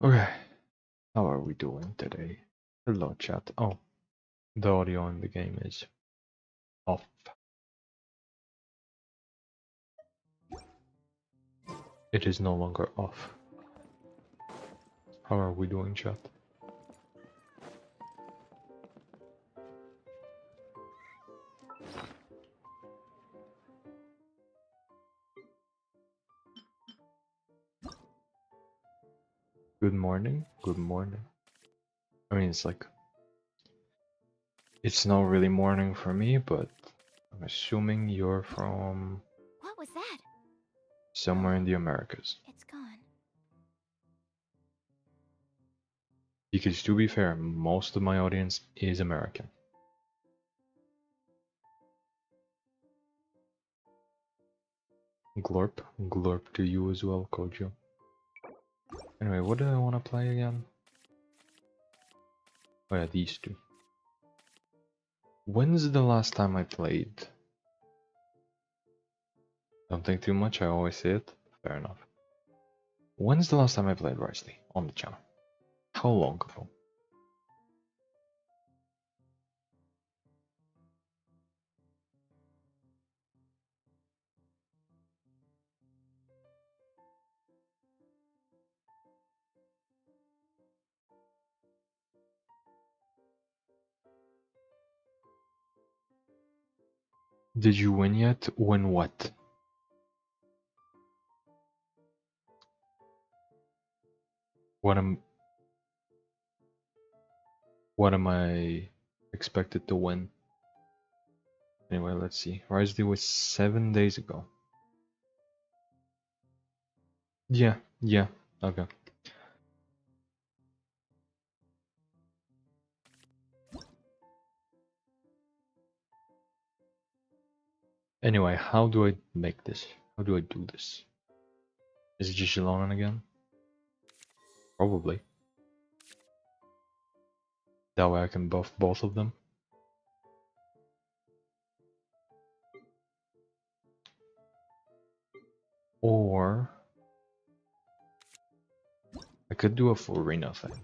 Okay, how are we doing today? Hello, chat. Oh, the audio in the game is off. It is no longer off. How are we doing, chat? Good morning. Good morning. I mean, it's not really morning for me, but I'm assuming you're from What was that? somewhere in the Americas. It's gone. Because to be fair, most of my audience is American. Glorp. Glorp to you as well, Kojo. Anyway, what do I want to play again? Oh yeah, these two. When's the last time I played? Don't think too much, I always say it. Fair enough. When's the last time I played Risley on the channel? How long ago? Did you win yet? Win what? What am what am I expected to win? Anyway, let's see. Risley was 7 days ago. Yeah, okay. Anyway, how do I make this? How do I do this? Is it just Shilonan again? Probably. That way I can buff both of them. Or I could do a Furina thing.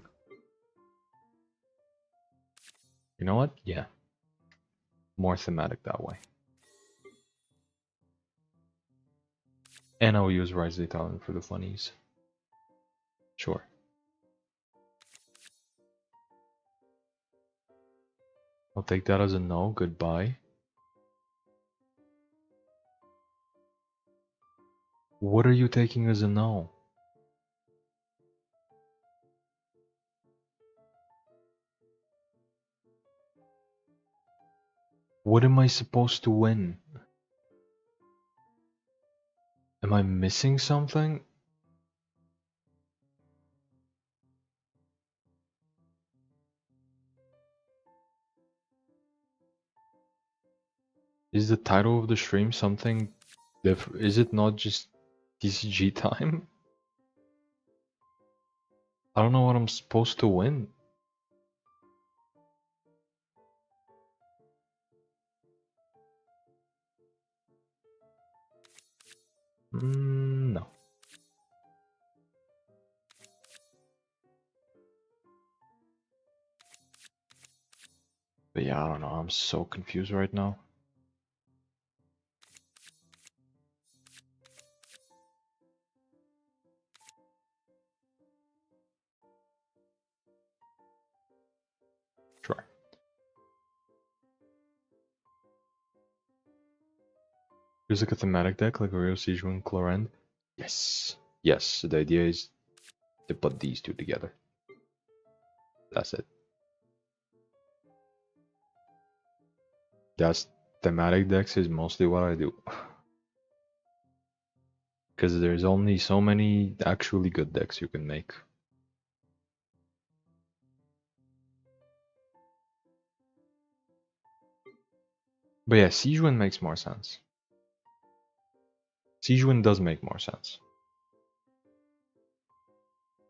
You know what? Yeah. More thematic that way. And I'll use Risley Talent for the funnies. Sure. I'll take that as a no. Goodbye. What are you taking as a no? What am I supposed to win? Am I missing something? Is the title of the stream something different? Is it not just TCG time? I don't know what I'm supposed to win. No. But yeah, I don't know. I'm so confused right now. Sure. Here's like a thematic deck, like a real Siege and Clorend. Yes. Yes, the idea is to put these two together. That's it. That's thematic decks is mostly what I do. Because there's only so many actually good decks you can make. But yeah, Sijuan makes more sense. Sijuan does make more sense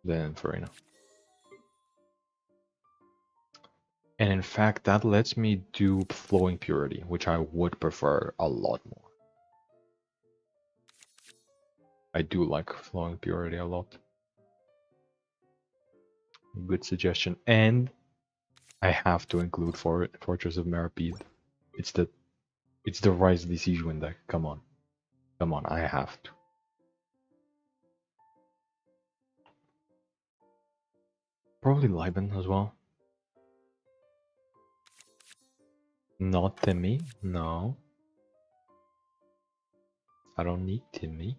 than Farina. And in fact, that lets me do Flowing Purity, which I would prefer a lot more. I do like Flowing Purity a lot. Good suggestion. And I have to include Fortress of Merapede. It's the Rise of the Siege deck. Come on. Come on, I have to. Probably Liban as well. Not Timmy, no. I don't need Timmy.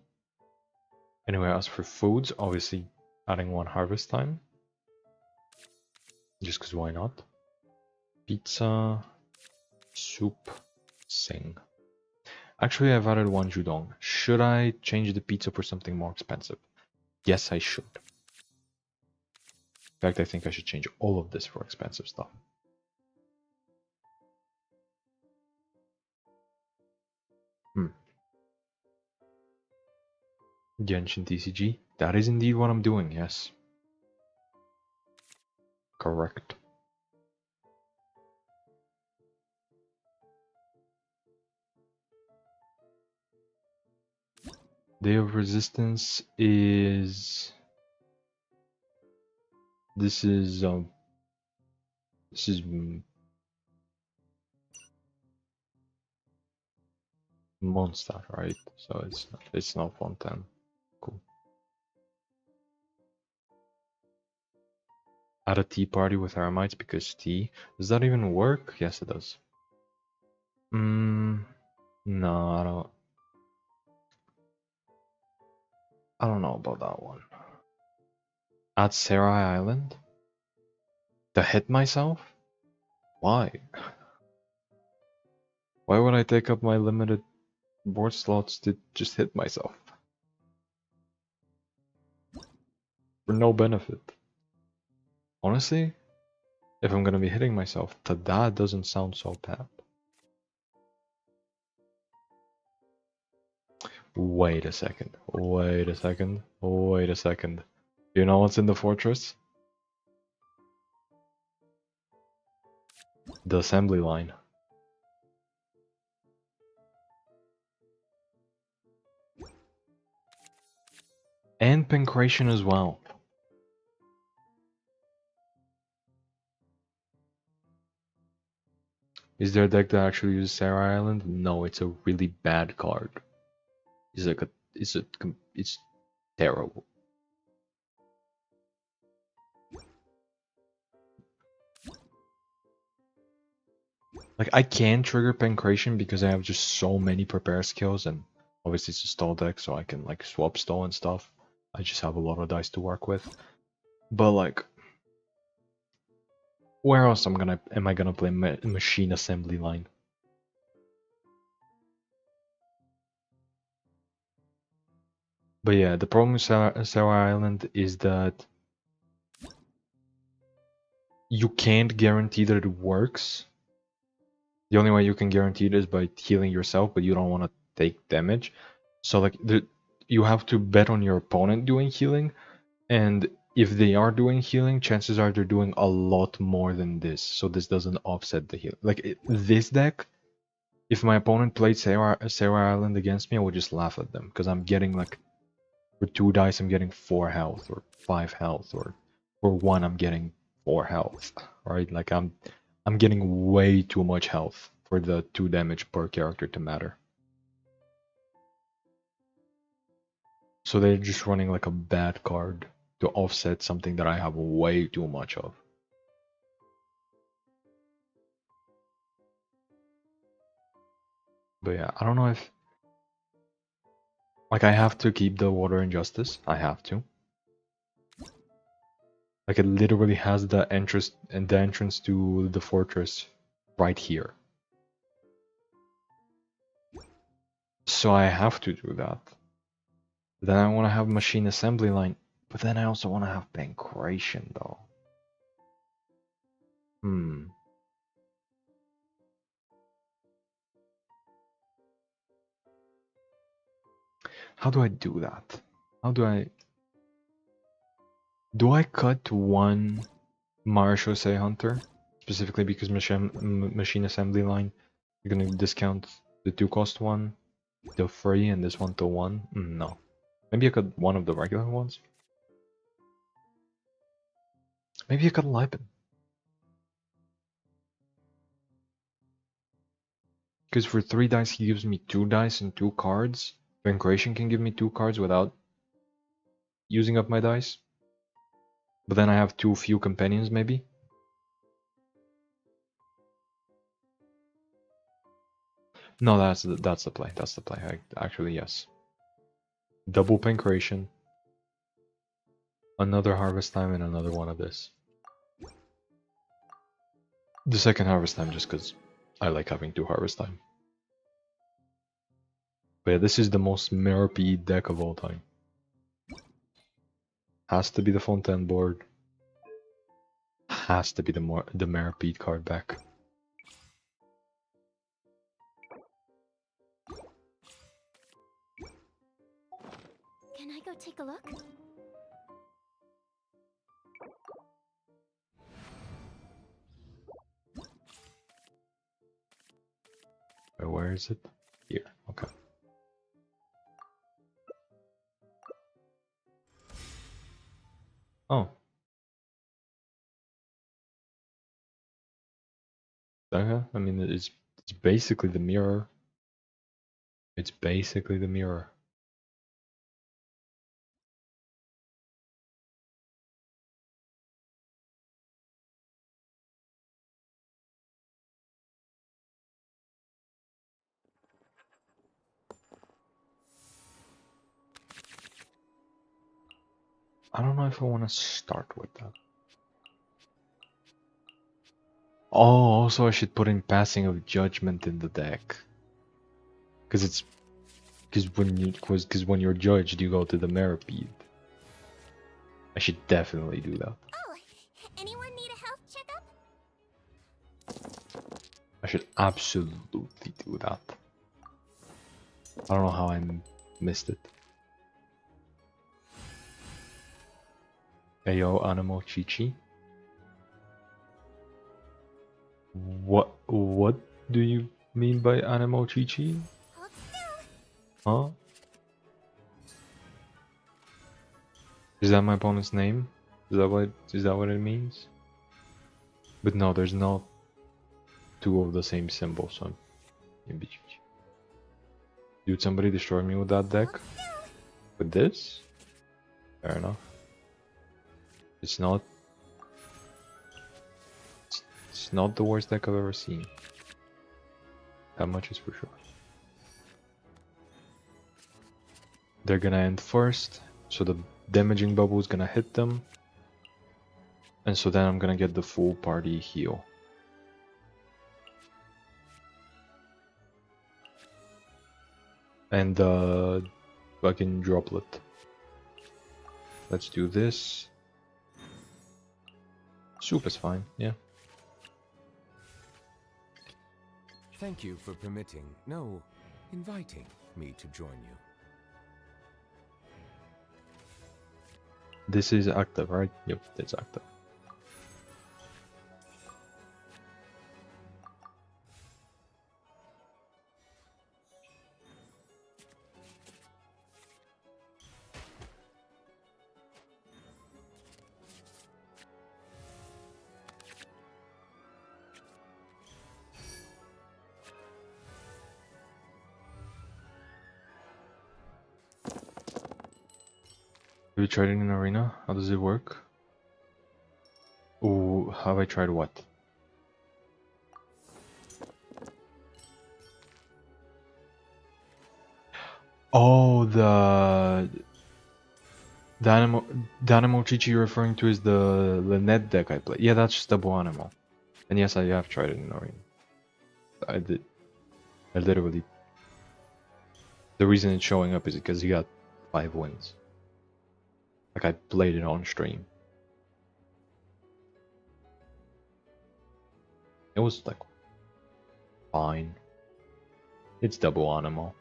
Anyway, as for foods, obviously adding one harvest time. Just because why not? Pizza, soup, sing. Actually, I've added one judong. Should I change the pizza for something more expensive? Yes, I should. In fact, I think I should change all of this for expensive stuff. Genshin TCG. That is indeed what I'm doing, yes. Correct. Day of Resistance is... This is Mondstadt, right? So it's not 110. Cool. Add a tea party with Aramites because tea. Does that even work? Yes, it does. No, I don't know about that one. Add Sarai Island? To hit myself? Why? Why would I take up my limited board slots to just hit myself? For no benefit. Honestly, if I'm gonna be hitting myself, that doesn't sound so bad. Wait a second. Wait a second. Wait a second. You know what's in the fortress? The assembly line. And Pancration as well. Is there a deck that actually uses Sarah Island? No, it's a really bad card. It's terrible. Like I can trigger Pancration because I have just so many prepare skills, and obviously it's a stall deck, so I can like swap stall and stuff. I just have a lot of dice to work with. But like, where else am I gonna play machine assembly line? But yeah, the problem with Sarah Island is that you can't guarantee that it works. The only way you can guarantee it is by healing yourself, but you don't want to take damage. So like you have to bet on your opponent doing healing, and if they are doing healing, chances are they're doing a lot more than this. So this doesn't offset the heal. Like this deck, if my opponent played Sarah Island against me, I would just laugh at them because I'm getting like for 2 dice I'm getting 4 health or 5 health, or for 1 I'm getting 4 health, right? Like I'm getting way too much health for the 2 damage per character to matter. So they're just running like a bad card to offset something that I have way too much of. But yeah, I don't know if... Like I have to keep the Water Injustice. I have to. Like it literally has the entrance to the fortress right here. So I have to do that. Then I want to have machine assembly line, but then I also want to have Pancration though. How do I do that? How do I... Do I cut one Marechaussee Hunter? Specifically because machine assembly line, you're gonna discount the 2-cost one, the free, and this one to 1? No. Maybe I cut one of the regular ones? Maybe I got Lipen. Because for 3 dice he gives me 2 dice and 2 cards. Pancration can give me 2 cards without using up my dice. But then I have too few companions maybe. No, that's the play. That's the play. Actually, yes. Double Pancration. Another Harvest Time and another one of this. The second Harvest Time just because I like having 2 Harvest Time. But yeah, this is the most Merpy deck of all time. Has to be the Fontaine board. Has to be the Merpy card back. Can I go take a look? Where is it? Here. Okay. Oh. Okay. I mean, it's basically the mirror. It's basically the mirror. I don't know if I want to start with that. Oh, also I should put in Passing of Judgment in the deck. Because when you're judged, you go to the Merpede. I should definitely do that. Oh, anyone need a health checkup? I should absolutely do that. I don't know how I missed it. Ayo, Animo Chichi. What do you mean by Animo Chichi? Hold still. Huh? Is that my opponent's name? Is that what it means? But no, there's not 2 of the same symbol, so in between. Dude, somebody destroyed me with that deck? With this? Fair enough. It's not the worst deck I've ever seen. That much is for sure. They're gonna end first, so the damaging bubble is gonna hit them. And so then I'm gonna get the full party heal. And fucking droplet. Let's do this. Soup is fine, yeah. Thank you for permitting, no, inviting me to join you. This is active, right? Yep, it's active. Have you tried it in Arena? How does it work? Oh, have I tried what? Oh, the Dynamo Chichi you're referring to is the Lynette deck I play. Yeah, that's just double Animo. And yes, I have tried it in Arena. I did. I literally. The reason it's showing up is because he got 5 wins. Like I played it on stream. It was like fine. It's double Animo.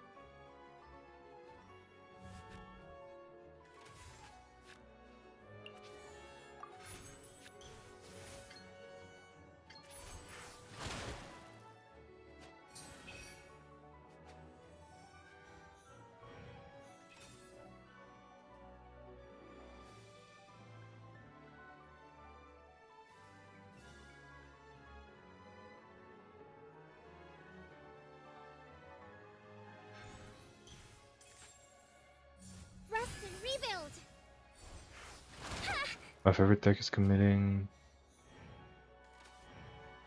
My favorite deck is committing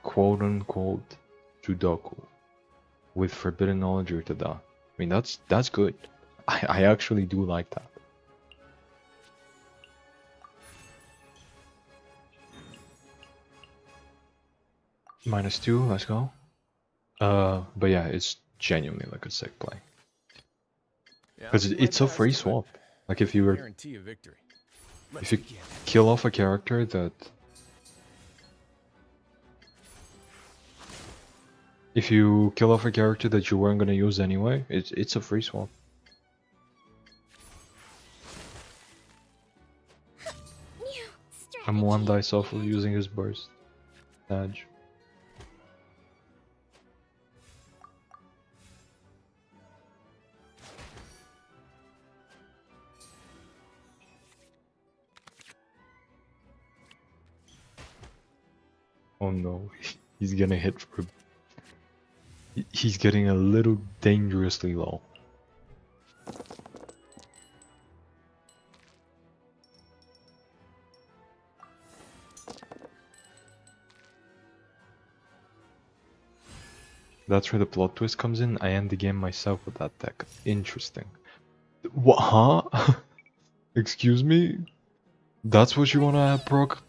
quote unquote Judoku with Forbidden Knowledge or Tada. I mean that's good. I actually do like that. -2, let's go. But yeah, it's genuinely like a sick play. Yeah, Because I'll do my it's a best, free but swap. Like if I you can't were guarantee a victory. if Let's you begin. kill off a character that if you kill off a character that you weren't gonna use anyway, it's a free swap. New I'm one strategy. dice off of using his burst. Dodge. Oh no, he's gonna hit for. He's getting a little dangerously low. That's where the plot twist comes in. I end the game myself with that deck. Interesting. What? Huh? Excuse me? That's what you wanna proc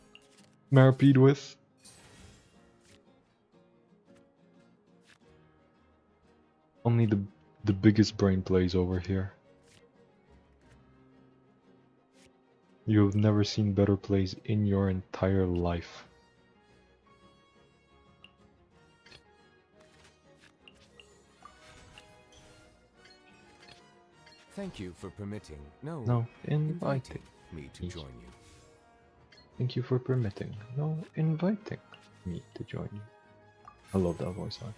Maripede with? Only the biggest brain plays over here. You've never seen better plays in your entire life. Thank you for permitting, No, inviting me to me. join you. Thank you for permitting, no, inviting me to join you. I love that voice line.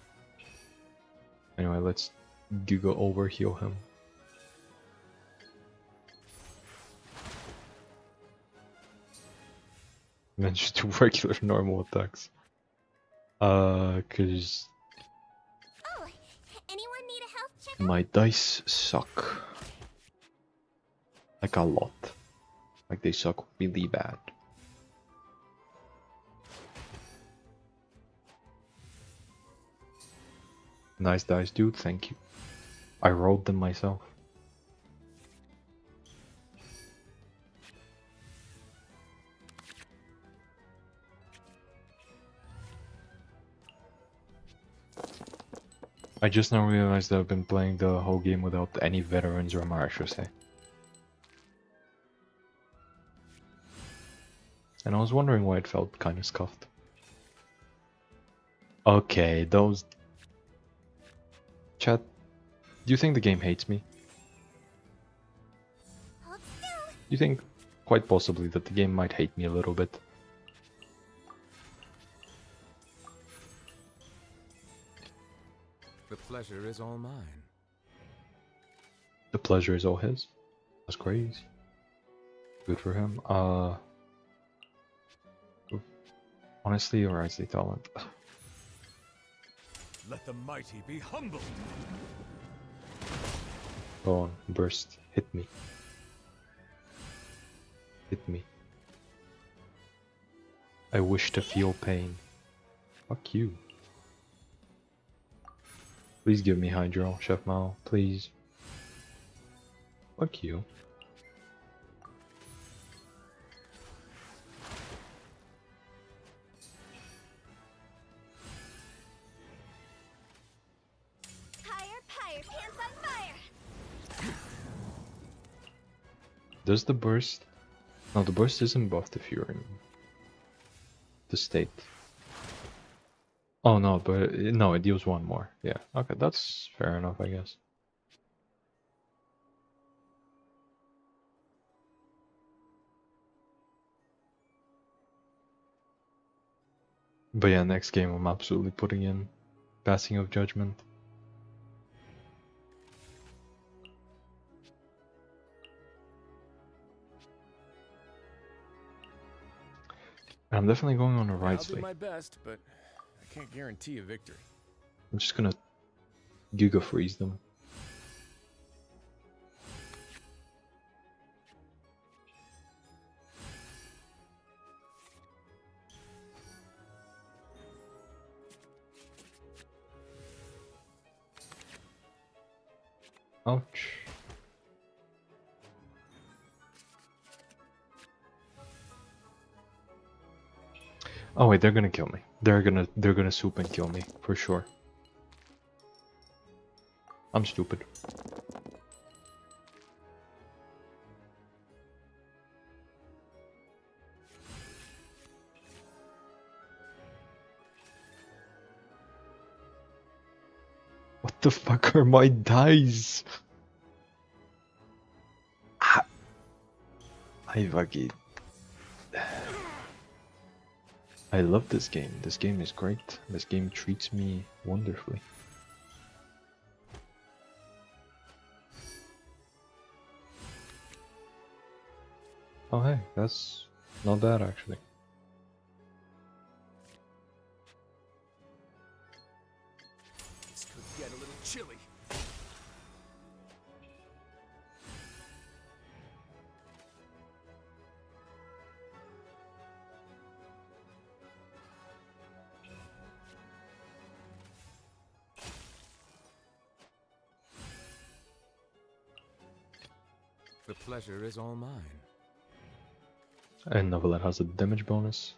Anyway, let's Giga overheal him. Then just do regular normal attacks. Cause Oh, anyone need a health check? my dice suck. Like a lot. Like they suck really bad. Nice dice, dude, thank you. I rolled them myself. I just now realized that I've been playing the whole game without any veterans or Marashose. And I was wondering why it felt kinda scuffed. Okay, those... Chat, do you think the game hates me? Hold still. Do you think, quite possibly, that the game might hate me a little bit? The pleasure is all mine. The pleasure is all his? That's crazy. Good for him. Honestly, or Isley Talent. Let the mighty be humbled. Go on, burst. Hit me. Hit me. I wish to feel pain. Fuck you. Please give me Hydro, Chef Mao, please. Fuck you. Higher, higher, pants on fire. Does the burst... No, the burst isn't buffed if you're in the state. Oh no, but no, it deals one more. Yeah, okay, that's fair enough, I guess. But yeah, next game I'm absolutely putting in Passing of Judgment. I'm definitely going on a I'll right do sleep. my best, but I can't guarantee a victory. I'm just gonna Giga Freeze them. Ouch. Oh wait, they're gonna kill me. They're gonna swoop and kill me for sure. I'm stupid. What the fuck are my dice? Ah, I fucking... I love this game. This game is great. This game treats me wonderfully. Oh hey, that's not bad actually. This could get a little chilly. The pleasure is all mine. And Novelet has a damage bonus.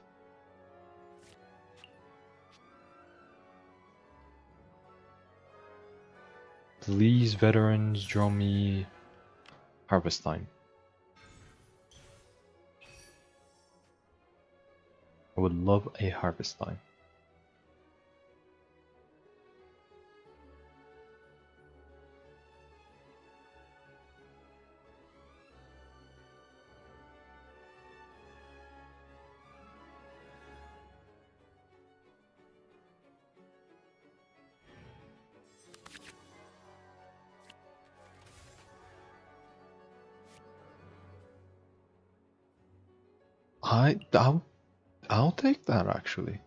Please, veterans, draw me Harvest Time. I would love a Harvest Time. I'll take that actually.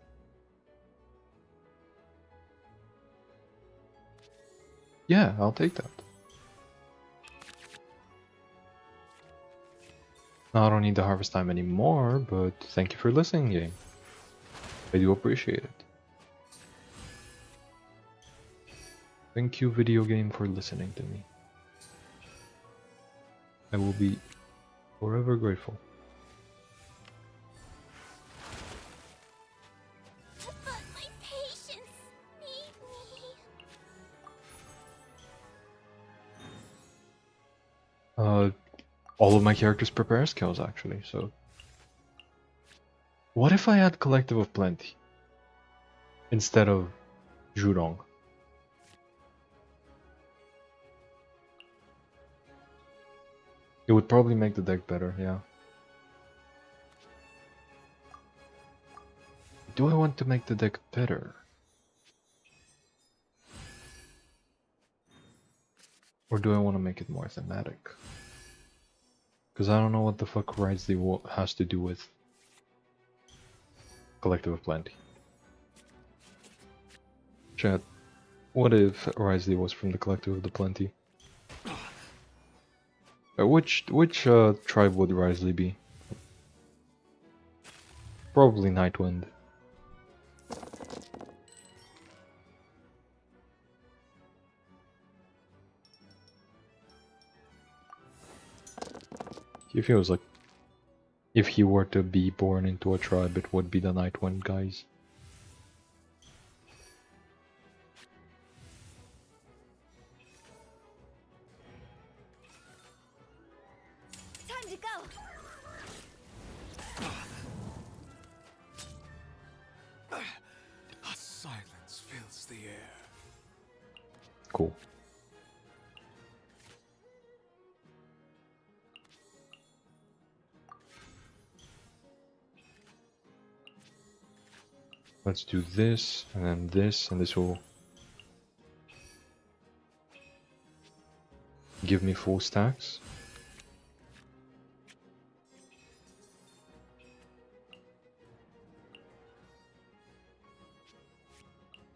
Yeah, I'll take that. Now I don't need the Harvest Time anymore, but thank you for listening, game. I do appreciate it. Thank you, video game, for listening to me. I will be forever grateful. But my patients need me. All of my characters prepare skills actually, so... What if I had Collective of Plenty instead of Jurong? It would probably make the deck better, yeah. Do I want to make the deck better? Or do I want to make it more thematic? Because I don't know what the fuck Ridesley has to do with Collective of Plenty. Chat, what if Ridesley was from the Collective of the Plenty? Which tribe would Ridesley be? Probably Nightwind. He feels like if he were to be born into a tribe, it would be the Nightwind guys. Time to go. A silence fills the air. Cool. Let's do this, and this will give me full stacks.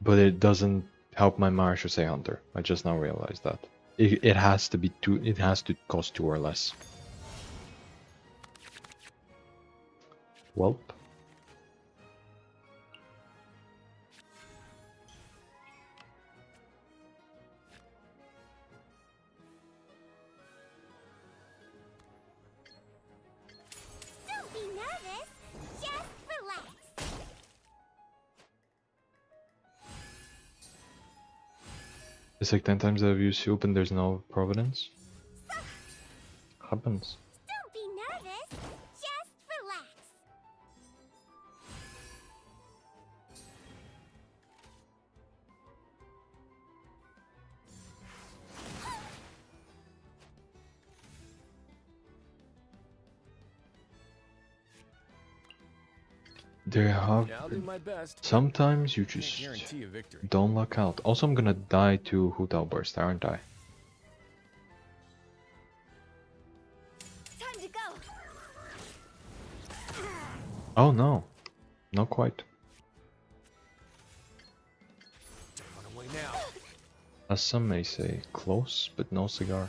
But it doesn't help my Marshall Hunter. I just now realized that. It has to be two. It has to cost 2 or less. Welp. It's like 10 times I've used soup and there's no providence. Happens. Don't be nervous. Just relax. There have I'll do my best. sometimes you Can't just guarantee a victory. don't luck out. Also, I'm gonna die to Hoot Outburst, aren't I? Time to go. Oh no, not quite. Run away now. As some may say, close but no cigar.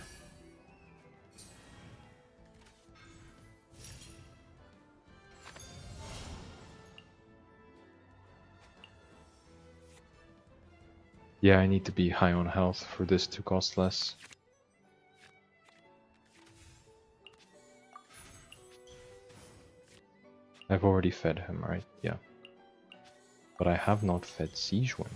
Yeah, I need to be high on health for this to cost less. I've already fed him, right? Yeah. But I have not fed Siege Wing.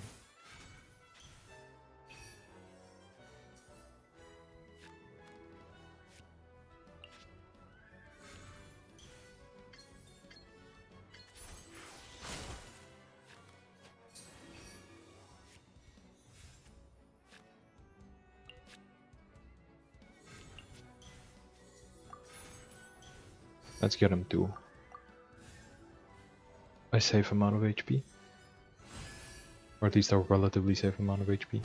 Let's get him to a safe amount of HP. Or at least a relatively safe amount of HP.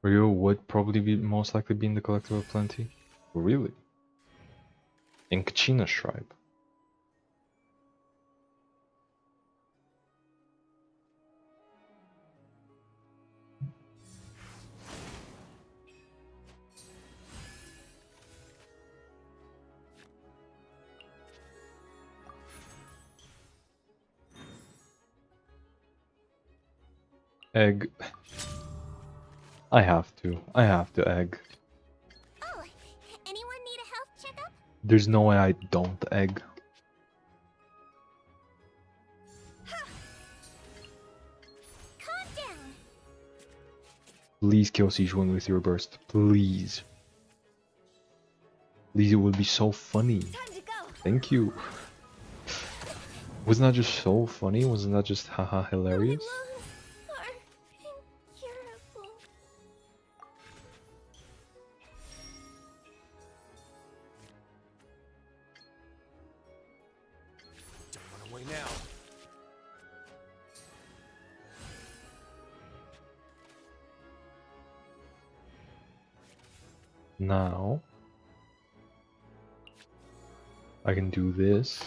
Ryu would probably be most likely be in the Collective of Plenty. Really? In Kachina's tribe. Egg. I have to egg. Oh, anyone need a health checkup? There's no way I don't egg. Calm down. Please kill Siege Wing with your burst. Please. Please, it would be so funny. Time to go. Thank you. Wasn't that just so funny? Wasn't that just haha hilarious? Wounds are incurable. Don't run away now. Now I can do this,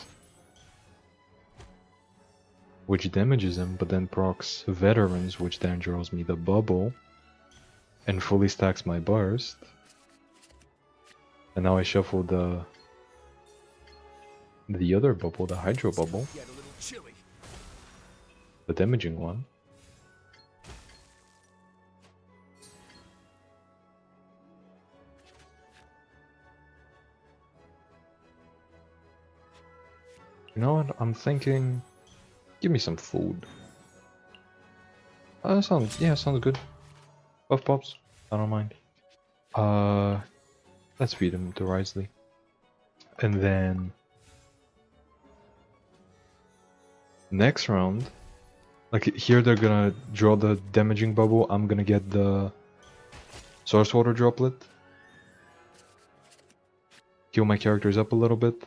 which damages him, but then procs veterans, which then draws me the bubble and fully stacks my burst. And now I shuffle the other bubble, the hydro bubble, Get a little chilly. the damaging one. You know what? I'm thinking, give me some food. Sounds good. Buff pops, I don't mind. Let's feed him to Risley, and then next round, like here they're gonna draw the damaging bubble. I'm gonna get the source water droplet, heal my characters up a little bit.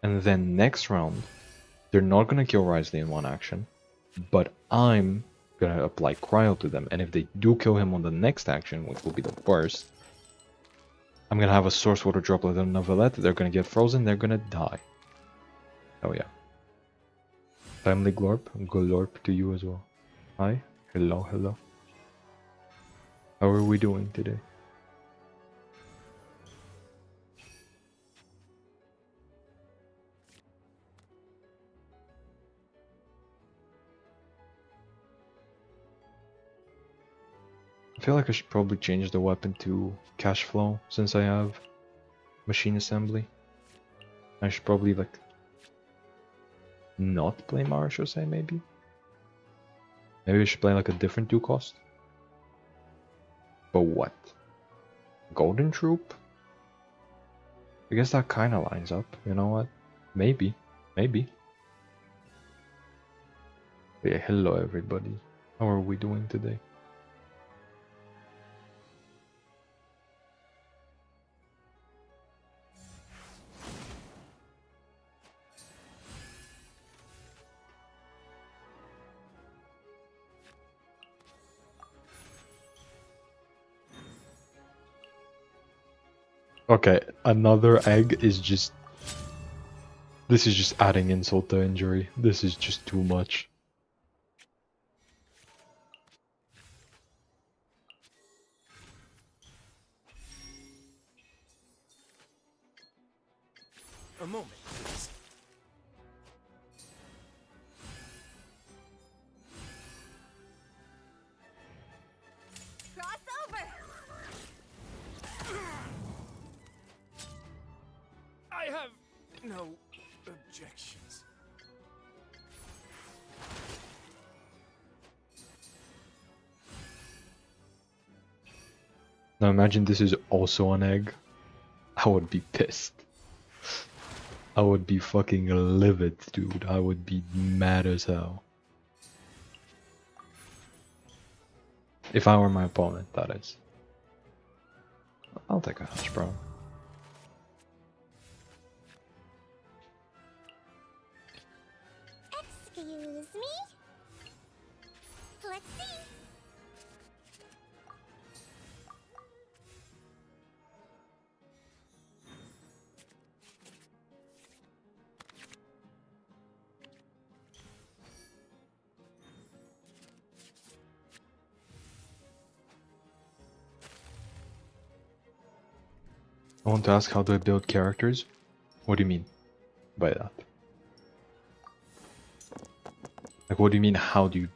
And then next round, they're not gonna kill Risley in one action, but I'm gonna apply cryo to them. And if they do kill him on the next action, which will be the burst, I'm gonna have a source water droplet and a Novelette. They're gonna get frozen, they're gonna die. Oh yeah. Timely Glorp, Glorp to you as well. Hi, hello, hello. How are we doing today? feel like I should probably change the weapon to cash flow since I have machine assembly. I should probably like not play Marishosei maybe? Maybe I should play like a different 2 cost. But what? Golden Troop? I guess that kinda lines up, you know what? Maybe. Maybe. But yeah, hello everybody. How are we doing today? Okay, another egg is just... This is just adding insult to injury. This is just too much. A moment, please. Cross over! I have no objections. Now imagine this is also an egg. I would be pissed. I would be fucking livid, dude. I would be mad as hell. If I were my opponent, that is. I'll take a hash brown. Excuse me? Let's see. I want to ask, how do I build characters? What do you mean by that? Like, what do you mean, how do you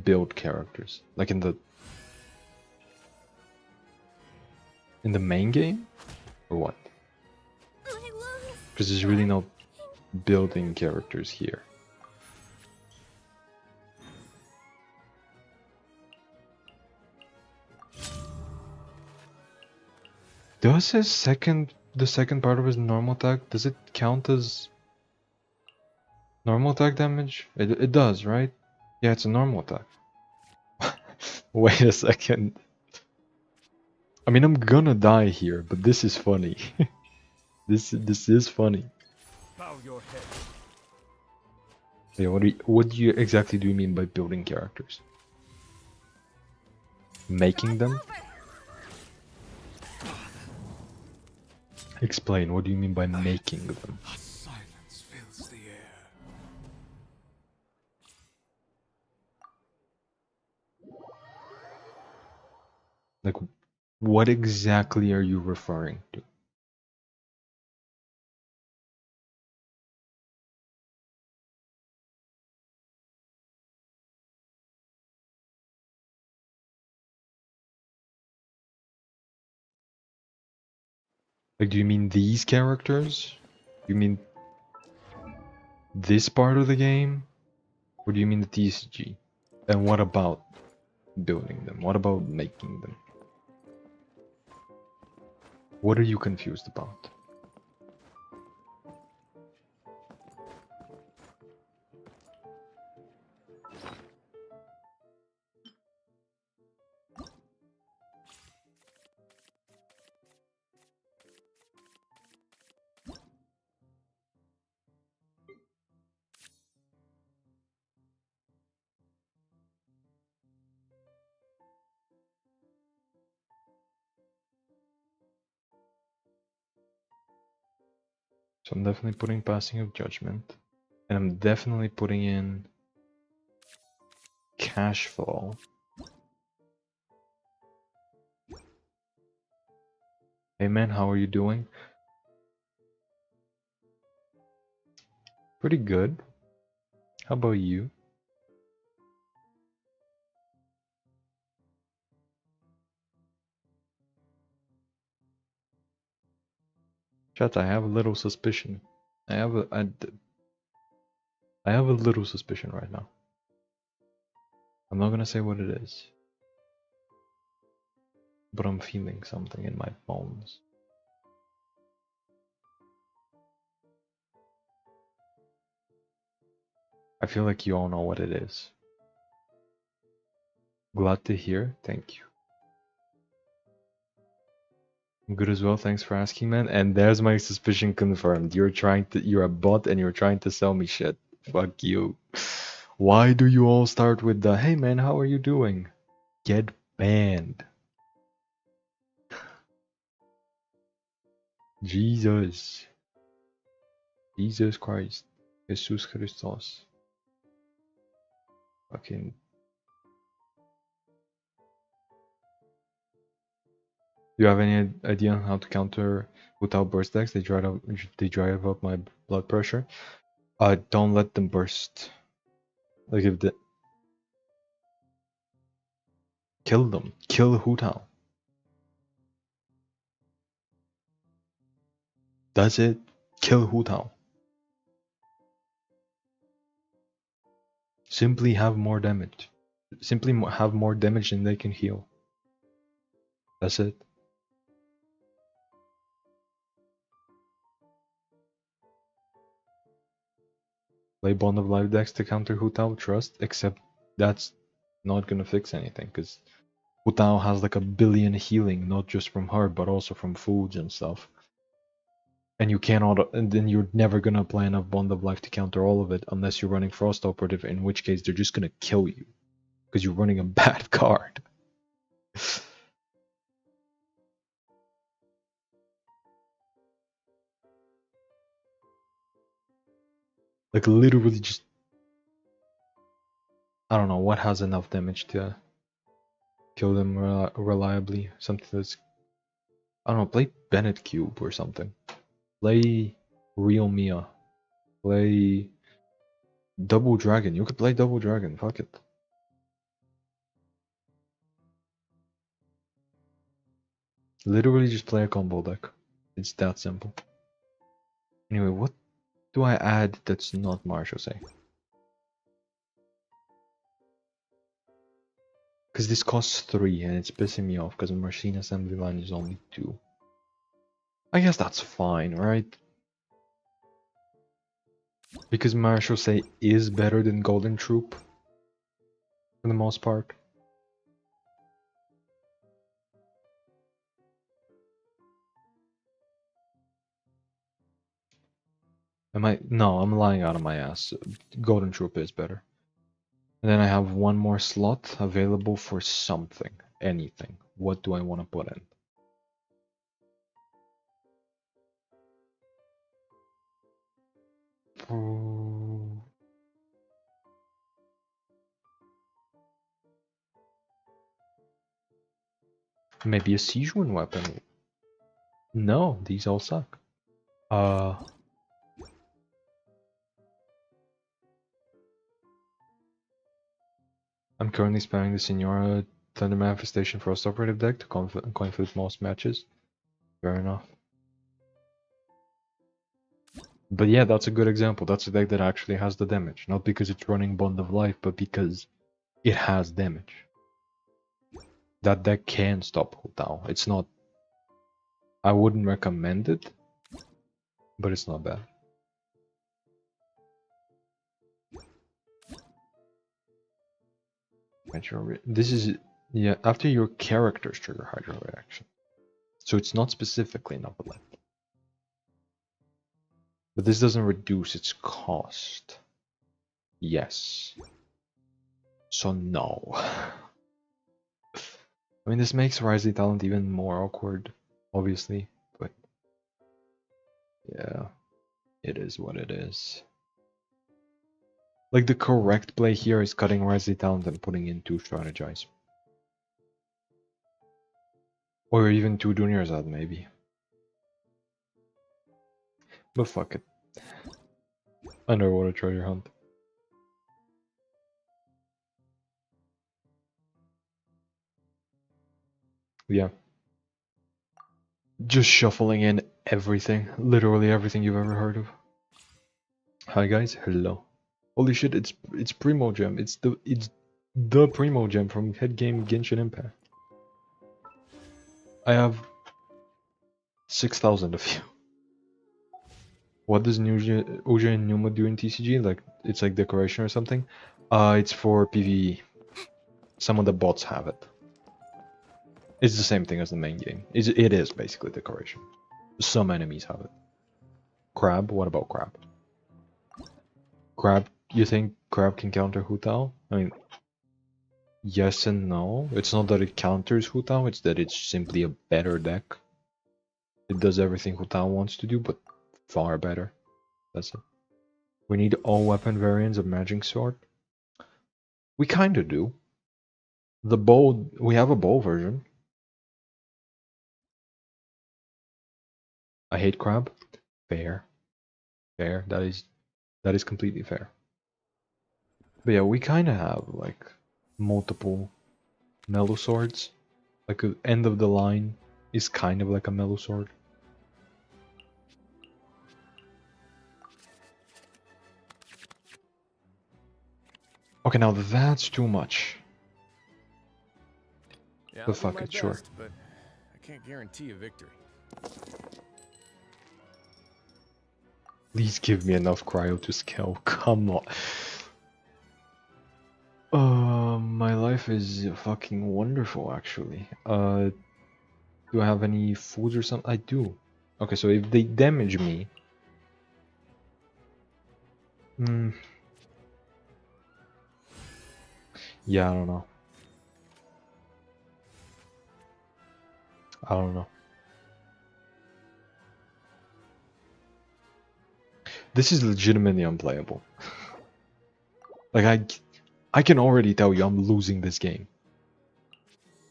build characters? Like in the main game? Or what? My lungs. Because there's really no building characters here. Does the second part of his normal attack, does it count as normal attack damage? It does, right? Yeah, it's a normal attack. Wait a second. I mean, I'm gonna die here, but this is funny. This is funny. Bow your head. Yeah, what do you exactly do you mean by building characters? Making them? Explain, what do you mean by making them? Silence fills the air. Like, what exactly are you referring to? Like, do you mean these characters? You mean this part of the game? Or do you mean the TCG? And what about building them? What about making them? What are you confused about? So I'm definitely putting Passing of Judgment. And I'm definitely putting in Cash Flow. Hey man, how are you doing? Pretty good. How about you? Chat, I have a little suspicion. I have I have a little suspicion right now. I'm not gonna say what it is, but I'm feeling something in my bones. I feel like you all know what it is. Glad to hear. Thank you. I'm good as well. Thanks for asking, man. And there's my suspicion confirmed. You're a bot and you're trying to sell me shit. Fuck you. Why do you all start with the, hey man, how are you doing? Get banned. Jesus. Jesus Christ. Jesus Christos. Fucking. Do you have any idea on how to counter without burst decks? They drive up my blood pressure. Don't let them burst. Like if the kill them. Kill Hutao. That's it. Kill Hutao. Simply have more damage. Simply have more damage than they can heal. That's it. Play Bond of Life decks to counter Hutao, trust, except that's not gonna fix anything, because Hutao has like a billion healing, not just from her, but also from foods and stuff. And you cannot, and then you're never gonna apply enough Bond of Life to counter all of it, unless you're running Frost Operative, in which case they're just gonna kill you, because you're running a bad card. Like literally just, I don't know, what has enough damage to kill them reliably? Something that's, I don't know, play Bennett Cube or something. Play Real Mia. Play Double Dragon. You could play Double Dragon, fuck it. Literally just play a combo deck. It's that simple. Anyway, what do I add that's not Marshall say? Because this costs 3 and it's pissing me off because machine assembly line is only 2. I guess that's fine, right? Because Marshall say is better than Golden Troop for the most part. Am I? No, I'm lying out of my ass. Golden Troop is better. And then I have one more slot available for something. Anything. What do I want to put in? Maybe a Sijuan weapon. No, these all suck. I'm currently spamming the Senora Thunder Manifestation Frost Operative deck to coin flip most matches. Fair enough. But yeah, that's a good example. That's a deck that actually has the damage. Not because it's running Bond of Life, but because it has damage. That deck can stop Hutao. It's not... I wouldn't recommend it, but it's not bad. This is... yeah, after your characters trigger Hydro Reaction. So it's not specifically Novel. But this doesn't reduce its cost. Yes. So no. I mean, this makes Rise of Talent even more awkward, obviously, but yeah, it is what it is. Like, the correct play here is cutting Rise of Talent and putting in 2 Strategize. Or even 2 Juniors out, maybe. But fuck it. Underwater Treasure Hunt. Yeah. Just shuffling in Everything, literally everything you've ever heard of. Hi guys, hello. Holy shit, it's Primo Gem. It's the Primo Gem from head game Genshin Impact. I have 6,000 of you. What does Uja and Numa do in TCG? Like, it's like decoration or something? It's for PvE. Some of the bots have it. It's the same thing as the main game. It is basically decoration. Some enemies have it. Crab? What about Crab? Crab, you think Crab can counter Hu Tao? I mean, yes and no. It's not that it counters Hu Tao, it's that it's simply a better deck. It does everything Hu Tao wants to do, but far better. That's it. We need all weapon variants of Magic Sword. We kinda do. The bow, we have a bow version. I hate Crab. Fair. Fair. That is completely fair. But yeah, we kinda have like multiple Mellow Swords. Like the end of the line is kind of like a Mellow Sword. Okay, now that's too much. Yeah, But I'll do fuck my it, sure. best, but I can't guarantee a victory. Please give me enough cryo to scale. Come on. My life is fucking wonderful, actually. Do I have any foods or something? I do. Okay, so if they damage me, yeah, I don't know. I don't know. This is legitimately unplayable. Like I can already tell you I'm losing this game.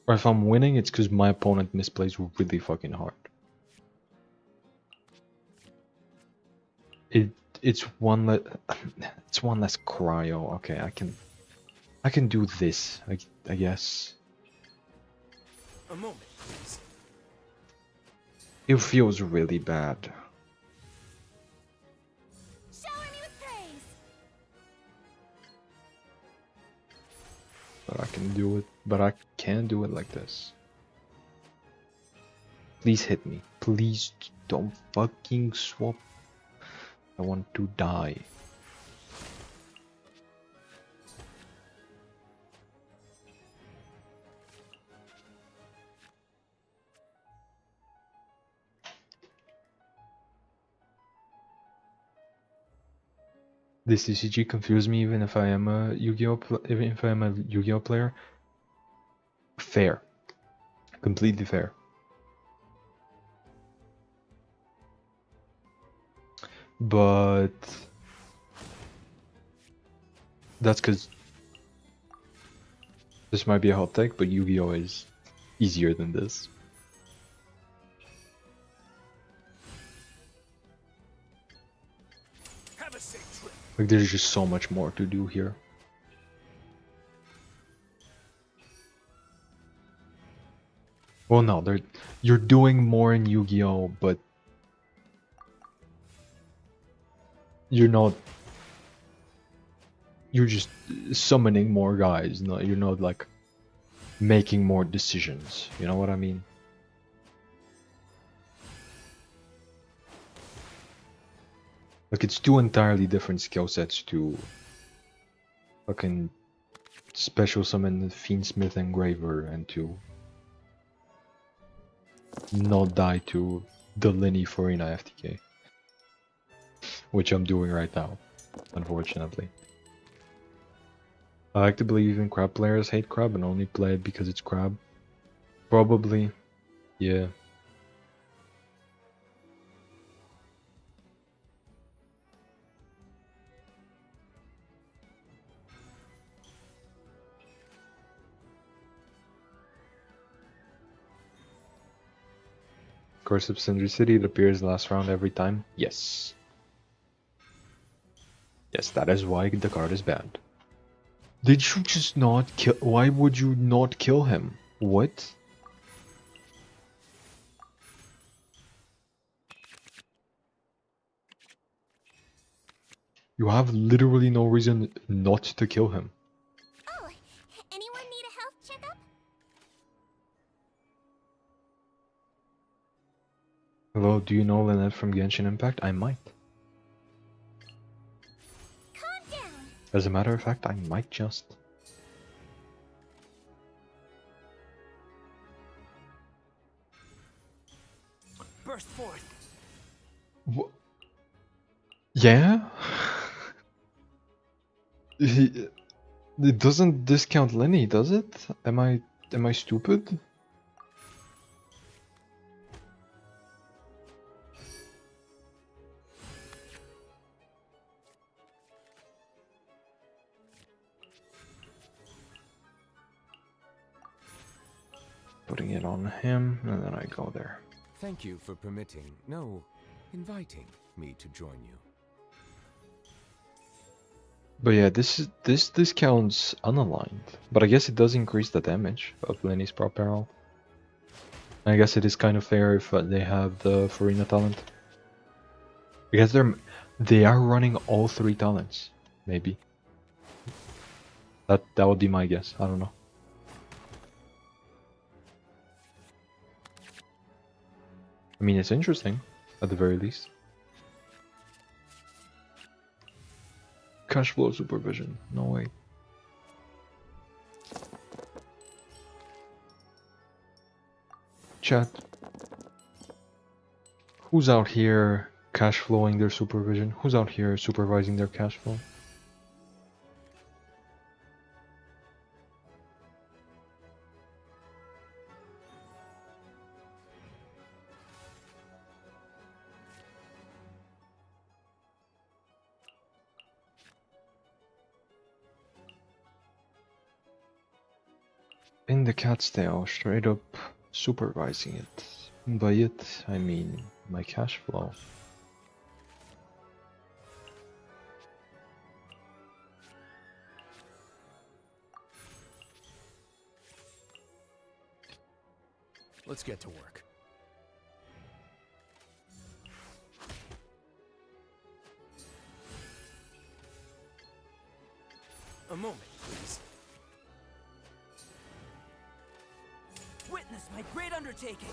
Or if I'm winning, it's because my opponent misplays really fucking hard. It's one less it's one less cryo. Okay, I can do this. I guess. A moment, please. It feels really bad. Shower me with praise. But I can do it. But I can't do it like this. Please hit me. Please don't fucking swap. I want to die. This TCG confused me even if I am a Yu-Gi-Oh! Even if I am a Yu-Gi-Oh! Player. Fair. Completely fair. But that's because this might be a hot take, but Yu-Gi-Oh! Is easier than this. Have a safe trip. Like there's just so much more to do here. Well, no, you're doing more in Yu-Gi-Oh, but you're not. You're just summoning more guys. No, you're not like making more decisions. You know what I mean? Like it's two entirely different skill sets to fucking special summon the Fiendsmith Engraver and to not die to the Linny Farina FTK. Which I'm doing right now, unfortunately. I like to believe even crab players hate crab and only play it because it's crab. Probably, yeah. Curse of Cinder City, it appears last round every time. Yes. Yes, that is why the card is banned. Did you just not kill? Why would you not kill him? What? You have literally no reason not to kill him. Oh, anyone need a health checkup? Hello, do you know Lynette from Genshin Impact? I might. Calm down. As a matter of fact, I might just. Burst forth. Wha Yeah? He, it doesn't discount Lenny, does it? Am I stupid? Putting it on him, and then I go there. Thank you for permitting, no, inviting me to join you. But yeah, this discounts unaligned. But I guess it does increase the damage of Lenny's prop barrel. I guess it is kind of fair if they have the Farina talent. Because they are running all 3 talents, maybe. That would be my guess. I don't know. I mean, it's interesting, at the very least. Cash flow supervision. No way. Chat. Who's out here cash flowing their supervision? Who's out here supervising their cash flow? In the cat's tail, straight up supervising it. And by it, I mean my cash flow. Let's get to work. A moment, please. Witness my great undertaking.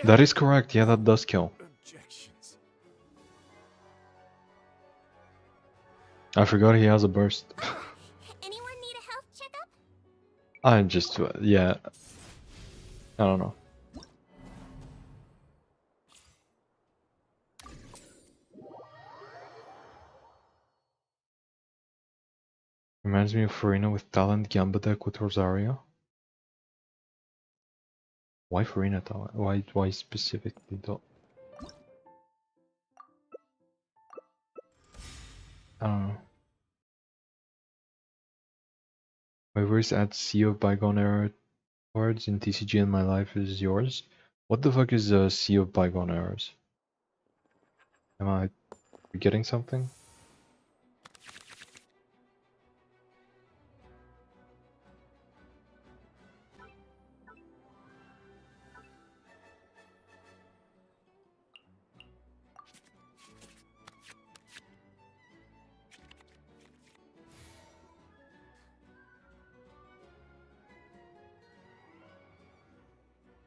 That is correct, yeah, that does kill. Objections. I forgot he has a burst. Anyone need a health checkup? I just, yeah. I don't know. Reminds me of Farina with talent, Gamba deck with Rosario. Why Farina talent? Why specifically though? I don't know. My voice adds Sea of Bygone Era words in TCG and my life is yours. What the fuck is a Sea of Bygone Errors? Am I forgetting something?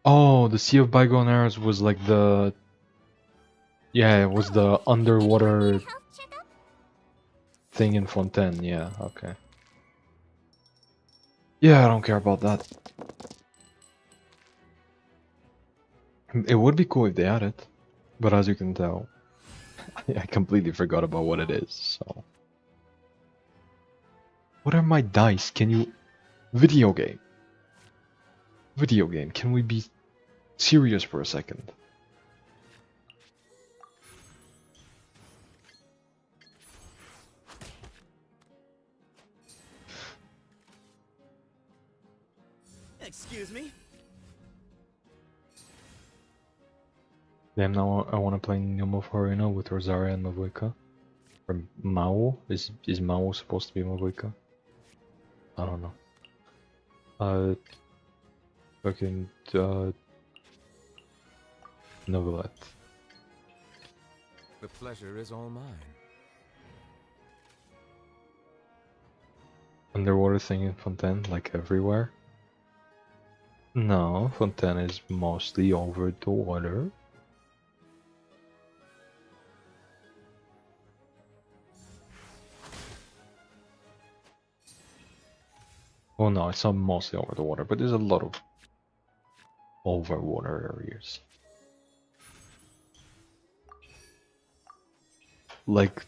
Oh, the Sea of Bygone Errors was like the... Yeah, it was the underwater Health checkup? thing in Fontaine, yeah, okay. Yeah, I don't care about that. It would be cool if they had it, but as you can tell, I completely forgot about what it is, so... What are my dice? Can you... Video game. Video game, can we be serious for a second? Excuse me? Damn, now I want to play Nemo Farina with Rosaria and Mavuika. Or Mao? Is Mao supposed to be Mavuika? I don't know. Fucking, Novelette. The pleasure is all mine. Underwater thing in Fontaine, like everywhere? No, Fontaine is mostly over the water. Well, no, it's not mostly over the water, but there's a lot of over water areas. Like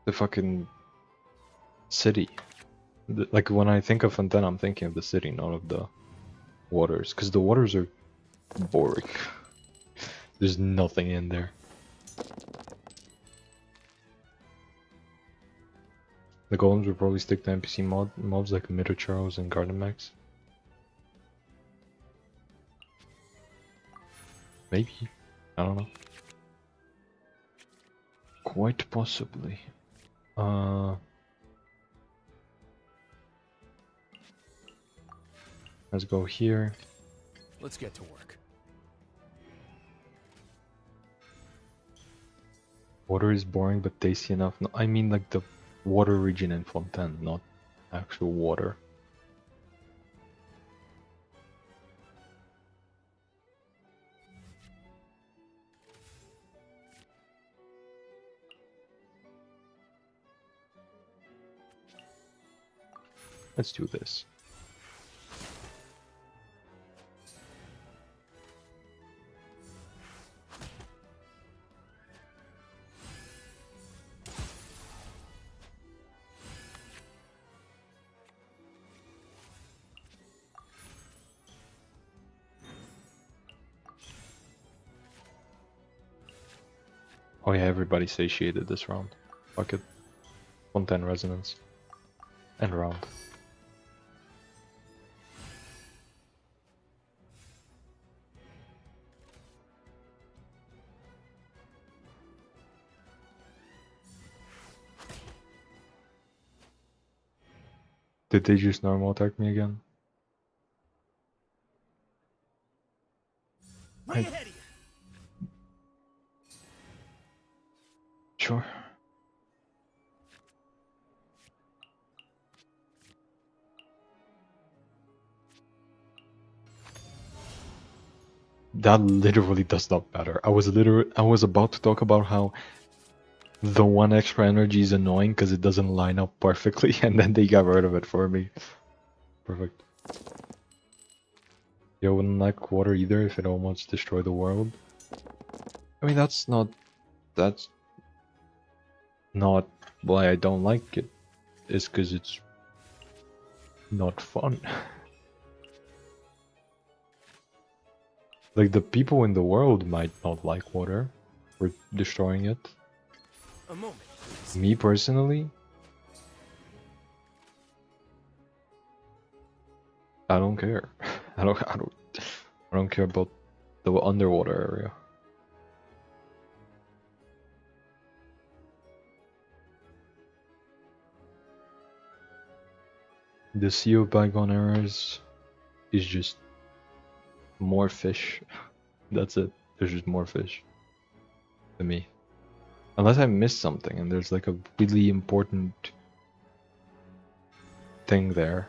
the fucking city. Like when I think of Fontaine, I'm thinking of the city, not of the waters, because the waters are boring. There's nothing in there. The golems would probably stick to NPC mobs like Minotaurs and Gardemax. Maybe. I don't know. Quite possibly. Let's go here. Let's get to work. Water is boring but tasty enough. No, I mean like the water region in Fontaine, not actual water. Let's do this. Oh yeah, everybody satiated this round. Fuck it. Fontaine resonance. And round. Did they just normal attack me again? Way ahead of you. Sure. That literally does not matter. I was about to talk about how the one extra energy is annoying because it doesn't line up perfectly, and then they got rid of it for me. Perfect. Yo, wouldn't like water either if it almost destroyed the world. I mean, that's not why I don't like it. It's because it's not fun. Like the people in the world might not like water for destroying it. A moment, please. Me personally, I don't care. I don't care about the underwater area. The Sea of Bygone Eras is just more fish. That's it. There's just more fish to me. Unless I missed something and there's like a really important thing there.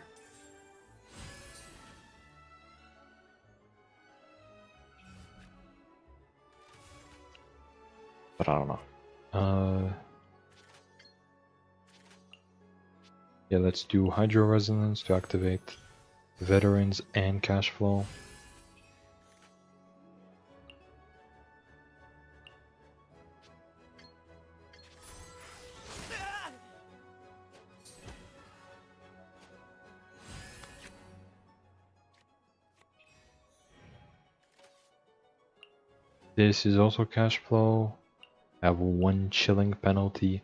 But I don't know. Yeah, let's do Hydro Resonance to activate Veterans and Cash Flow. This is also Cash Flow. I have one chilling penalty.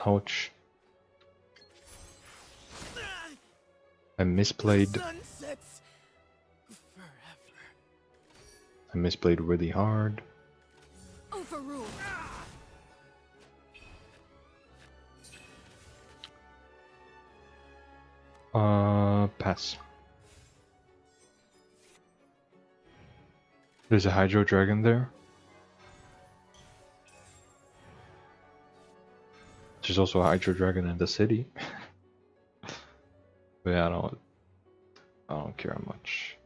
Ouch. I misplayed. Sunsets forever. I misplayed really hard. Overruled. Pass. There's a Hydro Dragon there. There's also a Hydro Dragon in the city. But yeah, I don't care much.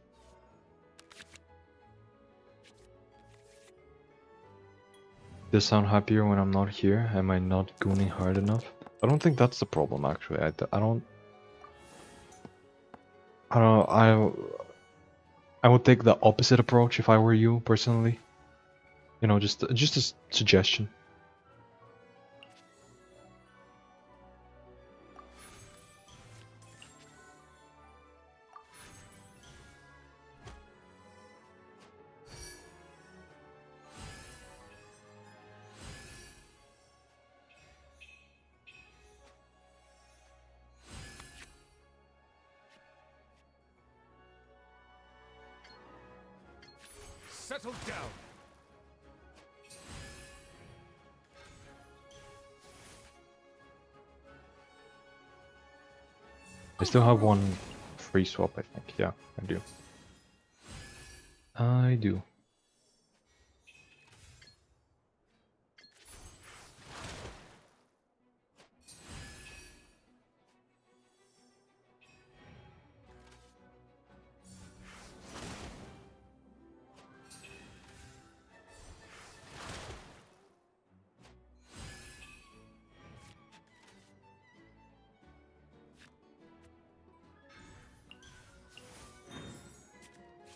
Does sound happier when I'm not here? Am I not gooning hard enough? I don't think that's the problem actually. I don't I would take the opposite approach if I were you personally. You know, just a suggestion. Settle down. I still have one free swap, I think. Yeah, I do. I do.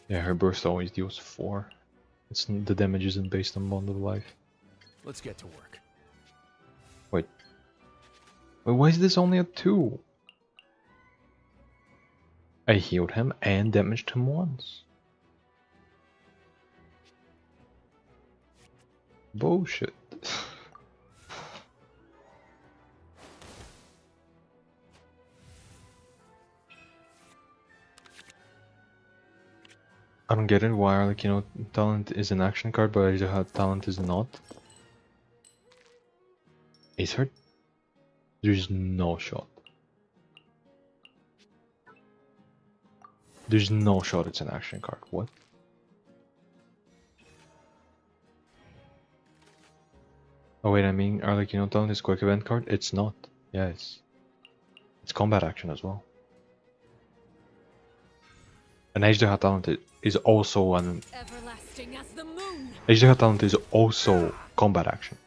Yeah, her burst always deals 4. The damage isn't based on Bond of Life. Let's get to work. Wait, why is this only a 2? I healed him and damaged him once. Bullshit. I don't get it. Why, like, you know, talent is an action card, but I just have talent is not. Is her? There's no shot. There's no shot it's an action card. What? Oh wait, I mean, are like, you know, talent is quick event card? It's not. Yeah, it's combat action as well. An Ejderha talent is also an Everlasting as the moon. Ejderha talent is also combat action.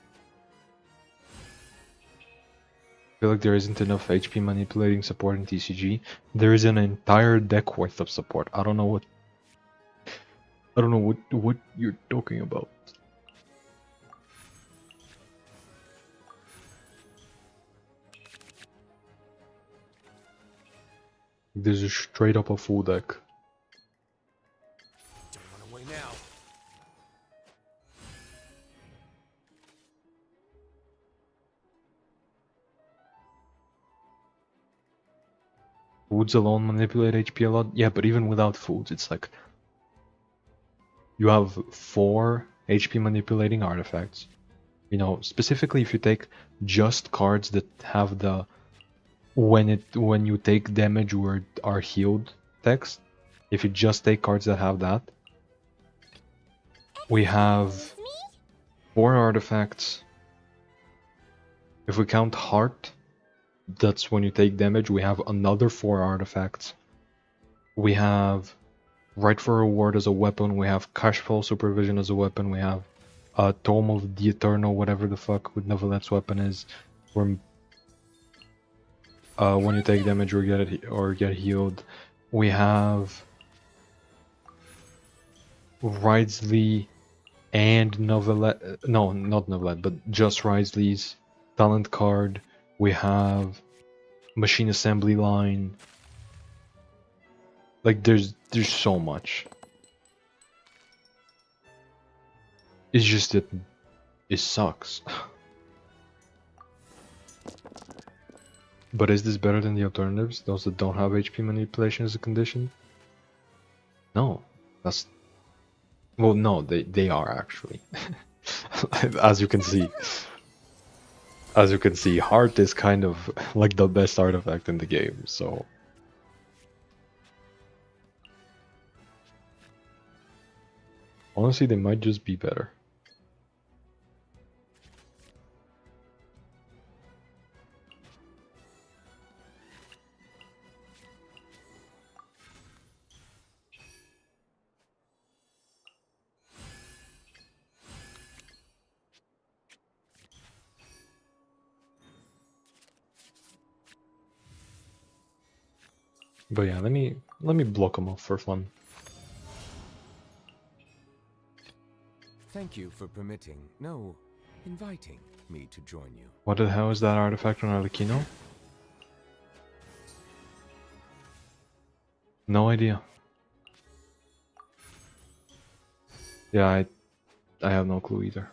I feel like there isn't enough HP manipulating support in TCG. There is an entire deck worth of support. I don't know what you're talking about. This is straight up a full deck. Don't run away now. Foods alone manipulate HP a lot. Yeah, but even without foods, it's like you have 4 HP manipulating artifacts. You know, specifically if you take just cards that have the when you take damage or are healed text. If you just take cards that have that, we have 4 artifacts. If we count heart, that's when you take damage. We have another 4 artifacts. We have Right for Reward as a weapon. We have Cashflow Supervision as a weapon. We have Tome of the Eternal, whatever the fuck with Nevalet's weapon is. Where when you take damage or get healed. We have Ridesley and Novelette. No, not Novelette, but just Ridesley's talent card. We have Machine Assembly Line. Like there's so much. It's just that it sucks. But is this better than the alternatives? Those that don't have HP manipulation as a condition? No. That's... Well, no, they are actually. As you can see. As you can see, Heart is kind of like the best artifact in the game, so... Honestly, they might just be better. But yeah, let me block them off for fun. Thank you for permitting, no, inviting me to join you. What the hell is that artifact on Arlecchino? No idea. Yeah, I have no clue either.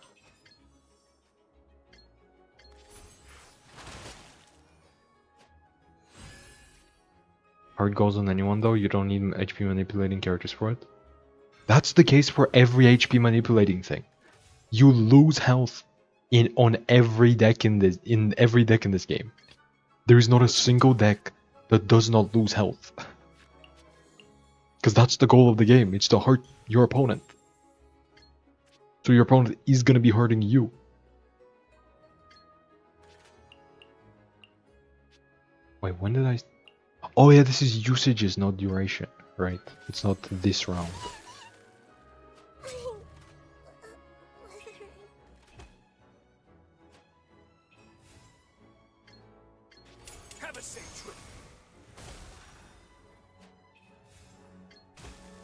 Hard goes on anyone though, you don't need HP manipulating characters for it. That's the case for every HP manipulating thing. You lose health on every deck in this game. There is not a single deck that does not lose health. Because that's the goal of the game, it's to hurt your opponent. So your opponent is gonna be hurting you. Wait, when did I... Oh yeah, this is usages, not duration, right? It's not this round. Have a safe trip.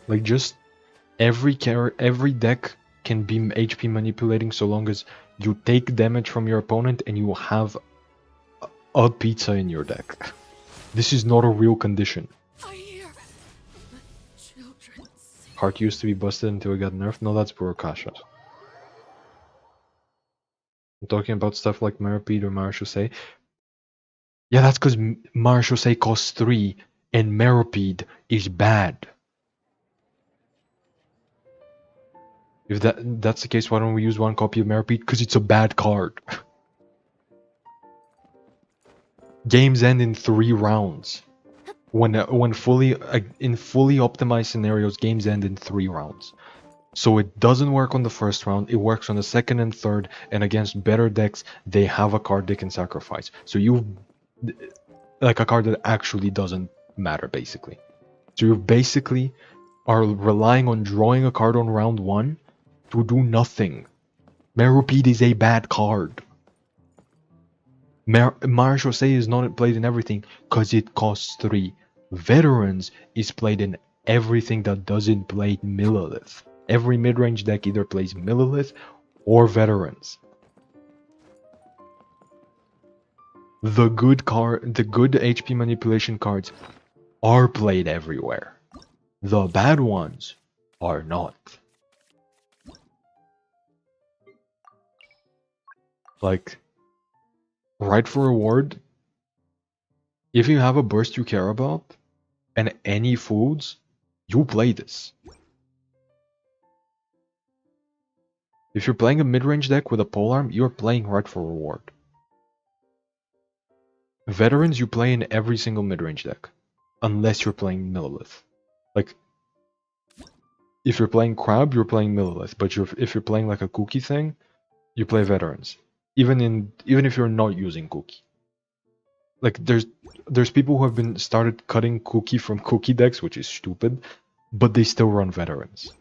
Like just every deck can be HP manipulating so long as you take damage from your opponent and you have a pizza in your deck. This is not a real condition. I hear children sing. Heart used to be busted until it got nerfed. No, that's Burokasha. I'm talking about stuff like Maripede or Marachusei. Yeah, that's because Marachusei costs 3 and Maripede is bad. If that's the case, why don't we use one copy of Maripede? Because it's a bad card. Games end in 3 rounds. When fully in fully optimized scenarios, games end in 3 rounds. So it doesn't work on the first round, it works on the second and third, and against better decks, they have a card they can sacrifice. So you like a card that actually doesn't matter, basically. So you basically are relying on drawing a card on round 1 to do nothing. Maripede is a bad card. Marachusei is not played in everything because it costs 3. Veterans is played in everything that doesn't play Millilith. Every mid-range deck either plays Millilith or Veterans. The good HP manipulation cards are played everywhere. The bad ones are not. Like, right for reward, if you have a burst you care about, and any foods, you play this. If you're playing a mid-range deck with a polearm, you're playing right for reward. Veterans you play in every single mid-range deck, unless you're playing Millilith. Like, if you're playing Crab, you're playing Millilith, but if you're playing like a Cookie thing, you play Veterans. Even if you're not using Cookie. Like, there's people who have been started cutting Cookie from Cookie decks, which is stupid, but they still run Veterans.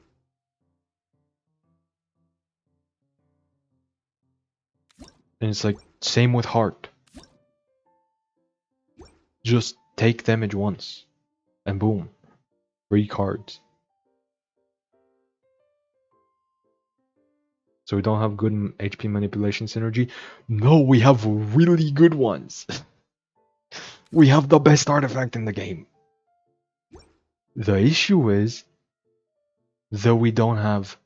And it's like, same with Heart. Just take damage once, and boom, 3 cards. So we don't have good HP manipulation synergy? No, we have really good ones. We have the best artifact in the game. The issue is that we don't have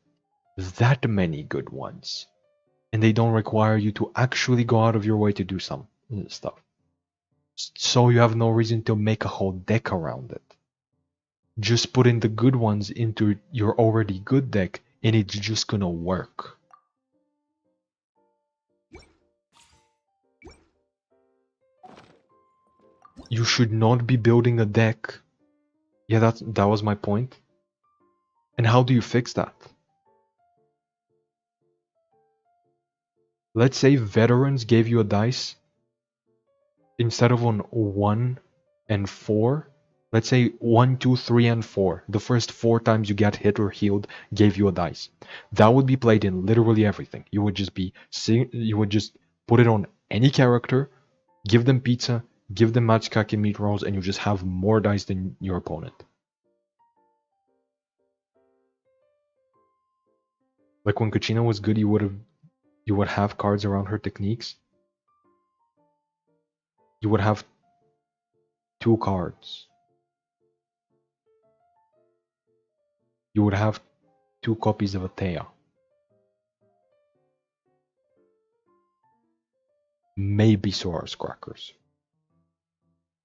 that many good ones. And they don't require you to actually go out of your way to do some stuff. So you have no reason to make a whole deck around it. Just put in the good ones into your already good deck and it's just gonna work. You should not be building a deck. Yeah, that was my point. And how do you fix that? Let's say veterans gave you a dice instead of on 1 and 4. Let's say 1, 2, 3, and 4. The first 4 times you get hit or healed gave you a dice. That would be played in literally everything. You would just put it on any character, give them pizza, give them matchkake meat rolls, and you just have more dice than your opponent. Like when Kachina was good, you would have cards around her techniques. You would have 2 cards. You would have 2 copies of Atea. Maybe Sora's Crackers.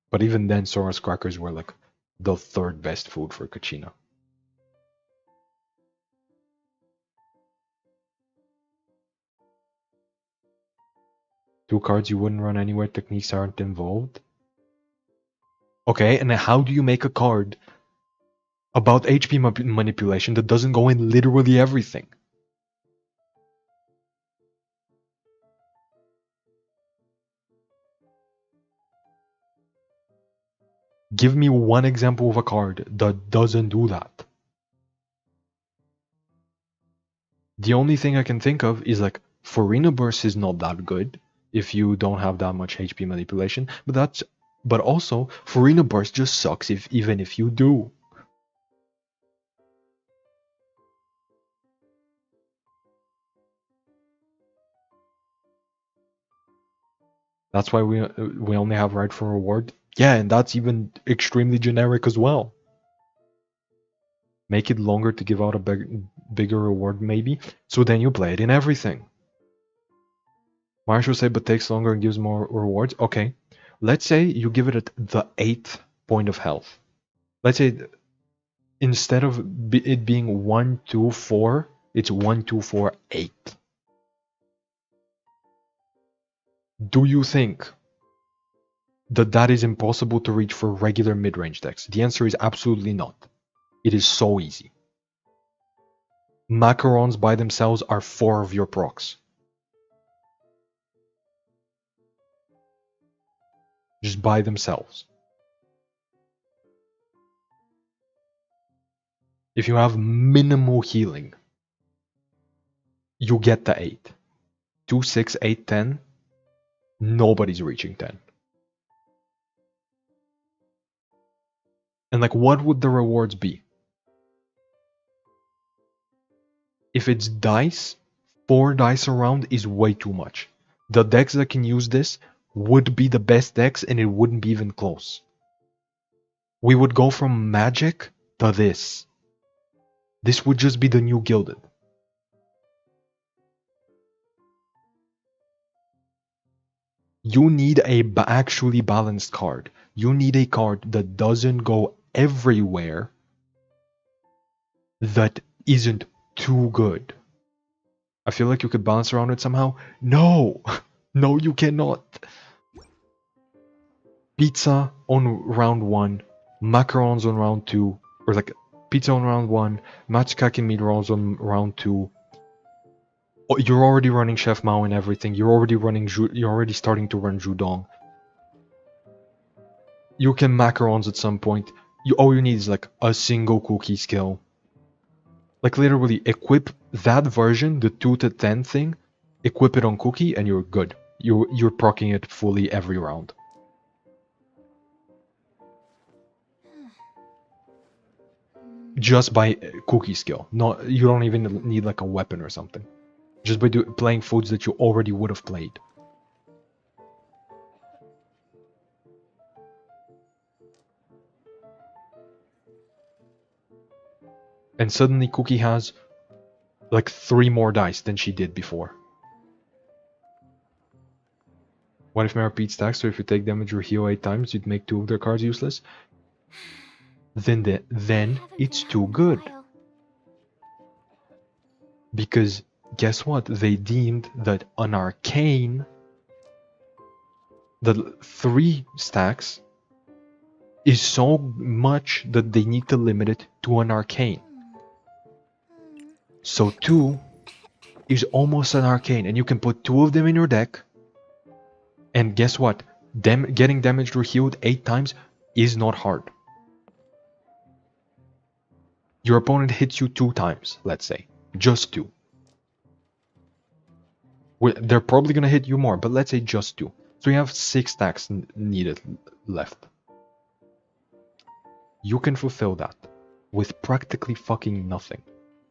But even then, Sora's Crackers were like the 3rd best food for Kachina. Two cards you wouldn't run anywhere, techniques aren't involved. Okay, and then how do you make a card about HP manipulation that doesn't go in literally everything? Give me one example of a card that doesn't do that. The only thing I can think of is like Farina Burst is not that good if you don't have that much HP manipulation, but also Farina Burst just sucks even if you do. That's why we only have Ride for Reward. Yeah, and that's even extremely generic as well. Make it longer to give out a bigger reward maybe, so then you play it in everything. Marshall said, but takes longer and gives more rewards. Okay, let's say you give it at the 8th point of health. Let's say instead of it being 1, 2, 4, it's 1, 2, 4, 8. Do you think that is impossible to reach for regular mid-range decks? The answer is absolutely not. It is so easy. Macarons by themselves are 4 of your procs. Just by themselves. If you have minimal healing, you get the 8. 2, 6, 8, 10. Nobody's reaching 10. And like, what would the rewards be? If it's dice, 4 dice around is way too much. The decks that can use this would be the best decks and it wouldn't be even close. We would go from Magic to this. This would just be the new Gilded. You need a actually balanced card. You need a card that doesn't go everywhere, that isn't too good. I feel like you could balance around it somehow. No! No, you cannot. Pizza on round 1, macarons on round 2, or like pizza on round 1, matchkake meat rolls on round 2. You're already running Chef Mao and everything. You're already starting to run Judong. You can macarons at some point. All you need is like a single cookie skill. Like literally equip that version, the 2 to 10 thing, equip it on cookie and you're good. You're proccing it fully every round. Just by cookie skill. You don't even need like a weapon or something. Just by playing foods that you already would have played. And suddenly Cookie has like 3 more dice than she did before. What if Mara Pete stacks, so if you take damage or heal 8 times, you'd make 2 of their cards useless? Then it's too good. Because guess what? They deemed that an arcane, the 3 stacks, is so much that they need to limit it to an arcane. So 2 is almost an arcane, and you can put 2 of them in your deck. And guess what? Getting damaged or healed 8 times is not hard. Your opponent hits you 2 times, let's say. Just 2. They're probably gonna hit you more, but let's say just 2. So you have 6 stacks needed left. You can fulfill that with practically fucking nothing.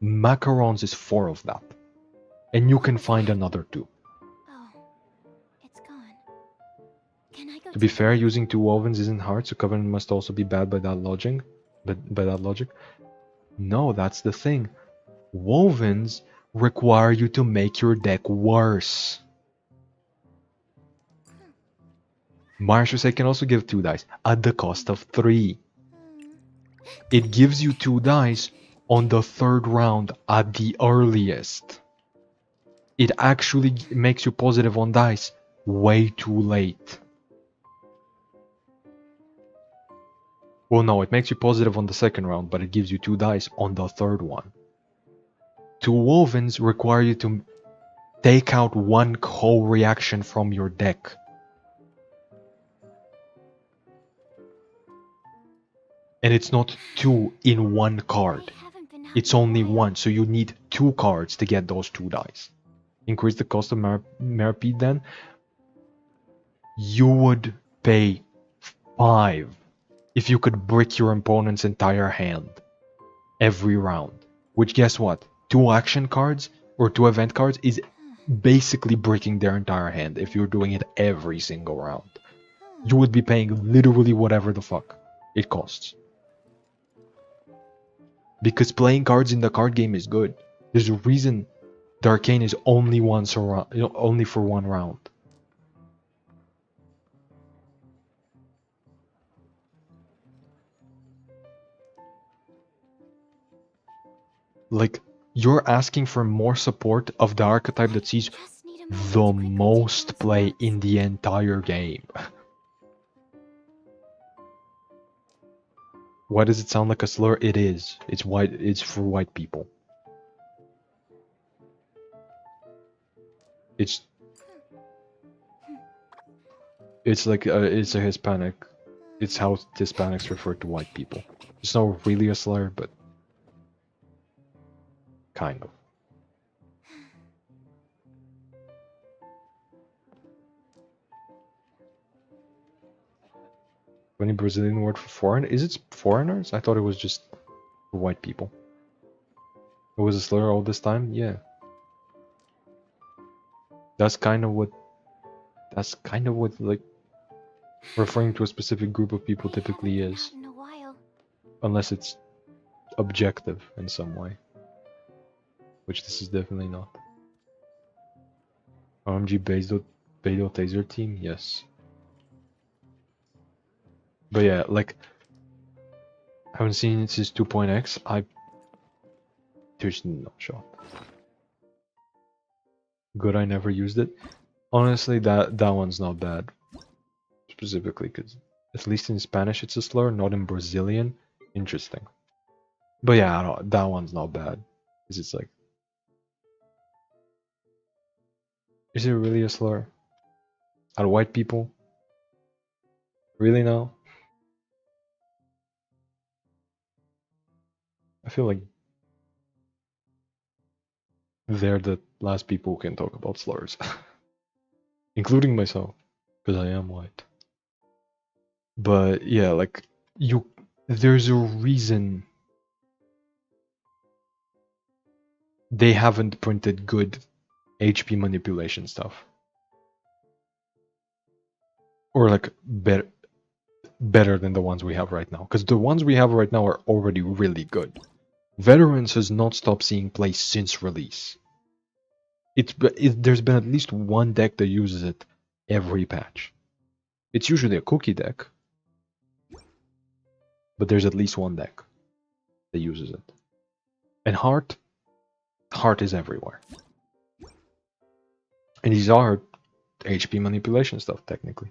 Macarons is 4 of that. And you can find another 2. Oh, it's gone. Can I go To be take a fair, look? using 2 Wovens isn't hard, so Covenant must also be bad by that logic. By that logic. No, that's the thing. Wovens require you to make your deck worse. Marshusei can also give 2 dice at the cost of 3. It gives you 2 dice on the 3rd round at the earliest. It actually makes you positive on dice way too late. Well, no, it makes you positive on the 2nd round, but it gives you 2 dice on the 3rd one. 2 Wovens require you to take out 1 whole reaction from your deck. And it's not 2 in 1 card. I haven't been out It's in a only while. 1, so you need 2 cards to get those 2 dice. Increase the cost of Maripede then. You would pay 5 if you could brick your opponent's entire hand every round. Which, guess what? 2 action cards or 2 event cards is basically bricking their entire hand if you're doing it every single round. You would be paying literally whatever the fuck it costs. Because playing cards in the card game is good. There's a reason the arcane is only once around, only for 1 round. Like, you're asking for more support of the archetype that sees Just need a moment the to quickly take most down some play notes. in the entire game. Why does it sound like a slur? It is. It's white. It's for white people. It's like it's a Hispanic. It's how Hispanics refer to white people. It's not really a slur, but kind of. Any Brazilian word for foreign? Is it foreigners? I thought it was just for white people. It was a slur all this time? Yeah. That's kind of what like referring to a specific group of people typically Haven't been is. out in a while. Unless it's objective in some way. Which this is definitely not. OMG Beidou Taser team? Yes. But yeah, like, I haven't seen it since 2.x. There's no shot. Good I never used it. Honestly, that one's not bad. Specifically, because at least in Spanish it's a slur, not in Brazilian. Interesting. But yeah, that one's not bad. Because it's like... Is it really a slur? Are white people? Really now? I feel like they're the last people who can talk about slurs. Including myself. Because I am white. But yeah, like, there's a reason they haven't printed good HP manipulation stuff. Or like better than the ones we have right now. Because the ones we have right now are already really good. Veterans has not stopped seeing play since release. There's been at least one deck that uses it every patch. It's usually a cookie deck. But there's at least one deck that uses it. And Heart is everywhere. And these are HP manipulation stuff, technically.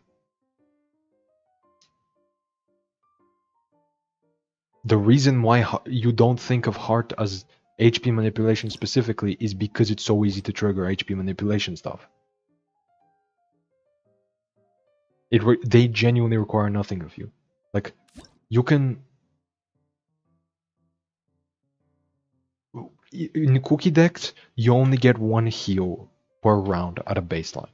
The reason why you don't think of Heart as HP manipulation specifically is because it's so easy to trigger HP manipulation stuff. They genuinely require nothing of you. Like, you can... In cookie decks, you only get one heal per round at a baseline.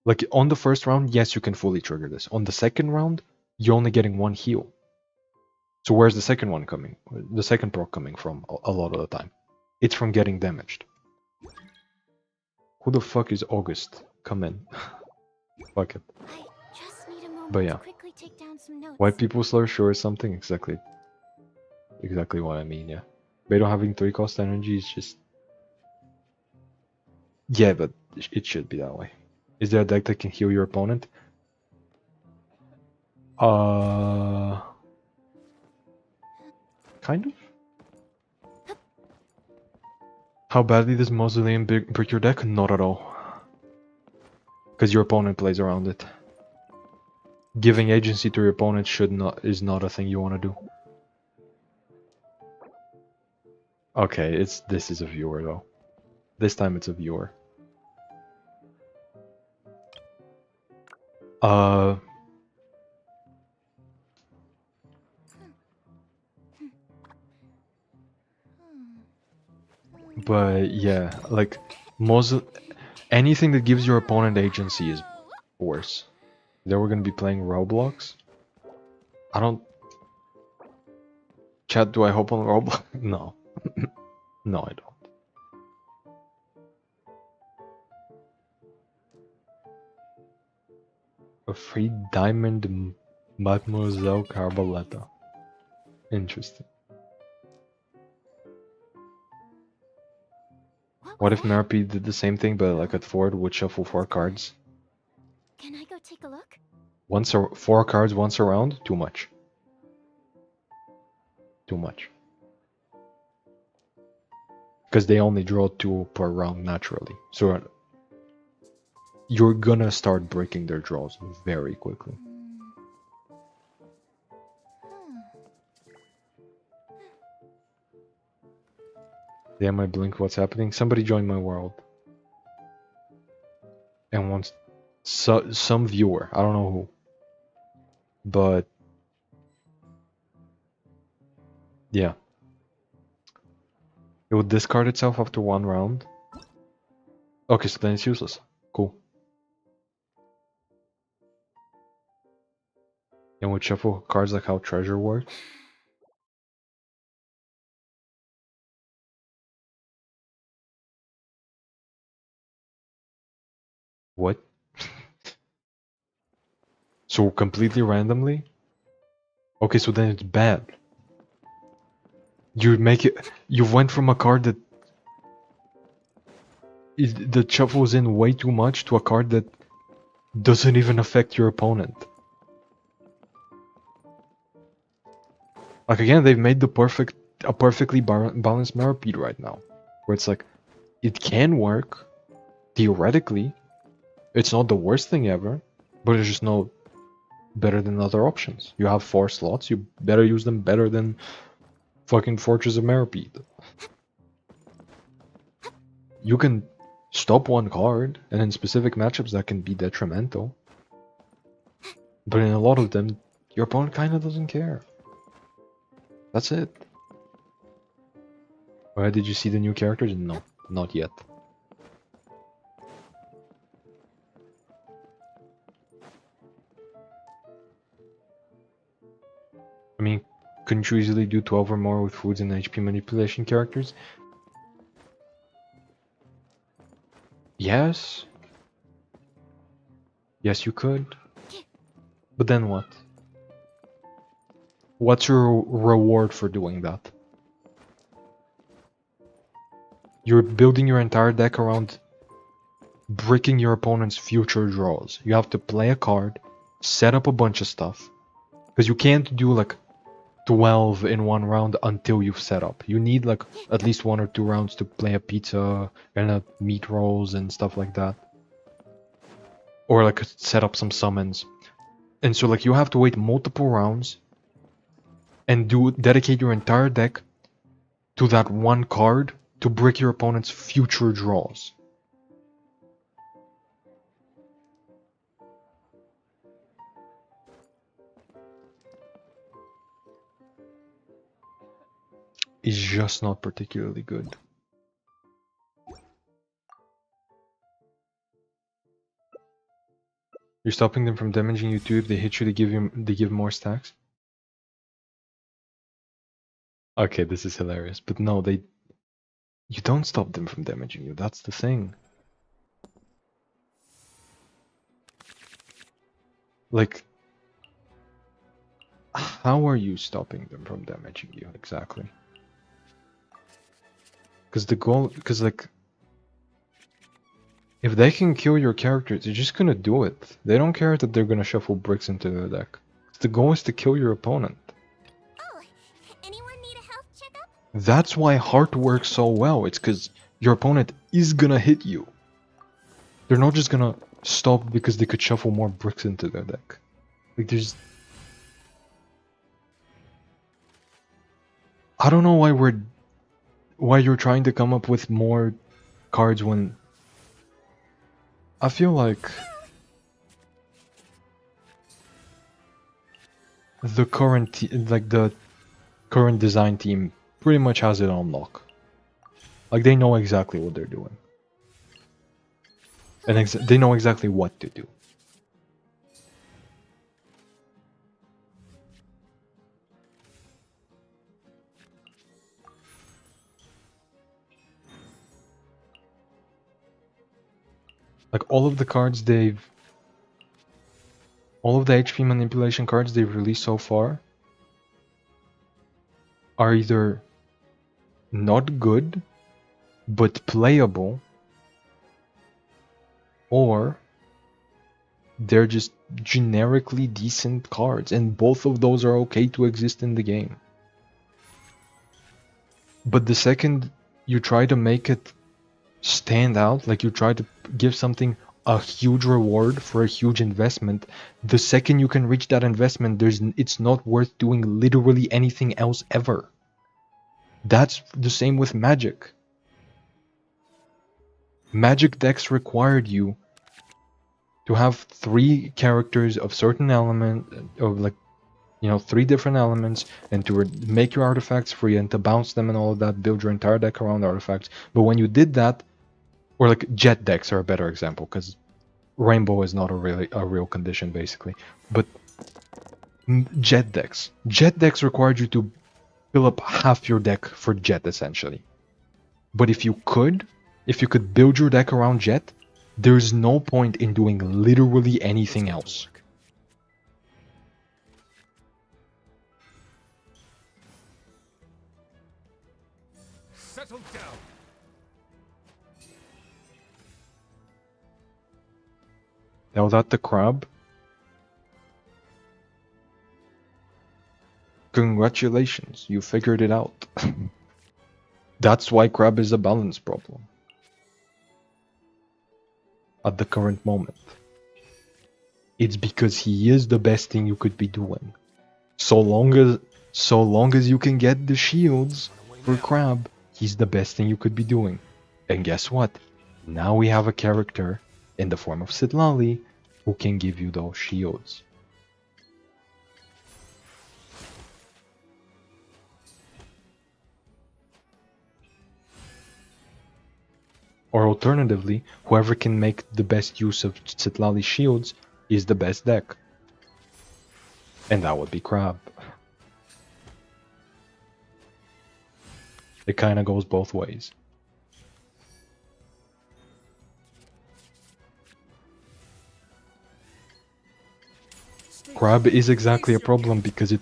Like, on the first round, yes, you can fully trigger this. On the second round, you're only getting one heal. So where's the second one coming? The second proc coming from a lot of the time? It's from getting damaged. Who the fuck is August? Come in. Fuck it. I just need a moment But yeah. to quickly take down some notes. White people slur sure is something? Exactly what I mean, yeah. Beto having 3-cost energy is just... Yeah, but it should be that way. Is there a deck that can heal your opponent? Kind of? How badly does Mausoleum break your deck? Not at all. Because your opponent plays around it. Giving agency to your opponent is not a thing you want to do. Okay, this is a viewer though. This time it's a viewer. But yeah, like anything that gives your opponent agency is worse. Then we're gonna be playing Roblox. I don't... Chat, do I hope on Roblox? No. No, I don't. A free diamond Mademoiselle Carboletta. Interesting. What if Marapi did the same thing, but like at Ford would shuffle 4 cards? Can I go take a look? 4 cards once a round? Too much. Too much. Because they only draw 2 per round naturally. So you're gonna start breaking their draws very quickly. Damn, I blink, what's happening? Somebody joined my world. And wants... some viewer, I don't know who. But... yeah. It would discard itself after 1 round. Okay, so then it's useless. Cool. And would shuffle cards like how Treasure works. What? So completely randomly? Okay, so then it's bad. You make it... You went from a card that shuffles in way too much to a card that doesn't even affect your opponent. Like again, they've made a perfectly balanced Maripede right now. Where it's like, it can work, theoretically. It's not the worst thing ever, but it's just no better than other options. You have 4 slots, you better use them better than fucking Fortress of Maripede. You can stop 1 card, and in specific matchups that can be detrimental. But in a lot of them, your opponent kinda doesn't care. That's it. Alright, did you see the new characters? No, not yet. I mean, couldn't you easily do 12 or more with foods and HP manipulation characters? Yes. Yes, you could. But then what? What's your reward for doing that? You're building your entire deck around bricking your opponent's future draws. You have to play a card, set up a bunch of stuff. Because you can't do like 12 in 1 round until you've set up. You need like at least 1 or 2 rounds to play a pizza and meat rolls and stuff like that. Or like set up some summons. And so like you have to wait multiple rounds and dedicate your entire deck to that one card to break your opponent's future draws. Is just not particularly good. You're stopping them from damaging you too. If they hit you, they give more stacks. Okay, this is hilarious. But no, you don't stop them from damaging you. That's the thing. Like, how are you stopping them from damaging you exactly? Because like, if they can kill your characters, they're just gonna do it. They don't care that they're gonna shuffle bricks into their deck. The goal is to kill your opponent. Oh, anyone need a health checkup? That's why heart works so well. It's because your opponent is gonna hit you. They're not just gonna stop because they could shuffle more bricks into their deck. Like there's... I don't know why you're trying to come up with more cards when... I feel like... the current design team pretty much has it on lock. Like they know exactly what they're doing. And they know exactly what to do. Like all of the HP manipulation cards they've released so far are either not good, but playable, or they're just generically decent cards, and both of those are okay to exist in the game. But the second you try to make it stand out, like you try to give something a huge reward for a huge investment, the second you can reach that investment, it's not worth doing literally anything else ever. That's the same with Magic. Magic decks required you to have 3 characters of certain element, of like, you know, 3 different elements, and to make your artifacts free and to bounce them and all of that, build your entire deck around artifacts. But when you did that, or like jet decks are a better example, because rainbow is not a real condition basically. But jet decks required you to fill up half your deck for jet essentially. But if you could build your deck around jet, there's no point in doing literally anything else. Settle down. Now that the crab? Congratulations, you figured it out. That's why crab is a balance problem. At the current moment. It's because he is the best thing you could be doing. So long as you can get the shields for crab, he's the best thing you could be doing. And guess what? Now we have a character in the form of Sitlali who can give you those shields. Or alternatively, whoever can make the best use of Sitlali's shields is the best deck. And that would be Crab. It kinda goes both ways. Crab is exactly a problem because it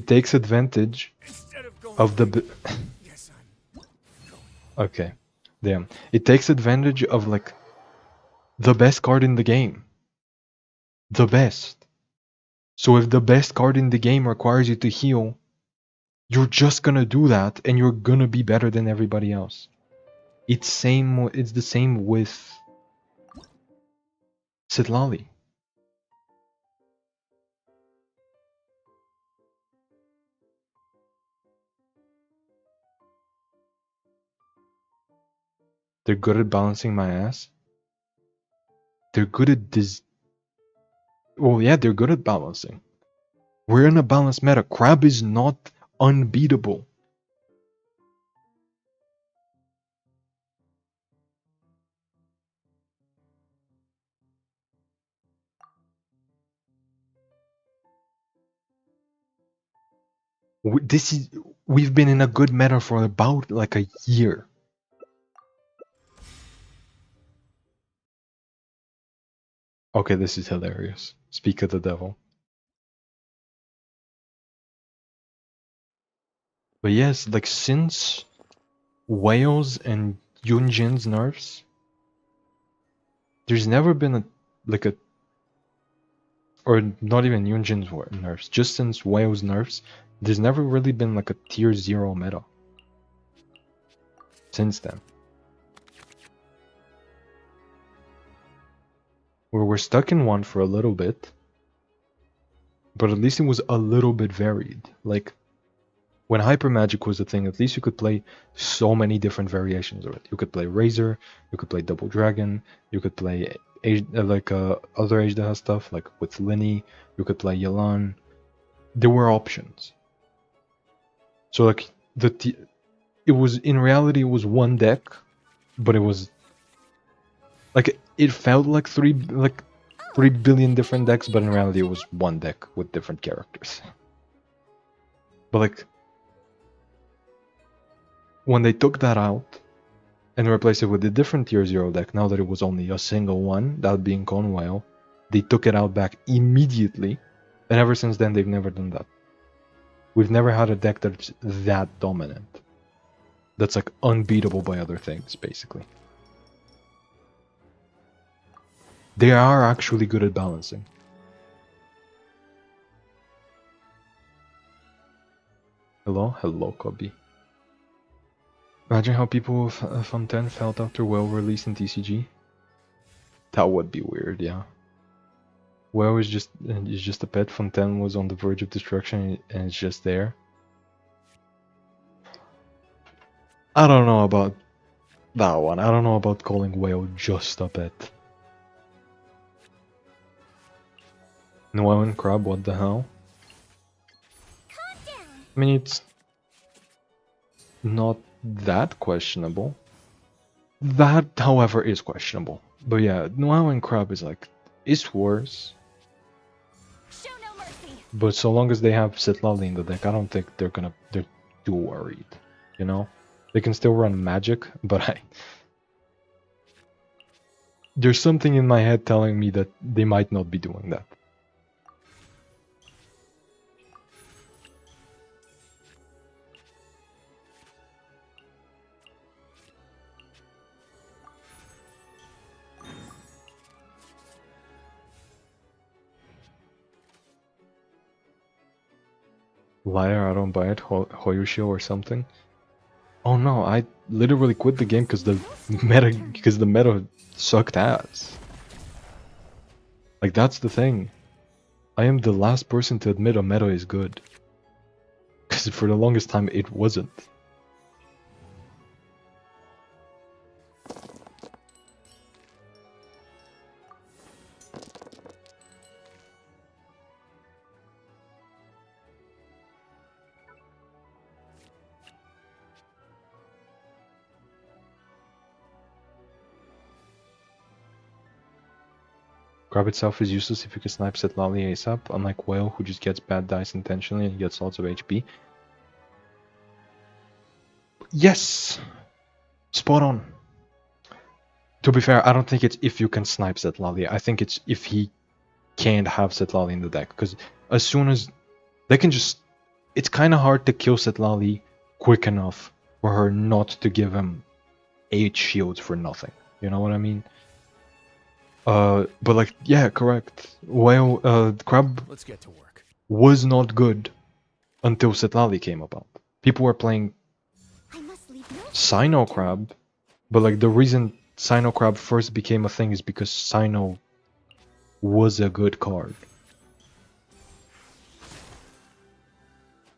takes advantage of the okay, damn. It takes advantage of like the best card in the game. The best. So if the best card in the game requires you to heal, you're just gonna do that and you're gonna be better than everybody else. It's the same with Sitlali. They're good at balancing my ass. They're good at this. Well, yeah, they're good at balancing. We're in a balanced meta. Crab is not unbeatable. We've been in a good meta for about like a year. Okay, this is hilarious. Speak of the devil. But yes, like since Whales and Yunjin's nerfs, there's never been a or not even Yunjin's nerfs, just since Whales nerfs, there's never really been like a tier 0 meta. Since then. We're stuck in one for a little bit. But at least it was a little bit varied. Like, when Hyper Magic was a thing, at least you could play so many different variations of it. You could play Razor, you could play Double Dragon, you could play other Age that has stuff, like with Linny, you could play Yelan. There were options. So like it was in reality it was one deck, but it was like it felt like 3 billion different decks, but in reality it was one deck with different characters. But like when they took that out and replaced it with a different tier 0 deck, now that it was only a single one, that being Conwhale, they took it out back immediately, and ever since then they've never done that. We've never had a deck that's that dominant. That's like unbeatable by other things, basically. They are actually good at balancing. Hello? Hello, Kobe. Imagine how people of Fontaine felt after WoW released in TCG. That would be weird, yeah. WoW is just a pet. Fontaine was on the verge of destruction and it's just there. I don't know about that one. I don't know about calling WoW just a pet. Noel and Crab, what the hell? I mean, it's not that questionable. That, however, is questionable. But yeah, Noel and Crab is like, it's worse. Show no mercy. But so long as they have Sitlali in the deck, I don't think they're too worried. You know? They can still run magic, but there's something in my head telling me that they might not be doing that. Liar, I don't buy it. Hoyushio or something. Oh no, I literally quit the game because the meta sucked ass. Like, that's the thing. I am the last person to admit a meta is good. Because for the longest time it wasn't. Grab itself is useless if you can snipe Setlali ASAP, unlike Whale who just gets bad dice intentionally and gets lots of HP. Yes! Spot on. To be fair, I don't think it's if you can snipe Setlali. I think it's if he can't have Setlali in the deck. Because as soon as they can just... It's kind of hard to kill Setlali quick enough for her not to give him 8 shields for nothing. You know what I mean? But like, yeah, correct. Well, Crab Let's get to work. was not good until Setlali came about. People were playing I must leave no Sino Crab, but like the reason Sino Crab first became a thing is because Sino was a good card.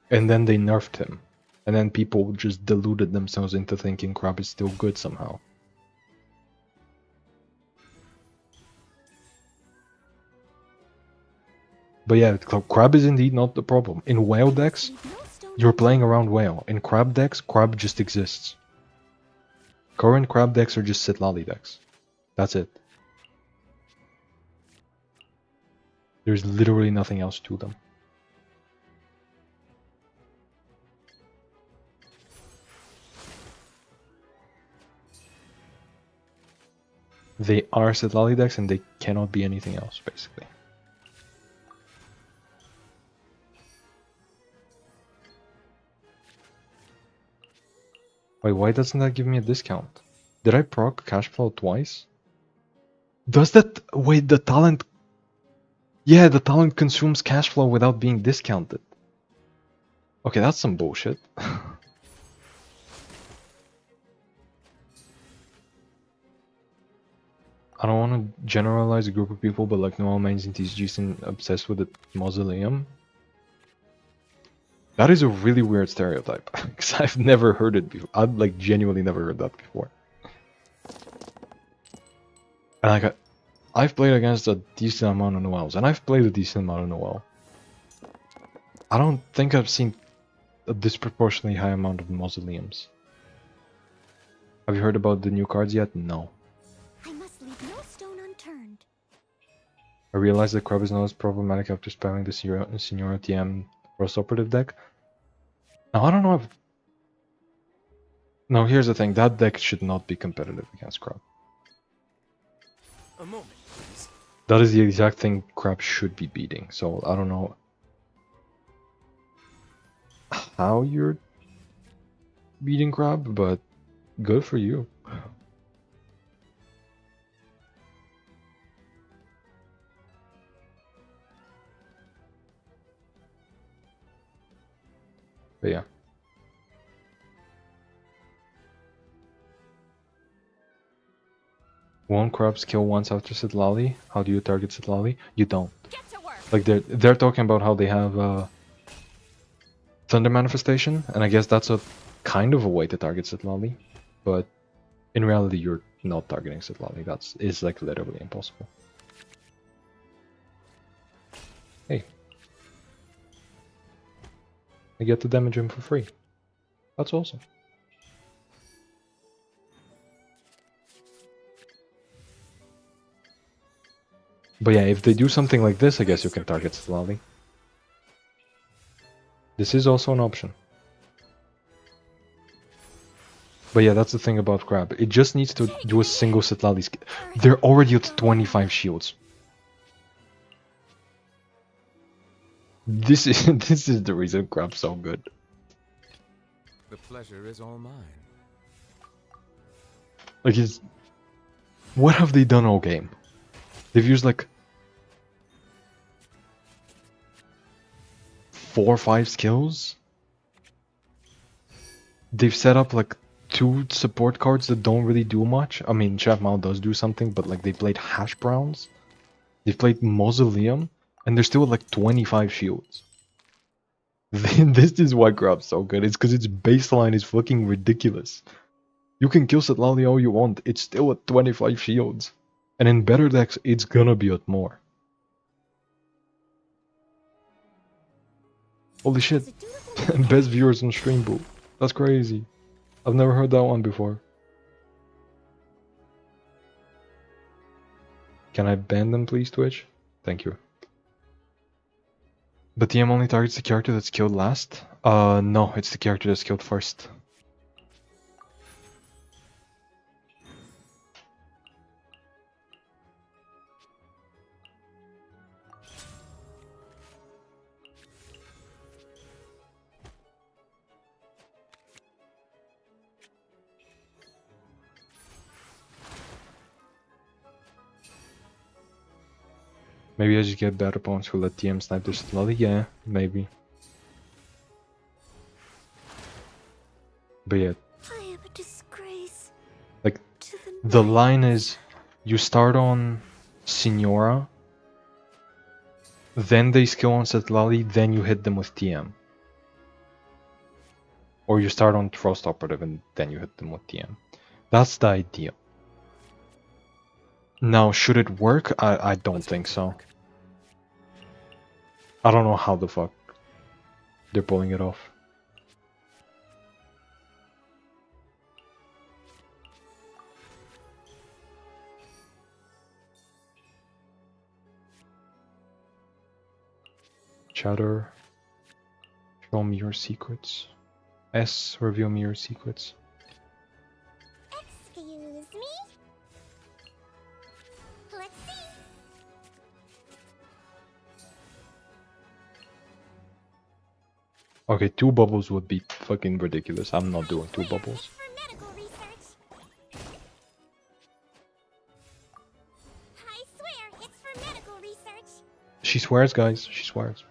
And then they nerfed him. And then people just deluded themselves into thinking crab is still good somehow. But yeah, crab is indeed not the problem. In whale decks, you're playing around whale. In crab decks, crab just exists. Current crab decks are just Sitlali decks. That's it. There's literally nothing else to them. They are Sitlali decks and they cannot be anything else, basically. Wait, why doesn't that give me a discount? Did I proc cash flow twice? Does that... Wait, the talent... Yeah, the talent consumes cash flow without being discounted. Okay, that's some bullshit. I don't want to generalize a group of people, but like Noel mains in TCG seem obsessed with the mausoleum. That is a really weird stereotype, because I've never heard it before. I've like genuinely never heard that before. And like, I've played against a decent amount of Noels, and I've played a decent amount of Noel. I don't think I've seen a disproportionately high amount of mausoleums. Have you heard about the new cards yet? No. I must leave no stone unturned. I realized that crab is not as problematic after spamming the Senora TM Rust Operative deck. Now, I don't know if... No, here's the thing. That deck should not be competitive against crab. A moment, please. That is the exact thing crab should be beating. So, I don't know how you're beating crab, but good for you. But yeah. Won't crabs kill once after Sitlali? How do you target Sitlali? You don't. Get to work. Like they're talking about how they have Thunder Manifestation, and I guess that's a kind of a way to target Sitlali, but in reality you're not targeting Sitlali. That is like literally impossible. Hey. I get to damage him for free. That's awesome. But yeah, if they do something like this, I guess you can target Sitlali. This is also an option. But yeah, that's the thing about crab. It just needs to do a single Sitlali skill. They're already at 25 shields. This is the reason crab's so good. The pleasure is all mine. Like what have they done all game? They've used like 4 or 5 skills. They've set up like 2 support cards that don't really do much. I mean, Chef Mao does do something, but like they played Hash Browns. They played Mausoleum, and they're still at like 25 shields. This is why crab's so good. It's because its baseline is fucking ridiculous. You can kill Sitlali all you want, it's still at 25 shields. And in better decks, it's gonna be at more. Holy shit. Best viewers on stream, boo. That's crazy. I've never heard that one before. Can I ban them please, Twitch? Thank you. But TM only targets the character that's killed last? No, it's the character that's killed first. Maybe I just get bad opponents who let TM snipe their Sitlali? Yeah, maybe. But yeah, I am a disgrace. like, To the line is, you start on Signora, then they skill on Sitlali, then you hit them with TM. Or you start on Frost Operative and then you hit them with TM. That's the idea. Now, should it work? I don't Let's think get to so. work. I don't know how the fuck they're pulling it off. Chatter. Show me your secrets. S, reveal me your secrets. Excuse me? Let's see. Okay, 2 bubbles would be fucking ridiculous. I'm not doing 2 It's bubbles. for medical research. I swear, it's for medical research. She swears, guys. She swears.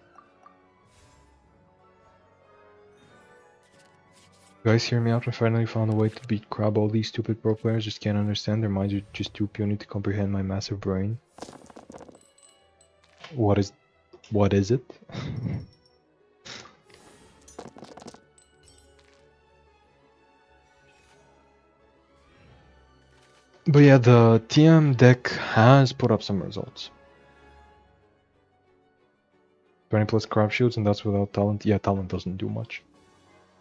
Guys, hear me out. I finally found a way to beat Crab. All these stupid pro players just can't understand. Their minds are just too puny to comprehend my massive brain. What is it? But yeah, the TM deck has put up some results. 20 plus crab shields, and that's without talent. Yeah, talent doesn't do much.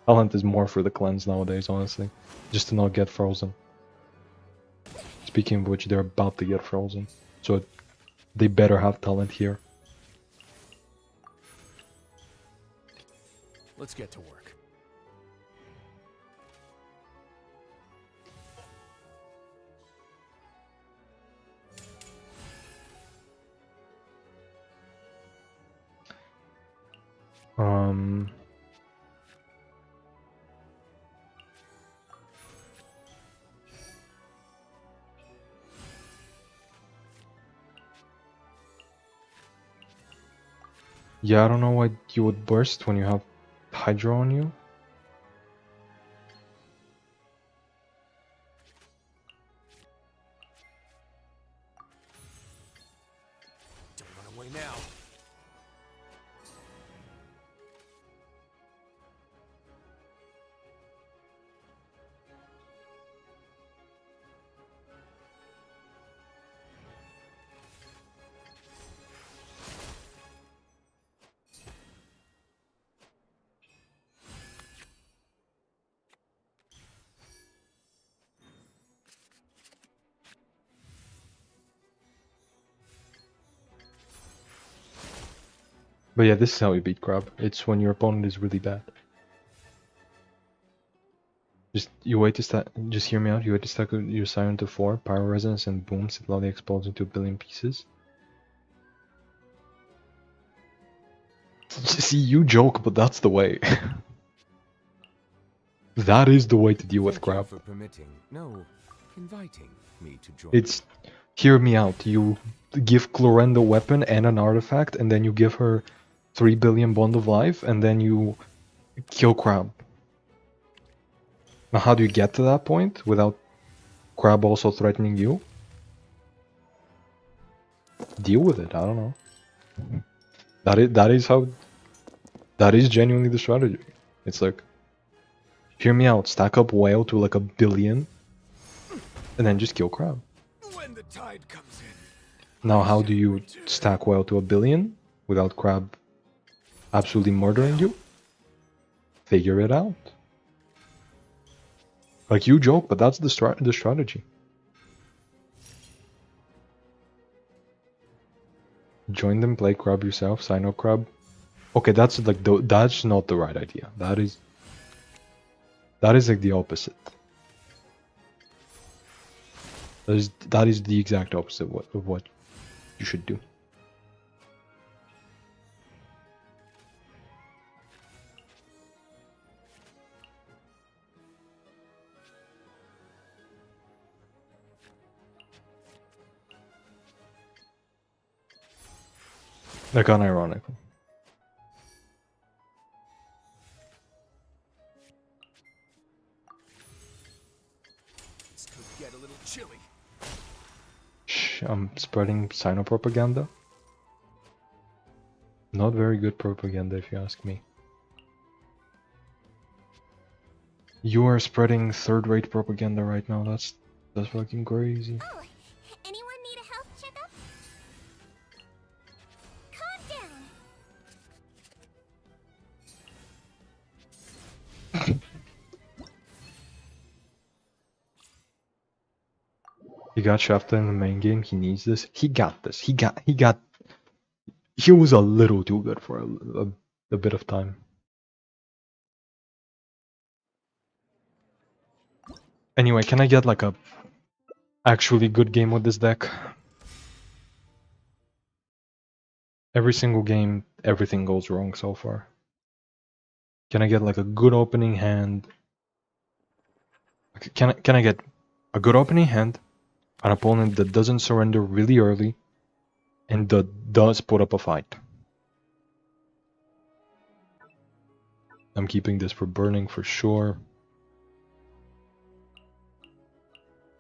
Talent is more for the cleanse nowadays, honestly. Just to not get frozen. Speaking of which, they're about to get frozen. So they better have talent here. Let's get to work. Um... Yeah, I don't know why you would burst when you have Hydra on you. Don't run away now. But yeah, this is how you beat Crab. It's when your opponent is really bad. You wait to stack. Just hear me out. You wait to stack your Siren to 4, Pyro Resonance, and boom, it loudly explodes into 1 billion pieces. See, you joke, but that's the way. That is the way to deal with Thank you Crab. for permitting, no, inviting me to join. It's hear me out. You give Clorenda a weapon and an artifact, and then you give her 3 billion Bond of Life, and then you kill Crab. Now, how do you get to that point without Crab also threatening you? Deal with it. I don't know. That is genuinely the strategy. It's like, hear me out. Stack up Whale to like 1 billion, and then just kill Crab. When the tide comes in. Now, how do you stack Whale to 1 billion without Crab absolutely murdering you? Figure it out. Like, you joke, but that's the strategy. Join them, play Crab yourself, sign up Crab. Okay, that's like that's not the right idea. That is like the opposite. That is the exact opposite of what you should do. Like, unironically. This could get a little chilly. Shh, I'm spreading Sino-propaganda. Not very good propaganda, if you ask me. You are spreading third-rate propaganda right now. That's fucking crazy. Oh, anyone need a health checkup? Calm down. He got shafted in the main game. He needs this. He got this. He was a little too good for a bit of time. Anyway, can I get like a actually good game with this deck? Every single game, everything goes wrong so far. Can I get like a good opening hand? Can I get a good opening hand, an opponent that doesn't surrender really early, and that does put up a fight? I'm keeping this for burning for sure.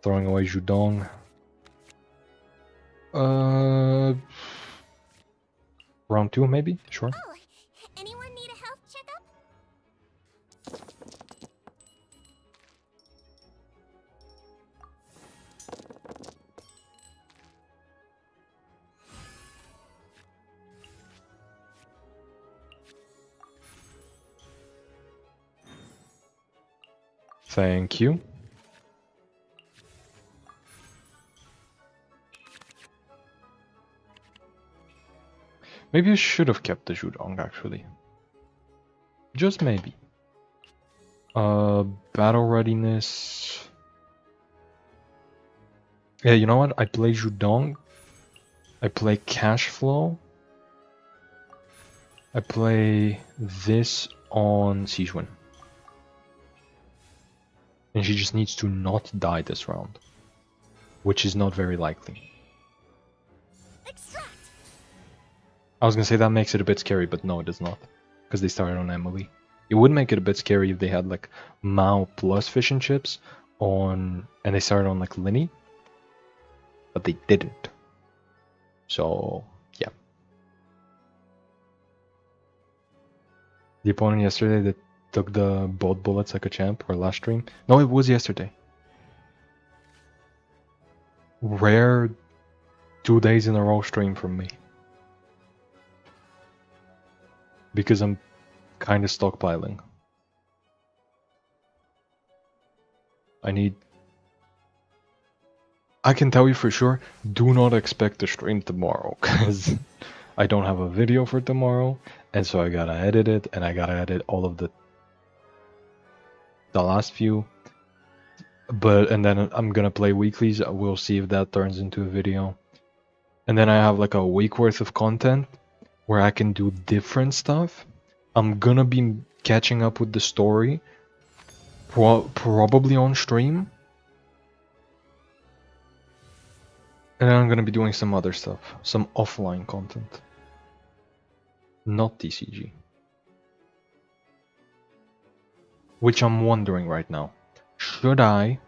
Throwing away Judong. Round 2 maybe? Sure. Oh, anyone need a health checkup? Thank you. Maybe I should have kept the Judong actually. Just maybe. Battle readiness. Yeah, you know what? I play Judong. I play Cash Flow. I play this on Sijuan. And she just needs to not die this round. Which is not very likely. Extract. I was gonna say that makes it a bit scary, but no, it does not. Because they started on Emily. It would make it a bit scary if they had like Mao plus fish and chips on, and they started on like Linny. But they didn't. So, yeah. The opponent yesterday that took the both bullets like a champ, or last stream. No, it was yesterday. Rare 2 days in a row stream from me. Because I'm kind of stockpiling. I can tell you for sure, do not expect to stream tomorrow, because I don't have a video for tomorrow, and so I gotta edit it, and I gotta edit all of the last few. And then I'm gonna play weeklies. We'll see if that turns into a video. And then I have like a week worth of content where I can do different stuff. I'm gonna be catching up with the story, probably on stream. And then I'm gonna be doing some other stuff, some offline content. Not TCG. Which I'm wondering right now. Should I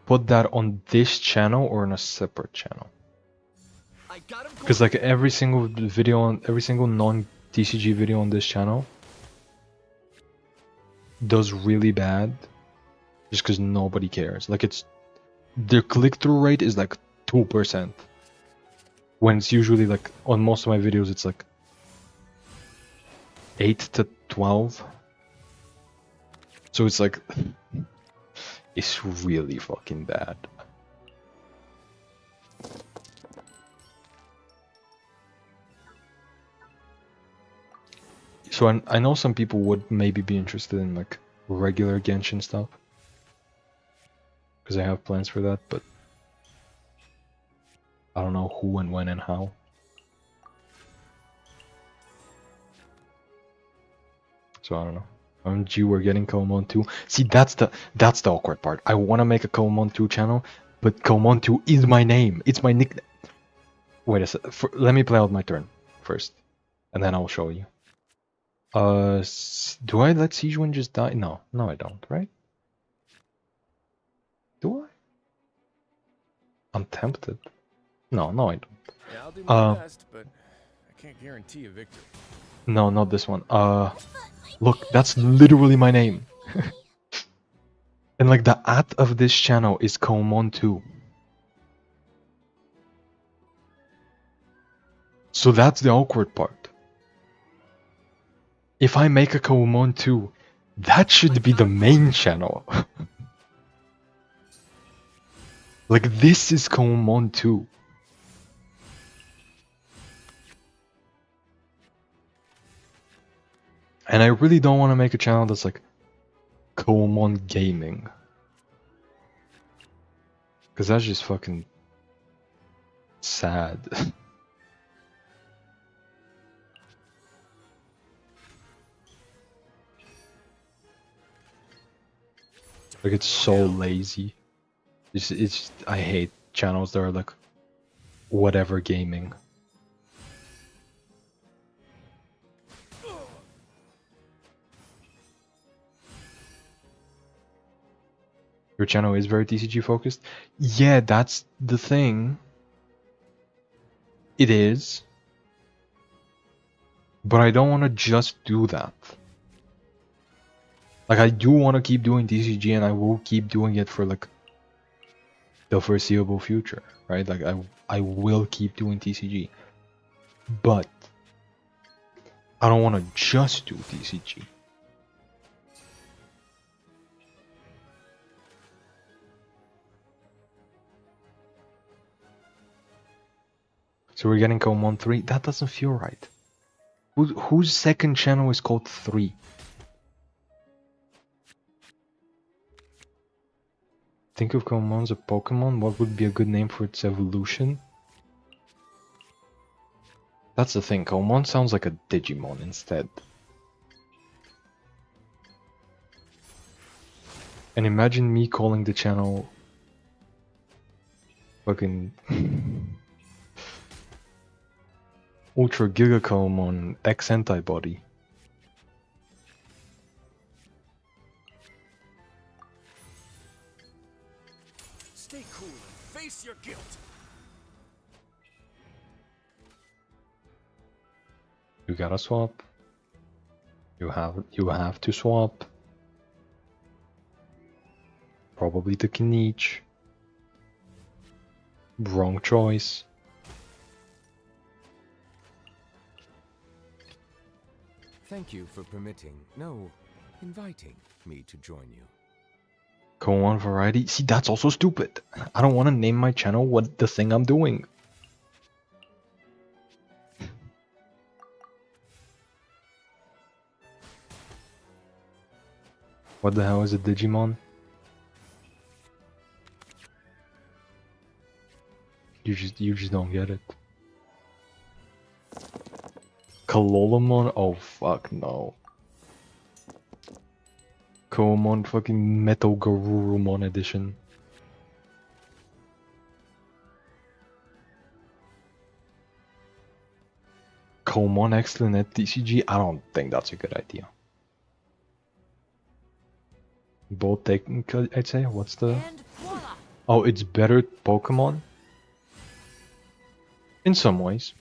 put that on this channel or on a separate channel? Because like every single video on every single non-TCG video on this channel does really bad just because nobody cares. Like their click-through rate is like 2%. When it's usually like on most of my videos it's like 8 to 12. So it's like it's really fucking bad. So I know some people would maybe be interested in like regular Genshin stuff. Because I have plans for that, but I don't know who and when and how. So I don't know. OMG, we're getting Komon 2. See, that's the awkward part. I want to make a Komon 2 channel, but Komon 2 is my name. It's my nickname. Wait a sec. Let me play out my turn first, and then I'll show you. Do I let Sijuan just die? No, I don't, right? Do I? I'm tempted. No, I don't. Yeah, I'll do my best, but I can't guarantee a victory. No, not this one. Look, that's literally my name. And like the at of this channel is Komon too. So that's the awkward part. If I make a Komon too, that should be the main channel. Like this is Komon too. And I really don't want to make a channel that's like Komon Gaming. Because that's just fucking sad. Like it's so lazy. It's I hate channels that are like whatever gaming. Your channel is very TCG focused? Yeah, that's the thing. It is. But I don't want to just do that. Like I do want to keep doing TCG and I will keep doing it for like the foreseeable future, right? Like I will keep doing TCG. But I don't want to just do TCG. So we're getting Komon 3? That doesn't feel right. Whose second channel is called 3? Think of Komon as a Pokemon? What would be a good name for its evolution? That's the thing, Komon sounds like a Digimon instead. And imagine me calling the channel fucking Ultra Gigacomon X Antibody. Stay cool and face your guilt. You gotta swap. You have to swap. Probably the Kinich. Wrong choice. Thank you for permitting, no, inviting me to join you. Komon variety. See, that's also stupid. I don't want to name my channel what the thing I'm doing. What the hell is a Digimon? You just don't get it. Kalolamon? Oh fuck no. Komon fucking Metal Garurumon edition. Komon excellent at TCG? I don't think that's a good idea. Both technical, I'd say. What's the... Oh, it's better Pokemon? In some ways.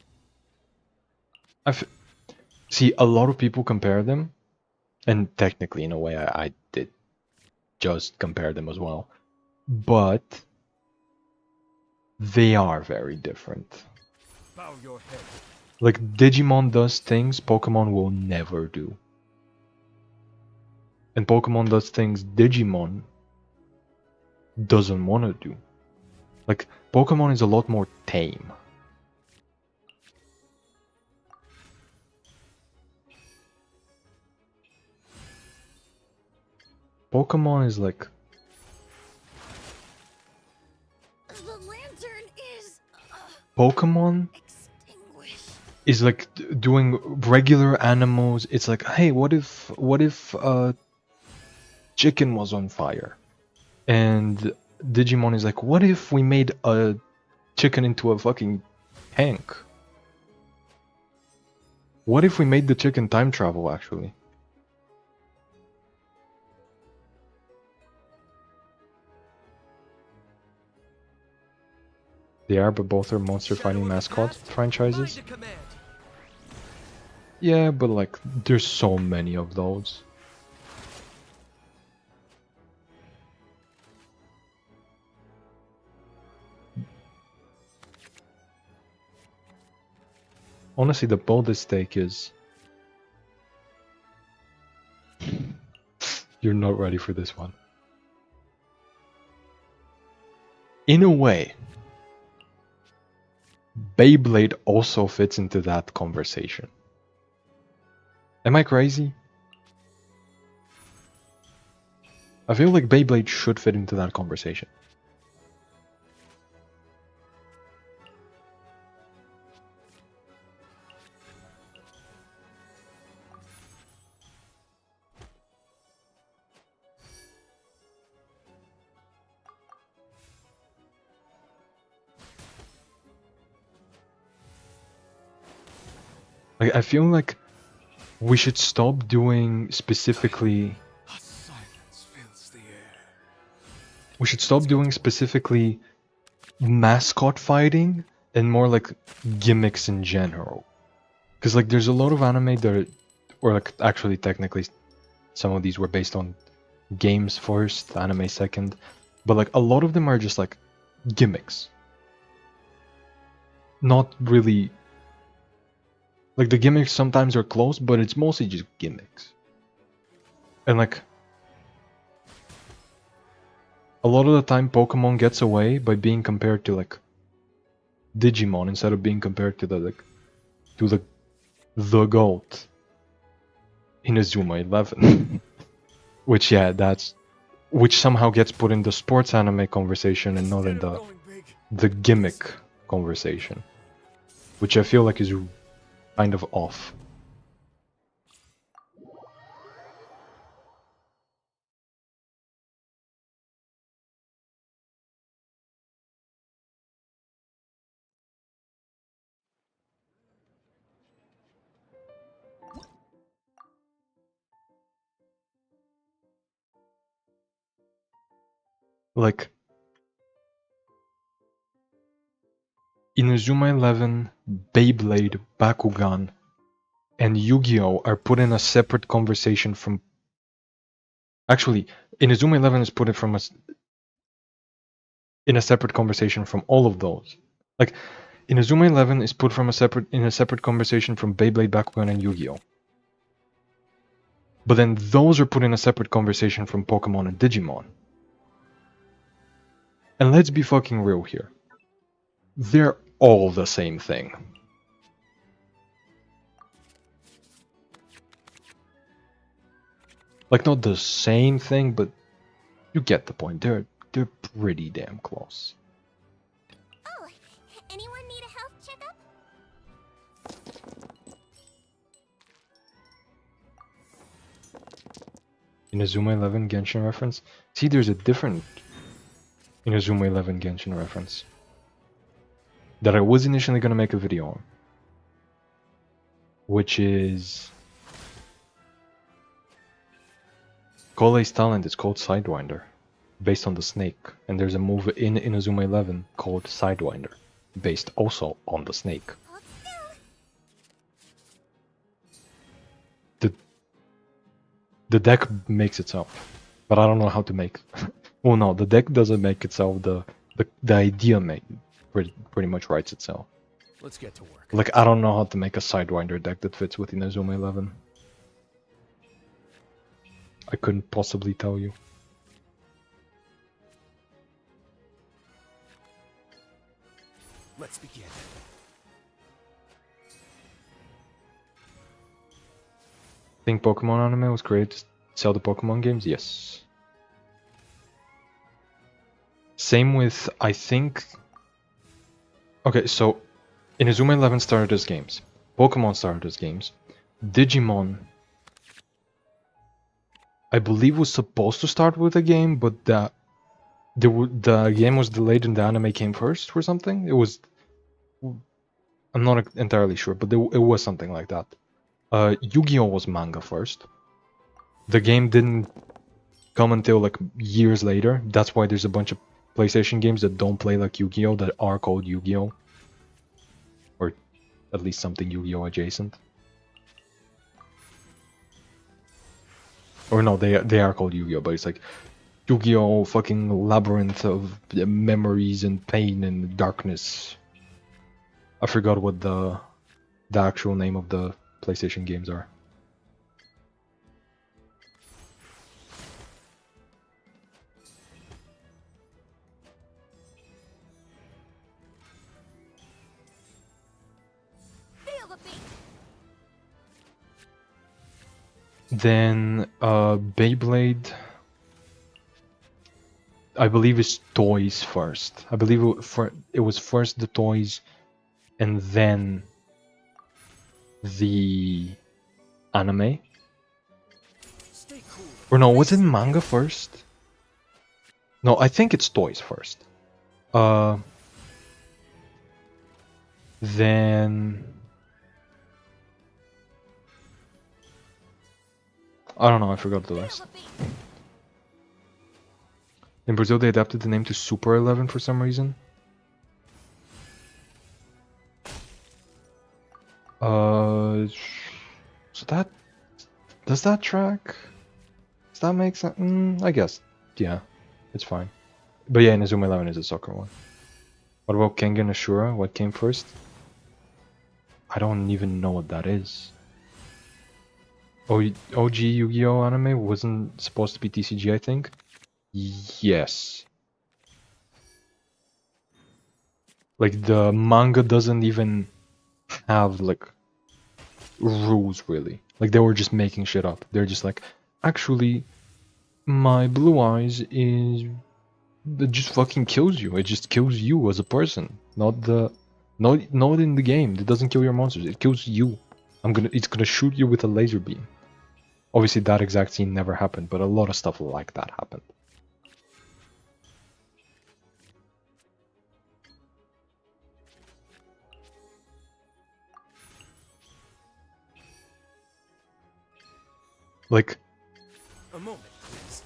See, a lot of people compare them. And technically, in a way, I did just compare them as well. But they are very different. Bow your head. Like, Digimon does things Pokemon will never do. And Pokemon does things Digimon doesn't want to do. Like, Pokemon is a lot more tame. Pokemon is like... The lantern is Pokemon extinguished. is like doing regular animals. It's like, hey, what if chicken was on fire? And Digimon is like, what if we made a chicken into a fucking tank? What if we made the chicken time travel, actually? They are, but both are monster fighting mascot franchises. Mind a command. Yeah, but like, there's so many of those. Honestly, the boldest take is... You're not ready for this one. In a way, Beyblade also fits into that conversation. Am I crazy? I feel like Beyblade should fit into that conversation. Like, I feel like we should stop doing specifically... A silence fills the air. We should stop doing specifically mascot fighting and more like gimmicks in general. Because like there's a lot of anime that are, or like actually technically some of these were based on games first, anime second, but like a lot of them are just like gimmicks. Not really, like the gimmicks sometimes are close, but it's mostly just gimmicks. And like a lot of the time Pokemon gets away by being compared to like Digimon instead of being compared to the GOAT in Inazuma 11. Which yeah, which somehow gets put in the sports anime conversation and not in Instead of going big, the gimmick conversation. Which I feel like is kind of off. Like Inazuma 11, Beyblade, Bakugan, and Yu-Gi-Oh! Are put in a separate conversation from... Actually, Inazuma 11 is put in a separate conversation from all of those. Like, Inazuma 11 is put in a separate conversation from Beyblade, Bakugan, and Yu-Gi-Oh! But then those are put in a separate conversation from Pokemon and Digimon. And let's be fucking real here. They're all the same thing. Like, not the same thing, but you get the point. They're pretty damn close. Oh, anyone need a health checkup? Inazuma 11 Genshin reference? See, there's a different Inazuma 11 Genshin reference that I was initially gonna make a video on, which is Kolei's talent is called Sidewinder, based on the snake, and there's a move in Inazuma 11 called Sidewinder, based also on the snake. Hold still. The deck makes itself, but I don't know how to make... Well, no, the deck doesn't make itself, the idea pretty much writes itself. let's get to work. Like, I don't know how to make a Sidewinder deck that fits with Inazuma 11. I couldn't possibly tell you. Let's begin. Think Pokemon anime was created to sell the Pokemon games? Yes. Same with, I think... Okay, so Inazuma 11 started as games. Pokemon started as games. Digimon, I believe, was supposed to start with a game, but the game was delayed and the anime came first or something. It was... I'm not entirely sure, but it was something like that. Yu-Gi-Oh! Was manga first. The game didn't come until like years later. That's why there's a bunch of PlayStation games that don't play like Yu-Gi-Oh! That are called Yu-Gi-Oh! Or at least something Yu-Gi-Oh! Adjacent. Or no, they are called Yu-Gi-Oh, but it's like Yu-Gi-Oh fucking labyrinth of memories and pain and darkness. I forgot what the actual name of the PlayStation games are. Feel the beat. Then Beyblade, I believe, is toys first. I believe it was first the toys, and then the anime. Stay cool. Or no, was it manga first? No, I think it's toys first. Then I don't know, I forgot the Feel rest. the beat. In Brazil, they adapted the name to Super 11 for some reason. So that does that track? Does that make sense? I guess. Yeah, it's fine. But yeah, Inazuma 11 is a soccer one. What about Kengan Ashura? What came first? I don't even know what that is. OG Yu-Gi-Oh anime wasn't supposed to be TCG, I think. Yes. Like the manga doesn't even have like rules really. Like they were just making shit up. They're just like, actually, my blue eyes is it just fucking kills you. It just kills you as a person, not in the game. It doesn't kill your monsters. It kills you. It's gonna shoot you with a laser beam. Obviously, that exact scene never happened, but a lot of stuff like that happened. Like, A moment, please.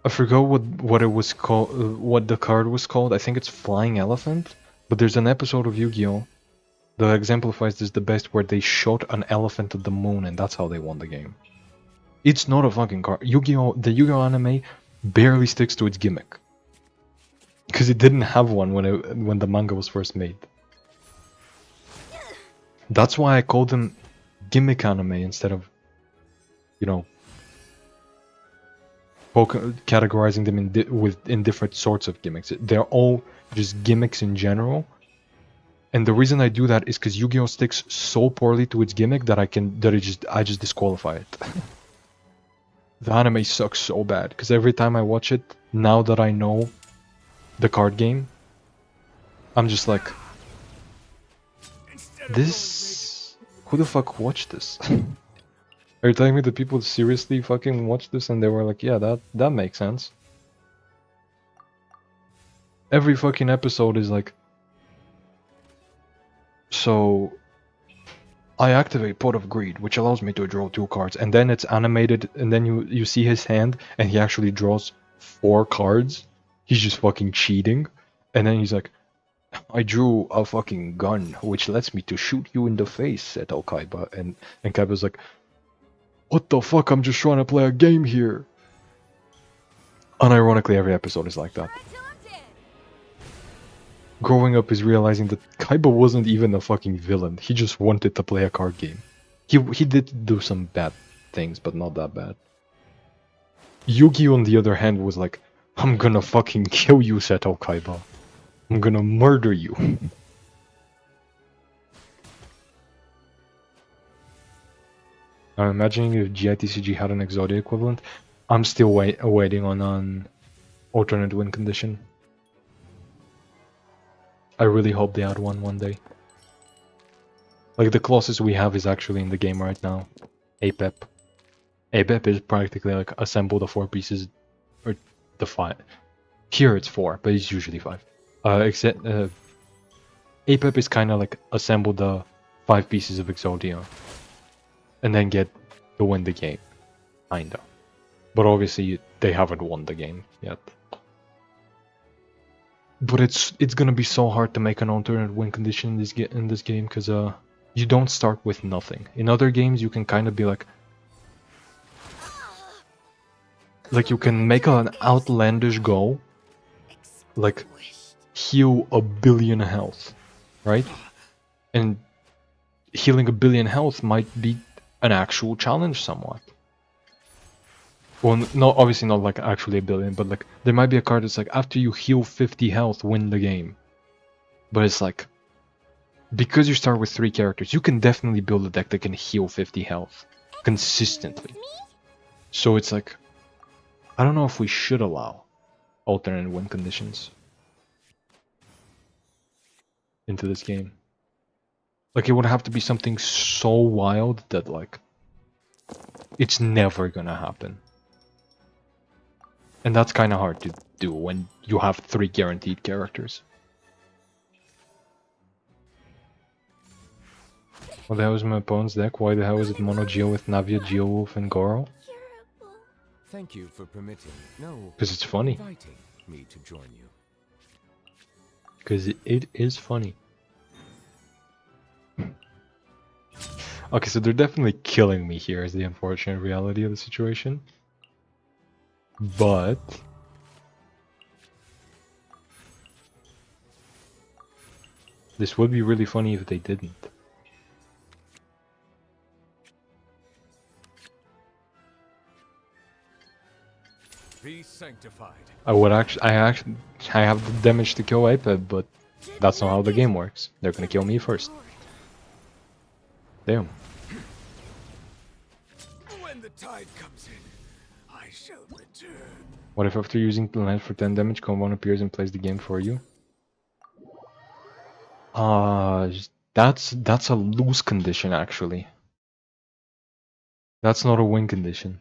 I forgot what it was called, what the card was called. I think it's Flying Elephant. But there's an episode of Yu-Gi-Oh that exemplifies this the best, where they shot an elephant at the moon, and that's how they won the game. It's not a fucking card. The Yu-Gi-Oh anime barely sticks to its gimmick, because it didn't have one when the manga was first made. That's why I call them gimmick anime instead of, you know, categorizing them in different sorts of gimmicks. They're all just gimmicks in general. And the reason I do that is because Yu-Gi-Oh sticks so poorly to its gimmick that I just disqualify it. The anime sucks so bad because every time I watch it, now that I know the card game, I'm just like, this. Who the fuck watched this? Are you telling me that people seriously fucking watched this and they were like, yeah, that makes sense? Every fucking episode is like, so I activate Pot of Greed, which allows me to draw 2 cards, and then it's animated, and then you see his hand, and he actually draws 4 cards. He's just fucking cheating, and then he's like, I drew a fucking gun, which lets me to shoot you in the face, said Kaiba, and Kaiba's like, what the fuck, I'm just trying to play a game here. Unironically, every episode is like that. Growing up is realizing that Kaiba wasn't even a fucking villain. He just wanted to play a card game. He did do some bad things, but not that bad. Yugi, on the other hand, was like, I'm gonna fucking kill you, Seto Kaiba. I'm gonna murder you. I'm imagining if GITCG had an Exodia equivalent. I'm still waiting on an alternate win condition. I really hope they add one day. Like, the closest we have is actually in the game right now. APEP. APEP is practically like assemble the 4 pieces, or the 5. Here it's 4, but it's usually 5. Except APEP is kind of like assemble the 5 pieces of Exodia, and then get to win the game, kinda. But obviously they haven't won the game yet. But it's gonna be so hard to make an alternate win condition in this game because you don't start with nothing. In other games you can kind of be like, Like, you can make an outlandish goal, like heal 1 billion health, right? And healing 1 billion health might be an actual challenge somewhat. Well, no, obviously not like actually 1 billion, but like there might be a card that's like after you heal 50 health, win the game. But it's like, because you start with 3 characters, you can definitely build a deck that can heal 50 health consistently. So it's like, I don't know if we should allow alternate win conditions into this game. Like, it would have to be something so wild that like it's never gonna happen. And that's kind of hard to do when you have 3 guaranteed characters. What the hell is my opponent's deck? Why the hell is it Mono Geo with Navia, Geowolf, and Goro? Thank you for permitting, no, Because it's funny. inviting me to join you. Because it is funny. Okay, so they're definitely killing me here is the unfortunate reality of the situation. But this would be really funny if they didn't. Be sanctified. I have the damage to kill iPad, but that's not how the game works. They're gonna kill me first. Damn. When the tide comes in, I shall return. What if after using the land for 10 damage, Combo appears and plays the game for you? That's a lose condition actually. That's not a win condition.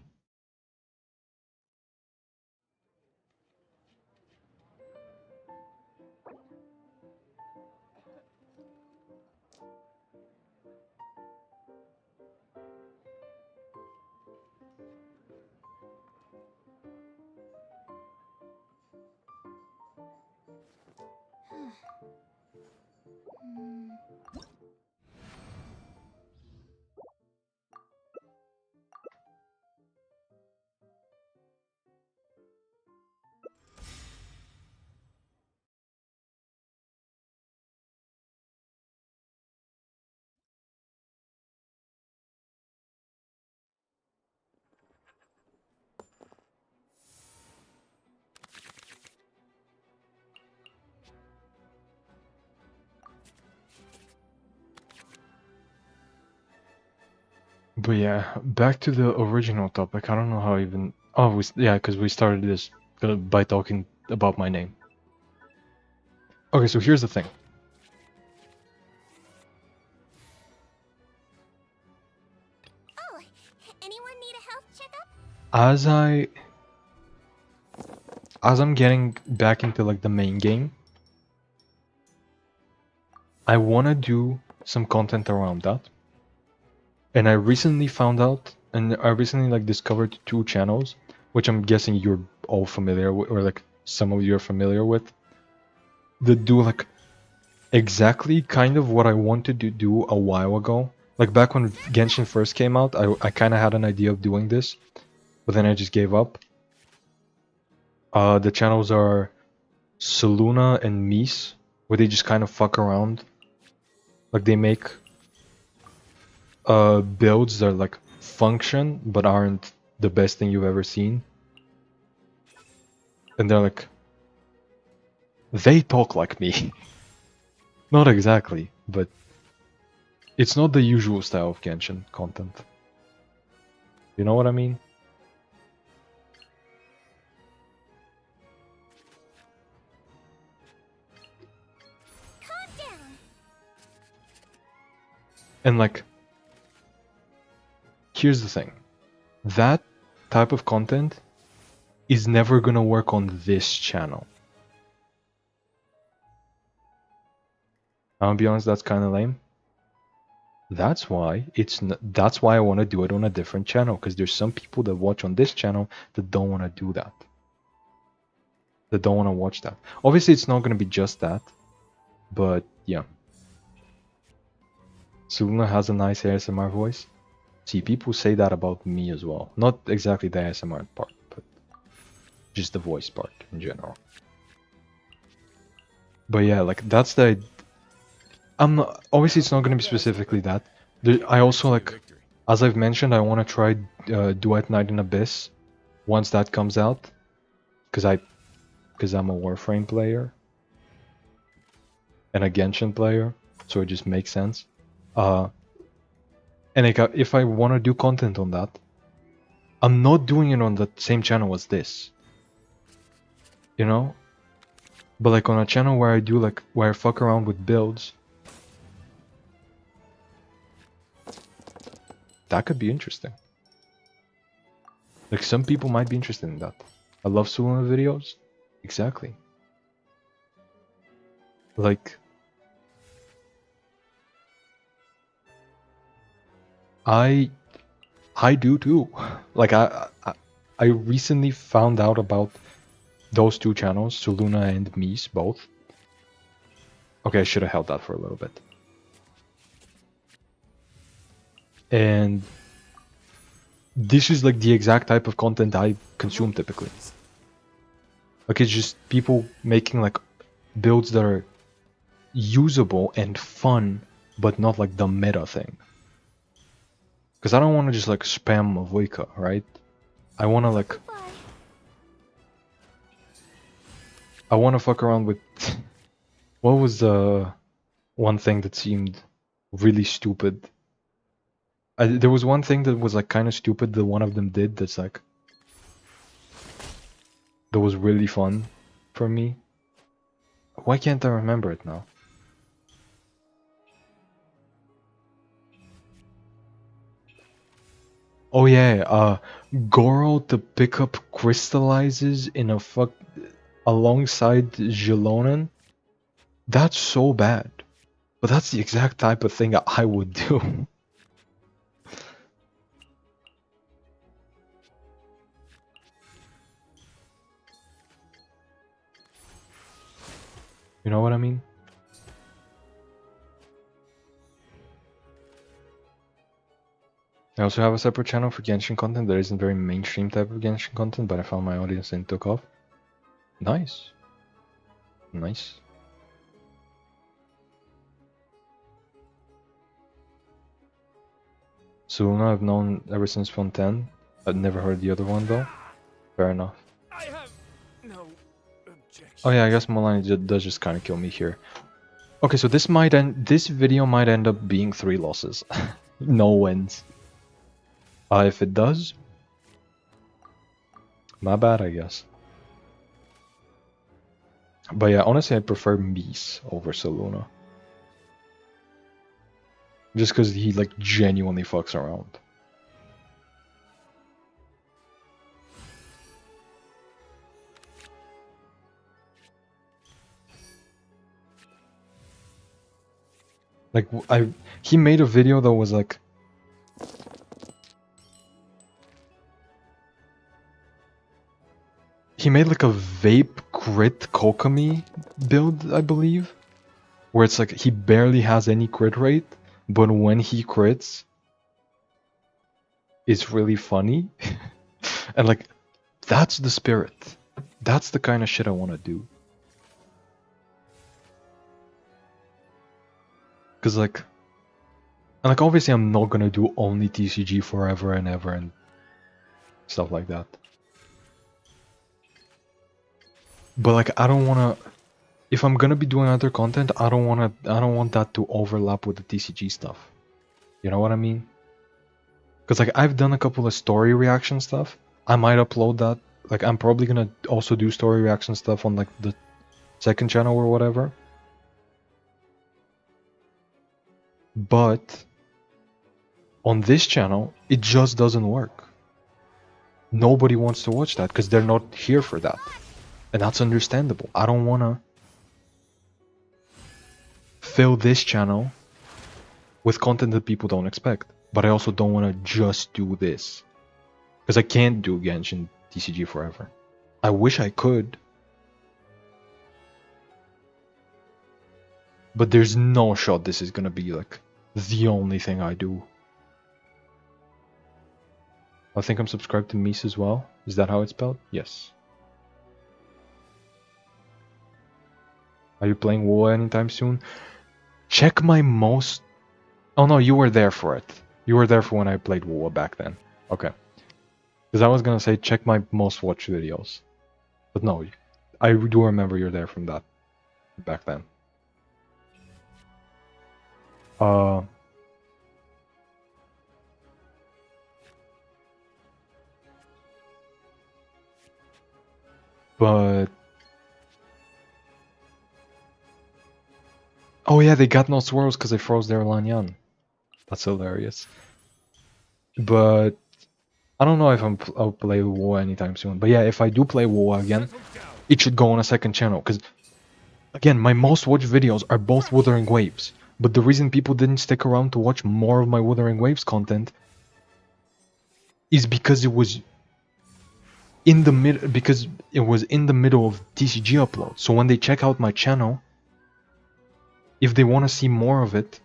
But yeah, back to the original topic. I don't know how even. Oh, yeah, because we started this by talking about my name. Okay, so here's the thing. Oh, anyone need a health checkup? As I'm getting back into like the main game, I wanna do some content around that. And I recently found out, and I recently like discovered 2 channels, which I'm guessing you're all familiar with, or like some of you are familiar with, that do like exactly kind of what I wanted to do a while ago. Like back when Genshin first came out, I kind of had an idea of doing this, but then I just gave up. The channels are Saluna and Mies, where they just kind of fuck around. Like they make builds that like function but aren't the best thing you've ever seen. And they're like, they talk like me. Not exactly, but it's not the usual style of Genshin content. You know what I mean? Calm down. And like, here's the thing. That type of content is never gonna work on this channel. I'll be honest, that's kind of lame. That's why that's why I want to do it on a different channel, because there's some people that watch on this channel that don't want to do that. That don't want to watch that. Obviously, it's not going to be just that, but yeah. Suna has a nice ASMR voice. See, people say that about me as well. Not exactly the ASMR part, but just the voice part in general. But yeah, like that's the. I'm not, obviously it's not gonna be specifically that. I also like, as I've mentioned, I want to try Duet Night in Abyss once that comes out, because I'm a Warframe player and a Genshin player, so it just makes sense. And like, if I want to do content on that, I'm not doing it on the same channel as this, you know? But like on a channel where I do like, where I fuck around with builds, that could be interesting. Like some people might be interested in that. I love Suluna videos. Exactly. Like, I do too. Like I recently found out about those two channels, Suluna and Mies, both. Okay, I should have held that for a little bit. And this is like the exact type of content I consume typically. Like it's just people making like builds that are usable and fun, but not like the meta thing. Because I don't want to just like spam Avoika, right? I want to like... I want to fuck around with... What was the one thing that seemed really stupid? There was one thing that was like kind of stupid that one of them did that's like... That was really fun for me. Why can't I remember it now? Oh yeah, Goro the pickup crystallizes in a alongside Jilonen. That's so bad. But that's the exact type of thing I would do. You know what I mean? I also have a separate channel for Genshin content that isn't very mainstream type of Genshin content, but I found my audience and took off. Nice. Nice. Suluna I've known ever since Phone 10. I've never heard the other one though. Fair enough. I have no objection. Oh yeah, I guess Malani does just kind of kill me here. Okay, so this video might end up being 3 losses. No wins. If it does, my bad, I guess. But yeah, honestly, I prefer Mies over Suluna. Just because he like genuinely fucks around. Like he made a video that was like, he made like a vape crit Kokomi build, I believe, where it's like he barely has any crit rate, but when he crits, it's really funny. And like, that's the spirit. That's the kind of shit I want to do. Cause like, and like obviously I'm not gonna do only TCG forever and ever and stuff like that. But like I don't wanna, if I'm gonna be doing other content, I don't want that to overlap with the TCG stuff. You know what I mean? Cause like I've done a couple of story reaction stuff. I might upload that. Like I'm probably gonna also do story reaction stuff on like the second channel or whatever. But on this channel, it just doesn't work. Nobody wants to watch that because they're not here for that. And that's understandable. I don't want to fill this channel with content that people don't expect. But I also don't want to just do this. Because I can't do Genshin TCG forever. I wish I could. But there's no shot this is going to be like the only thing I do. I think I'm subscribed to Mies as well. Is that how it's spelled? Yes. Are you playing WoW anytime soon? Check my most... Oh no, you were there for it. You were there for when I played WoW back then. Okay. Because I was gonna say check my most watched videos. But no, I do remember you're there from that back then. But... Oh yeah, they got no swirls because they froze their Lanyan. That's hilarious. But... I don't know if I'll play WoW anytime soon. But yeah, if I do play WoW again, it should go on a second channel. Because, again, my most watched videos are both Wuthering Waves. But the reason people didn't stick around to watch more of my Wuthering Waves content is because it was in the middle of TCG upload. So when they check out my channel, if they want to see more of it,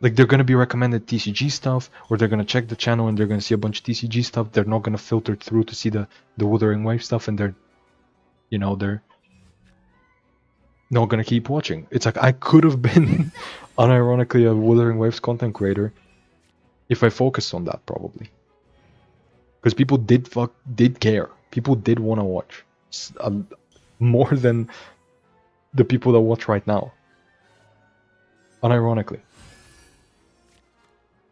like they're gonna be recommended TCG stuff, or they're gonna check the channel and they're gonna see a bunch of TCG stuff. They're not gonna filter through to see the Wuthering Wave stuff, and they're not gonna keep watching. It's like I could have been unironically a Wuthering Waves content creator if I focused on that, probably. Because people did care. People did want to watch more than the people that watch right now. Unironically.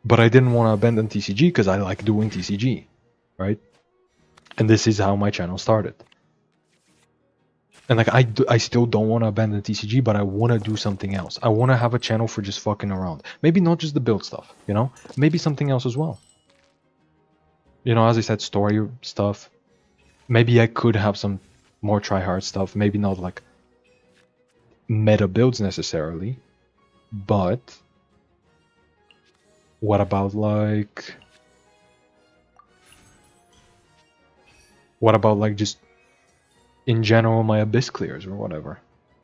But I didn't want to abandon TCG because I like doing TCG, right? And this is how my channel started. And like I still don't want to abandon TCG, but I want to do something else. I want to have a channel for just fucking around. Maybe not just the build stuff, you know? Maybe something else as well. You know, as I said, story stuff. Maybe I could have some more try-hard stuff. Maybe not like meta builds necessarily, but what about like just in general my Abyss clears or whatever,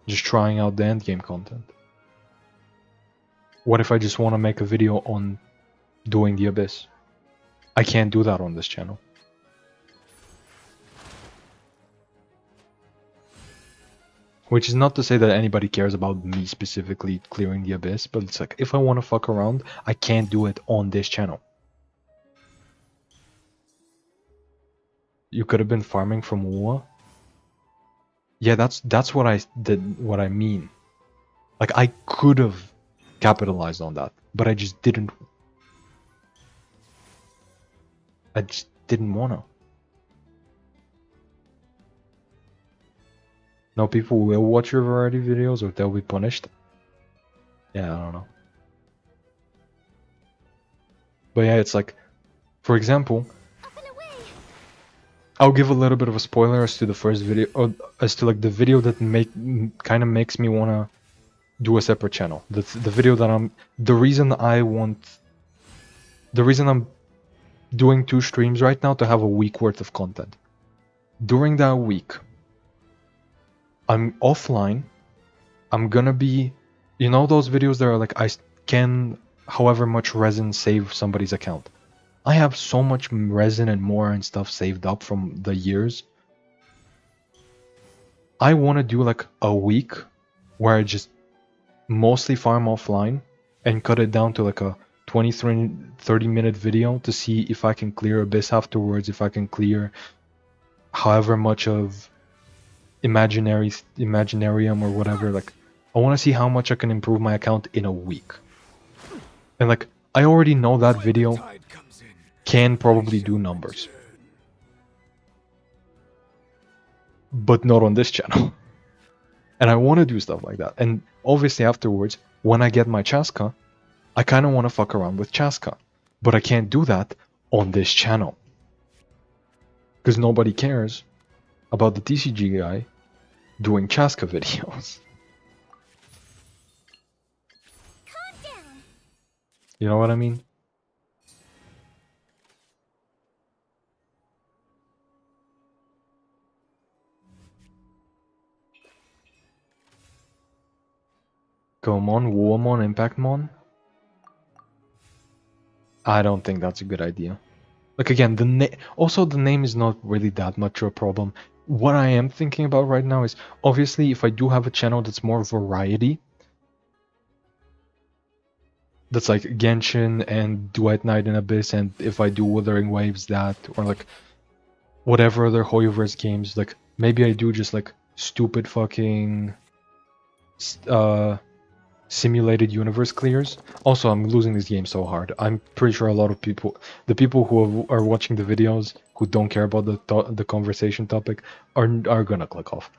just trying out the endgame content? What if I just want to make a video on doing the Abyss? I can't do that on this channel. Which is not to say that anybody cares about me specifically clearing the Abyss, but it's like, if I want to fuck around, I can't do it on this channel. You could have been farming from war. Yeah, that's what I mean. Like, I could have capitalized on that, but I just didn't. I just didn't wanna. No, people will watch your variety videos or they'll be punished. Yeah, I don't know. But yeah, it's like, for example, I'll give a little bit of a spoiler as to the first video, or as to like the video that kind of makes me wanna do a separate channel. The video that the reason I'm doing 2 streams right now to have a week worth of content. During that week, I'm offline. I'm gonna be, you know those videos that are like, I can, however much resin, save somebody's account. I have so much resin and more and stuff saved up from the years. I want to do like a week where I just mostly farm offline and cut it down to like a 20-30 minute video to see if I can clear Abyss afterwards, if I can clear however much of Imaginarium or whatever. Like, I want to see how much I can improve my account in a week. And like, I already know that video can probably do numbers, but not on this channel. And I want to do stuff like that. And obviously afterwards, when I get my Chaska, I kind of want to fuck around with Chaska, but I can't do that on this channel because nobody cares about the TCG guy doing Chaska videos. Calm down. You know what I mean? Gomon, Woomon, Impactmon? I don't think that's a good idea. Like, again, the name is not really that much of a problem. what I am thinking about right now is, obviously, if I do have a channel that's more variety, that's like Genshin and Duet Night in Abyss, and if I do Wuthering Waves, that, or like whatever other Hoyoverse games, like maybe I do just like stupid fucking simulated universe clears. Also, I'm losing this game so hard. I'm pretty sure a lot of people, the people who are watching the videos who don't care about the conversation topic, are gonna click off.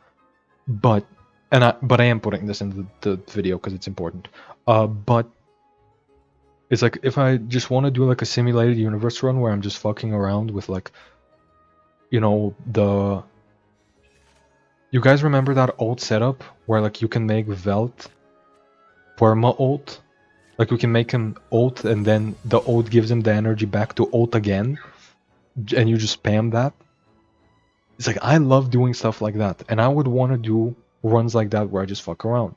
But I am putting this in the video because it's important. But it's like if I just want to do like a simulated universe run where I'm just fucking around with like, you know, you guys remember that old setup where like you can make Velt Perma ult? Like we can make him ult and then the ult gives him the energy back to ult again, and you just spam that. It's like I love doing stuff like that, and I would want to do runs like that where I just fuck around.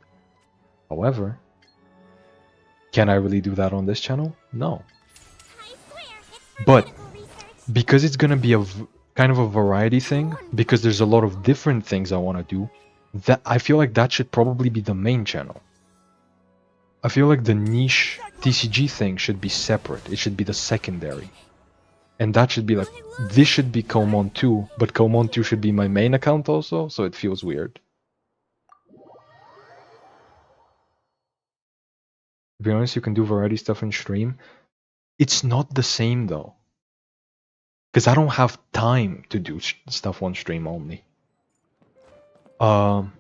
However, can I really do that on this channel? No. I swear, it's for But medical research. because it's gonna be a kind of a variety thing, because there's a lot of different things I want to do, that I feel like that should probably be the main channel. I feel like the niche TCG thing should be separate. It should be the secondary. And that should be like, this should be Komon 2, but Komon 2 should be my main account also, so it feels weird. To be honest, you can do variety stuff in stream. It's not the same though. Because I don't have time to do stuff on stream only. Like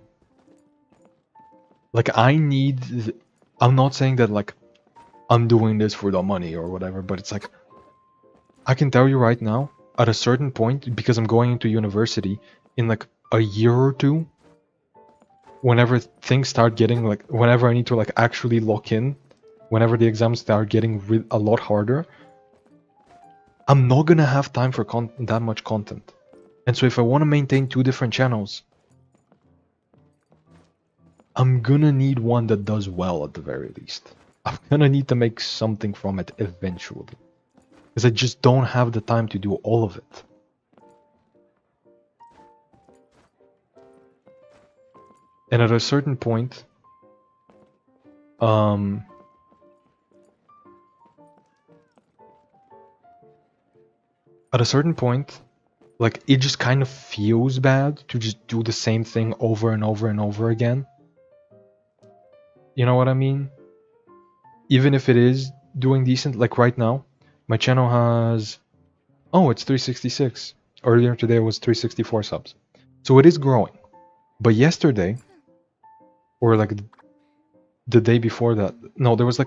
I need... I'm not saying that like I'm doing this for the money or whatever, but it's like I can tell you right now, at a certain point, because I'm going into university in like a year or two, whenever things start getting like, whenever I need to like actually lock in, whenever the exams start getting a lot harder, I'm not gonna have time for that much content. And so if I want to maintain 2 different channels, I'm gonna need one that does well at the very least. I'm gonna need to make something from it eventually. Because I just don't have the time to do all of it. And at a certain point, like it just kind of feels bad to just do the same thing over and over and over again. You know what I mean? Even if it is doing decent, like right now, my channel has... Oh, it's 366. Earlier today it was 364 subs. So it is growing. But yesterday, or like the day before that, no, there was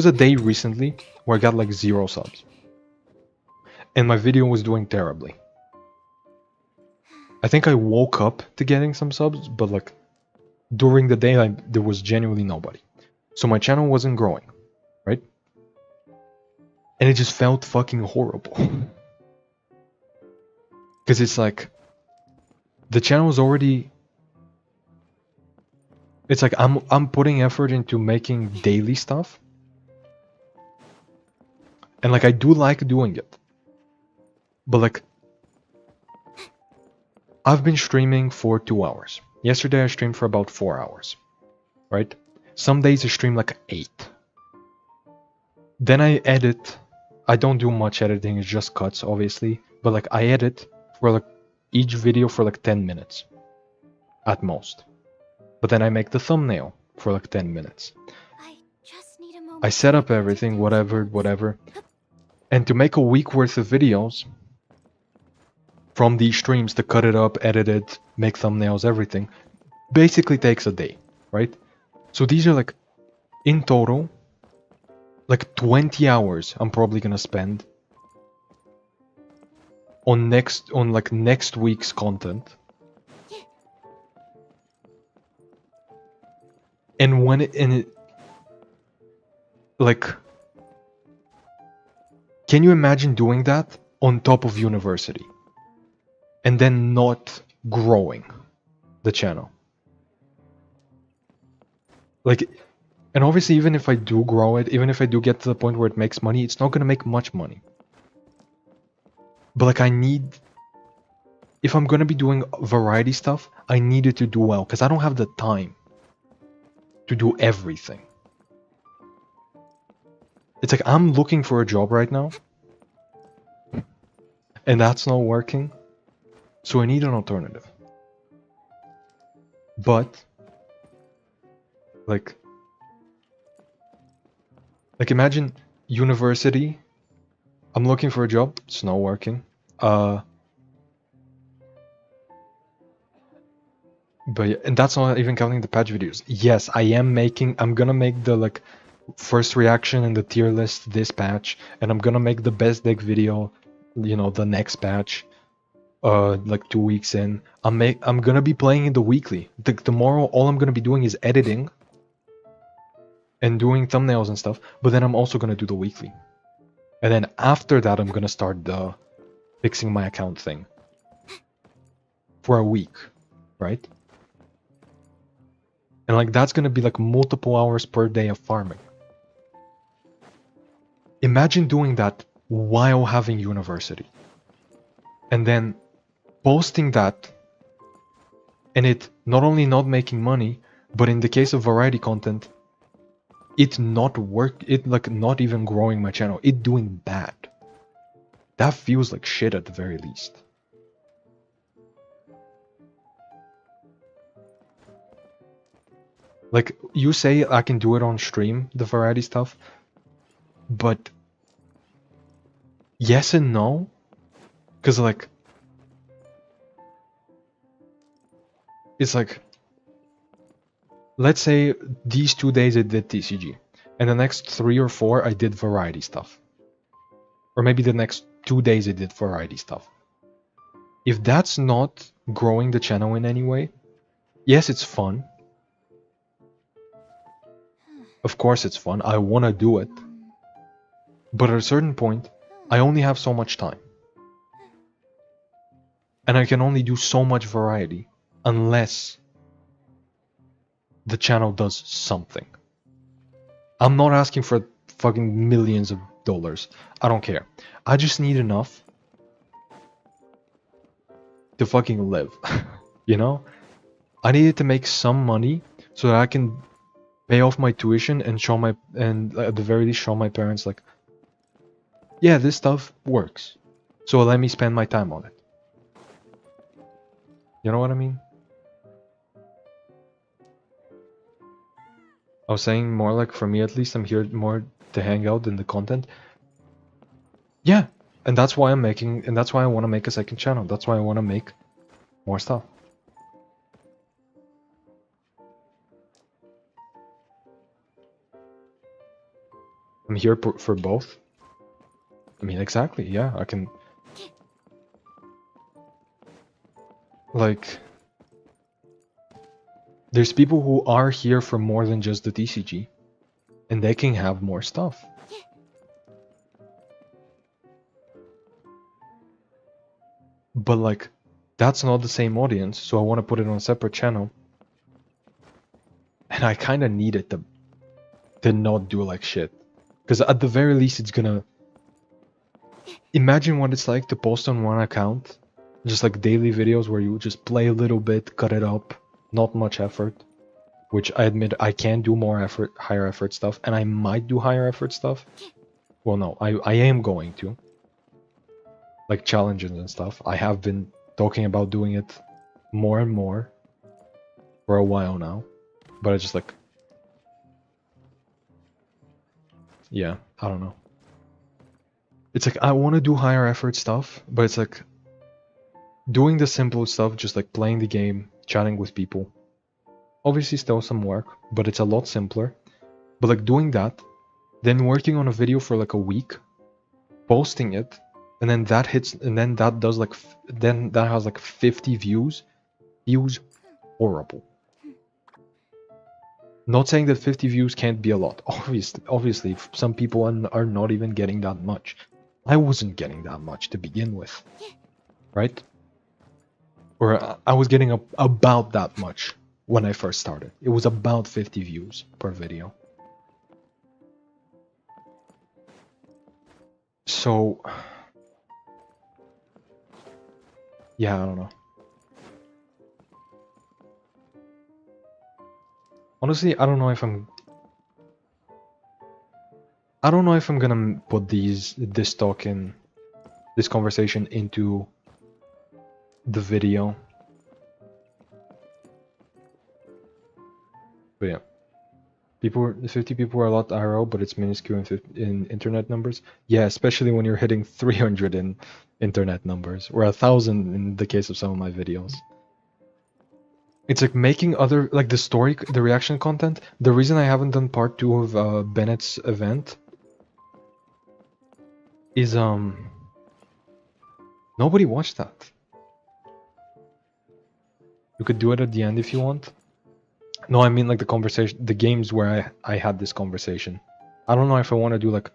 a day recently where I got like 0 subs. And my video was doing terribly. I think I woke up to getting some subs, but like during the day there was genuinely nobody. So my channel wasn't growing, right? And it just felt fucking horrible. Because it's like, the channel is already... It's like I'm putting effort into making daily stuff. And like I do like doing it. But like, I've been streaming for 2 hours. Yesterday I streamed for about 4 hours. Right? Some days I stream like 8. Then I edit. I don't do much editing, it's just cuts obviously. But like I edit for like each video for like 10 minutes. At most. But then I make the thumbnail for like 10 minutes. I just need a moment. I set up everything, whatever. And to make a week worth of videos from these streams, to cut it up, edit it, make thumbnails, everything, basically takes a day, right? So these are like, in total, like 20 hours I'm probably gonna spend on next week's content. And when it like, can you imagine doing that on top of university and then not growing the channel? Like, and obviously even if I do grow it, even if I do get to the point where it makes money, it's not gonna make much money. But like I need if I'm gonna be doing variety stuff, I need it to do well because I don't have the time to do everything. It's like I'm looking for a job right now, and that's not working, so I need an alternative. But like imagine university. I'm looking for a job. It's not working. But yeah, and that's not even counting the patch videos. Yes, I'm gonna make the like first reaction and the tier list this patch, and I'm gonna make the best deck video, you know, the next patch. Like 2 weeks in. I'm gonna be playing in the weekly. Tomorrow all I'm gonna be doing is editing and doing thumbnails and stuff, but then I'm also gonna do the weekly. And then after that I'm gonna start the fixing my account thing. For a week, right? And like that's gonna be like multiple hours per day of farming. Imagine doing that while having university. And then posting that and it not only not making money, but in the case of variety content, it not even growing my channel, it doing bad. That feels like shit at the very least. Like, you say I can do it on stream, the variety stuff, but yes and no, because like, it's like, let's say these 2 days I did TCG, and the next 3 or 4 I did variety stuff. Or maybe the next 2 days I did variety stuff. If that's not growing the channel in any way, yes, it's fun. Of course it's fun, I want to do it. But at a certain point, I only have so much time. And I can only do so much variety unless the channel does something. I'm not asking for fucking millions of dollars. I don't care. I just need enough to fucking live. You know? I needed to make some money so that I can pay off my tuition and at the very least show my parents like, yeah, this stuff works. So let me spend my time on it. You know what I mean? I was saying more like, for me at least, I'm here more to hang out than the content. Yeah, and that's why that's why I want to make a second channel. That's why I want to make more stuff. I'm here for both. I mean, exactly, yeah, I can... Like... There's people who are here for more than just the TCG. And they can have more stuff. But like, that's not the same audience, so I want to put it on a separate channel. And I kind of need it to not do like shit. Because at the very least it's gonna... Imagine what it's like to post on one account. Just like daily videos where you just play a little bit, cut it up. Not much effort. Which I admit I can do more effort, higher effort stuff. And I might do higher effort stuff. Well, no, I am going to. Like challenges and stuff. I have been talking about doing it more and more for a while now. But I just like... Yeah, I don't know. It's like I want to do higher effort stuff, but it's like doing the simple stuff, just like playing the game, chatting with people. Obviously still some work, but it's a lot simpler. But like doing that, then working on a video for like a week, posting it, and then that hits, and then that does like, then that has like 50 views. Views, horrible. Not saying that 50 views can't be a lot. Obviously, some people are not even getting that much. I wasn't getting that much to begin with, right? Or I was getting about that much when I first started. It was about 50 views per video. So Yeah, I don't know. Honestly, I don't know if I'm gonna put this talk in this conversation into the video. But yeah. 50 people are a lot IRL, but it's minuscule in internet numbers. Yeah, especially when you're hitting 300 in internet numbers, or 1,000 in the case of some of my videos. It's like making other, like the reaction content. The reason I haven't done part 2 of Bennett's event is nobody watched that. You could do it at the end if you want. No, I mean like the conversation, the games where I had this conversation. I don't know if I want to do like,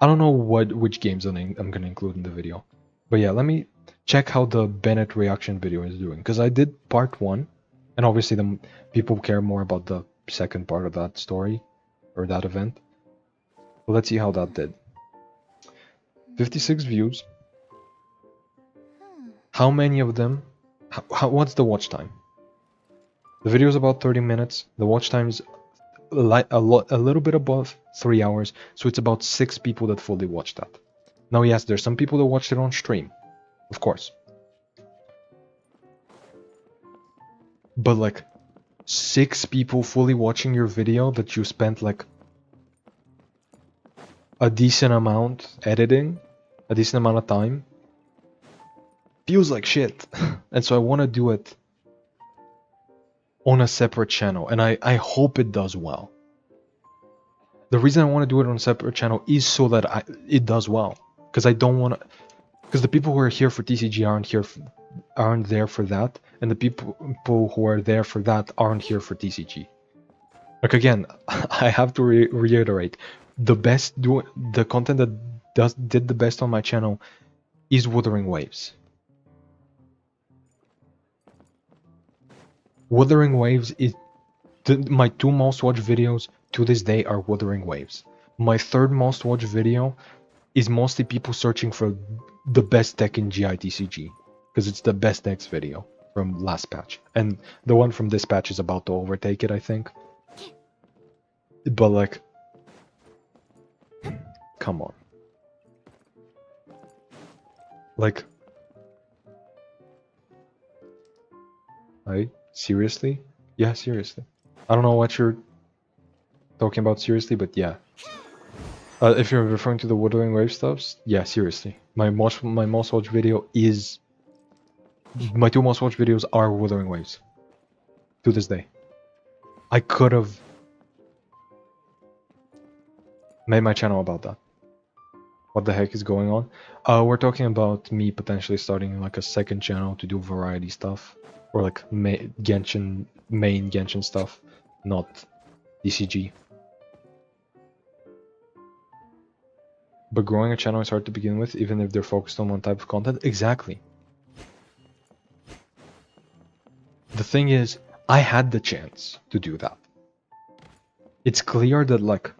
I don't know which games I'm gonna include in the video. But yeah, let me check how the Bennett reaction video is doing, because I did part 1, and obviously the people care more about the second part of that story or that event. So let's see how that did. 56 views. How many of them? What's the watch time? The video is about 30 minutes. The watch time is a little bit above 3 hours, so it's about 6 people that fully watched that. Now, yes, there's some people that watched it on stream, of course. But like 6 people fully watching your video that you spent like a decent amount editing, a decent amount of time, feels like shit. And so I want to do it on a separate channel, and I hope it does well. The reason I want to do it on a separate channel is so that it does well, because I don't want to, because the people who are here for TCG aren't there for that, and the people who are there for that aren't here for TCG. Like again, I have to reiterate, the content that did the best on my channel is Wuthering Waves. Wuthering Waves is my 2 most watched videos to this day are Wuthering Waves. My 3rd most watched video is mostly people searching for the best deck in GITCG, because it's the best decks video from last patch, and the one from this patch is about to overtake it, I think. But like, come on. Like, seriously? Yeah, seriously. I don't know what you're talking about seriously, but yeah. If you're referring to the Wuthering Wave stuffs, yeah, seriously. My most watched video is... My 2 most watched videos are Wuthering Waves. To this day. I could have made my channel about that. What the heck is going on? We're talking about me potentially starting like a 2nd channel to do variety stuff. Or like main Genshin stuff, not TCG. But growing a channel is hard to begin with, even if they're focused on one type of content. Exactly. The thing is, I had the chance to do that. It's clear that like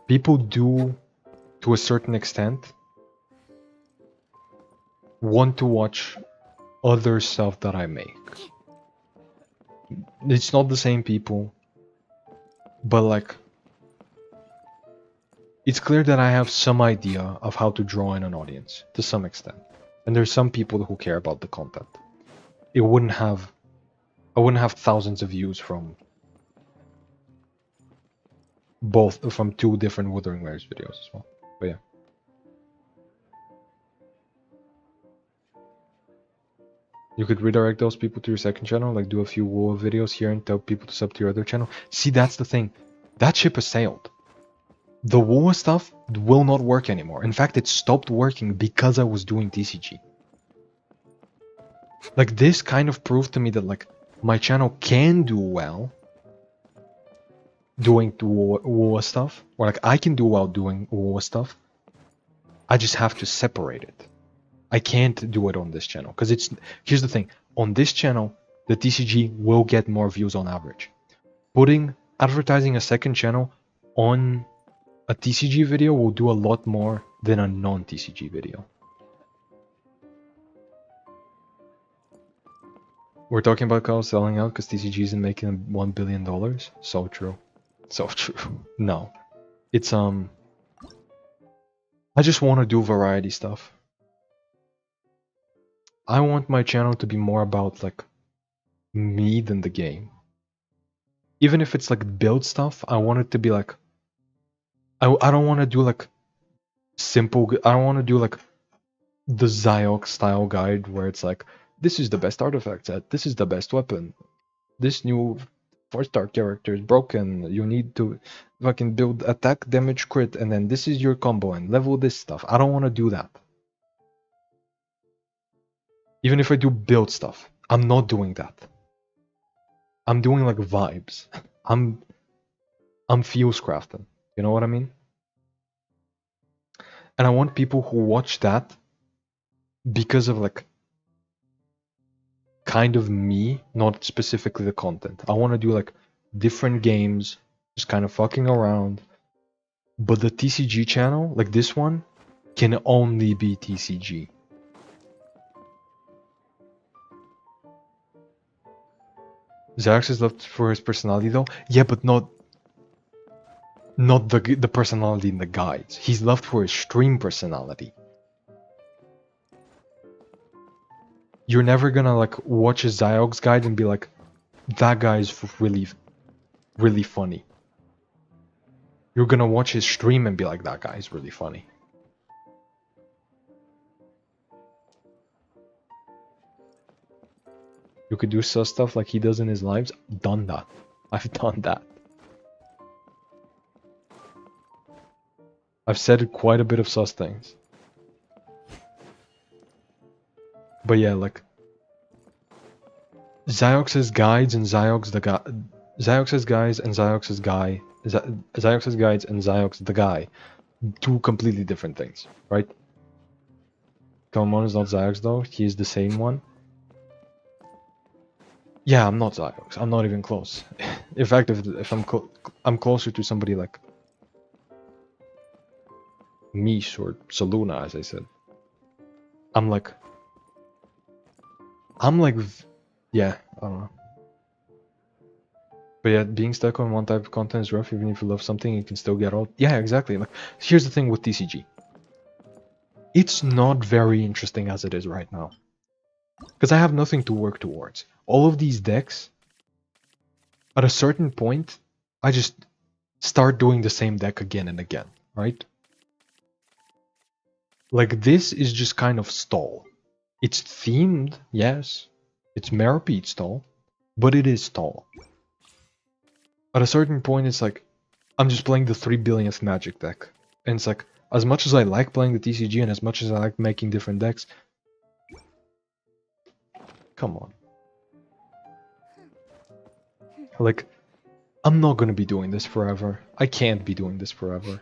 people do, to a certain extent, want to watch other stuff that I make. It's not the same people, but like, it's clear that I have some idea of how to draw in an audience, to some extent. And there's some people who care about the content. I wouldn't have thousands of views from 2 different Wuthering Waves videos as well. But yeah. You could redirect those people to your 2nd channel, like do a few WoW videos here and tell people to sub to your other channel. See, that's the thing. That ship has sailed. The WoW stuff will not work anymore. In fact, it stopped working because I was doing TCG. Like, this kind of proved to me that like my channel can do well doing WoW stuff, or like I can do well doing WoW stuff. I just have to separate it. I can't do it on this channel, because here's the thing. On this channel, the TCG will get more views on average. Advertising a 2nd channel on a TCG video will do a lot more than a non-TCG video. We're talking about Kyle selling out because TCG isn't making $1 billion. So true. So true. No. It's, I just want to do variety stuff. I want my channel to be more about, like, me than the game. Even if it's, like, build stuff, I want it to be, like... I don't want to do, like, simple... I don't want to do, like, the Zyok style guide where it's like, this is the best artifact set, this is the best weapon, this new 4-star character is broken, you need to fucking build attack, damage, crit, and then this is your combo and level this stuff. I don't want to do that. Even if I do build stuff, I'm not doing that. I'm doing like vibes. I'm feels crafting. You know what I mean? And I want people who watch that because of like kind of me, not specifically the content. I want to do like different games, just kind of fucking around. But the TCG channel, like this one, can only be TCG. Xerax is loved for his personality though. Yeah, but not the personality in the guides. He's loved for his stream personality. You're never gonna like watch a Zyog's guide and be like, that guy's really, really funny. You're gonna watch his stream and be like, that guy's really funny. You could do sus stuff like he does in his lives. Done that. I've done that. I've said quite a bit of sus things. But yeah, like Zyog's guides and Zyog's the guy. Zyog's guides and Zyog's guy. Zyog's guides and Zyog's the guy. Two completely different things, right? Kalmon is not Zyog's though. He is the same one. Yeah, I'm not Zyog's. I'm not even close. In fact, if I'm closer to somebody like Mish or Saluna, as I said. I'm like, yeah, I don't know. But yeah, being stuck on one type of content is rough. Even if you love something, you can still get out. Yeah, exactly. Like, here's the thing with TCG. It's not very interesting as it is right now. Because I have nothing to work towards. All of these decks, at a certain point, I just start doing the same deck again and again, right? Like, this is just kind of stall. It's themed, yes. It's Meropede stall, but it is stall. At a certain point, it's like, I'm just playing the 3 billionth Magic deck. And it's like, as much as I like playing the TCG and as much as I like making different decks, come on. Like, I'm not gonna be doing this forever. I can't be doing this forever.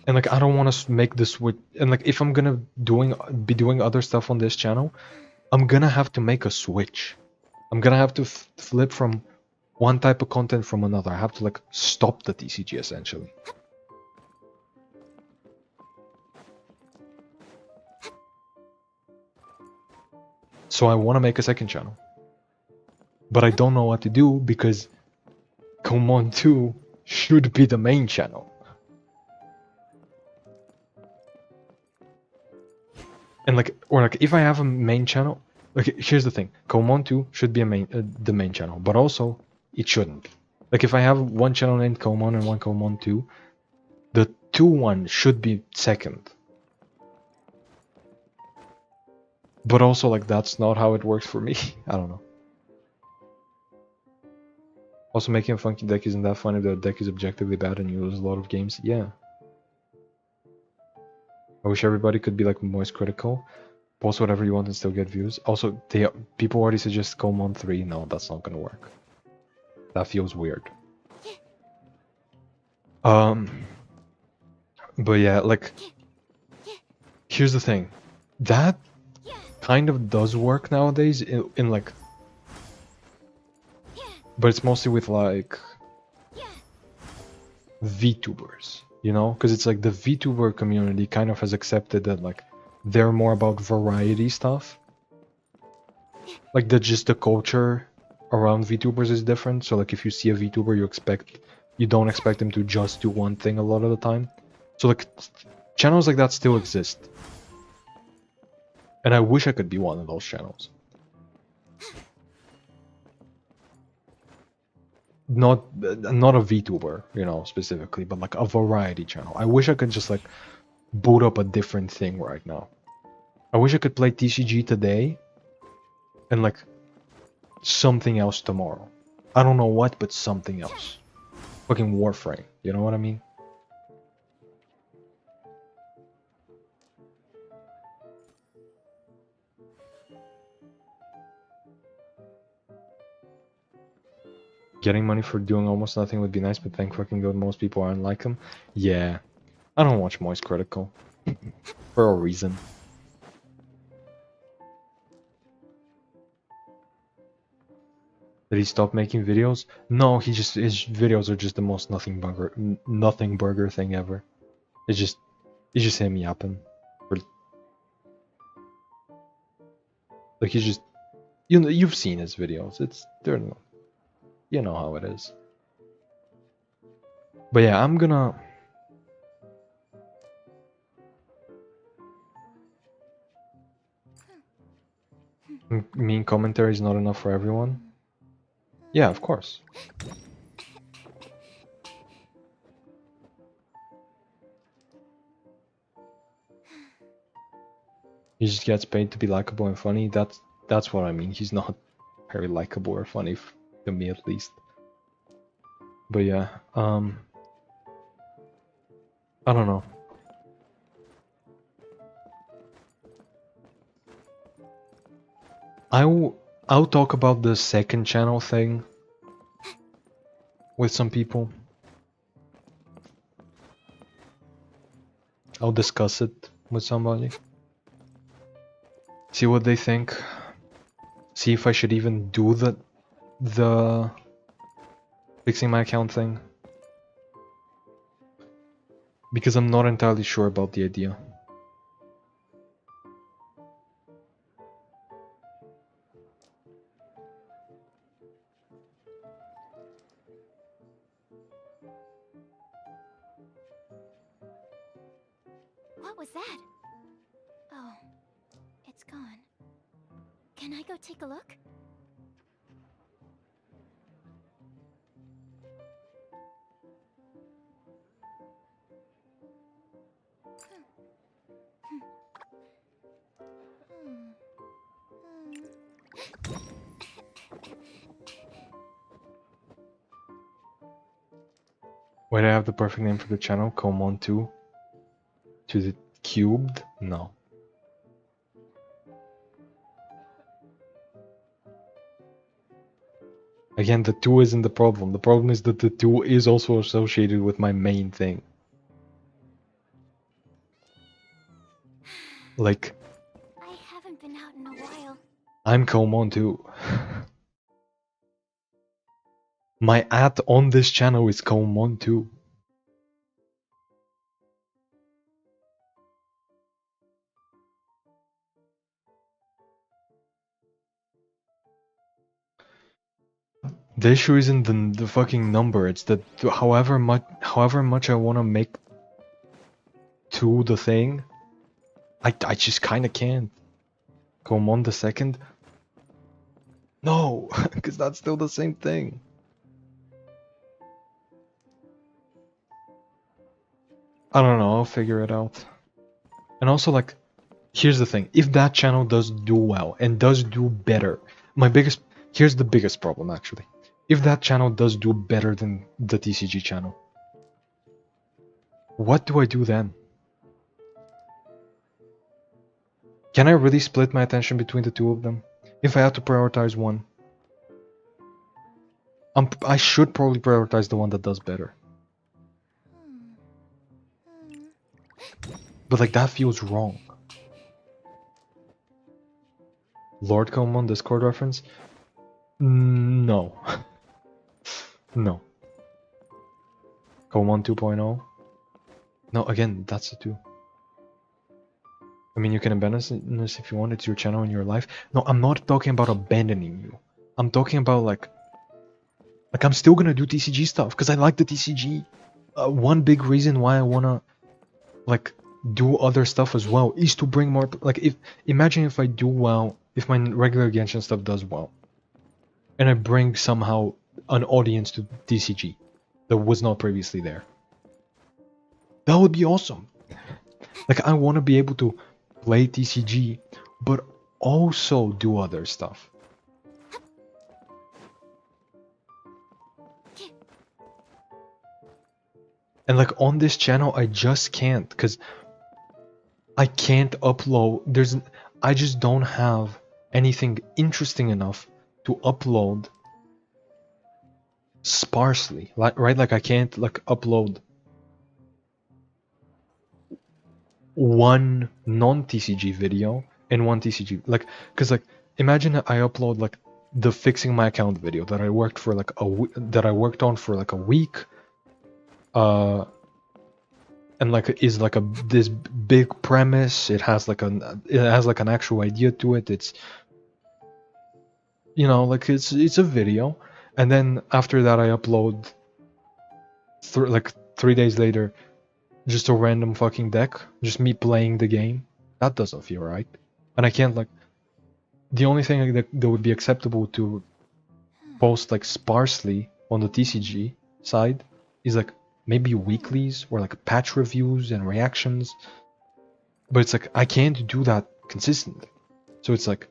And like, I don't want to make this switch. And like, if I'm gonna be doing other stuff on this channel, I'm gonna have to make a switch. I'm gonna have to flip from one type of content from another. I have to like stop the TCG essentially. So I want to make a second channel. But I don't know what to do because Komon 2 should be the main channel. And like, or like, if I have a main channel, like, here's the thing: Komon 2 should be the main channel, but also it shouldn't. Like, if I have one channel named Komon and one Komon 2, the 2-1 should be second. But also, like, that's not how it works for me. I don't know. Also, making a funky deck isn't that fun if the deck is objectively bad and you lose a lot of games. Yeah. I wish everybody could be like more critical. Post whatever you want and still get views. Also, people already suggest Komon 3. No, that's not gonna work. That feels weird. But yeah, like, here's the thing. That kind of does work nowadays in like, but it's mostly with like VTubers. you know, because it's like the VTuber community kind of has accepted that like they're more about variety stuff. Like just the culture around VTubers is different. So like if you see a VTuber, you don't expect them to just do one thing a lot of the time. So like channels like that still exist. And I wish I could be one of those channels. Not a VTuber, you know, specifically, but like a variety channel. I wish I could just like boot up a different thing right now. I wish I could play TCG today and like something else tomorrow. I don't know what, but something else. Fucking Warframe, you know what I mean? Getting money for doing almost nothing would be nice, but thank fucking god most people aren't like him. Yeah. I don't watch Moist Critical. For a reason. Did he stop making videos? No, his videos are just the most nothing burger thing ever. It's just him yapping. Or, like he's just, you know, you've seen his videos. They're not, you know how it is. But yeah, I'm gonna. Mean commentary is not enough for everyone. Yeah, of course. He just gets paid to be likable and funny. That's what I mean. He's not very likable or funny to me at least. But yeah, I don't know. I'll talk about the second channel thing with some people. I'll discuss it with somebody. See what they think. See if I should even do the fixing my account thing. Because I'm not entirely sure about the idea. What was that? Oh, it's gone. Can I go take a look? Wait, I have the perfect name for the channel. Come on to the cubed? No. Again, the 2 isn't the problem. The problem is that the 2 is also associated with my main thing. Like, I haven't been out in a while. I'm Komon too. My ad on this channel is Komon too. The issue isn't the fucking number, it's that however much I want to make to the thing, I just kind of can't. Komon the second? No, because that's still the same thing. I don't know, I'll figure it out. And also, like, here's the thing. If that channel does do well and does do better, here's the biggest problem actually. If that channel does do better than the TCG channel, what do I do then? Can I really split my attention between the two of them? If I have to prioritize one, I should probably prioritize the one that does better. But like that feels wrong. Lord Common Discord reference? No. No. Common 2.0? No, again, that's it too. I mean, you can abandon this if you want. It's your channel and your life. No, I'm not talking about abandoning you. I'm talking about like I'm still gonna do TCG stuff because I like the TCG. One big reason why I wanna like do other stuff as well is to bring more. Like, if imagine if I do well, if my regular Genshin stuff does well, and I bring somehow an audience to TCG that was not previously there. That would be awesome. Like, I want to be able to play TCG, but also do other stuff. And like on this channel, I just can't, because I can't upload. I just don't have anything interesting enough to upload sparsely. Right? Like, I can't like upload one non-TCG video and one TCG, like, because like imagine I upload like the fixing my account video that I worked for like that I worked on for like a week, and like is like this big premise. It has like an actual idea to it. It's, you know, like it's a video, and then after that I upload like 3 days later just a random fucking deck, just me playing the game. That doesn't feel right. And I can't, like, the only thing that would be acceptable to post like sparsely on the TCG side is like maybe weeklies or like patch reviews and reactions. But it's like I can't do that consistently. So it's like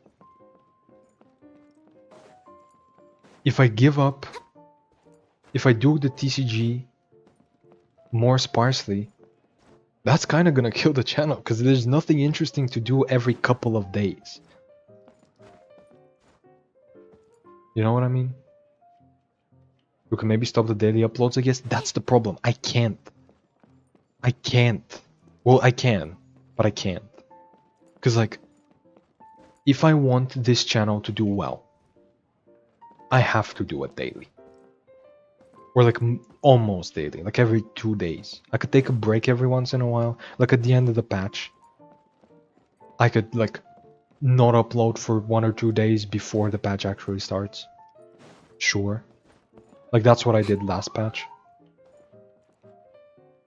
if I give up, if I do the TCG more sparsely, that's kind of gonna kill the channel, because there's nothing interesting to do every couple of days. You know what I mean? You can maybe stop the daily uploads, I guess. That's the problem. I can't. Well, I can, but I can't. Because, like, if I want this channel to do well, I have to do it daily. Or like almost daily, like every 2 days. I could take a break every once in a while, like at the end of the patch. I could like not upload for 1 or 2 days before the patch actually starts. Sure. Like that's what I did last patch.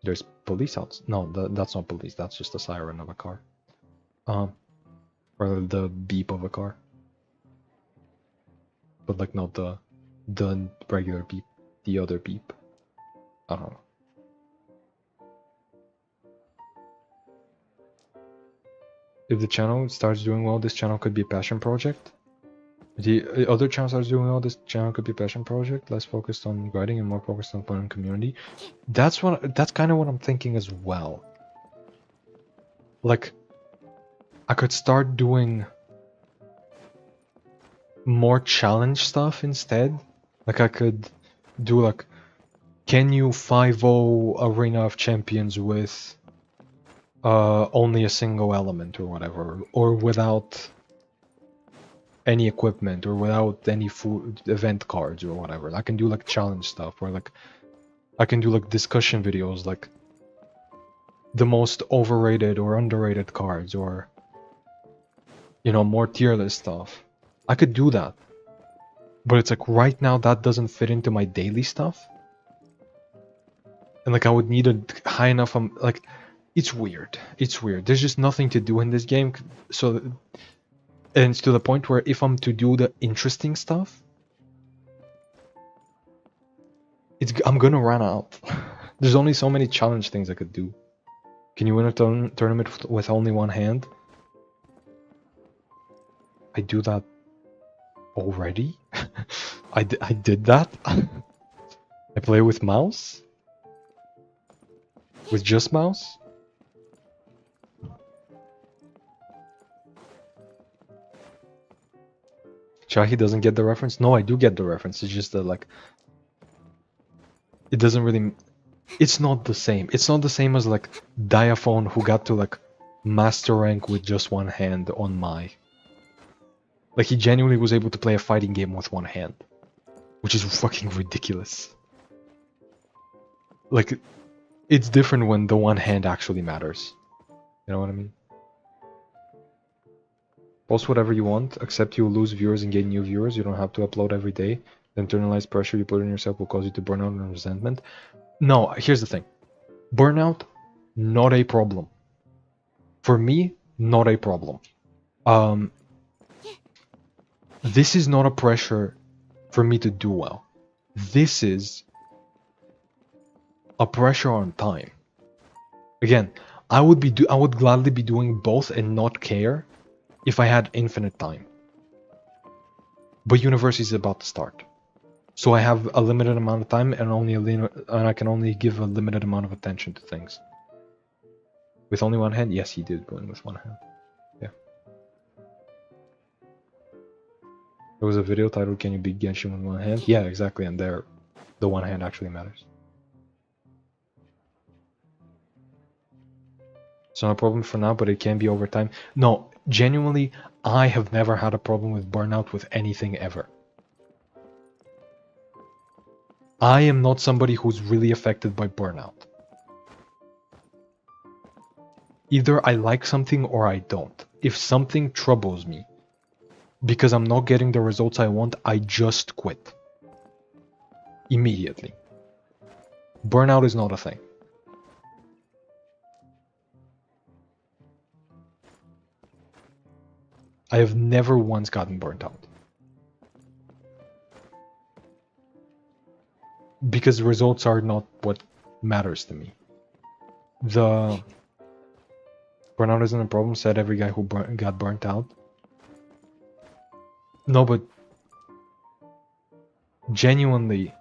There's police out. No, that's not police. That's just the siren of a car. Or the beep of a car. But like not the regular beep. The other beep. I don't know. If the channel starts doing well, this channel could be a passion project. The other channel starts doing well, this channel could be a passion project. Less focused on writing and more focused on fun and community. That's kind of what I'm thinking as well. Like, I could start doing more challenge stuff instead. Like I could do like, can you 5-0 Arena of Champions with only a single element or whatever, or without any equipment, or without any food event cards or whatever. I can do like challenge stuff, or like I can do like discussion videos, like the most overrated or underrated cards, or, you know, more tier list stuff. I could do that, but it's like right now that doesn't fit into my daily stuff. And like I would need a high enough, like, it's weird. It's weird. There's just nothing to do in this game. So, and it's to the point where if I'm to do the interesting stuff, I'm gonna run out. There's only so many challenge things I could do. Can you win a tournament with only one hand? I do that already. I did that. I play with mouse. With just mouse? Shahi doesn't get the reference? No, I do get the reference. It's just that, like, it doesn't really... It's not the same. It's not the same as, like, Diaphone, who got to, like, master rank with just one hand on Mai. Like, he genuinely was able to play a fighting game with one hand. Which is fucking ridiculous. Like... It's different when the one hand actually matters. You know what I mean? Post whatever you want, except you'll lose viewers and gain new viewers. You don't have to upload every day. The internalized pressure you put on yourself will cause you to burn out and resentment. No, here's the thing. Burnout, not a problem. For me, not a problem. This is not a pressure for me to do well. This is a pressure on time. Again, I would gladly be doing both and not care if I had infinite time. But university is about to start. So I have a limited amount of time and I can only give a limited amount of attention to things. With only one hand? Yes, he did going with one hand. Yeah. There was a video titled "Can you beat Genshin with one hand?" Yeah, exactly, and there the one hand actually matters. It's not a problem for now, but it can be over time. No, genuinely, I have never had a problem with burnout with anything ever. I am not somebody who's really affected by burnout. Either I like something or I don't. If something troubles me because I'm not getting the results I want, I just quit. Immediately. Burnout is not a thing. I have never once gotten burnt out. Because results are not what matters to me. The burnout isn't a problem, said every guy who got burnt out. No, but genuinely,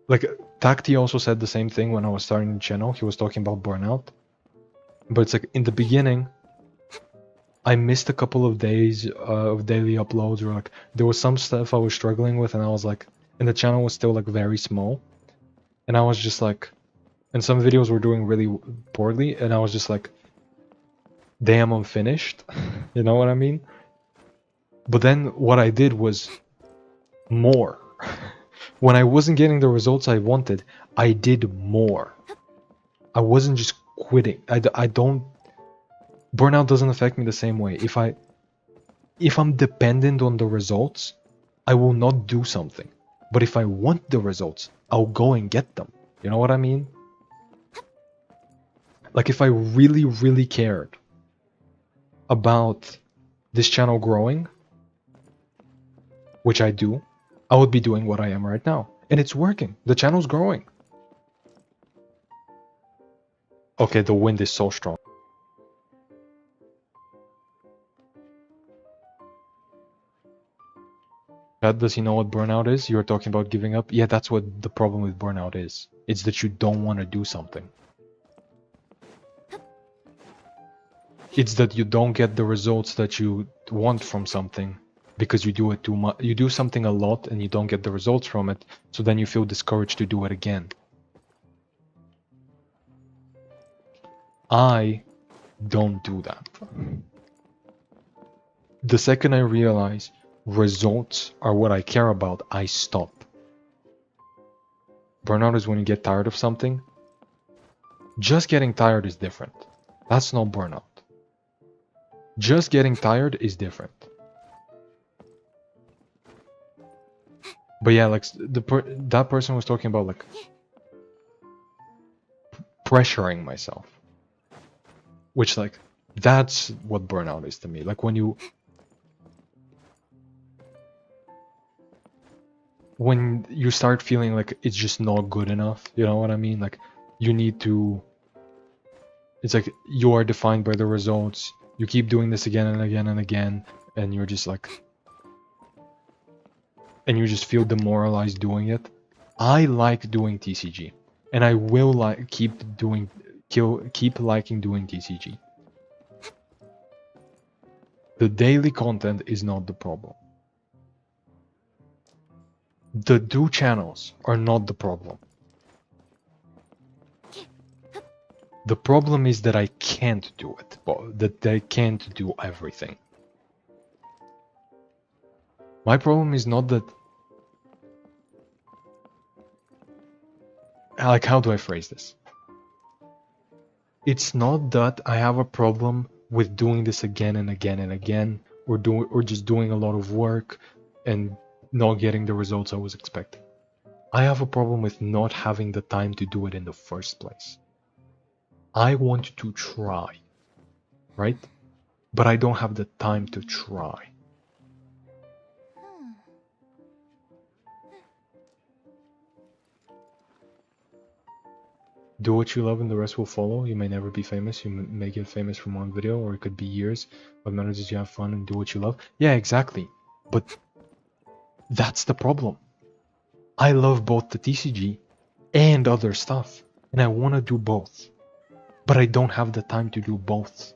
like Takti also said the same thing when I was starting the channel. He was talking about burnout. But it's like in the beginning, I missed a couple of days of daily uploads, or like there was some stuff I was struggling with, and I was like, and the channel was still like very small, and I was just like, and some videos were doing really poorly, and I was just like, damn, I'm finished. You know what I mean? But then what I did was more. When I wasn't getting the results I wanted, I did more. I wasn't just quitting. I don't. Burnout doesn't affect me the same way. If I'm dependent on the results, I will not do something. But if I want the results, I'll go and get them. You know what I mean? Like if I really, really cared about this channel growing, which I do, I would be doing what I am right now. And it's working. The channel's growing. Okay, the wind is so strong. Does he know what burnout is? You're talking about giving up? Yeah, that's what the problem with burnout is. It's that you don't want to do something. It's that you don't get the results that you want from something because you do it too much. You do something a lot and you don't get the results from it, so then you feel discouraged to do it again. I don't do that. The second I realize results are what I care about, I stop. Burnout is when you get tired of something. Just getting tired is different. That's not burnout. Just getting tired is different. But yeah, like that person was talking about like pressuring myself, which like that's what burnout is to me. Like when you start feeling like it's just not good enough, you know what I mean? Like you need to. It's like you are defined by the results. You keep doing this again and again and again, and you're just like, and you just feel demoralized doing it. I like doing TCG, and I will keep liking doing TCG. The daily content is not the problem. The do channels are not the problem. The problem is that I can't do it, that I can't do everything. My problem is not that... Like, how do I phrase this? It's not that I have a problem with doing this again and again and again, or just doing a lot of work and not getting the results I was expecting. I have a problem with not having the time to do it in the first place. I want to try, right? But I don't have the time to try. Hmm. Do what you love and the rest will follow. You may never be famous. You may get famous from one video, or it could be years. What matters is you have fun and do what you love. Yeah, exactly. But that's the problem. I love both the TCG and other stuff, and I want to do both. But I don't have the time to do both.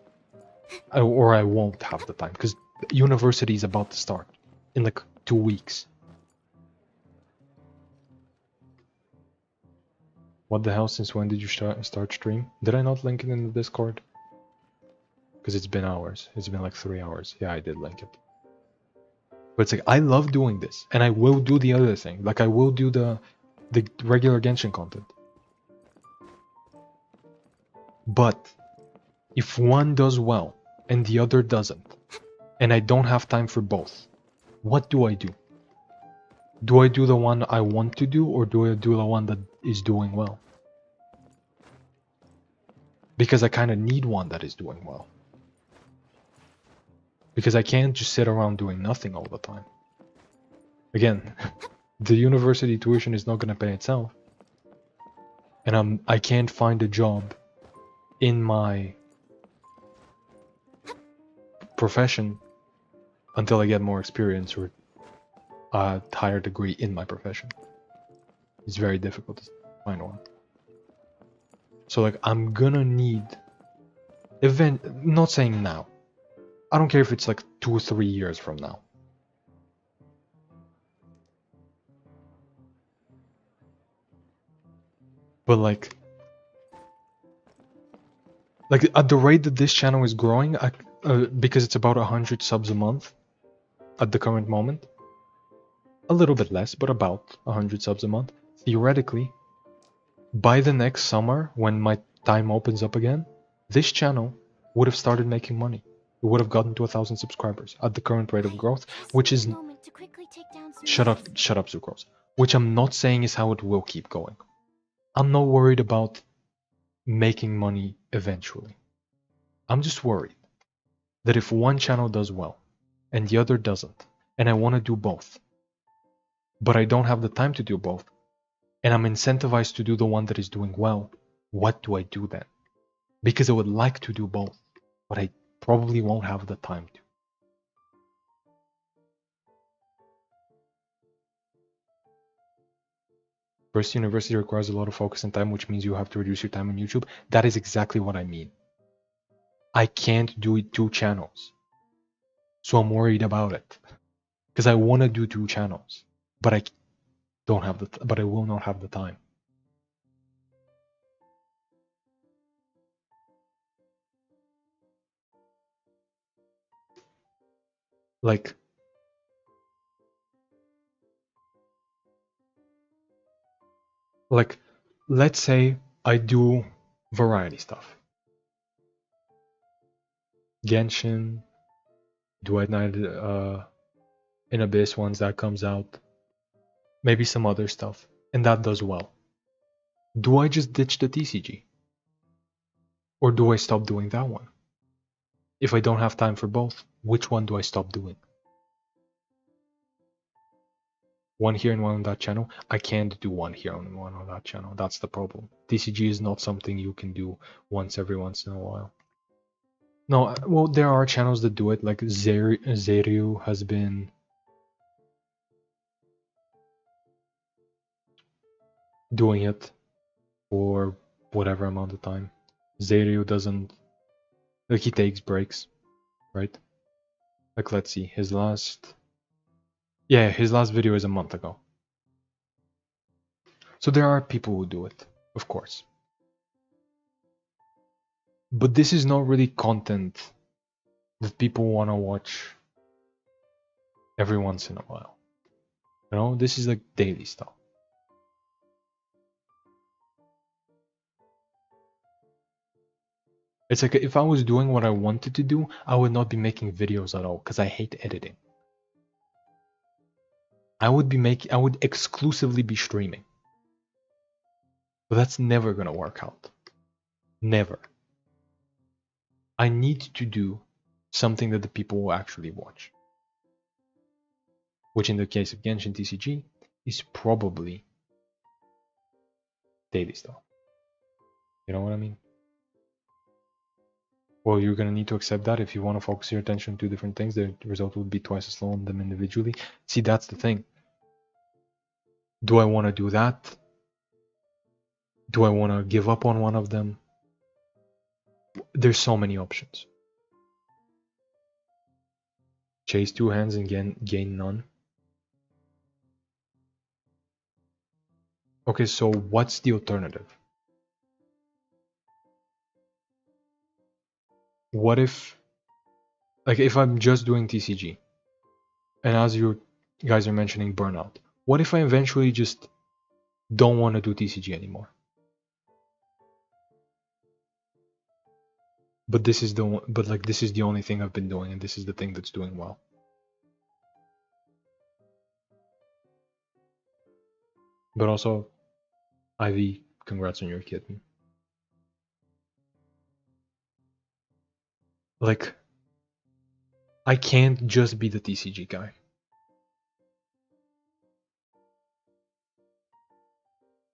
Or I won't have the time, because university is about to start in like 2 weeks. What the hell, since when did you start stream? Did I not link it in the Discord? Because it's been hours. It's been like 3 hours. Yeah, I did link it. But it's like, I love doing this, and I will do the other thing. Like, I will do the regular Genshin content. But if one does well and the other doesn't, and I don't have time for both, what do I do? Do I do the one I want to do, or do I do the one that is doing well? Because I kind of need one that is doing well. Because I can't just sit around doing nothing all the time. Again, the university tuition is not going to pay itself. And I can't find a job in my profession until I get more experience or a higher degree in my profession. It's very difficult to find one. So like, I'm gonna need not saying now. I don't care if it's like 2 or 3 years from now. But like at the rate that this channel is growing, because it's about 100 subs a month at the current moment, a little bit less, but about 100 subs a month, theoretically, by the next summer, when my time opens up again, this channel would have started making money. It would have gotten to 1,000 subscribers at the current rate of growth, which is... Shut up, Sucrose. Which I'm not saying is how it will keep going. I'm not worried about making money eventually. I'm just worried that if one channel does well and the other doesn't, and I want to do both, but I don't have the time to do both, and I'm incentivized to do the one that is doing well, what do I do then? Because I would like to do both, but I probably won't have the time to. First, university requires a lot of focus and time, which means you have to reduce your time on YouTube. That is exactly what I mean. I can't do 2 channels. So I'm worried about it. Because I want to do 2 channels, but I don't have but I will not have the time. Like let's say I do variety stuff. Genshin, Dwight Knight in Abyss once that comes out. Maybe some other stuff. And that does well. Do I just ditch the TCG? Or do I stop doing that one? If I don't have time for both, which one do I stop doing? One here and one on that channel? I can't do one here and one on that channel. That's the problem. TCG is not something you can do every once in a while. No, well, there are channels that do it, like Zeryu has been doing it for whatever amount of time. Zeryu doesn't, like, he takes breaks, right? Like, let's see, his last video is a month ago. So there are people who do it, of course. But this is not really content that people want to watch every once in a while. You know, this is like daily stuff. It's like if I was doing what I wanted to do, I would not be making videos at all because I hate editing. I would exclusively be streaming. But that's never gonna work out. Never. I need to do something that the people will actually watch. Which in the case of Genshin TCG is probably daily stuff. You know what I mean? Well, you're gonna need to accept that if you want to focus your attention on two different things, the result would be twice as low on them individually. See, that's the thing. Do I want to do that? Do I want to give up on one of them? There's so many options. Chase two hands and gain none. Okay, so what's the alternative? What if, like, if I'm just doing TCG, and as you guys are mentioning burnout, what if I eventually just don't want to do TCG anymore? But this is the only thing I've been doing, and this is the thing that's doing well. But also, Ivy, congrats on your kitten. Like, I can't just be the TCG guy.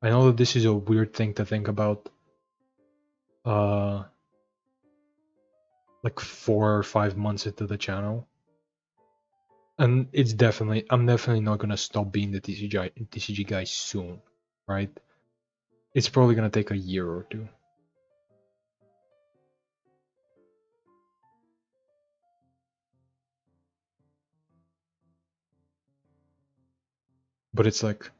I know that this is a weird thing to think about. Like 4 or 5 months into the channel. And I'm definitely not gonna stop being the TCG guy soon, right? It's probably gonna take a year or two. But it's like,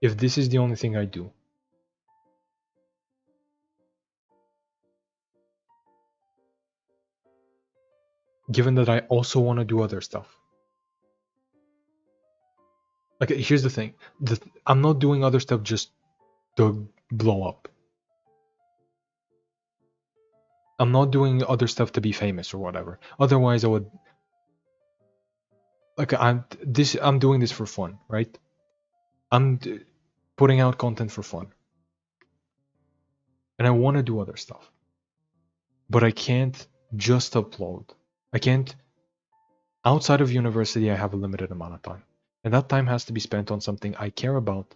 if this is the only thing I do, given that I also want to do other stuff. Like, here's the thing. I'm not doing other stuff just to blow up. I'm not doing other stuff to be famous or whatever. Otherwise, I would... Like, I'm doing this for fun, right? I'm putting out content for fun. And I want to do other stuff. But I can't just upload. I can't... Outside of university, I have a limited amount of time. And that time has to be spent on something I care about,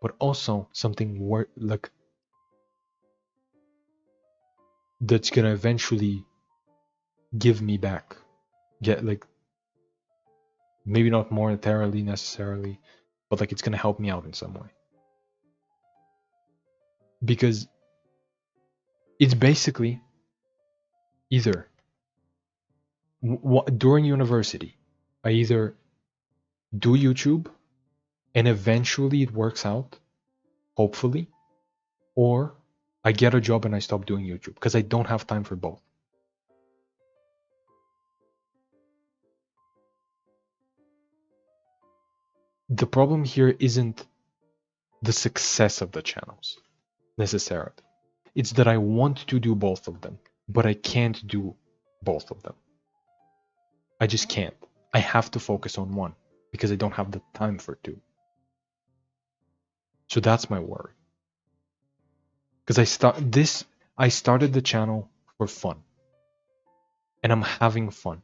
but also something that's gonna eventually give me back. Get maybe not monetarily necessarily, but it's gonna help me out in some way. Because it's basically either during university, I either do YouTube and eventually it works out, hopefully, or I get a job and I stop doing YouTube because I don't have time for both. The problem here isn't the success of the channels necessarily. It's that I want to do both of them, but I can't do both of them. I just can't. I have to focus on one because I don't have the time for two. So that's my worry. Because I started the channel for fun. And I'm having fun.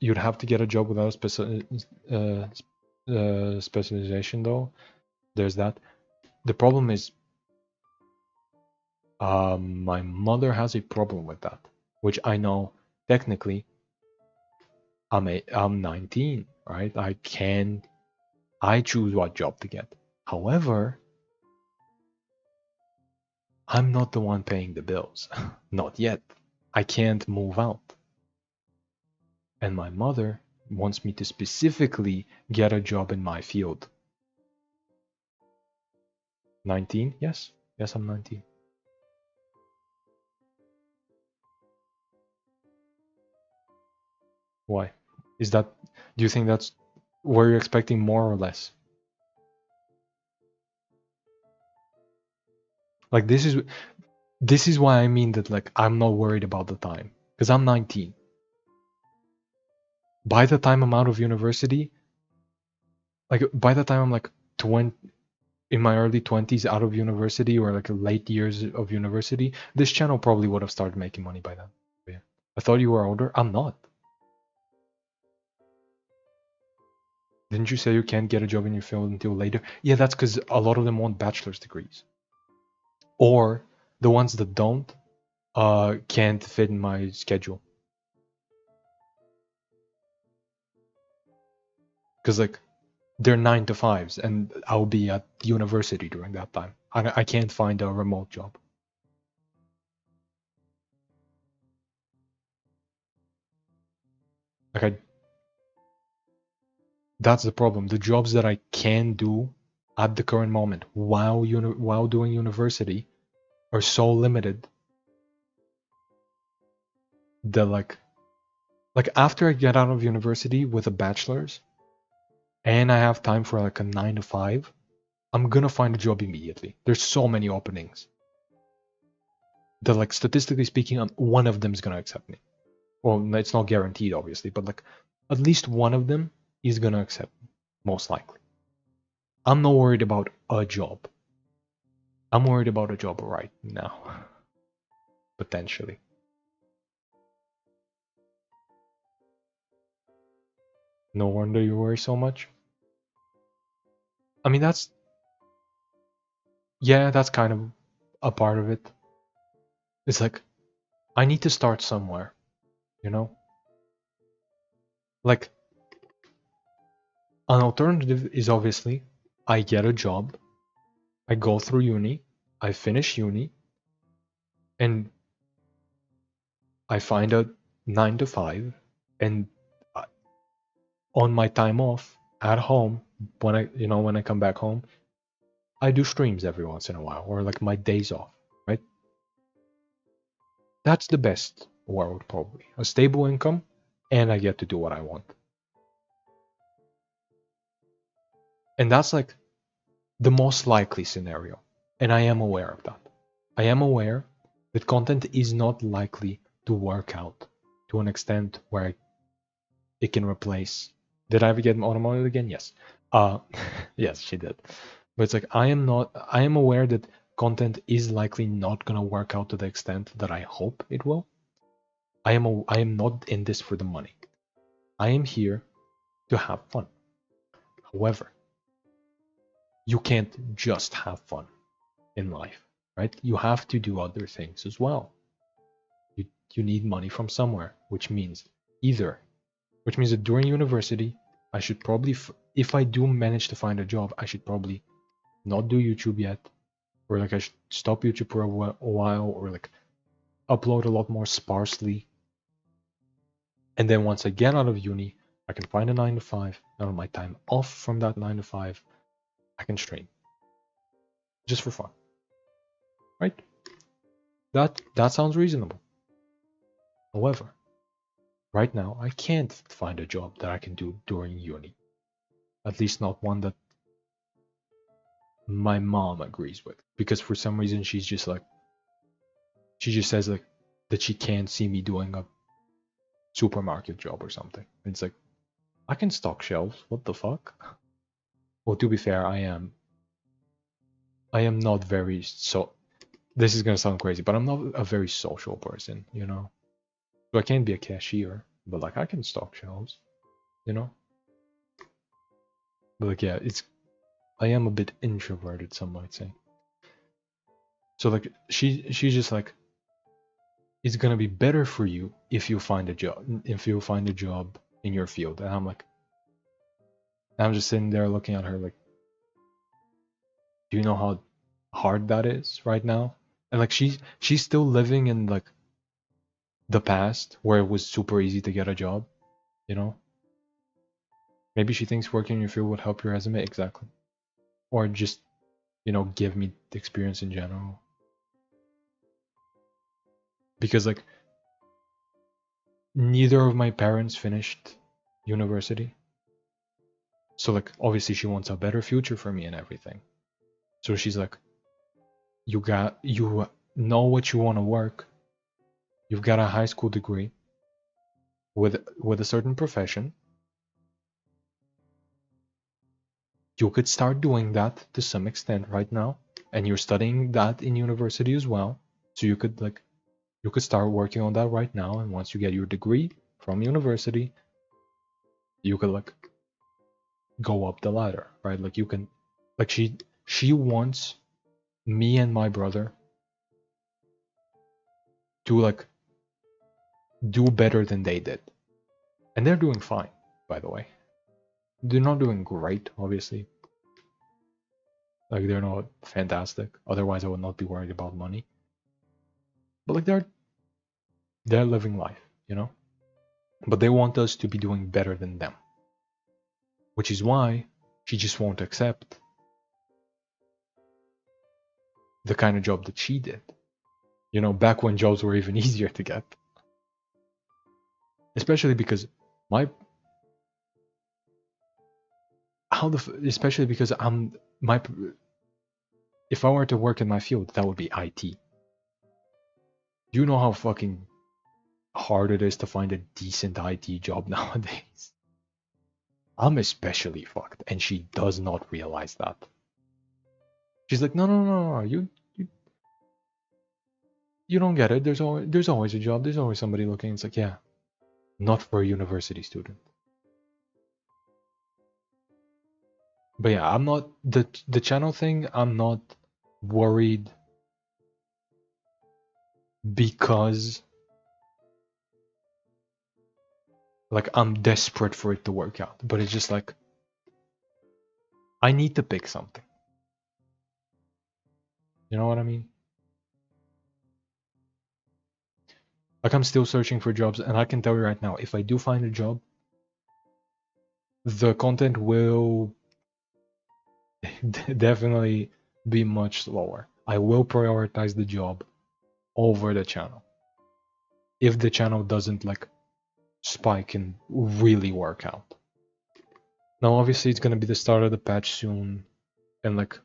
You'd have to get a job without a specialization though. There's that. The problem is my mother has a problem with that, which I know technically I'm 19, right? I choose what job to get. However, I'm not the one paying the bills. Not yet. I can't move out. And my mother wants me to specifically get a job in my field. 19? Yes. Yes, I'm 19. Why? Do you think that's, were you expecting more or less? Like this is why I mean that like I'm not worried about the time because I'm 19. By the time I'm out of university, like by the time I'm like 20 in my early 20s out of university or like late years of university, this channel probably would have started making money by then. But yeah. I thought you were older. I'm not. Didn't you say you can't get a job in your field until later? Yeah, that's because a lot of them want bachelor's degrees. Or the ones that don't can't fit in my schedule. Because like they're 9 to 5s and I'll be at university during that time. I can't find a remote job. Like that's the problem. The jobs that I can do at the current moment while doing university are so limited that like after I get out of university with a bachelor's and I have time for like a 9 to 5, I'm gonna find a job immediately. There's so many openings that like statistically speaking, one of them is gonna accept me. Well, it's not guaranteed obviously, but like at least one of them is gonna accept me, most likely. I'm not worried about a job. I'm worried about a job right now. Potentially. No wonder you worry so much. I mean, that's kind of a part of it. It's like, I need to start somewhere, you know? Like, an alternative is obviously I get a job, I go through uni, I finish uni, and I find a 9 to 5, and on my time off at home, when I come back home, I do streams every once in a while, or like my days off, right? That's the best world, probably. A stable income, and I get to do what I want. And that's like the most likely scenario. And I am aware of that. I am aware that content is not likely to work out to an extent where it can replace. Did I ever get automotive again? Yes. Yes, she did. But it's like I am aware that content is likely not gonna work out to the extent that I hope it will. I am not in this for the money. I am here to have fun. However, you can't just have fun in life, right? You have to do other things as well. You need money from somewhere, which means that during university, I should probably, if I do manage to find a job, I should probably not do YouTube yet, or like I should stop YouTube for a while, or like upload a lot more sparsely. And then once I get out of uni, I can find a 9 to 5, and on my time off from that 9 to 5, I can stream. Just for fun. Right? That sounds reasonable. However, right now I can't find a job that I can do during uni. At least not one that my mom agrees with. Because for some reason she just says like that she can't see me doing a supermarket job or something. It's like I can stock shelves. What the fuck? Well, to be fair, I am not very this is gonna sound crazy, but I'm not a very social person, you know? So I can't be a cashier, but like I can stock shelves, you know? But like yeah, I am a bit introverted, some might say. So like she's just like, it's gonna be better for you if you find a job in your field. And I'm just sitting there looking at her like, do you know how hard that is right now? And like she's still living in like the past where it was super easy to get a job, you know? Maybe she thinks working in your field would help your resume, exactly. Or just, give me the experience in general. Because like neither of my parents finished university. So like obviously she wants a better future for me and everything. So she's like, you know what you want to work. You've got a high school degree with a certain profession. You could start doing that to some extent right now, and you're studying that in university as well. So you could start working on that right now, and once you get your degree from university, you could like go up the ladder, right? Like you can, like she wants me and my brother to like do better than they did, and they're doing fine, by the way. They're not doing great, obviously. Like they're not fantastic. Otherwise, I would not be worried about money. But like they're living life, you know. But they want us to be doing better than them, which is why she just won't accept the kind of job that she did. You know, back when jobs were even easier to get. Especially because my especially because if I were to work in my field, that would be IT. Do you know how fucking hard it is to find a decent IT job nowadays? I'm especially fucked, and she does not realize that. She's like, no, you don't get it. There's always a job. There's always somebody looking. It's like, yeah, not for a university student. But yeah, I'm not the channel thing. I'm not worried because like I'm desperate for it to work out. But it's just like I need to pick something. You know what I mean? Like I'm still searching for jobs, and I can tell you right now, if I do find a job, the content will definitely be much slower. I will prioritize the job over the channel. If the channel doesn't like spike and really work out. Now obviously it's gonna be the start of the patch soon, and like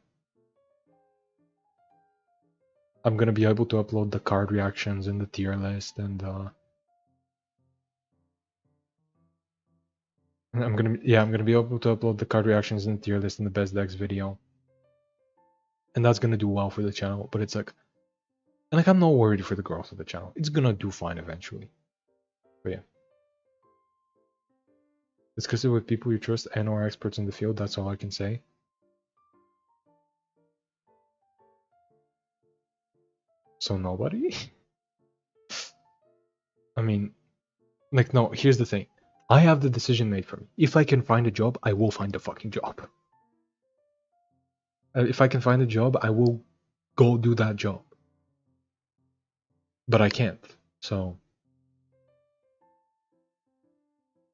I'm gonna be able to upload the card reactions and the tier list, and I'm gonna be able to upload the card reactions and the tier list in the best decks video. And that's gonna do well for the channel, but it's like, and like I'm not worried for the growth of the channel. It's gonna do fine eventually. But yeah. Discuss it with people you trust and or experts in the field, that's all I can say. So nobody? I mean, like no, here's the thing. I have the decision made for me. If I can find a job, I will find a fucking job. If I can find a job, I will go do that job. But I can't. So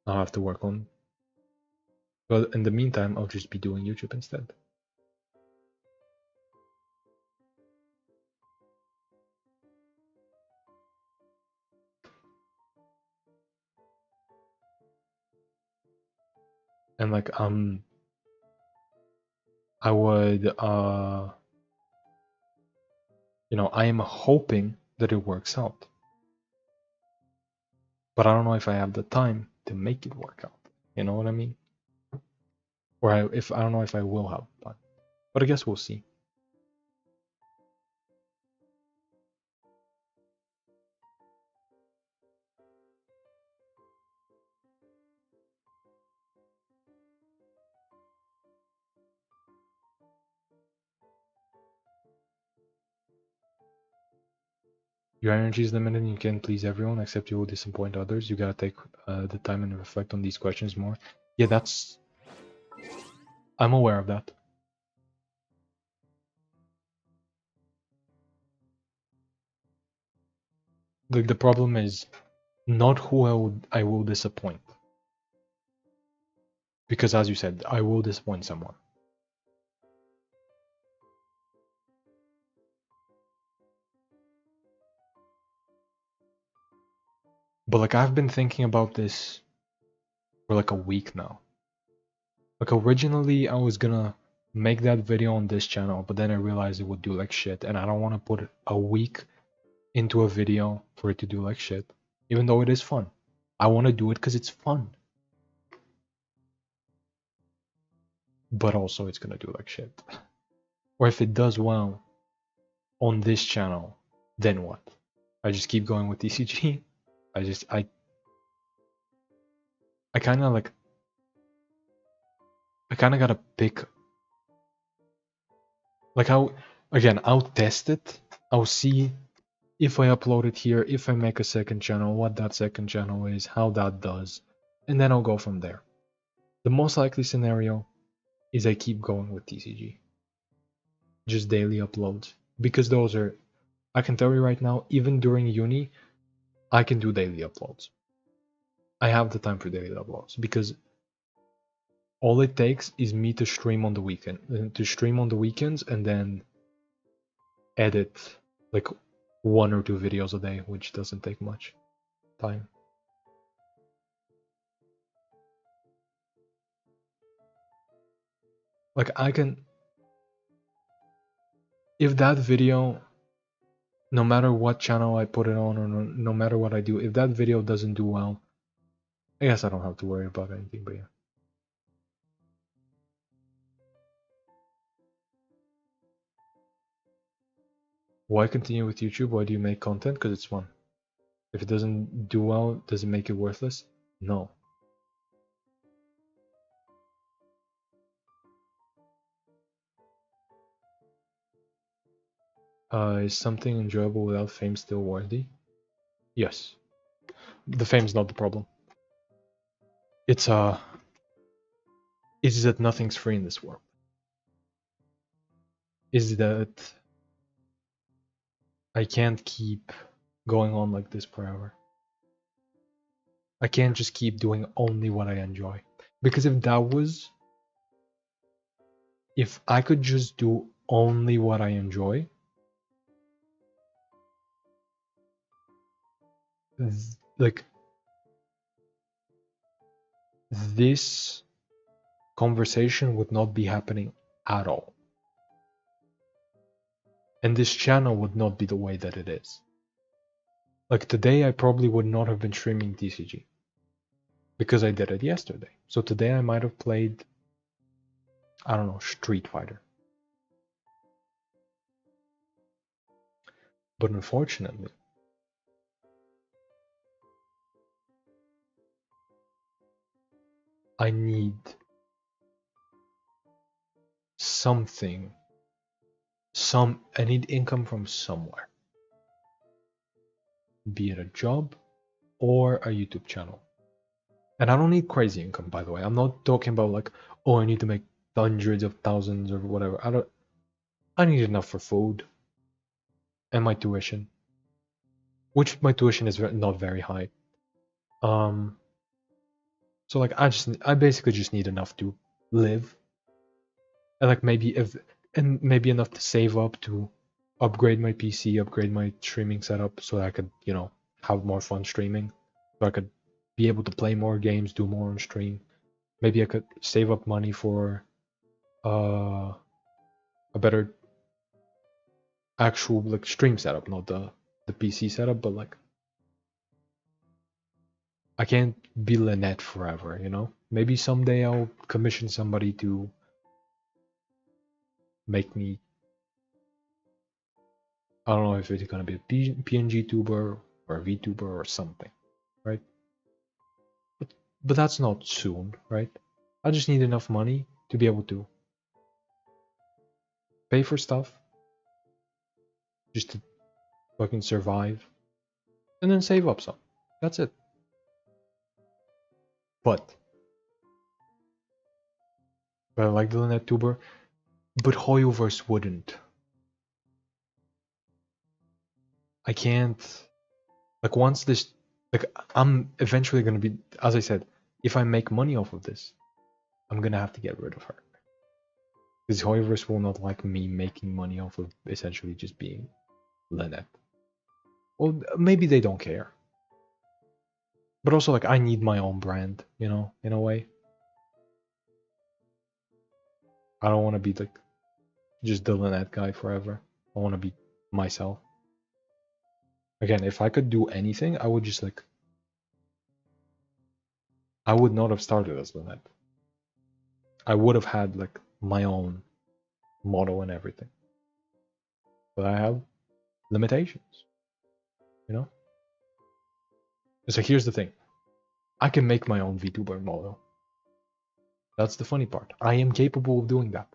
I'll have to work on. But in the meantime, I'll just be doing YouTube instead. And like I would you know, I am hoping that it works out. But I don't know if I have the time to make it work out. You know what I mean? Or I don't know if I will have time. But I guess we'll see. Your energy is limited and you can't please everyone, except you will disappoint others. You gotta take the time and reflect on these questions more. Yeah, I'm aware of that. The problem is not who I will disappoint. Because as you said, I will disappoint someone. But like I've been thinking about this for like a week now. Like originally I was gonna make that video on this channel, but then I realized it would do like shit, and I don't want to put a week into a video for it to do like shit, even though it is fun. I want to do it because it's fun. But also it's gonna do like shit. Or if it does well on this channel, then what? I just keep going with TCG. I kind of like, I kind of gotta pick, like I'll test it. I'll see if I upload it here, if I make a second channel, what that second channel is, how that does, and then I'll go from there. The most likely scenario is I keep going with TCG. Just daily uploads. Because those are, I can tell you right now, even during uni, I can do daily uploads. I have the time for daily uploads because all it takes is me to stream on the weekends and then edit like 1 or 2 videos a day, which doesn't take much time. Like I can, if that video, no matter what channel I put it on or no matter what I do, if that video doesn't do well, I guess I don't have to worry about anything, but yeah. Why continue with YouTube? Why do you make content? Because it's fun. If it doesn't do well, does it make it worthless? No. Is something enjoyable without fame still worthy? Yes. The fame's not the problem. It's is that nothing's free in this world. Is that I can't keep going on like this forever. I can't just keep doing only what I enjoy. Because if I could just do only what I enjoy, like this conversation would not be happening at all. And this channel would not be the way that it is. Like today I probably would not have been streaming TCG. Because I did it yesterday. So today I might have played, I don't know, Street Fighter. But unfortunately, I need something, I need income from somewhere. Be it a job or a YouTube channel. And I don't need crazy income, by the way. I'm not talking about like, oh, I need to make hundreds of thousands or whatever. I need enough for food and my tuition, which my tuition is not very high. So like I basically just need enough to live, and like maybe enough to save up to upgrade my PC, upgrade my streaming setup, so that I could have more fun streaming, so I could be able to play more games, do more on stream. Maybe I could save up money for a better actual like stream setup, not the PC setup, but like I can't be Lynette forever, Maybe someday I'll commission somebody to make me, I don't know if it's gonna be a PNG tuber or a VTuber or something, right? But that's not soon, right? I just need enough money to be able to pay for stuff, just to fucking survive, and then save up some. That's it. But I like the Lynette tuber, but Hoyoverse wouldn't. I can't, like once this, like I'm eventually gonna be, as I said, if I make money off of this, I'm gonna have to get rid of her. Because Hoyoverse will not like me making money off of essentially just being Lynette. Well, maybe they don't care. But also like I need my own brand, in a way. I don't want to be like just the Lynette guy forever. I want to be myself. Again, if I could do anything, I would just like I would not have started as Lynette. I would have had like my own model and everything. But I have limitations. You know? So here's the thing. I can make my own VTuber model. That's the funny part. I am capable of doing that.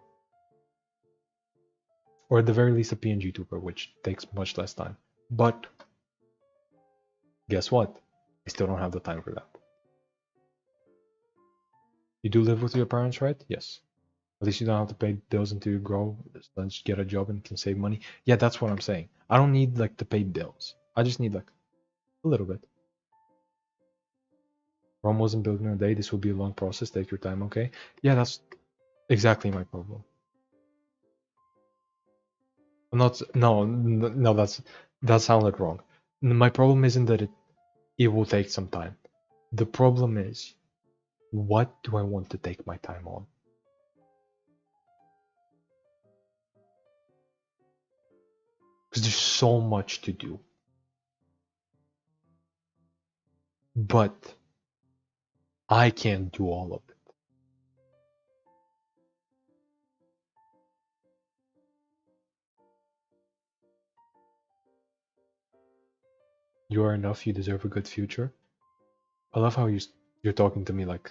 Or at the very least a PNG tuber, which takes much less time. But guess what? I still don't have the time for that. You do live with your parents, right? Yes. At least you don't have to pay bills until you grow. Let's get a job and can save money. Yeah, that's what I'm saying. I don't need like to pay bills. I just need like a little bit. Rome wasn't built in a day. This will be a long process. Take your time, okay? Yeah, that's exactly my problem. I'm not. No. That sounded wrong. My problem isn't that it will take some time. The problem is, what do I want to take my time on? Because there's so much to do. But I can't do all of it. You are enough. You deserve a good future. I love how you're talking to me like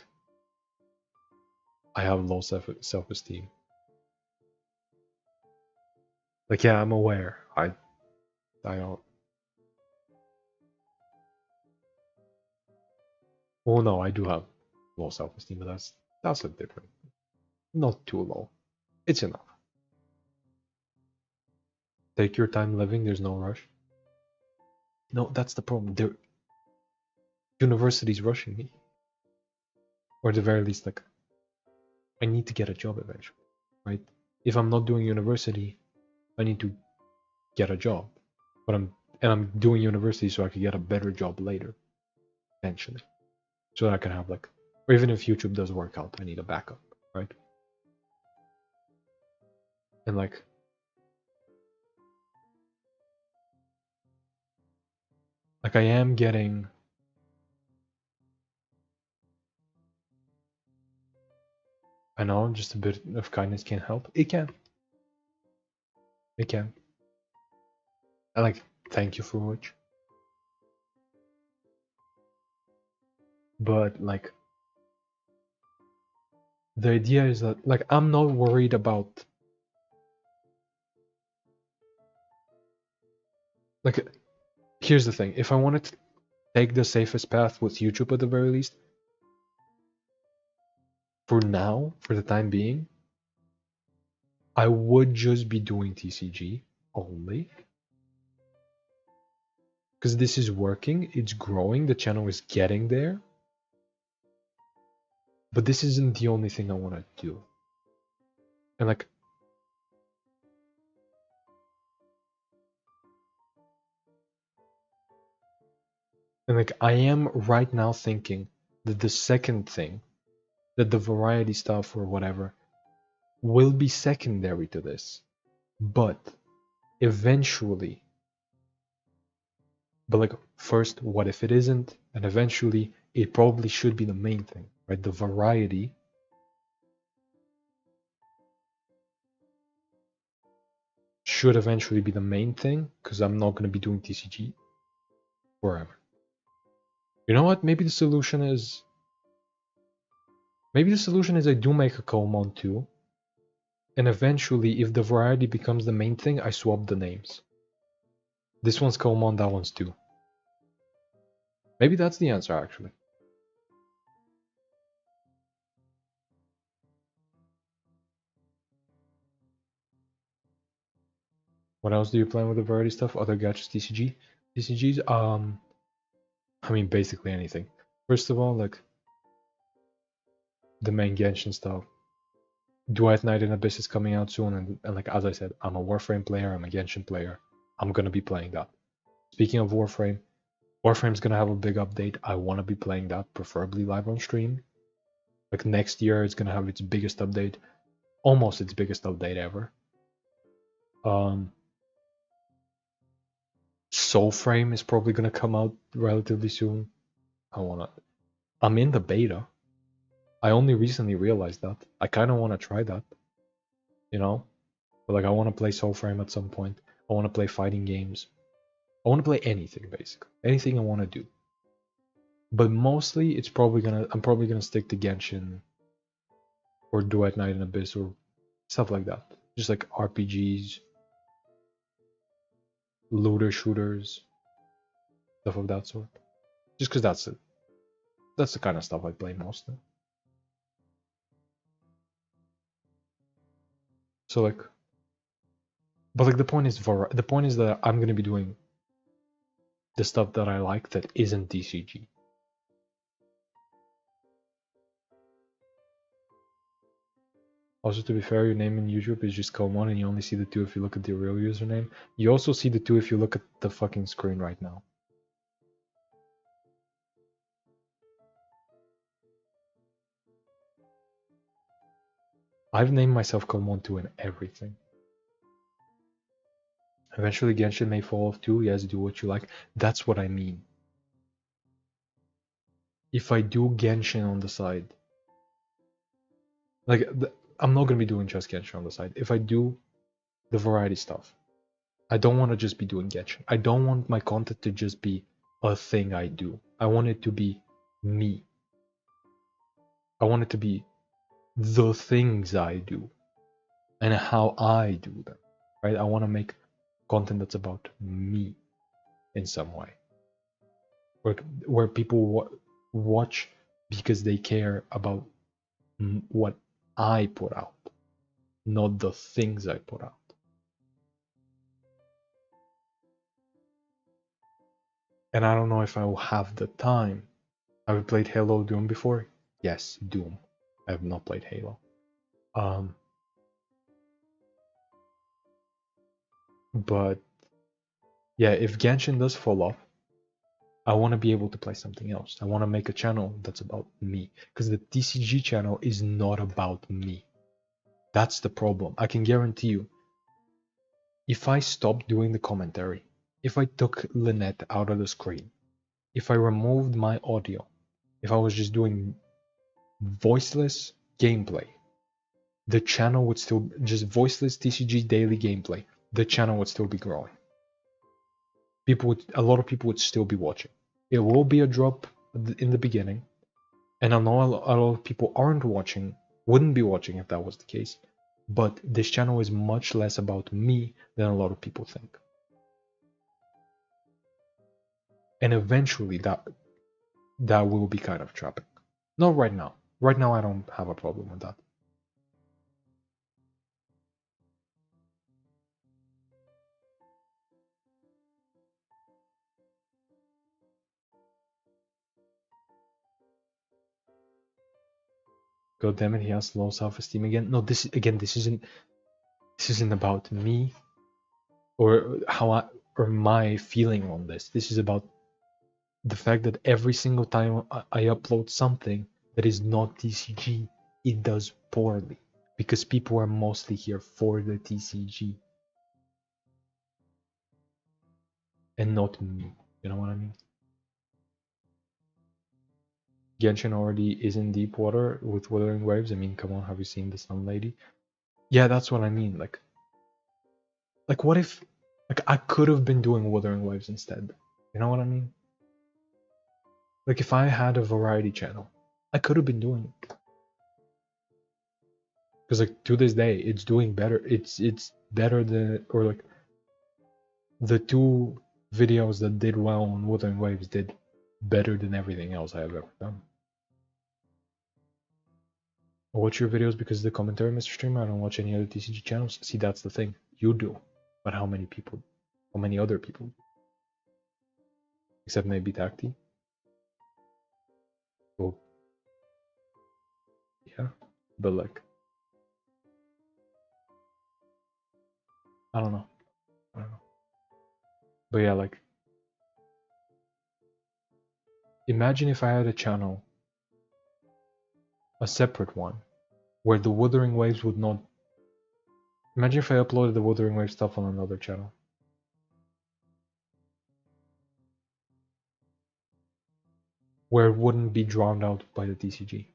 I have low self-esteem. Like, yeah, I'm aware. I don't. Well, no, I do have low self-esteem, but that's a different. Not too low. It's enough. Take your time living. There's no rush. No, that's the problem. The university's rushing me, or at the very least, like I need to get a job eventually, right? If I'm not doing university, I need to get a job, but I'm doing university so I can get a better job later, eventually, so that I can have like, or even if YouTube does work out, I need a backup, right? And like I am getting. I know just a bit of kindness can help. It can. It can. I like thank you for which. But like the idea is that like I'm not worried about like here's the thing. If I wanted to take the safest path with YouTube at the very least, for now, for the time being, I would just be doing TCG only. Because this is working, it's growing, the channel is getting there. But this isn't the only thing I want to do. And like I am right now thinking that the second thing, that the variety stuff or whatever, will be secondary to this. But eventually, but like first, what if it isn't? And eventually, it probably should be the main thing, right? The variety should eventually be the main thing, because I'm not going to be doing TCG forever. You know what? Maybe the solution is I do make a Komon too, and eventually, if the variety becomes the main thing, I swap the names. This one's Komon, that one's 2. Maybe that's the answer, actually. What else do you plan with the variety stuff? Other gadgets, TCG? TCGs? I mean, basically anything. First of all, like, the main Genshin stuff. Duet Night in Abyss is coming out soon, and like, as I said, I'm a Warframe player, I'm a Genshin player. I'm gonna be playing that. Speaking of Warframe, Warframe's gonna have a big update. I wanna be playing that, preferably live on stream. Like, next year, it's gonna have its biggest update. almost its biggest update ever. Soul Frame is probably gonna come out relatively soon. I'm in the beta. I only recently realized that. I kind of want to try that, you know? But like, I want to play Soul Frame at some point. I want to play fighting games. I want to play anything, basically. Anything I want to do. But mostly, I'm probably gonna stick to Genshin or Duet Night in Abyss or stuff like that. Just like RPGs, looter shooters, stuff of that sort. Just because that's the kind of stuff I play mostly. So like, but like the point is that I'm gonna be doing the stuff that I like that isn't TCG. Also, to be fair, your name in YouTube is just Kalmon, and you only see the two if you look at the real username. You also see the two if you look at the fucking screen right now. I've named myself Kalmon 2 in everything. Eventually Genshin may fall off too. Yes, do what you like. That's what I mean. If I do Genshin on the side, like, I'm not gonna be doing just Genshin on the side. If I do the variety stuff, I don't want to just be doing Genshin. I don't want my content to just be a thing I do. I want it to be me. I want it to be the things I do and how I do them, right? I want to make content that's about me in some way, where people watch because they care about what I put out, not the things I put out. And I don't know if I will have the time. Have you played Halo Doom before? Yes, Doom. I have not played Halo. But yeah, if Genshin does fall off, I want to be able to play something else. I want to make a channel that's about me, because the TCG channel is not about me. That's the problem. I can guarantee you, if I stopped doing the commentary, if I took Lynette out of the screen, if I removed my audio, if I was just doing voiceless gameplay, the channel would still just voiceless TCG daily gameplay. The channel would still be growing. A lot of people would still be watching. It will be a drop in the beginning, and I know a lot of people wouldn't be watching if that was the case. But this channel is much less about me than a lot of people think. And eventually that will be kind of trapping. Not right now. Right now I don't have a problem with that. God damn it, he has low self-esteem again. No, this isn't about me or my feeling on this. This is about the fact that every single time I upload something that is not TCG, it does poorly. Because people are mostly here for the TCG. And not me. You know what I mean? Genshin already is in deep water with Wuthering Waves. I mean, come on, have you seen the Sun Lady? Yeah, that's what I mean. Like what if, like, I could have been doing Wuthering Waves instead? You know what I mean? Like, if I had a variety channel, I could have been doing it. Because, like, to this day, it's doing better. It's better than, or like, the two videos that did well on Wuthering Waves did better than everything else I have ever done. I watch your videos because of the commentary, Mr. Streamer. I don't watch any other TCG channels. See, that's the thing. You do. But how many other people do? Except maybe Tacti. Well, yeah. But like, I don't know. But yeah, like, imagine if I had a channel, a separate one, where the Wuthering Waves would not Imagine if I uploaded the Wuthering Wave stuff on another channel. Where it wouldn't be drowned out by the TCG.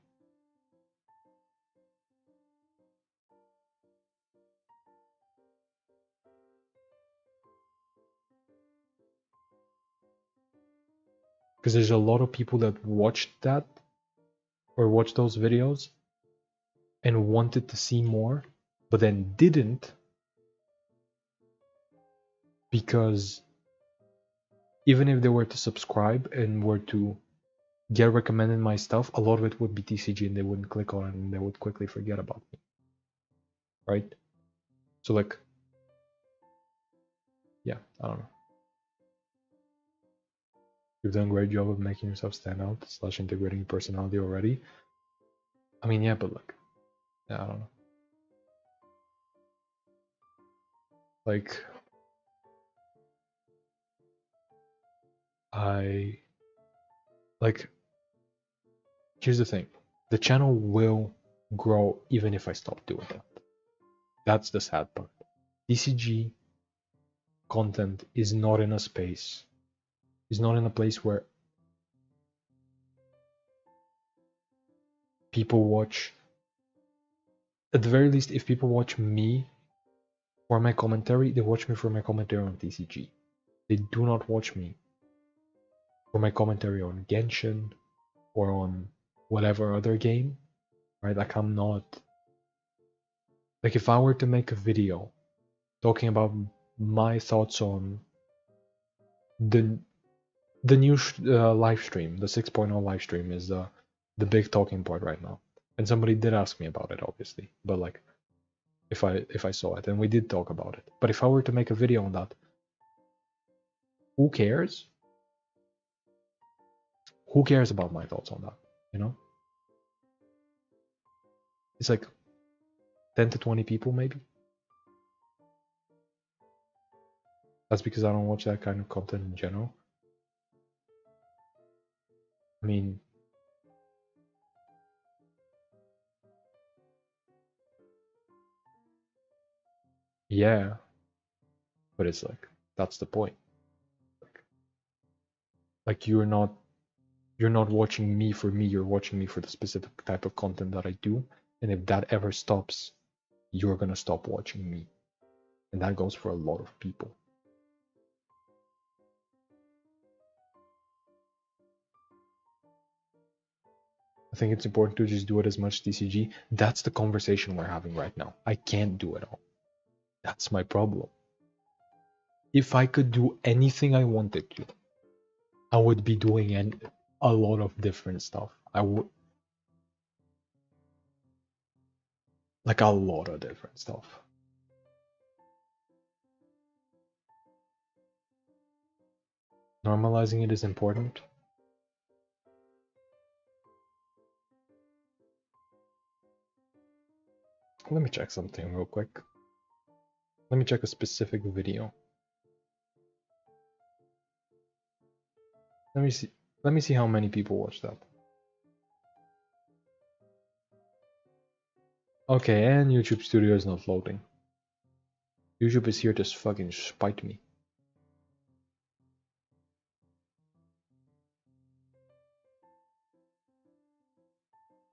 Because there's a lot of people that watched that or watched those videos and wanted to see more, but then didn't, because even if they were to subscribe and were to get recommended my stuff, a lot of it would be TCG and they wouldn't click on it and they would quickly forget about me. Right? So like, yeah, I don't know. You've done a great job of making yourself stand out / integrating your personality already. I mean, yeah, but like, yeah, I don't know. Like, here's the thing. The channel will grow even if I stop doing that. That's the sad part. TCG content is not in a space, is not in a place where people watch. At the very least, if people watch me for my commentary, they watch me for my commentary on TCG. They do not watch me for my commentary on Genshin or on whatever other game, right? Like, I'm not. Like, if I were to make a video talking about my thoughts on the new live stream, the 6.0 live stream is the big talking point right now. And somebody did ask me about it, obviously, but like, if I saw it, and we did talk about it. But if I were to make a video on that, who cares? Who cares about my thoughts on that? You know, it's like 10 to 20 people, maybe. That's because I don't watch that kind of content in general. I mean, yeah, but it's like, that's the point. Like you're not watching me for me, you're watching me for the specific type of content that I do. And if that ever stops, you're gonna stop watching me. And that goes for a lot of people. I think it's important to just do it as much TCG. That's the conversation we're having right now. I can't do it all. That's my problem. If I could do anything I wanted to, I would be doing a lot of different stuff. I would, like, a lot of different stuff. Normalizing it is important. Let me check something real quick. Let me check a specific video. Let me see how many people watch that. Okay, and YouTube Studio is not loading. YouTube is here to fucking spite me.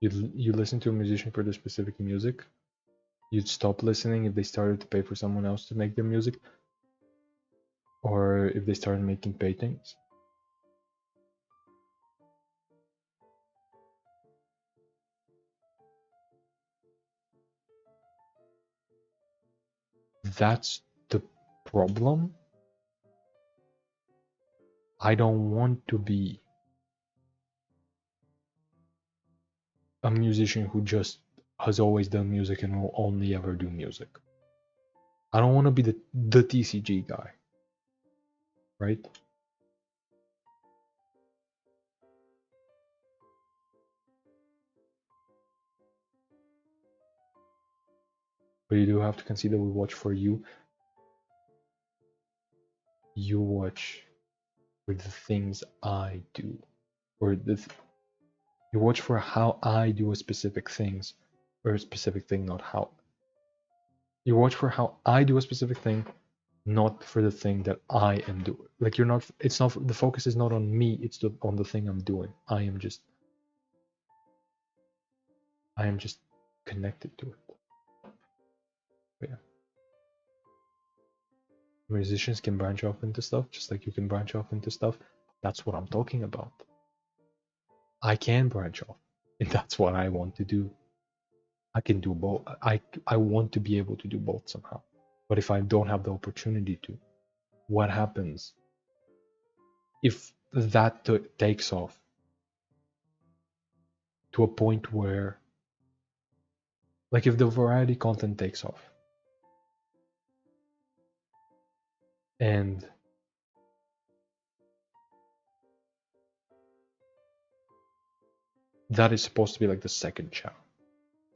You listen to a musician for their specific music. You'd stop listening if they started to pay for someone else to make their music, or if they started making paintings. That's the problem. I don't want to be a musician who just has always done music and will only ever do music. I don't want to be the TCG guy, right? But you do have to consider we watch for you. You watch for the things I do, or you watch for how I do a specific things, or a specific thing, not how. You watch for how I do a specific thing, not for the thing that I am doing. Like you're not. It's not. The focus is not on me. It's on the thing I'm doing. I am just connected to it. But yeah. Musicians can branch off into stuff, just like you can branch off into stuff. That's what I'm talking about. I can branch off, and that's what I want to do. I can do both. I want to be able to do both somehow. But if I don't have the opportunity to, what happens if that takes off to a point where, like, if the variety content takes off and that is supposed to be like the second channel,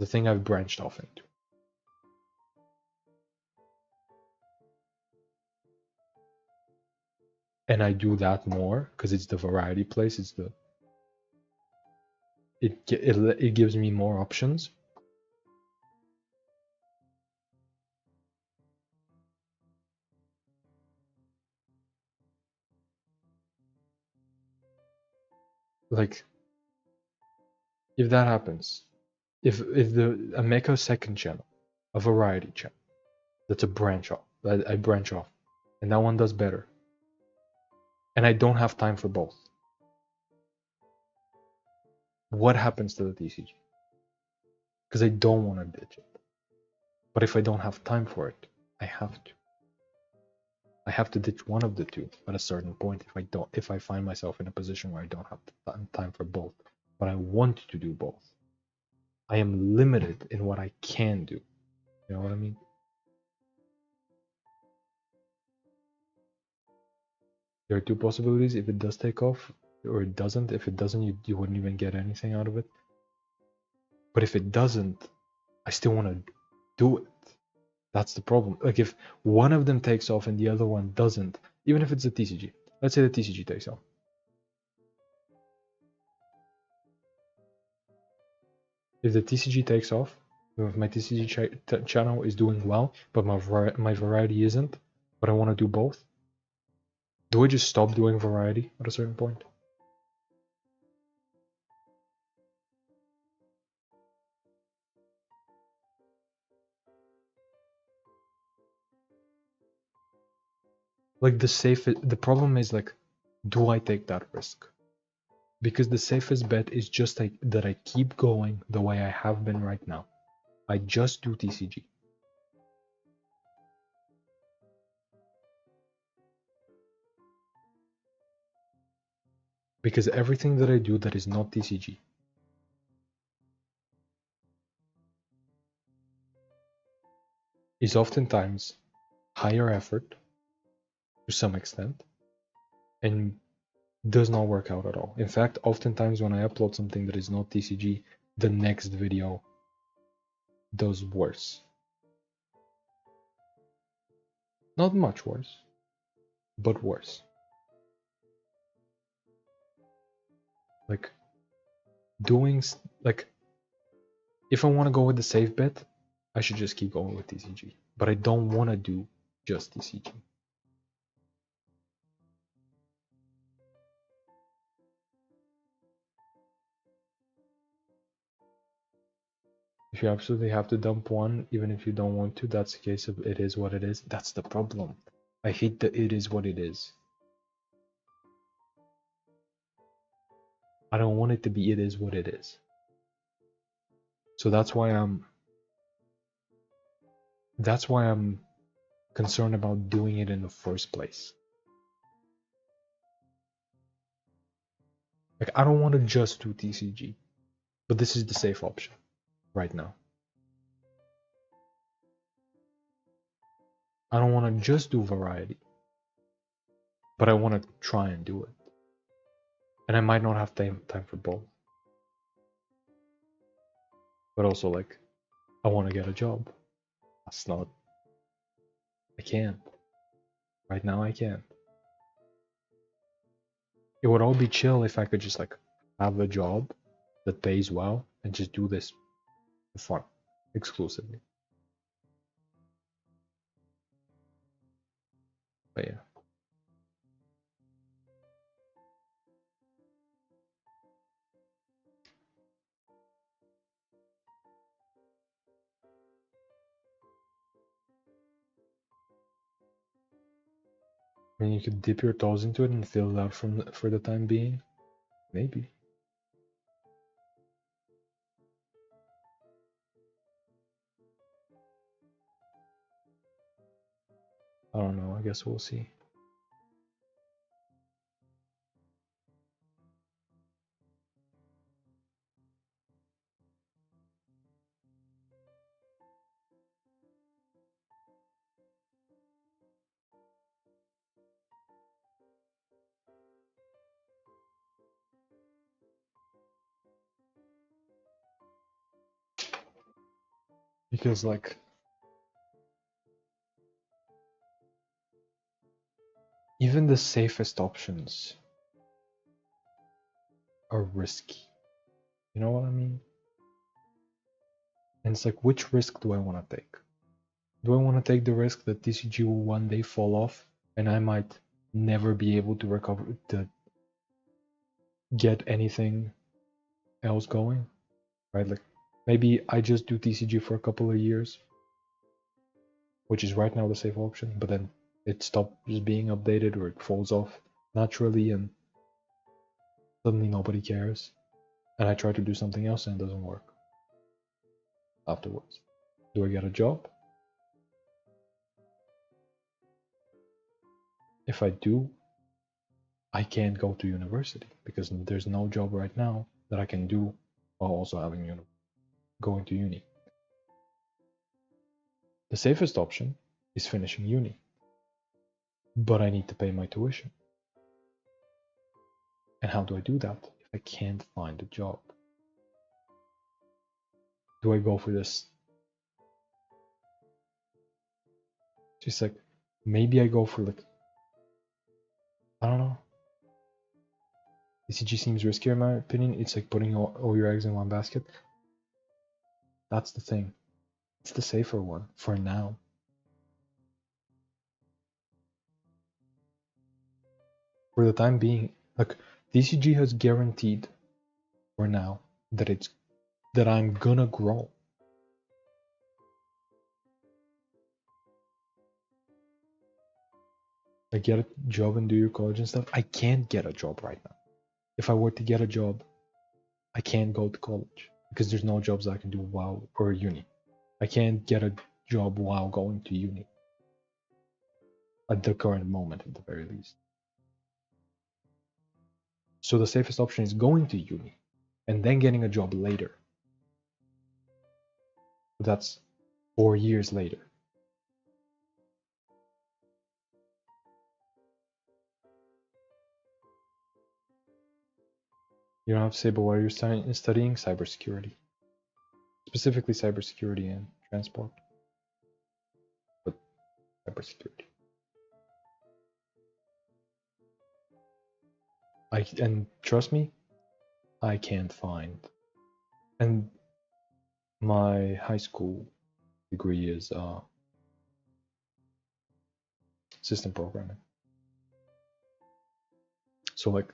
the thing I've branched off into. And I do that more because it's the variety place. It's the it gives me more options. Like if that happens, if I make a second channel, a variety channel, that's a branch off. I branch off, and that one does better. And I don't have time for both. What happens to the TCG? Because I don't want to ditch it. But if I don't have time for it, I have to. I have to ditch one of the two at a certain point if I find myself in a position where I don't have time for both. But I want to do both. I am limited in what I can do. You know what I mean? There are two possibilities. If it does take off, or it doesn't. If it doesn't, you wouldn't even get anything out of it. But if it doesn't, I still want to do it. That's the problem. Like if one of them takes off and the other one doesn't, even if it's a TCG. Let's say the TCG takes off. If the TCG takes off, if my TCG channel is doing well, but my variety isn't, but I want to do both, do I just stop doing variety at a certain point? Like the problem is like, do I take that risk? Because the safest bet is just like that I keep going the way I have been right now. I just do TCG. Because everything that I do that is not TCG is oftentimes higher effort to some extent and does not work out at all. In fact, oftentimes when I upload something that is not TCG, the next video does worse. Not much worse, but worse. Like doing like if I want to go with the safe bet, I should just keep going with TCG. But I don't want to do just TCG. If you absolutely have to dump one, even if you don't want to, that's the case of it is what it is. That's the problem. I hate that it is what it is. I don't want it to be it is what it is. So that's why I'm concerned about doing it in the first place. Like I don't want to just do TCG, but this is the safe option right now. I don't want to just do variety, but I want to try and do it. And I might not have time for both. But also like I want to get a job. That's not I can't. Right now I can't. It would all be chill if I could just like have a job that pays well and just do this for fun exclusively. But yeah. I mean, you could dip your toes into it and fill it out for the time being. Maybe. I don't know. I guess we'll see. Because, like, even the safest options are risky. You know what I mean? And it's like, which risk do I want to take? Do I want to take the risk that TCG will one day fall off and I might never be able to recover to get anything else going? Right? Like, maybe I just do TCG for a couple of years, which is right now the safe option, but then it stops being updated or it falls off naturally and suddenly nobody cares. And I try to do something else and it doesn't work afterwards. Do I get a job? If I do, I can't go to university because there's no job right now that I can do while also going to uni. The safest option is finishing uni, but I need to pay my tuition. And how do I do that if I can't find a job? Do I go for this? Just like, maybe I go for like, I don't know. TCG seems riskier in my opinion. It's like putting all your eggs in one basket. That's the thing. It's the safer one for now. For the time being, like, TCG has guaranteed for now that I'm gonna grow. Like, get a job and do your college and stuff. I can't get a job right now. If I were to get a job, I can't go to college because there's no jobs I can do while or uni. I can't get a job while going to uni at the current moment, at the very least. So the safest option is going to uni and then getting a job later. That's 4 years later. You don't have to say, but what are you studying? Cybersecurity. Specifically cybersecurity and transport. But cybersecurity. And trust me, I can't find. And my high school degree is system programming. So like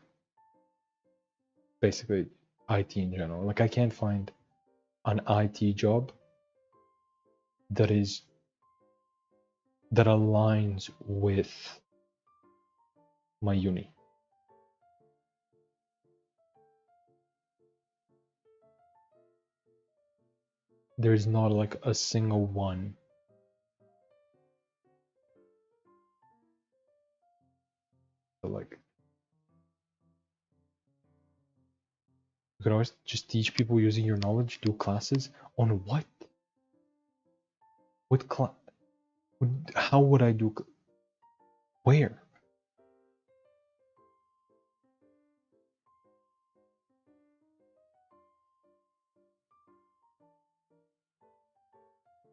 basically IT in general. Like I can't find an IT job that aligns with my uni. There's not like a single one. But like you can always just teach people using your knowledge, do classes on what? What class? How would I do? Where?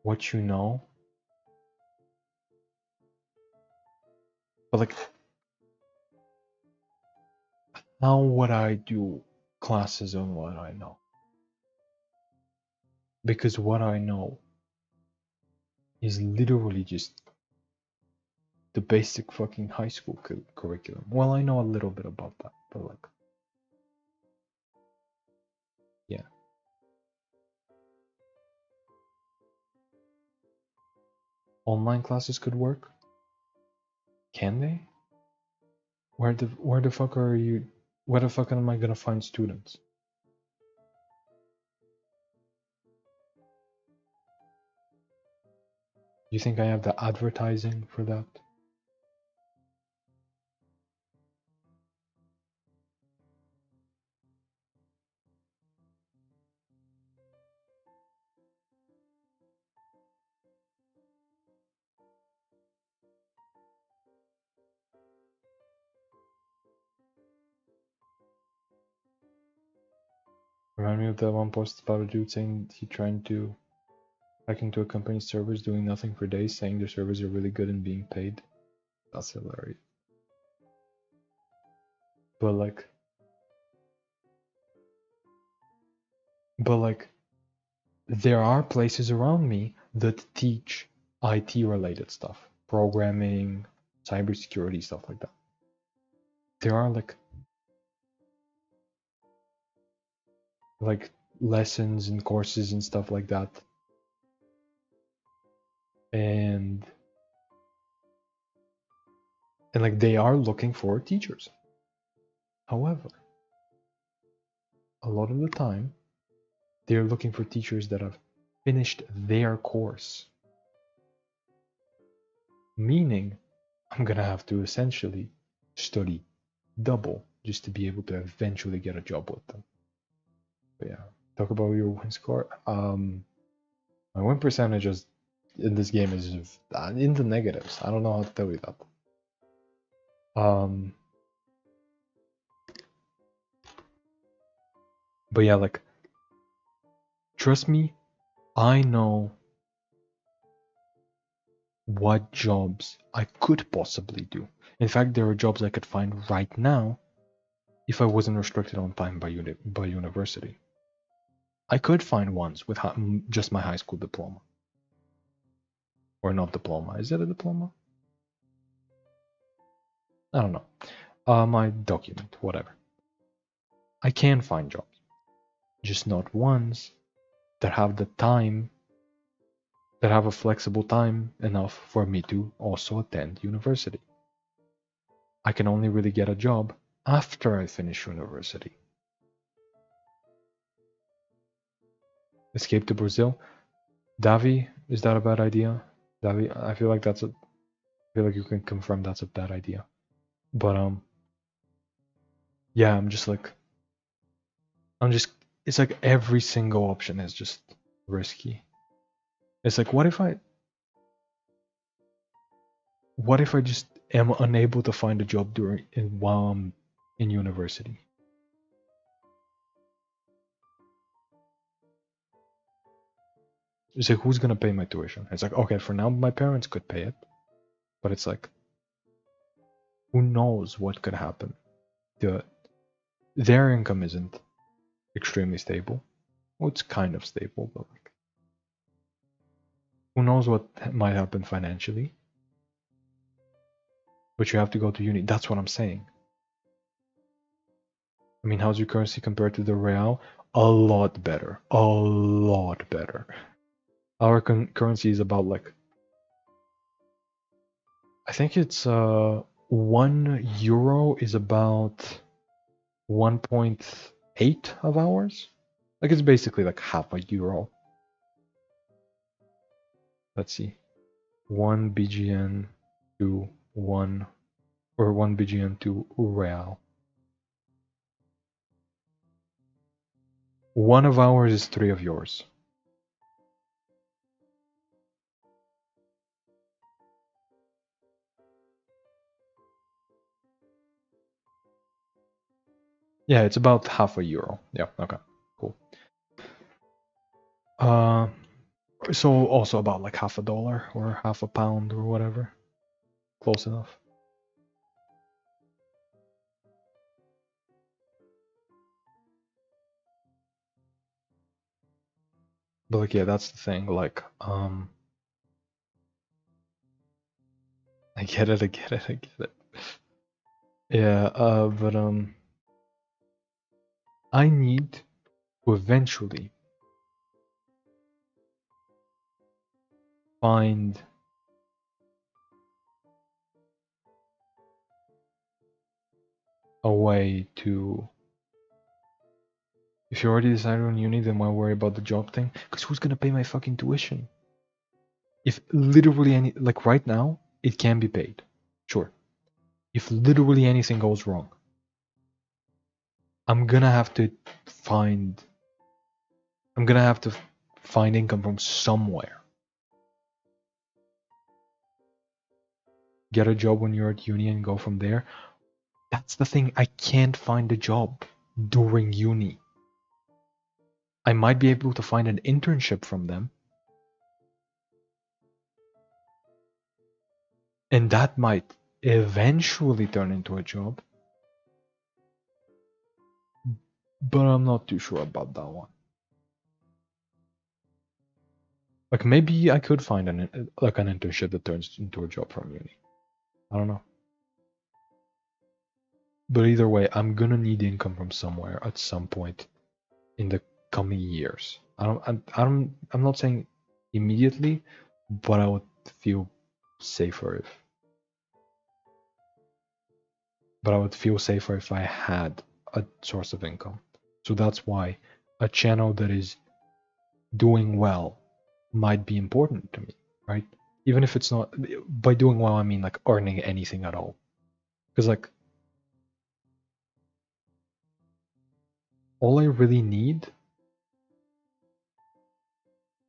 What you know? But like, how would I do classes on what I know? Because what I know is literally just the basic fucking high school curriculum. Well, I know a little bit about that, but like, yeah. Online classes could work. Can they? Where the fuck are you? Where the fuck am I gonna find students? You think I have the advertising for that? Remind me of that one post about a dude saying he trying to hack into a company's servers, doing nothing for days, saying their servers are really good and being paid. That's hilarious. But like, there are places around me that teach IT related stuff, programming, cybersecurity, stuff like that. There are like lessons and courses and stuff like that. And like they are looking for teachers. However, a lot of the time they're looking for teachers that have finished their course. Meaning I'm gonna have to essentially study double just to be able to eventually get a job with them. But yeah, talk about your win score. My win percentage is in this game is in the negatives. I don't know how to tell you that. But yeah, like, trust me, I know what jobs I could possibly do. In fact, there are jobs I could find right now if I wasn't restricted on time by university. I could find ones with just my high school diploma. Or not diploma. Is it a diploma? I don't know. My document, whatever. I can find jobs. Just not ones that have the time, that have a flexible time enough for me to also attend university. I can only really get a job after I finish university. Escape to Brazil. Davi, is that a bad idea? Davi, I feel like I feel like you can confirm that's a bad idea. But yeah, it's like every single option is just risky. It's like, what if I just am unable to find a job while I'm in university? It's like, who's gonna pay my tuition? It's like, okay, for now my parents could pay it, but it's like, who knows what could happen? Their income isn't extremely stable. Well, it's kind of stable, but like, who knows what might happen financially? But you have to go to uni. That's what I'm saying. I mean, how's your currency compared to the real? A lot better. A lot better. Our currency is about like, I think it's 1 euro is about 1.8 of ours. Like, it's basically like half a euro. Let's see. 1 BGN to 1 BGN to real. 1 of ours is 3 of yours. Yeah, it's about half a euro. Yeah, okay, cool. So also about like half a dollar or half a pound or whatever. Close enough. But like, yeah, that's the thing. Like, I get it, I get it, I get it. Yeah, but I need to eventually find a way to. If you already decided on uni, then why worry about the job thing? Because who's gonna pay my fucking tuition? If literally any, like right now, it can be paid. Sure. If literally anything goes wrong, I'm gonna have to find. I'm gonna have to find income from somewhere. Get a job when you're at uni and go from there. That's the thing. I can't find a job during uni. I might be able to find an internship from them, and that might eventually turn into a job, but I'm not too sure about that one. Like maybe I could find an internship that turns into a job from uni. I don't know. But either way, I'm gonna need income from somewhere at some point in the coming years. I'm not saying immediately, but I would feel safer if. But I would feel safer if I had a source of income. So that's why a channel that is doing well might be important to me, right? Even if it's not, by doing well, I mean like earning anything at all. Because like, all I really need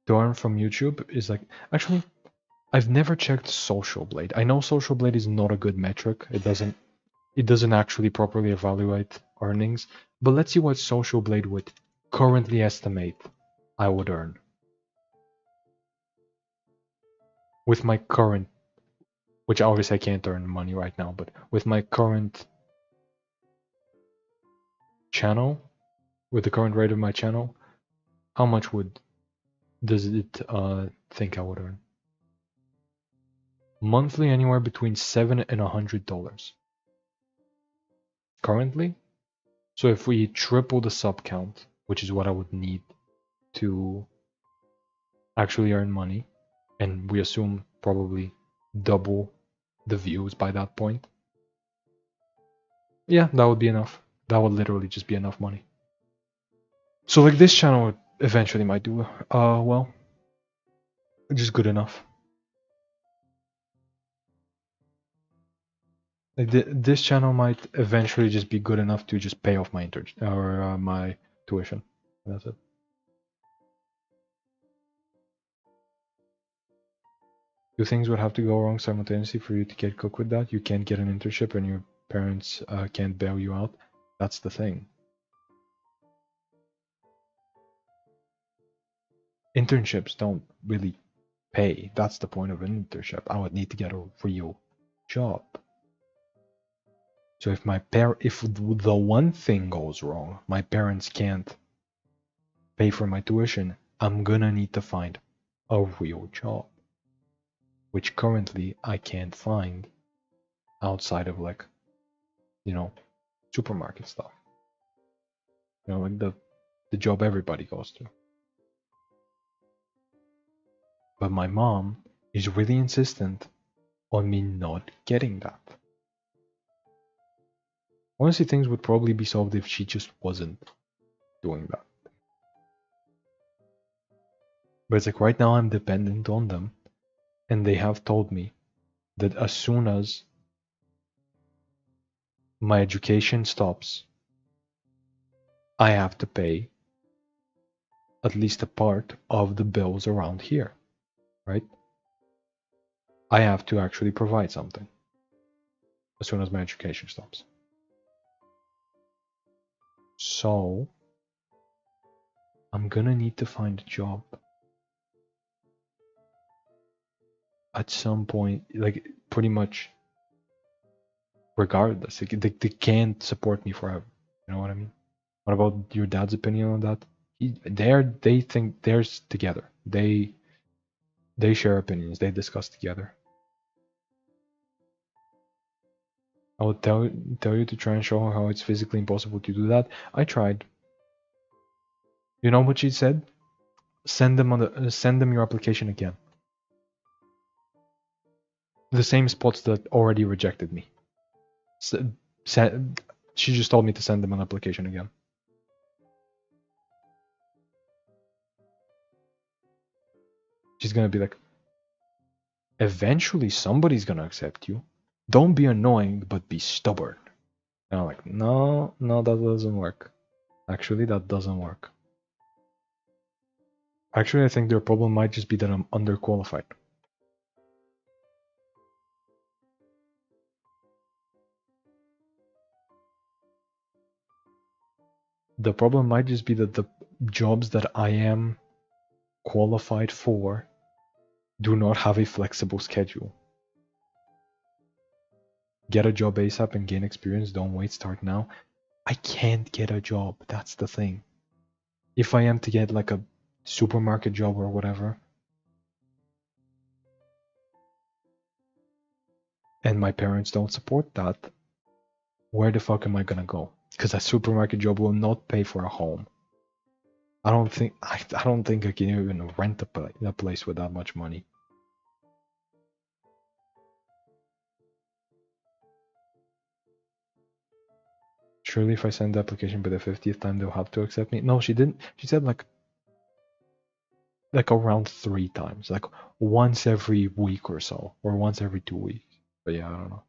to earn from YouTube is like, actually, I've never checked Social Blade. I know Social Blade is not a good metric. It doesn't actually properly evaluate earnings. But let's see what Social Blade would currently estimate I would earn with my current, which obviously I can't earn money right now, but with my current channel, with the current rate of my channel, how much does it think I would earn? Monthly, anywhere between $7 and $100 currently. So if we triple the sub count, which is what I would need to actually earn money, and we assume probably double the views by that point, yeah, that would be enough. That would literally just be enough money. So like this channel eventually might do well, just good enough. Like this channel might eventually just be good enough to just pay off my my tuition. That's it. Two things would have to go wrong simultaneously for you to get cooked with that. You can't get an internship and your parents can't bail you out. That's the thing. Internships don't really pay. That's the point of an internship. I would need to get a real job. So if the one thing goes wrong, my parents can't pay for my tuition, I'm gonna need to find a real job, which currently I can't find outside of like, supermarket stuff. Like the job everybody goes to. But my mom is really insistent on me not getting that. Honestly, things would probably be solved if she just wasn't doing that. But it's like right now I'm dependent on them, and they have told me that as soon as my education stops, I have to pay at least a part of the bills around here, right? I have to actually provide something as soon as my education stops. So I'm gonna need to find a job at some point, like pretty much regardless. They can't support me forever. You know what I mean? What about your dad's opinion on that? They think they're together. They share opinions. They discuss together. I would tell you to try and show her how it's physically impossible to do that. I tried. You know what she said? Send them your application again. The same spots that already rejected me. She just told me to send them an application again. She's gonna be like, eventually somebody's gonna accept you. Don't be annoying, but be stubborn. And I'm like, no, that doesn't work. Actually, that doesn't work. Actually, I think their problem might just be that I'm underqualified. The problem might just be that the jobs that I am qualified for do not have a flexible schedule. Get a job ASAP and gain experience. Don't wait, start now. I can't get a job. That's the thing. If I am to get like a supermarket job or whatever, and my parents don't support that, where the fuck am I gonna go? Because a supermarket job will not pay for a home. I don't think I can even rent a place with that much money. Surely if I send the application by the 50th time they'll have to accept me. No, she didn't. She said like around 3 times, like once every week or so, or once every 2 weeks. But yeah, I don't know.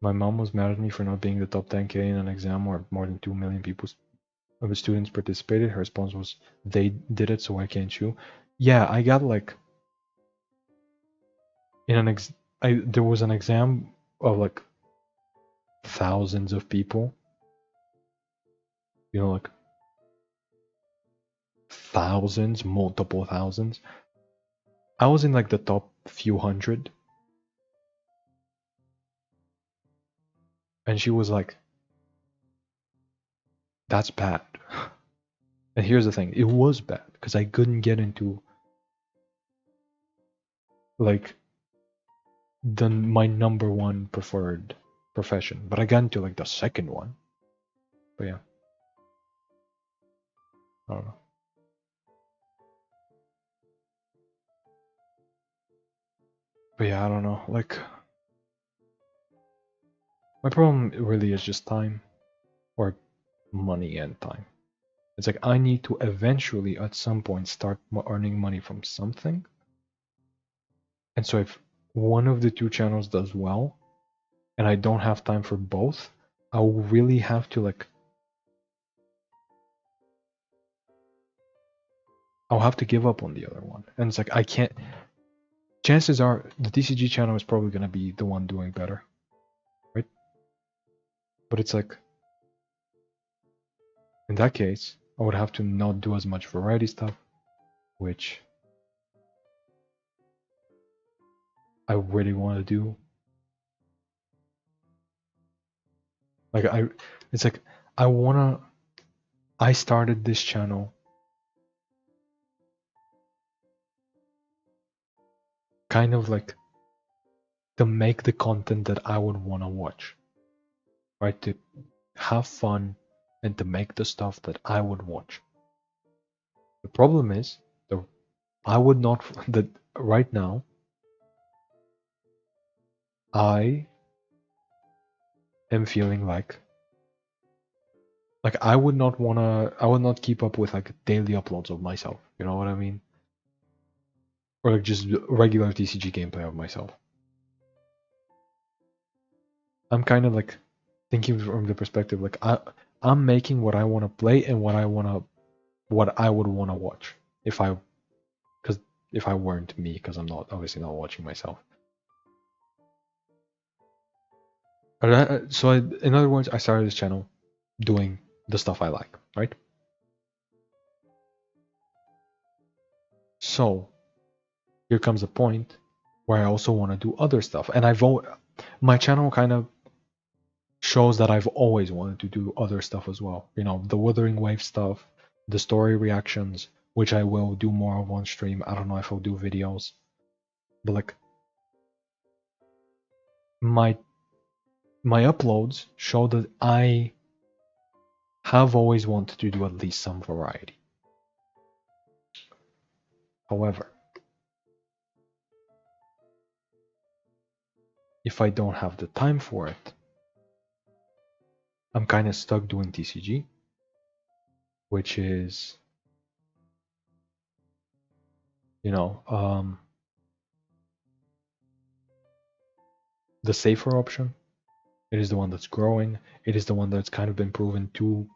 My mom was mad at me for not being the top 10k in an exam where more than 2 million of the students participated. Her response was, "They did it, so why can't you?" Yeah, I got like there was an exam of like thousands of people. You know, like thousands, multiple thousands. I was in like the top few hundred. And she was like, that's bad. And here's the thing, it was bad because I couldn't get into like my number one preferred profession, but I got into like the second one. But yeah, I don't know. But yeah, I don't know. Like, my problem really is just time, or money and time. It's like I need to eventually, at some point, start earning money from something. And so if one of the two channels does well, and I don't have time for both, I'll really have to like I'll have to give up on the other one. And it's like I can't. Chances are the TCG channel is probably gonna be the one doing better, right? But it's like in that case, I would have to not do as much variety stuff, which I really want to do. Like it's like I started this channel kind of like to make the content that I would want to watch, right? To have fun and to make the stuff that I would watch. The problem is that I would not that right now I am feeling like I would not keep up with like daily uploads of myself. You know what I mean? Or like just regular TCG gameplay of myself. I'm kind of like thinking from the perspective like I'm making what I want to play and what I would want to watch if I weren't me, because I'm not obviously not watching myself. So in other words, I started this channel doing the stuff I like, right? So here comes a point where I also want to do other stuff, and my channel kind of shows that I've always wanted to do other stuff as well. You know, the Wuthering Wave stuff, the story reactions, which I will do more of on stream. I don't know if I'll do videos. But like my uploads show that I have always wanted to do at least some variety. However, if I don't have the time for it, I'm kind of stuck doing TCG, which is, you know, the safer option. It is the one that's growing. It is the one that's kind of been proven to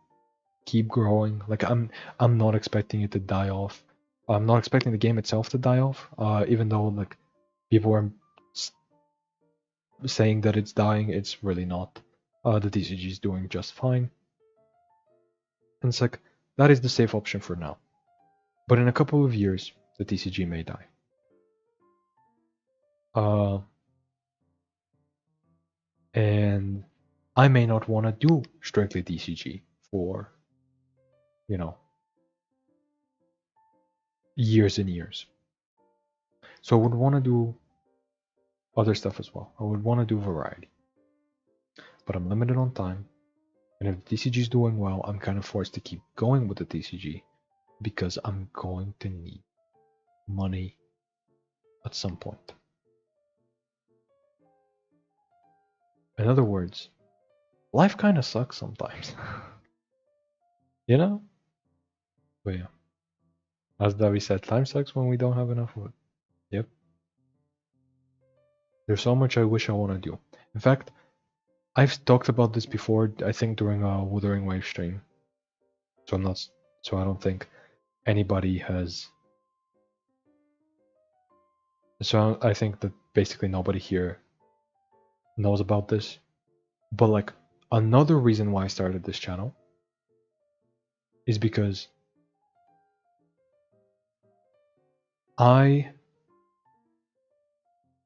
keep growing. Like I'm not expecting it to die off. I'm not expecting the game itself to die off. Even though like people are saying that it's dying, it's really not. The TCG is doing just fine. And it's like that is the safe option for now. But in a couple of years, the TCG may die. And I may not want to do strictly TCG for, you know, years and years. So I would want to do other stuff as well. I would want to do variety. But I'm limited on time. And if the TCG is doing well, I'm kind of forced to keep going with the TCG because I'm going to need money at some point. In other words, life kind of sucks sometimes. You know? But yeah. As Davi said, time sucks when we don't have enough of it. Yep. There's so much I wish I want to do. In fact, I've talked about this before, I think during a Wuthering Wave stream. So I don't think anybody has. So I think that basically nobody here knows about this. But like another reason why I started this channel is because I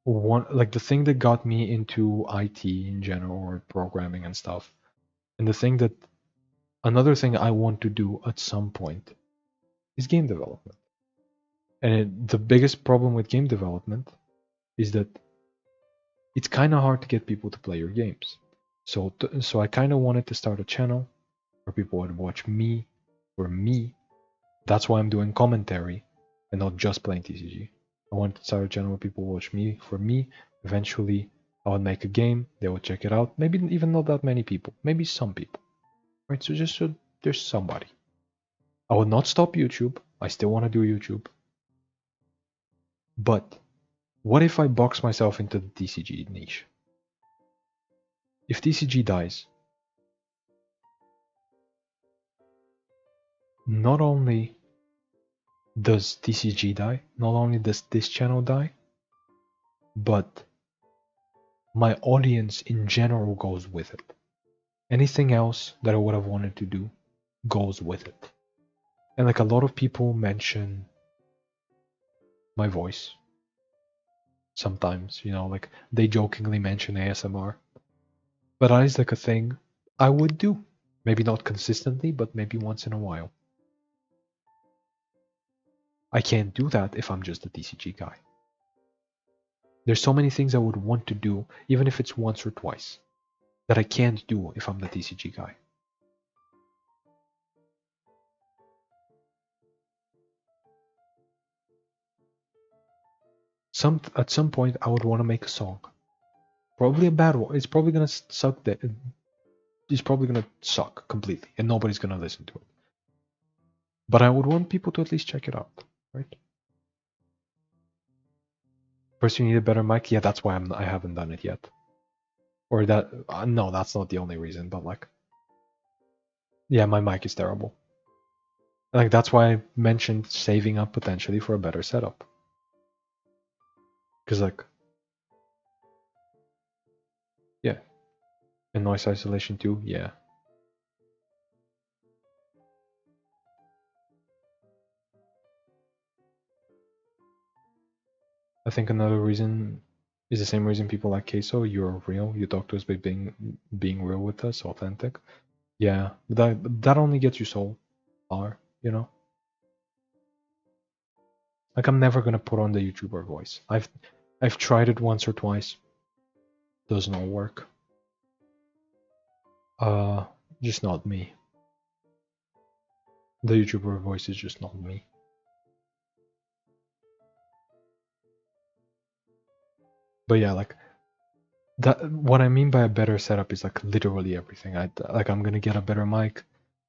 want, like, the thing that got me into IT in general, or programming and stuff, and another thing I want to do at some point is game development. And the biggest problem with game development is that it's kind of hard to get people to play your games. So I kind of wanted to start a channel where people would watch me for me. That's why I'm doing commentary and not just playing TCG. I wanted to start a channel where people watch me for me. Eventually, I would make a game. They would check it out. Maybe even not that many people. Maybe some people. Right? So just so there's somebody. I would not stop YouTube. I still want to do YouTube. But what if I box myself into the TCG niche? If TCG dies, not only does TCG die, not only does this channel die, but my audience in general goes with it. Anything else that I would have wanted to do goes with it. And like a lot of people mention my voice sometimes, like they jokingly mention ASMR. But that is like a thing I would do. Maybe not consistently, but maybe once in a while. I can't do that if I'm just a TCG guy. There's so many things I would want to do, even if it's once or twice, that I can't do if I'm the TCG guy. At some point, I would want to make a song. Probably a bad one. It's probably gonna suck. It's probably gonna suck completely, and nobody's gonna listen to it. But I would want people to at least check it out, right? First, you need a better mic. Yeah, that's why I haven't done it yet. Or that no, that's not the only reason. But like, yeah, my mic is terrible. Like that's why I mentioned saving up potentially for a better setup. Because like, yeah, and noise isolation too. Yeah. I think another reason is the same reason people like Queso. You're real. You talk to us by being real with us, authentic. Yeah, that only gets you so far, Like I'm never gonna put on the YouTuber voice. I've tried it once or twice. Does not work. Just not me. The YouTuber voice is just not me. But yeah, like that. What I mean by a better setup is like literally everything. I'm gonna get a better mic.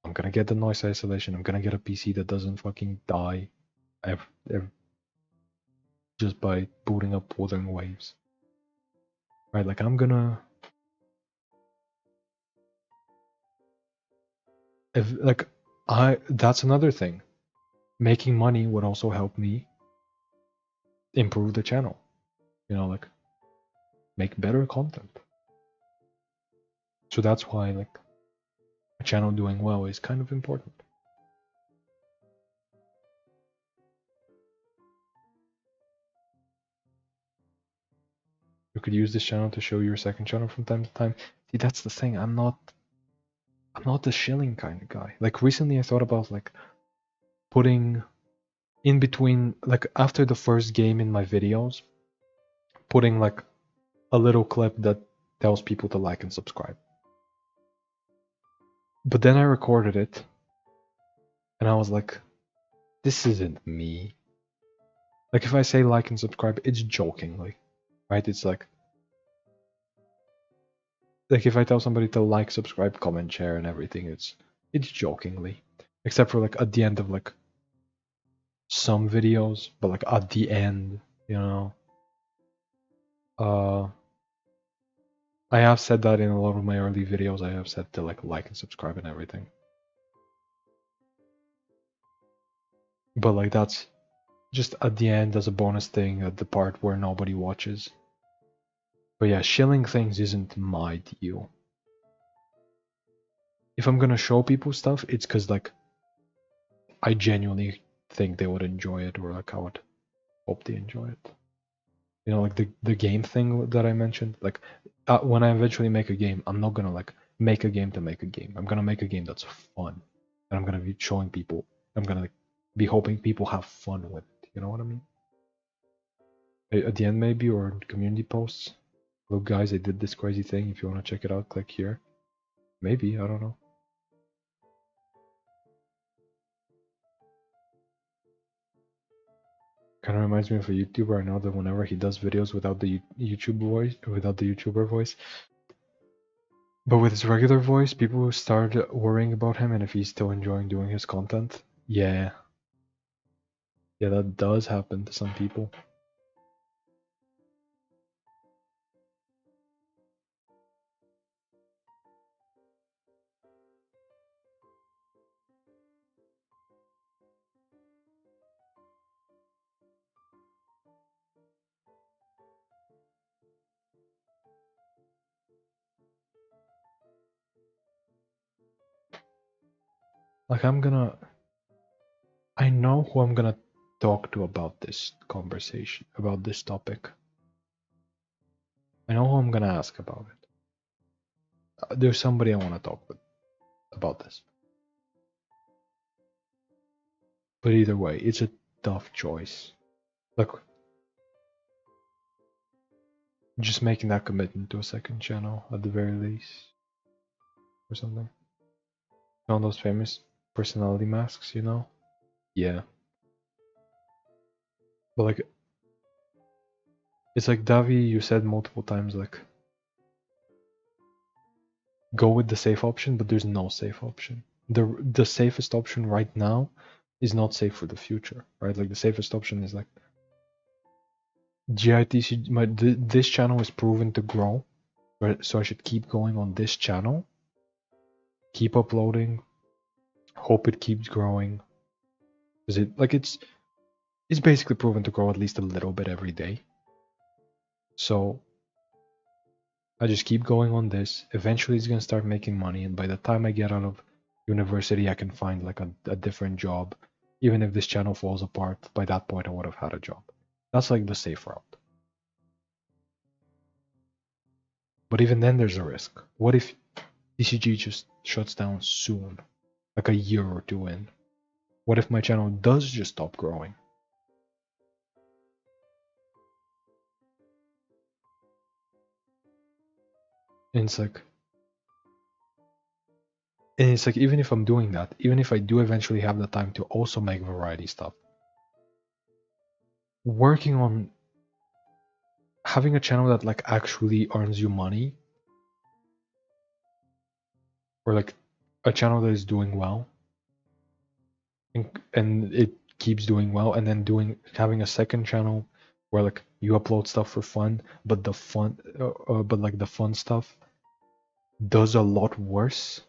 I'm gonna get the noise isolation. I'm gonna get a PC that doesn't fucking die, just by booting up Wuthering Waves. Right? Like I'm gonna. If like that's another thing. Making money would also help me improve the channel. You know, like make better content. So that's why like a channel doing well is kind of important. You could use this channel to show your second channel from time to time. See, that's the thing. I'm not the shilling kind of guy. Like recently I thought about like putting in between, like after the first game in my videos, putting like a little clip that tells people to like and subscribe. But then I recorded it and I was like, this isn't me. Like if I say like and subscribe, it's jokingly, right? It's like if I tell somebody to like, subscribe, comment, share, and everything, it's jokingly, except for like at the end of like some videos, but like at the end, you know. I have said that in a lot of my early videos. I have said to like and subscribe and everything, but like that's just at the end as a bonus thing at the part where nobody watches. But yeah, shilling things isn't my deal. If I'm gonna show people stuff, it's because like I genuinely think they would enjoy it, or like I would hope they enjoy it. You know, like the game thing that I mentioned. Like when I eventually make a game, I'm not gonna like make a game to make a game. I'm gonna make a game that's fun, and I'm gonna be showing people. I'm gonna like, be hoping people have fun with it. You know what I mean? At the end, maybe, or community posts. Look, guys, I did this crazy thing. If you wanna check it out, click here. Maybe, I don't know. Kind of reminds me of a YouTuber I know that whenever he does videos without the YouTube voice, without the YouTuber voice, but with his regular voice, people start worrying about him and if he's still enjoying doing his content. Yeah, yeah, that does happen to some people. Like I know who I'm gonna talk to about this conversation, about this topic. I know who I'm gonna ask about it. There's somebody I want to talk with about this. But either way, it's a tough choice. Look, just making that commitment to a second channel at the very least, or something. On those famous personality masks, you know? Yeah. But like, it's like Davi, you said multiple times, like, go with the safe option, but there's no safe option. The safest option right now is not safe for the future, right? Like the safest option is like GITC. This channel is proven to grow, right? So I should keep going on this channel, keep uploading, hope it keeps growing. Is it like it's basically proven to grow at least a little bit every day. So I just keep going on this. Eventually it's gonna start making money, and by the time I get out of university, I can find like a different job. Even if this channel falls apart, by that point I would have had a job. That's like the safe route. But even then there's a risk. What if TCG just shuts down soon? Like a year or two in? What if my channel does just stop growing? And it's like even if I'm doing that, even if I do eventually have the time to also make variety stuff, working on having a channel that like actually earns you money, or like a channel that is doing well, and it keeps doing well, and then having a second channel where like you upload stuff for fun, but the fun stuff does a lot worse.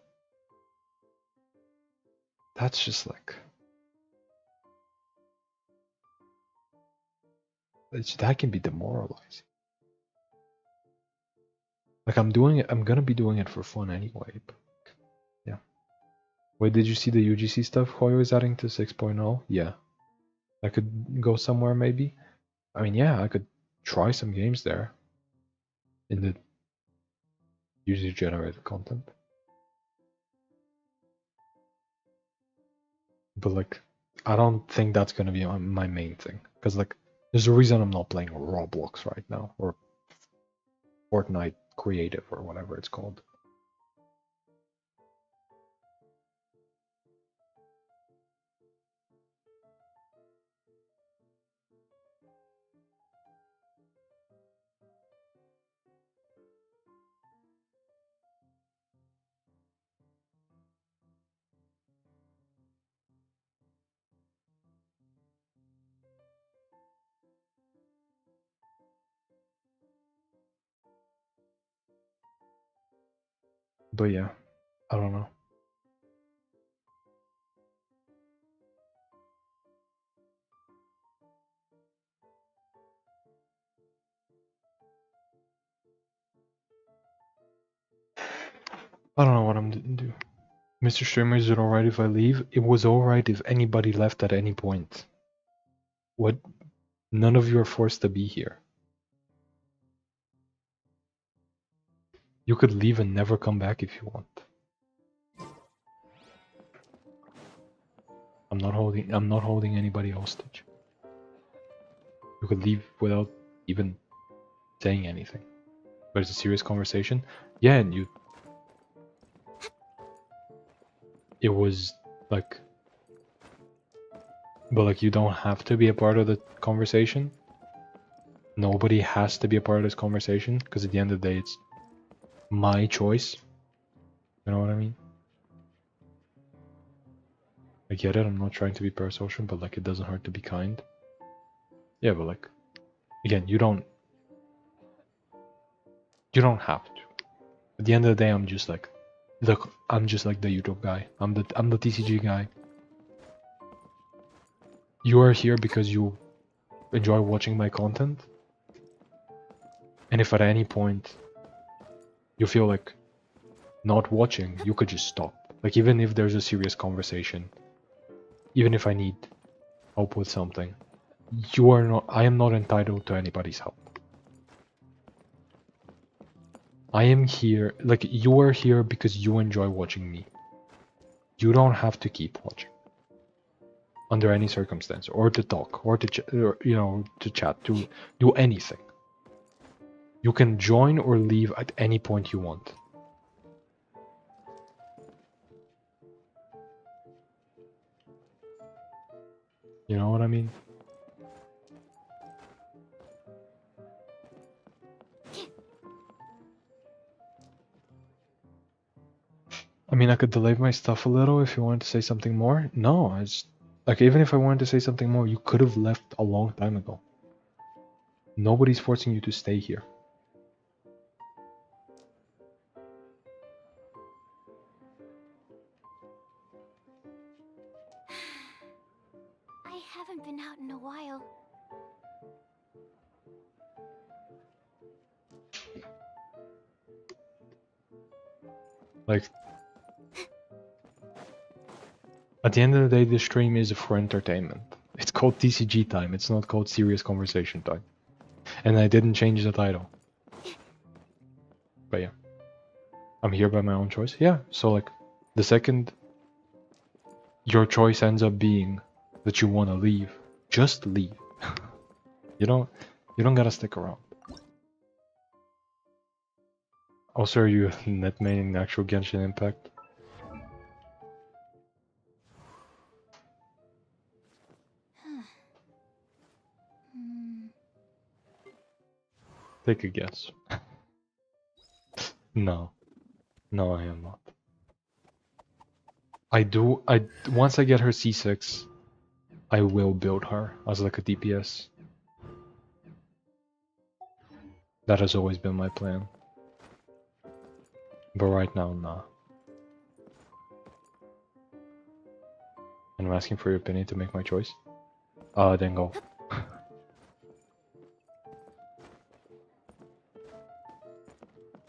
That's just like that can be demoralizing. Like I'm gonna be doing it for fun anyway. But yeah. Wait, did you see the UGC stuff? Hoyo is adding to 6.0? Yeah. I could go somewhere maybe. I mean, yeah, I could try some games there in the user generated content. But like, I don't think that's gonna be my main thing. Because like, there's a reason I'm not playing Roblox right now, or Fortnite Creative, or whatever it's called. But yeah, I don't know. I don't know what I'm gonna do. Mr. Streamer, is it alright if I leave? It was alright if anybody left at any point. What? None of you are forced to be here. You could leave and never come back if you want. I'm not holding anybody hostage. You could leave without even saying anything. But it's a serious conversation. Yeah, and it was like, but like you don't have to be a part of the conversation. Nobody has to be a part of this conversation, because at the end of the day it's my choice. You know what I mean? I get it, I'm not trying to be parasocial, but like it doesn't hurt to be kind. Yeah, but like, again, you don't have to. At the end of the day, I'm just like, look, I'm just like the YouTube guy. I'm the TCG guy. You are here because you enjoy watching my content. And if at any point you feel like not watching, you could just stop. Like even if there's a serious conversation, even if I need help with something, I am not entitled to anybody's help. I am here, like you are here because you enjoy watching me. You don't have to keep watching under any circumstance, or to talk, or to to chat, to do anything. You can join or leave at any point you want. You know what I mean? I mean, I could delay my stuff a little if you wanted to say something more. No, it's like even if I wanted to say something more, you could have left a long time ago. Nobody's forcing you to stay here. I haven't been out in a while. Like, at the end of the day, this stream is for entertainment. It's called TCG Time. It's not called Serious Conversation Time. And I didn't change the title. But yeah. I'm here by my own choice. Yeah, so like, the second your choice ends up being that you want to leave, just leave. You don't gotta stick around. Also, are you net maining actual Genshin Impact? Hmm. Take a guess. No. No, I am not. Once I get her C6, I will build her as like a DPS. That has always been my plan. But right now, nah. And I'm asking for your opinion to make my choice. Then go.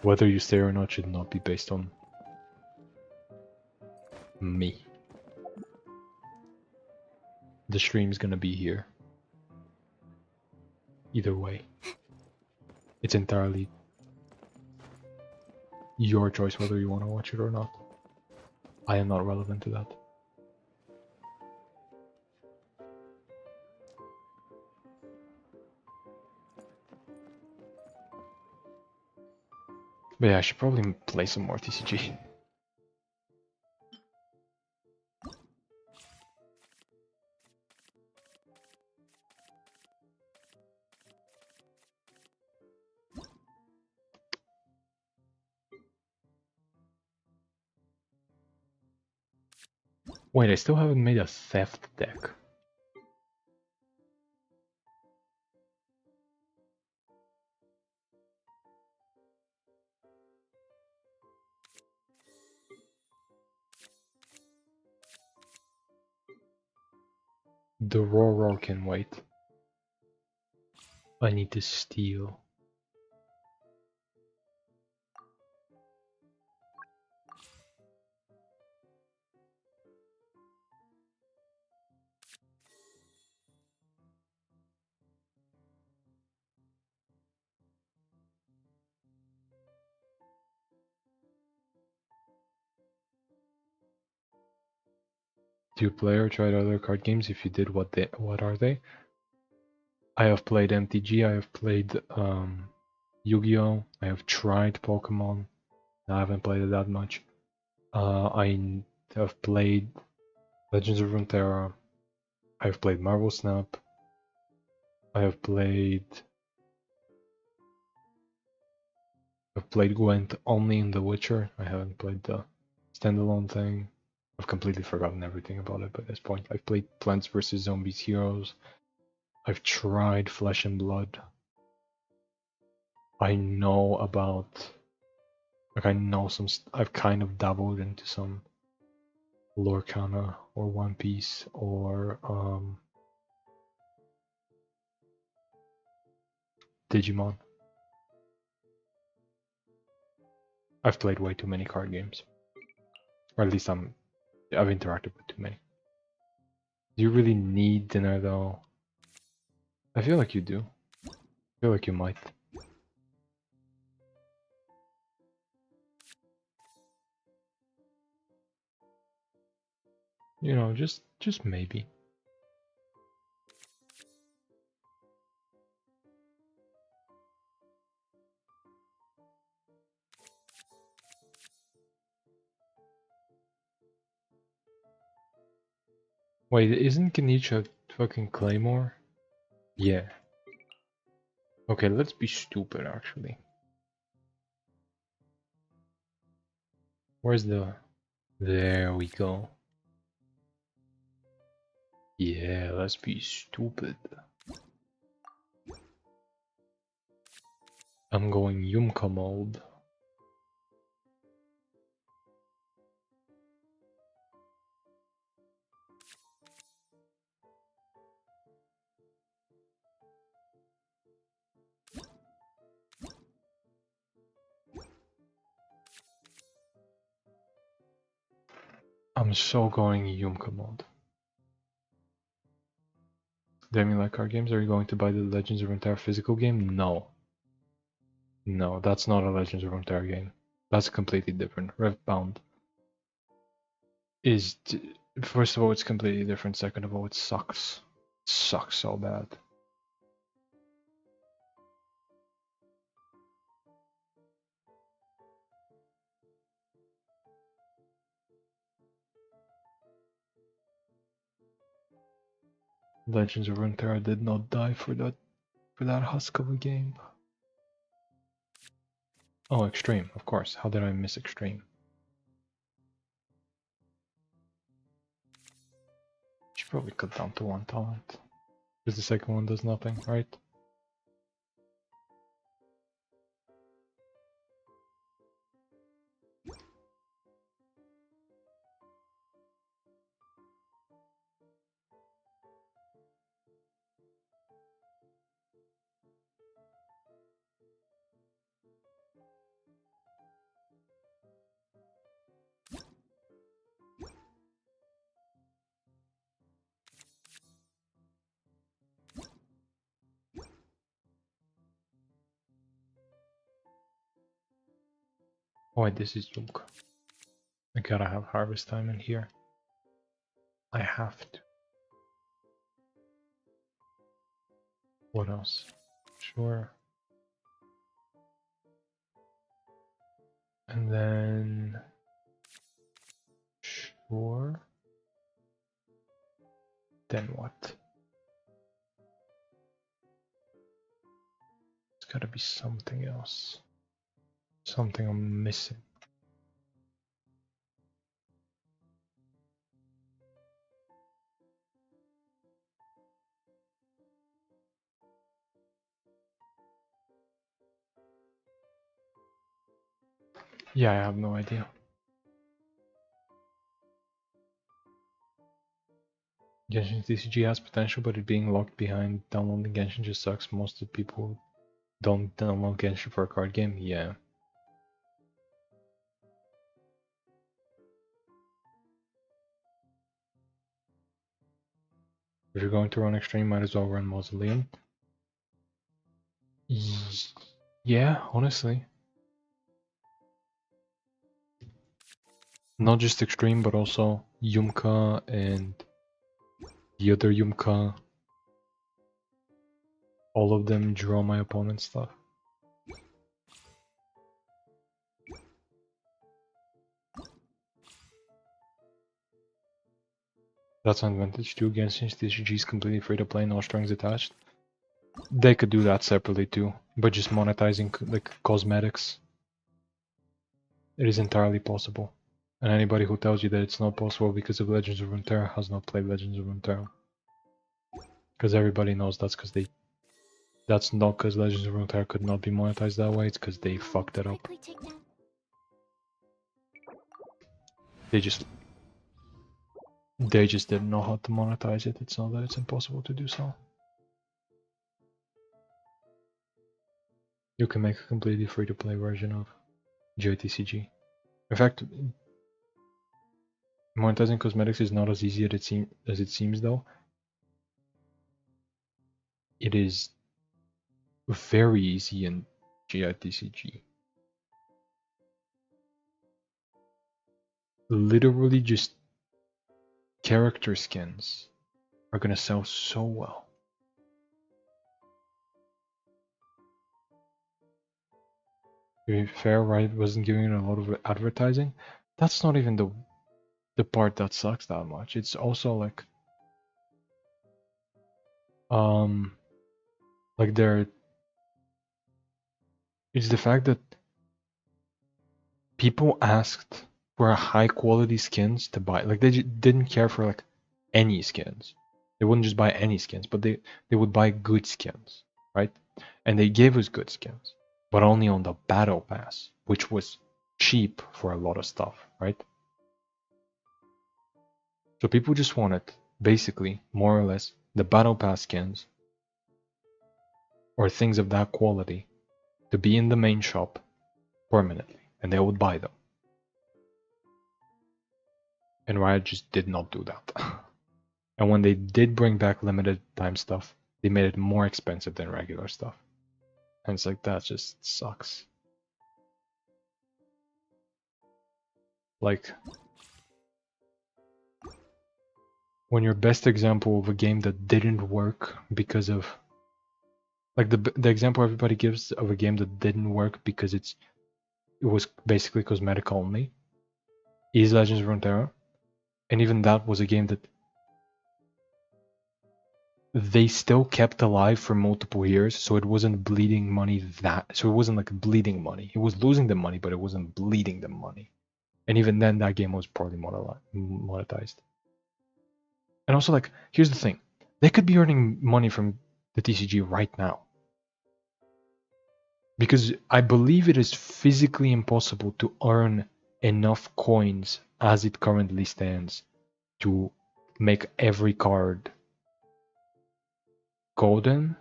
Whether you stay or not should not be based on me. The stream's gonna be here. Either way. It's entirely your choice whether you want to watch it or not. I am not relevant to that. But yeah, I should probably play some more TCG. Wait, I still haven't made a theft deck. The raw can wait. I need to steal. Do you play or tried other card games? If you did, what are they? I have played MTG, I have played Yu-Gi-Oh! I have tried Pokemon. I haven't played it that much. I have played Legends of Runeterra. I have played Marvel Snap. I have played Gwent only in The Witcher. I haven't played the standalone thing. I've completely forgotten everything about it by this point. I've played Plants vs Zombies Heroes. I've tried Flesh and Blood. I know about, like, I know some. I've kind of dabbled into some Lorcana or One Piece or Digimon. I've played way too many card games, or at least I've interacted with too many. Do you really need dinner though? I feel like you do. I feel like you might. You know, just maybe. Wait, isn't Ganesha fucking Claymore? Yeah. Okay, let's be stupid actually. Where's the... There we go. Yeah, let's be stupid. I'm going Yumka mode. I'm so going Yumka mode. Damn, you like card games? Are you going to buy the Legends of Runeterra physical game? No. No, that's not a Legends of Runeterra game. That's completely different. Revbound is... First of all, it's completely different. Second of all, it sucks. It sucks so bad. Legends of Runeterra did not die for that husk of a game. Oh, Extreme, of course. How did I miss Extreme? Should probably cut down to 1 talent. Because the second one does nothing, right? Oh wait, this is Luke. I gotta have harvest time in here. I have to. What else? Sure. And then... Sure. Then what? It's gotta be something else. Something I'm missing. Yeah, I have no idea. Genshin TCG has potential, but it being locked behind downloading Genshin just sucks. Most of the people don't download Genshin for a card game. Yeah. If you're going to run Extreme, might as well run Mausoleum. Yeah, honestly. Not just Extreme, but also Yumka and the other Yumka. All of them draw my opponent's stuff. That's an advantage too. Genshin TCG is completely free to play, no strings attached. They could do that separately too, but just monetizing like cosmetics. It is entirely possible. And anybody who tells you that it's not possible because of Legends of Runeterra has not played Legends of Runeterra. Because everybody knows that's not because Legends of Runeterra could not be monetized that way, it's because they fucked it up. They just didn't know how to monetize it. It's not that it's impossible to do so. You can make a completely free-to-play version of JTCG. In fact, monetizing cosmetics is not as easy as it seems though. It is very easy in JTCG. Literally just character skins are gonna sell so well. To be fair, Riot wasn't giving it a lot of advertising. That's not even the part that sucks that much. It's also like it's the fact that people asked for high quality skins to buy. Like they didn't care for like any skins. They wouldn't just buy any skins, but they would buy good skins, right? And they gave us good skins, but only on the battle pass, which was cheap for a lot of stuff, right? So people just wanted basically more or less the battle pass skins or things of that quality to be in the main shop permanently, and they would buy them. And Riot just did not do that. And when they did bring back limited time stuff, they made it more expensive than regular stuff. And it's like, that just sucks. Like, when your best example of a game that didn't work because of... Like, the example everybody gives of a game that didn't work because it was basically cosmetic only is Legends of Runeterra. And even that was a game that they still kept alive for multiple years, so it wasn't bleeding money so it wasn't like bleeding money. It was losing them money, but it wasn't bleeding them money. And even then, that game was probably monetized. And also, like, here's the thing. They could be earning money from the TCG right now. Because I believe it is physically impossible to earn enough coins as it currently stands to make every card golden.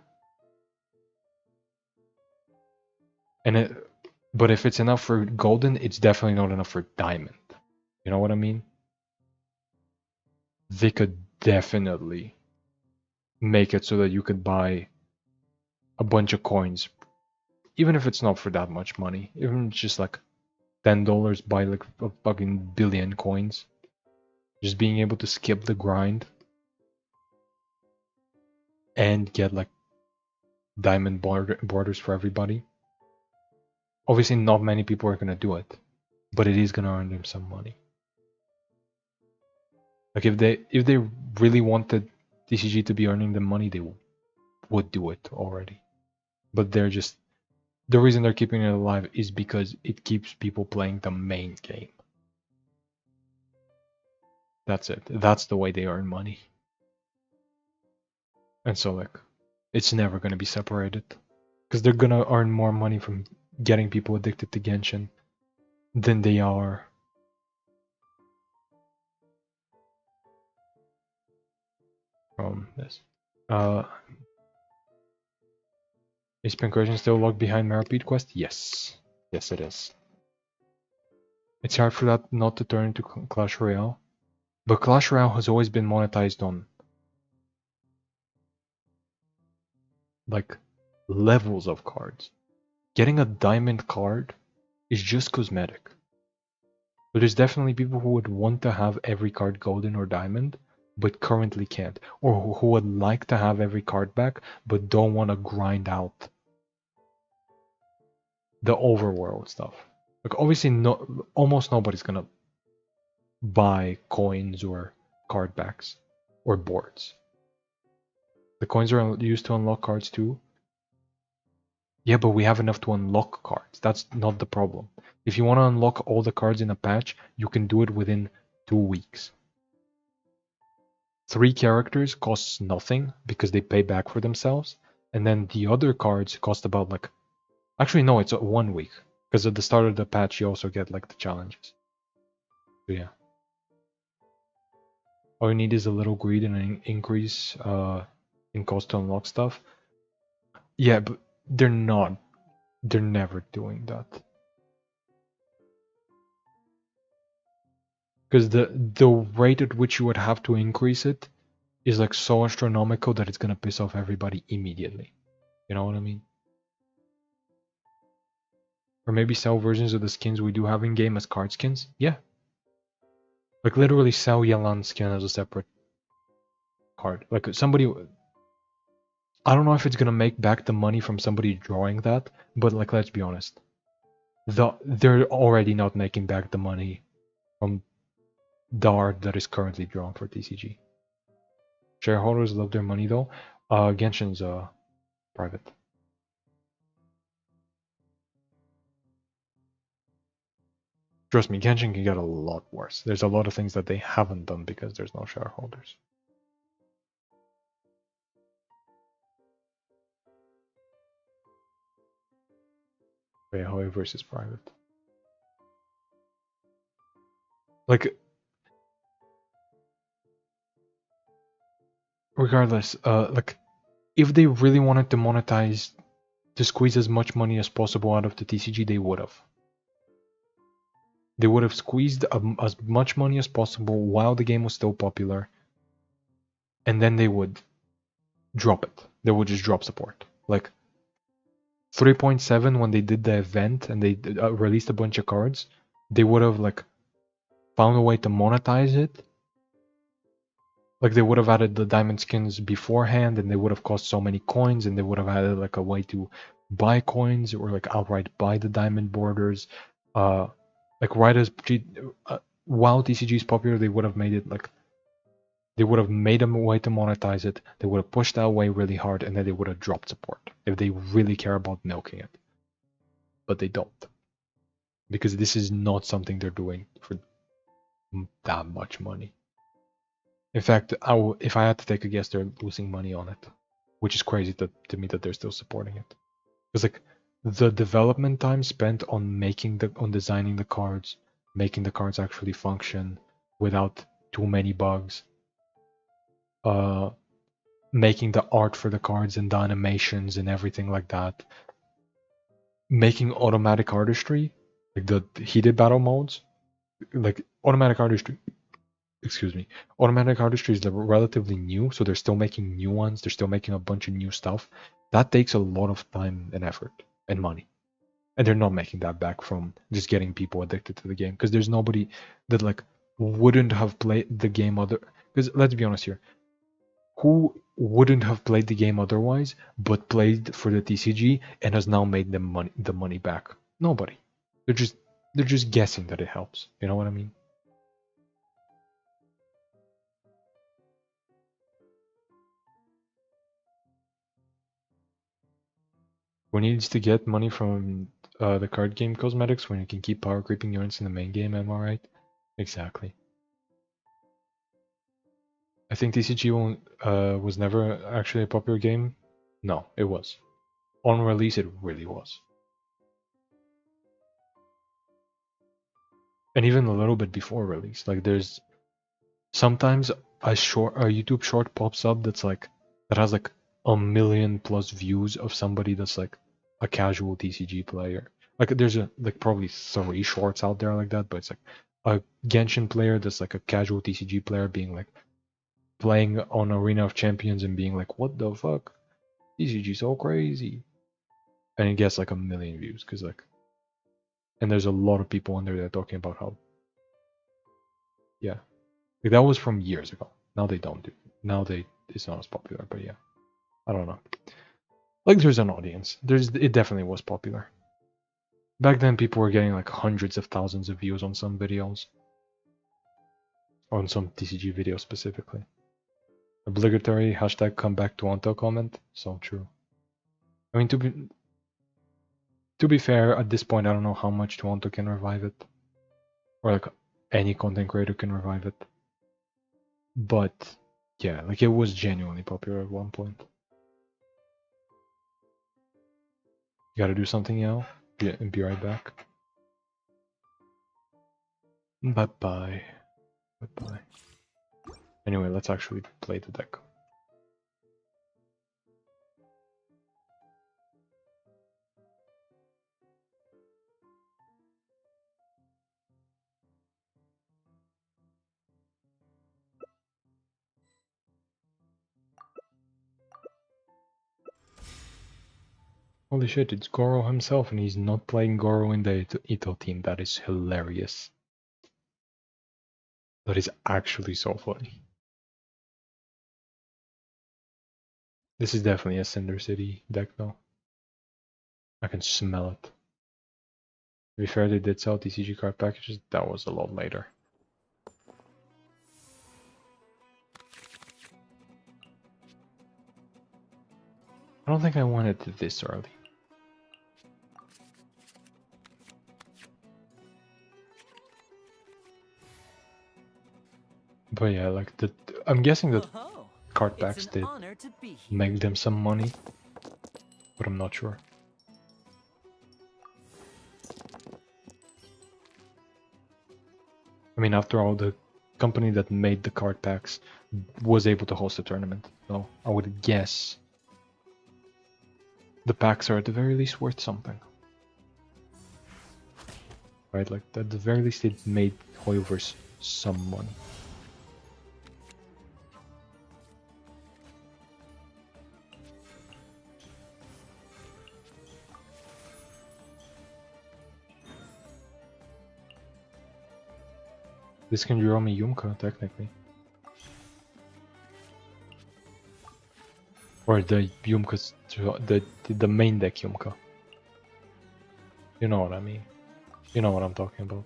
But if it's enough for golden, it's definitely not enough for diamond. You know what I mean? They could definitely make it so that you could buy a bunch of coins, even if it's not for that much money. Even just like $10, buy like a fucking billion coins. Just being able to skip the grind and get like diamond borders for everybody. Obviously, not many people are gonna do it, but it is gonna earn them some money. Like if they really wanted TCG to be earning them money, they would do it already. But they're just the reason they're keeping it alive is because it keeps people playing the main game. That's it. That's the way they earn money. And so like it's never gonna be separated. Because they're gonna earn more money from getting people addicted to Genshin than they are from this. Is Pancration still locked behind Maripede Quest? Yes. Yes, it is. It's hard for that not to turn into Clash Royale. But Clash Royale has always been monetized on like levels of cards. Getting a diamond card is just cosmetic. But there's definitely people who would want to have every card golden or diamond, but currently can't. Or who would like to have every card back, but don't want to grind out the overworld stuff. Like obviously almost nobody's gonna buy coins or card backs or boards. The coins are used to unlock cards too. Yeah, but we have enough to unlock cards. That's not the problem. If you want to unlock all the cards in a patch, you can do it within 2 weeks. 3 characters costs nothing because they pay back for themselves. And then the other cards cost about like... Actually, no, it's 1 week. Because at the start of the patch, you also get like the challenges. So yeah. All you need is a little greed and an increase in cost to unlock stuff. Yeah, but they're not. They're never doing that. Because the rate at which you would have to increase it is like so astronomical that it's gonna piss off everybody immediately. You know what I mean? Or maybe sell versions of the skins we do have in game as card skins. Yeah. Like literally sell Yalan's skin as a separate card. Like somebody... I don't know if it's gonna make back the money from somebody drawing that, but like let's be honest. They're already not making back the money from the art that is currently drawn for TCG. Shareholders love their money though. Genshin's private. Trust me, Genshin can get a lot worse. There's a lot of things that they haven't done because there's no shareholders. However, versus private. Like, regardless, like, if they really wanted to monetize, to squeeze as much money as possible out of the TCG, they would have. They would have squeezed as much money as possible while the game was still popular, and then they would drop it. They would just drop support. Like 3.7 when they did the event and they released a bunch of cards, they would have like found a way to monetize it. Like they would have added the diamond skins beforehand, and they would have cost so many coins, and they would have added like a way to buy coins or like outright buy the diamond borders. Like right as while TCG is popular, they would have made it like they would have made a way to monetize it. They would have pushed that way really hard, and then they would have dropped support if they really care about milking it. But they don't, because this is not something they're doing for that much money. In fact, if I had to take a guess, they're losing money on it, which is crazy to me that they're still supporting it. Because like the development time spent on designing the cards, making the cards actually function without too many bugs, making the art for the cards and the animations and everything like that, making automatic artistry, like the heated battle modes, like automatic artistry. Excuse me. Automatic artistry is relatively new, so they're still making new ones. They're still making a bunch of new stuff. That takes a lot of time and effort and money. And they're not making that back from just getting people addicted to the game, because there's nobody that like wouldn't have played the game other. Because let's be honest here, who wouldn't have played the game otherwise, but played for the TCG and has now made the money back? Nobody. They're just guessing that it helps. You know what I mean? Who needs to get money from the card game cosmetics when you can keep power creeping units in the main game? Am I right? Exactly. I think TCG was never actually a popular game. No, it was. On release, it really was. And even a little bit before release. Like there's sometimes a YouTube short pops up that has like 1,000,000+ views of somebody that's like a casual TCG player. Like there's like probably 3 shorts out there like that, but it's like a Genshin player that's like a casual TCG player being like playing on Arena of Champions and being like, what the fuck? TCG so crazy. And it gets like 1,000,000 views because like, and there's a lot of people on there that are talking about how, yeah, like that was from years ago. Now they don't do. Now it's not as popular. But yeah, I don't know. Like there's an audience. It definitely was popular. Back then, people were getting like hundreds of thousands of views on some videos, on some TCG videos specifically. Obligatory hashtag come back to Onto comment. So true. I mean, to be fair, at this point, I don't know how much Toronto can revive it, or like any content creator can revive it. But yeah, like it was genuinely popular at one point. You gotta do something now. Be right back. Bye bye. Bye bye. Anyway, let's actually play the deck. Holy shit, it's Goro himself, and he's not playing Goro in the Ito team. That is hilarious. That is actually so funny. This is definitely a Cinder City deck, though. I can smell it. To be fair, they did sell TCG card packages. That was a lot later. I don't think I wanted it this early. But yeah, like I'm guessing that card packs did make them some money, but I'm not sure. I mean, after all, the company that made the card packs was able to host a tournament, so I would guess the packs are at the very least worth something. Right, like at the very least it made Hoyoverse some money. This can draw me Yumka, technically. Or the Yumka's, the main deck Yumka. You know what I mean. You know what I'm talking about.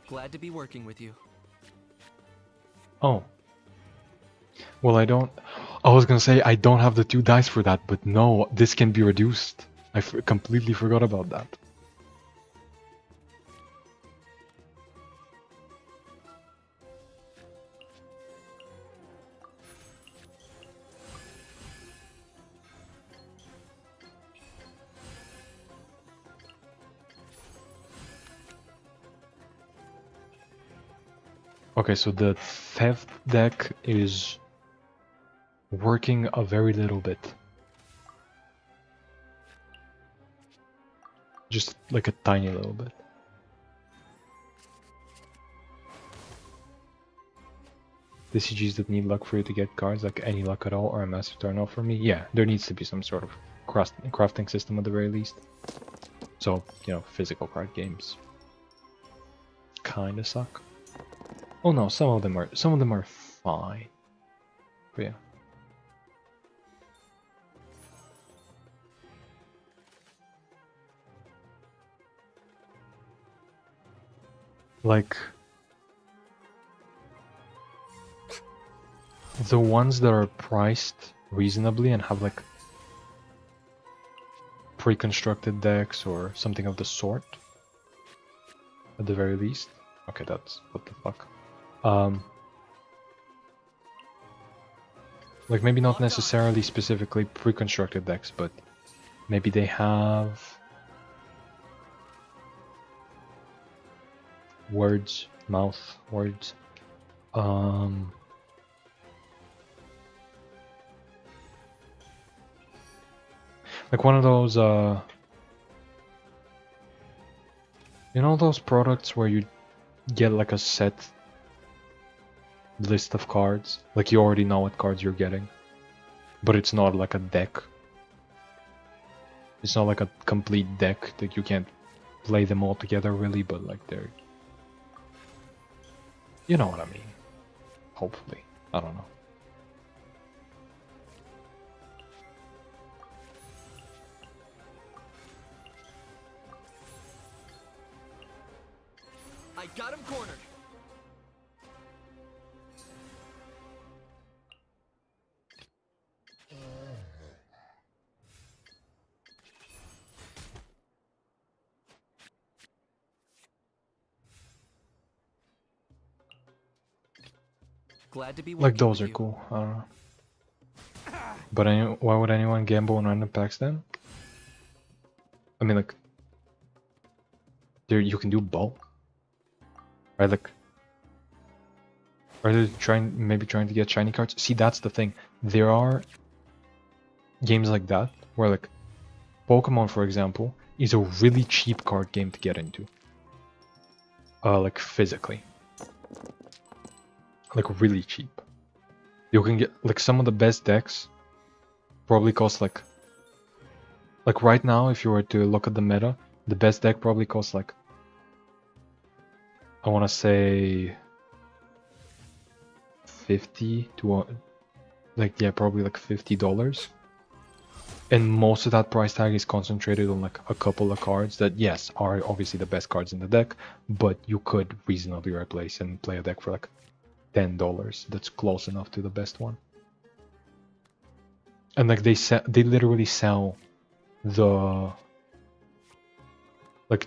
Glad to be working with you. Oh. Well, I was gonna say I don't have the 2 dice for that, but no, this can be reduced. I completely forgot about that. Okay, so the theft deck is working a very little bit. Just like a tiny little bit. TCGs that need luck for you to get cards, like any luck at all, or a massive turn off for me. Yeah, there needs to be some sort of crafting system at the very least. So, you know, physical card games kinda suck. Oh no, some of them are fine. But yeah. Like the ones that are priced reasonably and have like pre-constructed decks or something of the sort, at the very least. Okay, that's what the fuck. Like maybe not necessarily specifically pre-constructed decks, but maybe they have mouth words. Like one of those, you know those products where you get like a set list of cards? Like you already know what cards you're getting, but it's not like a deck. It's not like a complete deck that you can't play them all together really, but like they're... You know what I mean. Hopefully. I don't know. I got him cornered. Glad to be working Like those with are you. cool. I don't know. But why would anyone gamble on random packs then? I mean, like, there you can do both, right? Like, are they maybe trying to get shiny cards? See, that's the thing. There are games like that where, like, Pokemon, for example, is a really cheap card game to get into. Like physically, like really cheap. You can get like some of the best decks. Probably cost like right now, if you were to look at the meta, the best deck probably costs like, I want to say 50 to like, yeah, probably like $50. And most of that price tag is concentrated on like a couple of cards that, yes, are obviously the best cards in the deck, but you could reasonably replace and play a deck for like $10 that's close enough to the best one. And like they literally sell the like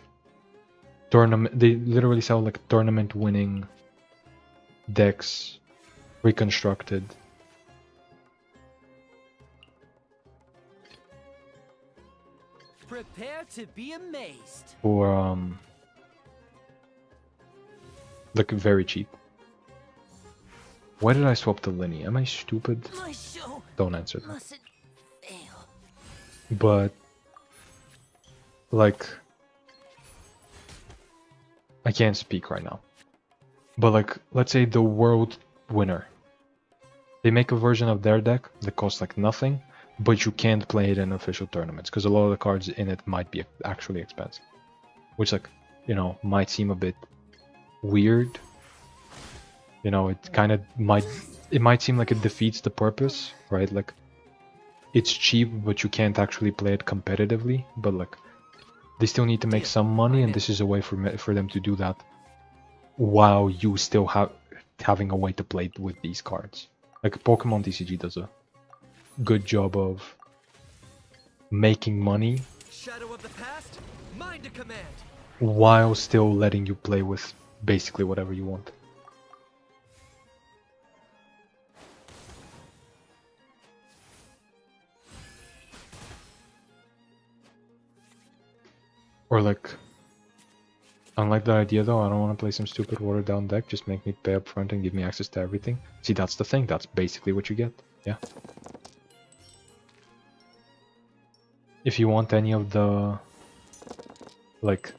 they literally sell like tournament winning decks reconstructed. Prepare to be amazed. For like very cheap. Why did I swap to Linny? Am I stupid? My show Don't answer that. mustn't fail. But like, I can't speak right now. But like, let's say the world winner. They make a version of their deck that costs like nothing, but you can't play it in official tournaments because a lot of the cards in it might be actually expensive. Which, like, you know, might seem a bit weird. You know, it kind of might seem like it defeats the purpose, right? Like, it's cheap, but you can't actually play it competitively. But like, they still need to make some money, and this is a way for them to do that while you still having a way to play with these cards. Like Pokemon TCG does a good job of making money Shadow of the past, mine to command. while still letting you play with basically whatever you want. Or like, unlike that idea though, I don't want to play some stupid watered down deck, just make me pay up front and give me access to everything. See, that's the thing, that's basically what you get, yeah. If you want any of the, like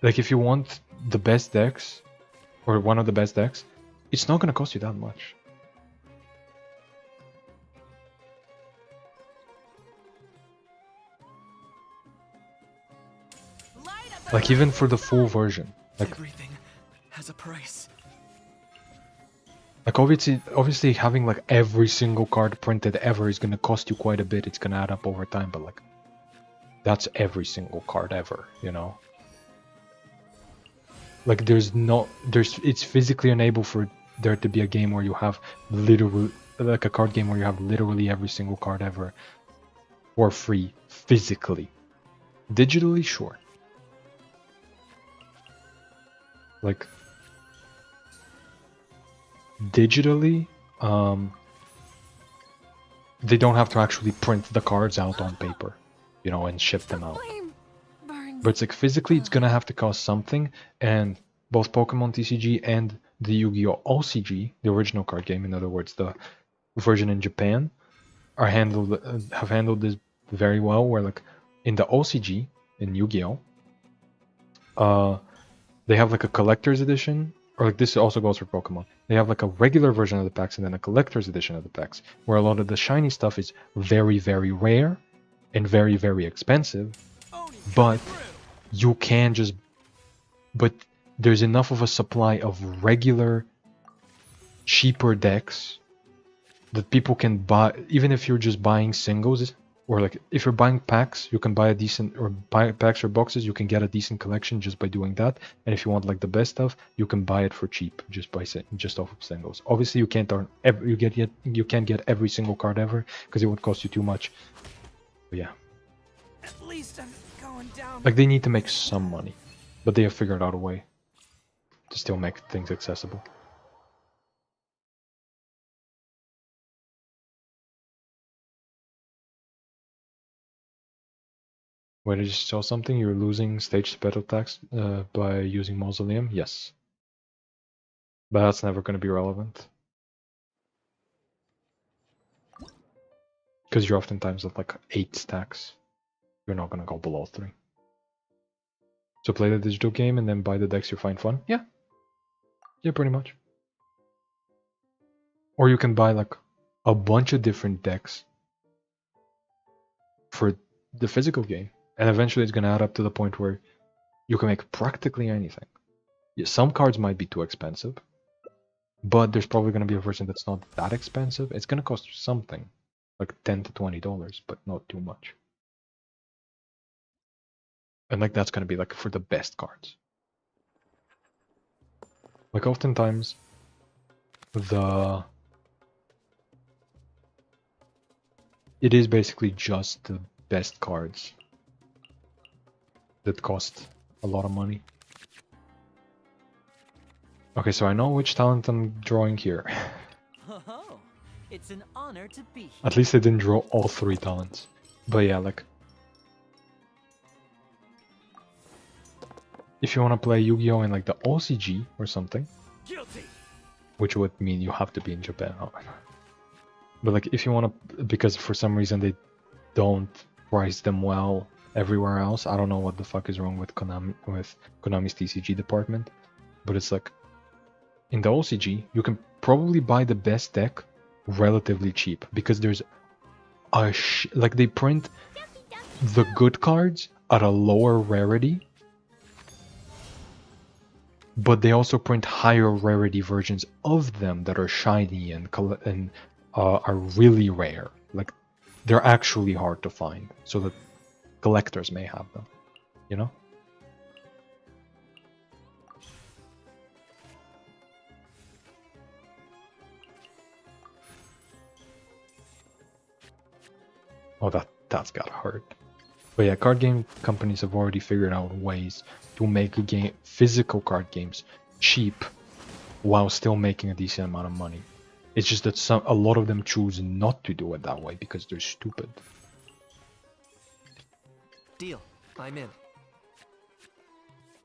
if you want the best decks, or one of the best decks, it's not gonna cost you that much. Like even for the full version, like Everything has a price. obviously having like every single card printed ever is gonna cost you quite a bit. It's gonna add up over time, but like that's every single card ever, you know. Like it's physically unable for there to be a game where you have literally like a card game where you have literally every single card ever for free physically. Digitally, sure. Like digitally, they don't have to actually print the cards out on paper, you know, and ship them out. But it's like physically, it's gonna have to cost something, and both Pokemon TCG and the Yu-Gi-Oh! OCG, the original card game, in other words, the version in Japan, have handled this very well. Where like in the OCG in Yu-Gi-Oh, they have like a collector's edition, or like this also goes for Pokemon. They have like a regular version of the packs and then a collector's edition of the packs, where a lot of the shiny stuff is very, very rare and very, very expensive. But you can just, but there's enough of a supply of regular, cheaper decks that people can buy, even if you're just buying singles, or like if you're buying packs, you can buy a decent, or buy packs or boxes, you can get a decent collection just by doing that. And if you want like the best stuff, you can buy it for cheap just off of singles. Obviously, you can't you can't get every single card ever because it would cost you too much. But yeah. At least I'm going down. Like they need to make some money, but they have figured out a way to still make things accessible. Wait, I just saw something. You're losing stage battle tax by using Mausoleum? Yes. But that's never going to be relevant. Because you're oftentimes at like 8 stacks. You're not going to go below 3. So play the digital game and then buy the decks you find fun? Yeah. Yeah, pretty much. Or you can buy like a bunch of different decks for the physical game. And eventually it's going to add up to the point where you can make practically anything. Yeah, some cards might be too expensive, but there's probably going to be a version that's not that expensive. It's going to cost you something, like $10 to $20, but not too much. And like that's going to be like for the best cards. Like oftentimes, it is basically just the best cards that cost a lot of money. Okay, so I know which talent I'm drawing here. Oh, it's an honor to be here. At least I didn't draw all 3 talents. But yeah, like if you want to play Yu-Gi-Oh! In like the OCG or something, Guilty. which would mean you have to be in Japan. But like if you want to, because for some reason they don't price them well everywhere else. I don't know what the fuck is wrong with Konami's TCG department, but it's like in the OCG you can probably buy the best deck relatively cheap because there's like they print the good cards at a lower rarity, but they also print higher rarity versions of them that are shiny and are really rare. Like they're actually hard to find, so that collectors may have them, you know? Oh, that's gotta hurt. But yeah, card game companies have already figured out ways to make physical card games cheap while still making a decent amount of money. It's just that a lot of them choose not to do it that way because they're stupid. Deal. I'm in.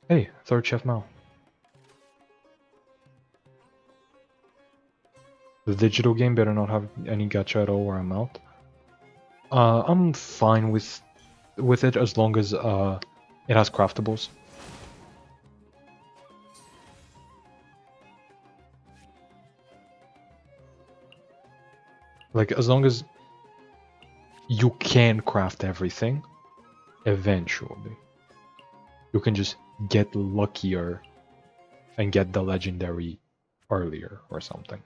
Hey, third Chef Mao. The digital game better not have any gacha at all or I'm out. I'm fine with it as long as it has craftables. Like, as long as you can craft everything, eventually. You can just get luckier and get the legendary earlier or something.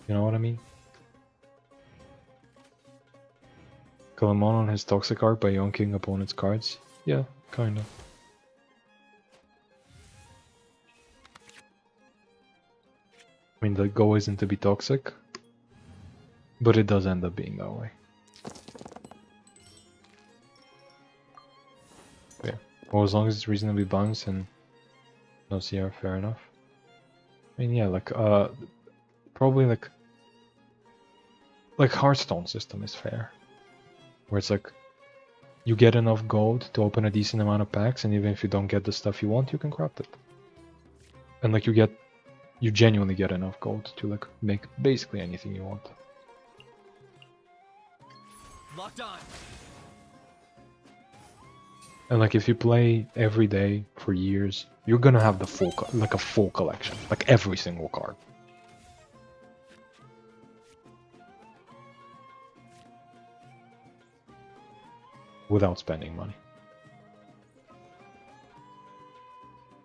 You know what I mean? Kill him on his toxic art by yonking opponent's cards? Yeah, kinda. I mean, the goal isn't to be toxic, but it does end up being that way. Yeah. Well, as long as it's reasonably balanced and no CR, fair enough. I mean, yeah, like, probably like Hearthstone system is fair. Where it's like, you get enough gold to open a decent amount of packs, and even if you don't get the stuff you want, you can craft it. And like, you genuinely get enough gold to like make basically anything you want. Locked on. And like, if you play every day for years, you're gonna have the full, like a full collection, like every single card. Without spending money.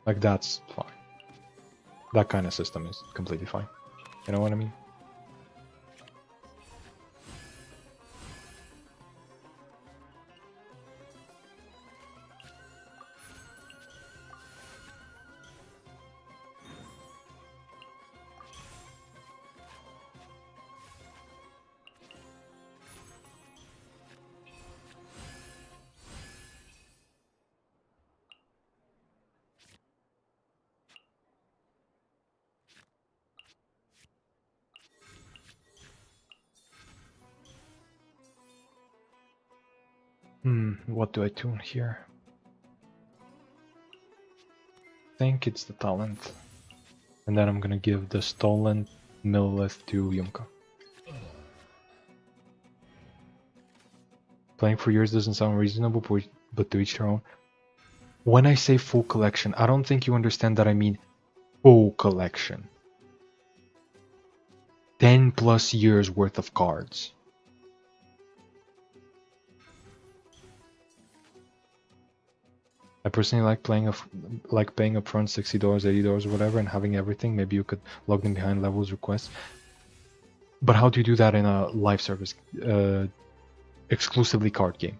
Like, that's fine. That kind of system is completely fine. You know what I mean? What do I tune here? I think it's the talent. And then I'm gonna give the stolen Millilith to Yumka. Playing for years doesn't sound reasonable, but to each their own. When I say full collection, I don't think you understand that I mean full collection. 10 plus years worth of cards. I personally like paying upfront $60, $80 or whatever and having everything. Maybe you could log them behind levels requests. But how do you do that in a live service exclusively card game?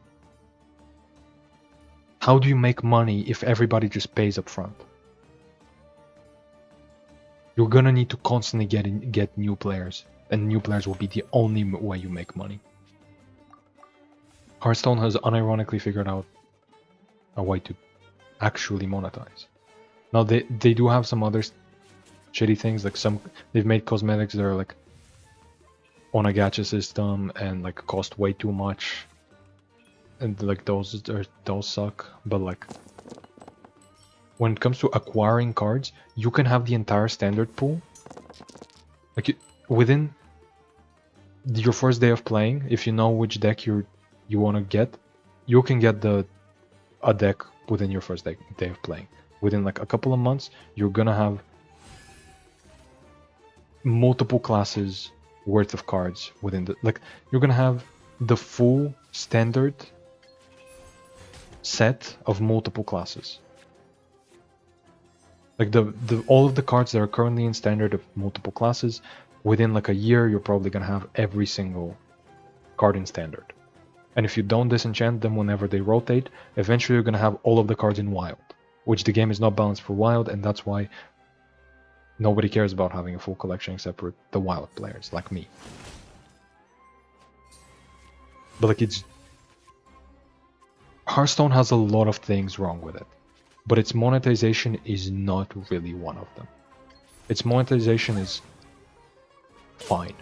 How do you make money if everybody just pays upfront? You're gonna need to constantly get new players, and new players will be the only way you make money. Hearthstone has unironically figured out a way to actually monetize. Now they do have some other shitty things, like they've made cosmetics that are like on a gacha system and like cost way too much, and like those suck. But like, when it comes to acquiring cards, you can have the entire standard pool. Like, within your first day of playing, if you know which deck you want to get, you can get a deck within your first day of playing. Within like a couple of months, you're gonna have multiple classes worth of cards within you're gonna have the full standard set of multiple classes. Like all of the cards that are currently in standard of multiple classes, within like a year, you're probably gonna have every single card in standard. And if you don't disenchant them whenever they rotate, eventually you're going to have all of the cards in wild, which the game is not balanced for wild, and that's why Nobody cares about having a full collection except for the wild players like me. But like it's Hearthstone has a lot of things wrong with it, but its monetization is not really one of them. Its monetization is fine.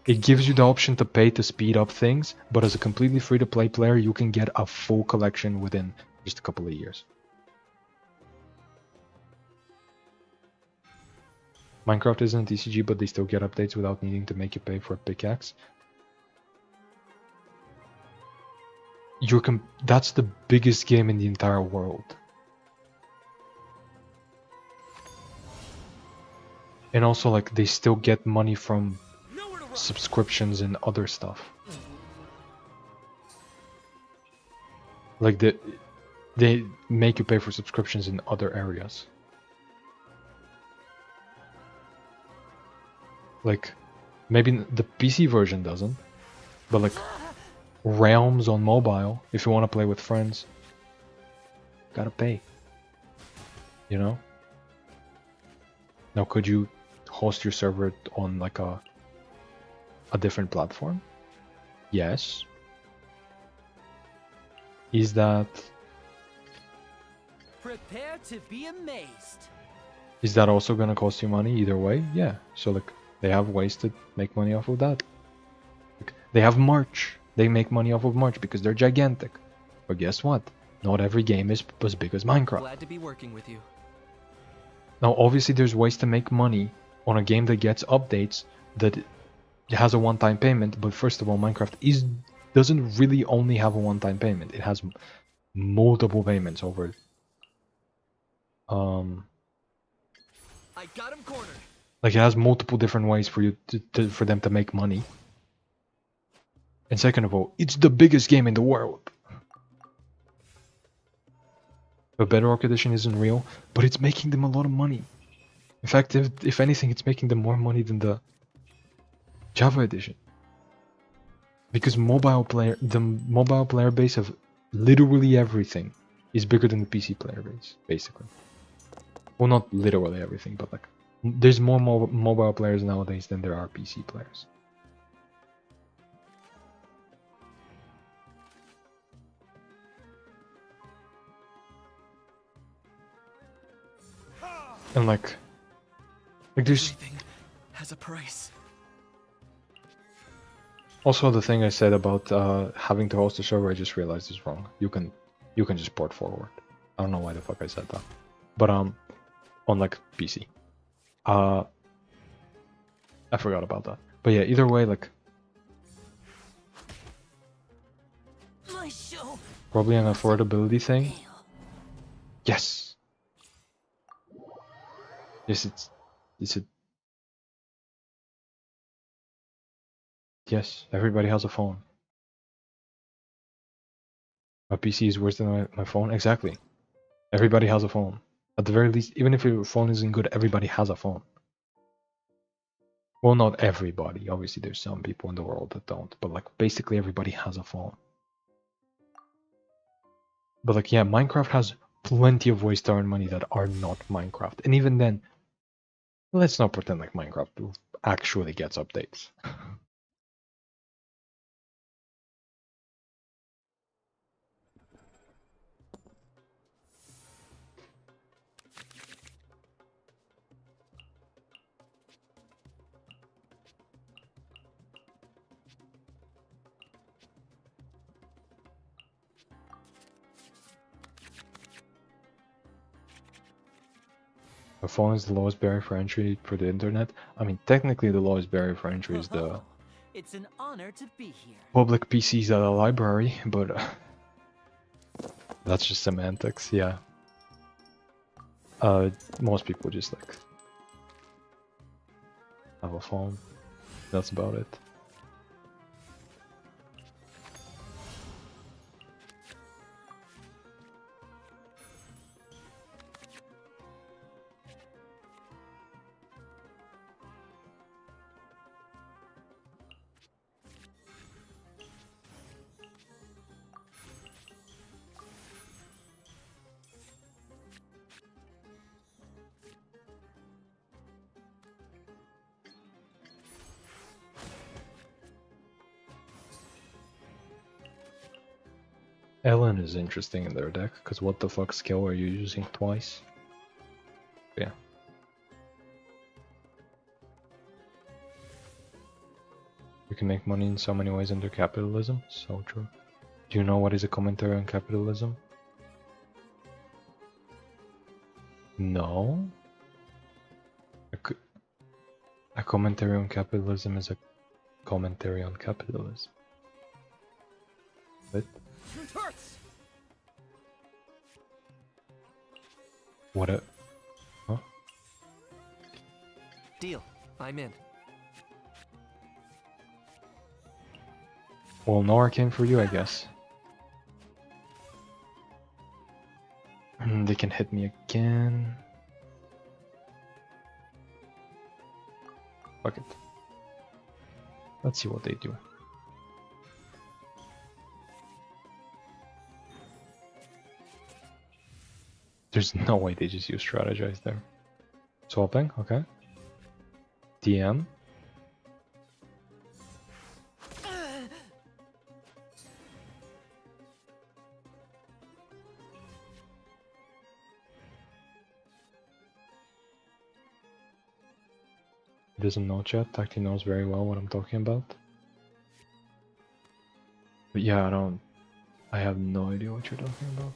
It gives you the option to pay to speed up things, but as a completely free-to-play player, you can get a full collection within just a couple of years. Minecraft isn't a TCG, but they still get updates without needing to make you pay for a pickaxe. That's the biggest game in the entire world. And also, like, they still get money from subscriptions and other stuff. Like, they make you pay for subscriptions in other areas. Like, maybe the PC version doesn't, but like, Realms on mobile, if you want to play with friends, gotta pay. You know? Now, could you host your server on like a different platform? Yes. Is that Prepare to be amazed. Is that also gonna cost you money either way? Yeah. So like they have ways to make money off of that. Like, they have merch. They make money off of merch because they're gigantic. But guess what? Not every game is as big as Minecraft. Glad to be working with you. Now obviously there's ways to make money on a game that gets updates that has a one-time payment, but first of all, Minecraft doesn't really only have a one-time payment. It has multiple payments over I got him cornered. like it has multiple different ways for you for them to make money. And second of all, it's the biggest game in the world. The Bedrock Edition isn't real, but it's making them a lot of money. In fact, if anything, it's making them more money than the Java Edition. Because the mobile player base of literally everything is bigger than the PC player base, basically. Well, not literally everything, but like, there's more mobile players nowadays than there are PC players. And like there's Everything has a price. also the thing I said about having to host a server. I just realized is wrong. You can just port forward. I don't know why the fuck I said that, but on like PC. I forgot about that. But yeah, either way, like My show. probably an affordability thing. Yes. Yes, it's a yes. Everybody has a phone. My PC is worse than my phone. Exactly. Everybody has a phone. At the very least, even if your phone isn't good, everybody has a phone. Well, not everybody. Obviously, there's some people in the world that don't. But like, basically, everybody has a phone. But like, yeah, Minecraft has plenty of ways to earn money that are not Minecraft. And even then, let's not pretend like Minecraft actually gets updates. The phone is the lowest barrier for entry for the internet. I mean, technically, the lowest barrier for entry is the Oh, it's an honor to be here. public PCs at a library, but that's just semantics, yeah. Most people just like have a phone. That's about it. Ellen is interesting in their deck, because what the fuck skill are you using twice? Yeah. You can make money in so many ways under capitalism. So true. Do you know what is a commentary on capitalism? No. A commentary on capitalism is a commentary on capitalism. But It hurts. what a... Huh? Deal. I'm in. Well, no arcane for you, I guess. They can hit me again. Fuck it. Let's see what they do. There's no way they just use strategize there. Swapping, okay. DM. He doesn't know chat. Tacti knows very well what I'm talking about. But yeah, I have no idea what you're talking about.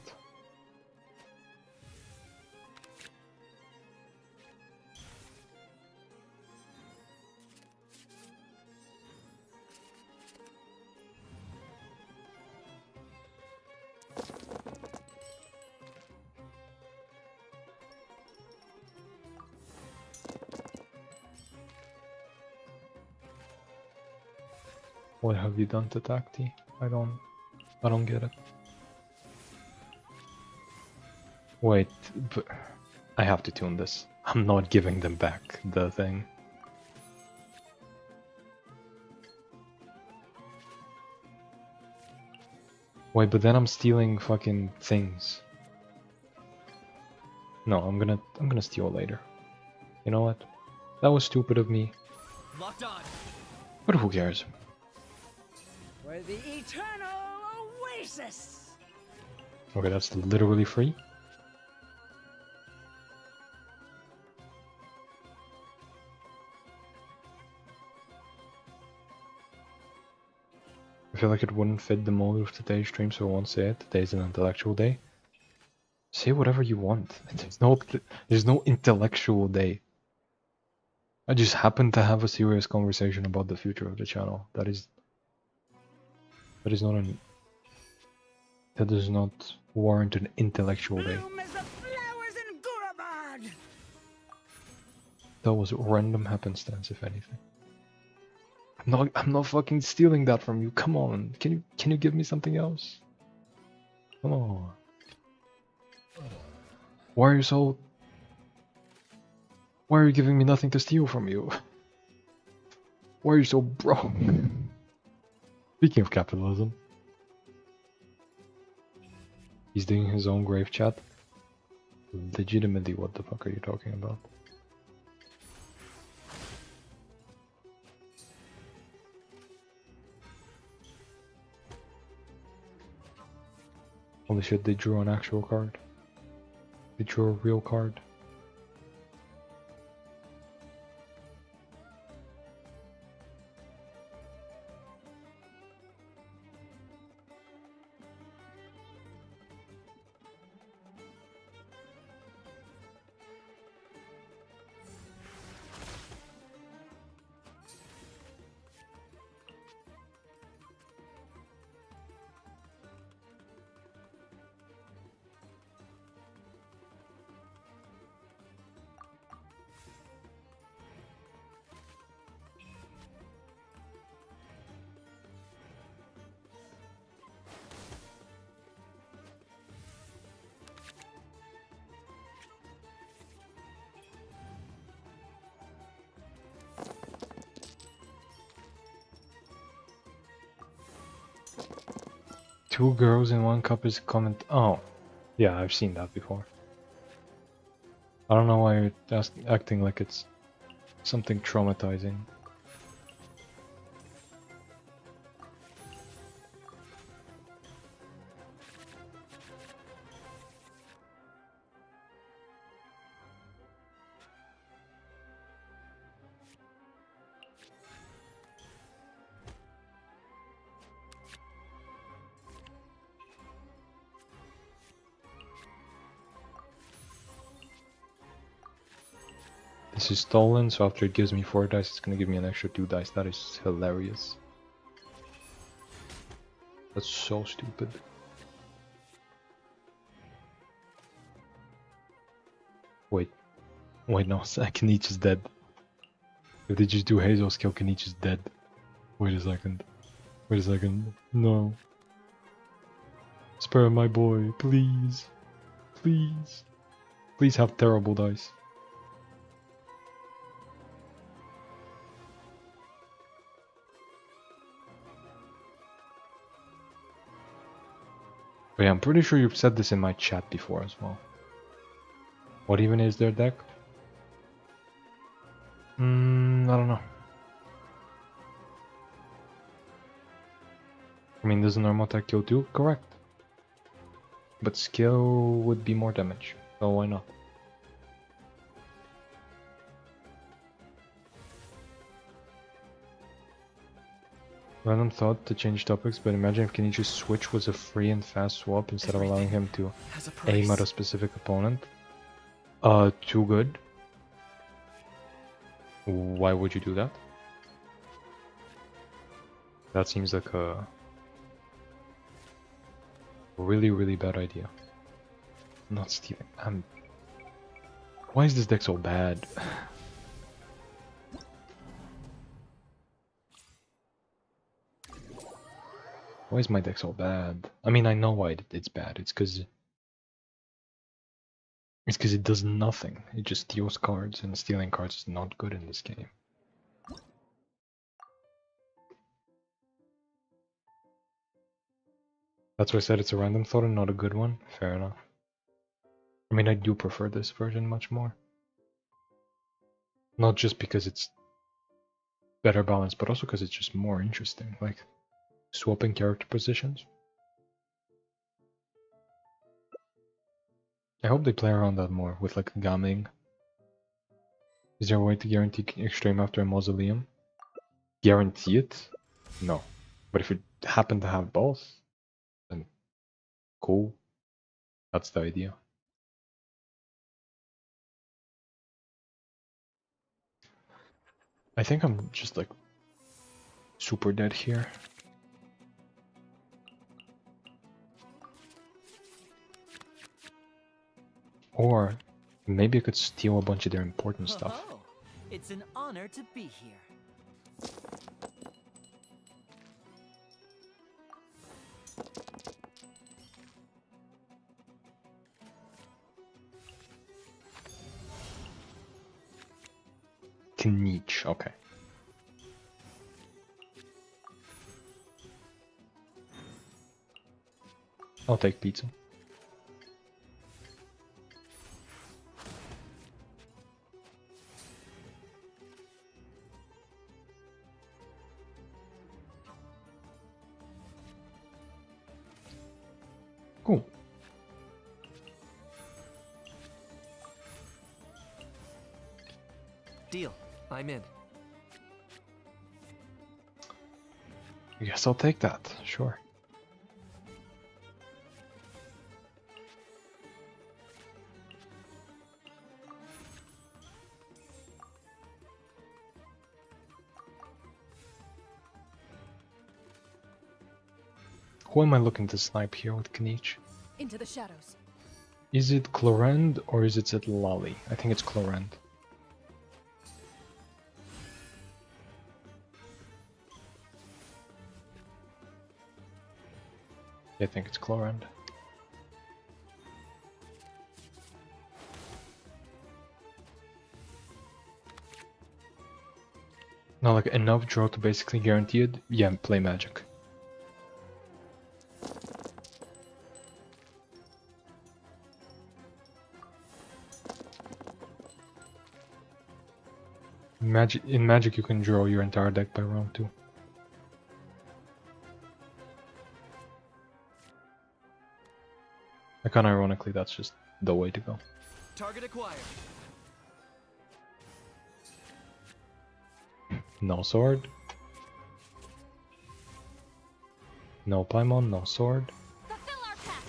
What have you done to Tacti? I don't get it. Wait, but I have to tune this. I'm not giving them back the thing. Wait, but then I'm stealing fucking things. No, I'm gonna steal later. You know what? That was stupid of me. Locked on. But who cares? For the eternal oasis! Okay, that's literally free. I feel like it wouldn't fit the mold of today's stream, so I won't say it. Today's an intellectual day. Say whatever you want. There's no intellectual day. I just happen to have a serious conversation about the future of the channel. That does not warrant an intellectual day. Bloom as the flowers in Gurabad! That was random happenstance, if anything. I'm not fucking stealing that from you. Come on. Can you give me something else? Come on. Why are you giving me nothing to steal from you? Why are you so broke? Speaking of capitalism. He's doing his own grave chat. Legitimately, what the fuck are you talking about? Holy shit, they drew an actual card. They drew a real card. Two girls in one cup is comment. Oh, yeah, I've seen that before. I don't know why you're acting like it's something traumatizing. This is stolen, so after it gives me 4 dice, it's gonna give me an extra 2 dice. That is hilarious. That's so stupid. Wait. Wait, no, Kanich is dead. If they just do Hazel skill, Kanich is dead. Wait a second. Wait a second. No. Spare my boy, please. Please. Please have terrible dice. But yeah, I'm pretty sure you've said this in my chat before as well. What even is their deck? I don't know. I mean, does a normal attack kill too? Correct. But skill would be more damage, so why not? Random thought to change topics, but imagine if Kenichi's switch was a free and fast swap instead of allowing him to Has a aim price. at a specific opponent. Too good. Why would you do that? That seems like a really, really bad idea. I'm not stealing. Why is this deck so bad? Why is my deck so bad? I mean, I know why it's bad. It's because it does nothing. It just steals cards, and stealing cards is not good in this game. That's why I said it's a random thought and not a good one. Fair enough. I mean, I do prefer this version much more. Not just because it's better balanced, but also because it's just more interesting. Like, swapping character positions. I hope they play around that more with like gamming. Is there a way to guarantee extreme after a mausoleum? Guarantee it? No. But if it happened to have both, then cool. That's the idea. I think I'm just like super dead here. Or maybe I could steal a bunch of their important stuff. Oh, it's an honor to be here. Knich, okay. I'll take pizza. Cool. Deal. I'm in. I guess I'll take that, sure. Who am I looking to snipe here with Knich? Into the shadows. Is it Clorend or is it Lally? I think it's Clorend. I think it's Clorend. Now, like enough draw to basically guarantee it? Yeah, play Magic. In Magic you can draw your entire deck by round 2. Like, unironically, that's just the way to go. Target acquired. No sword. No Paimon, no sword. Fulfill our pact!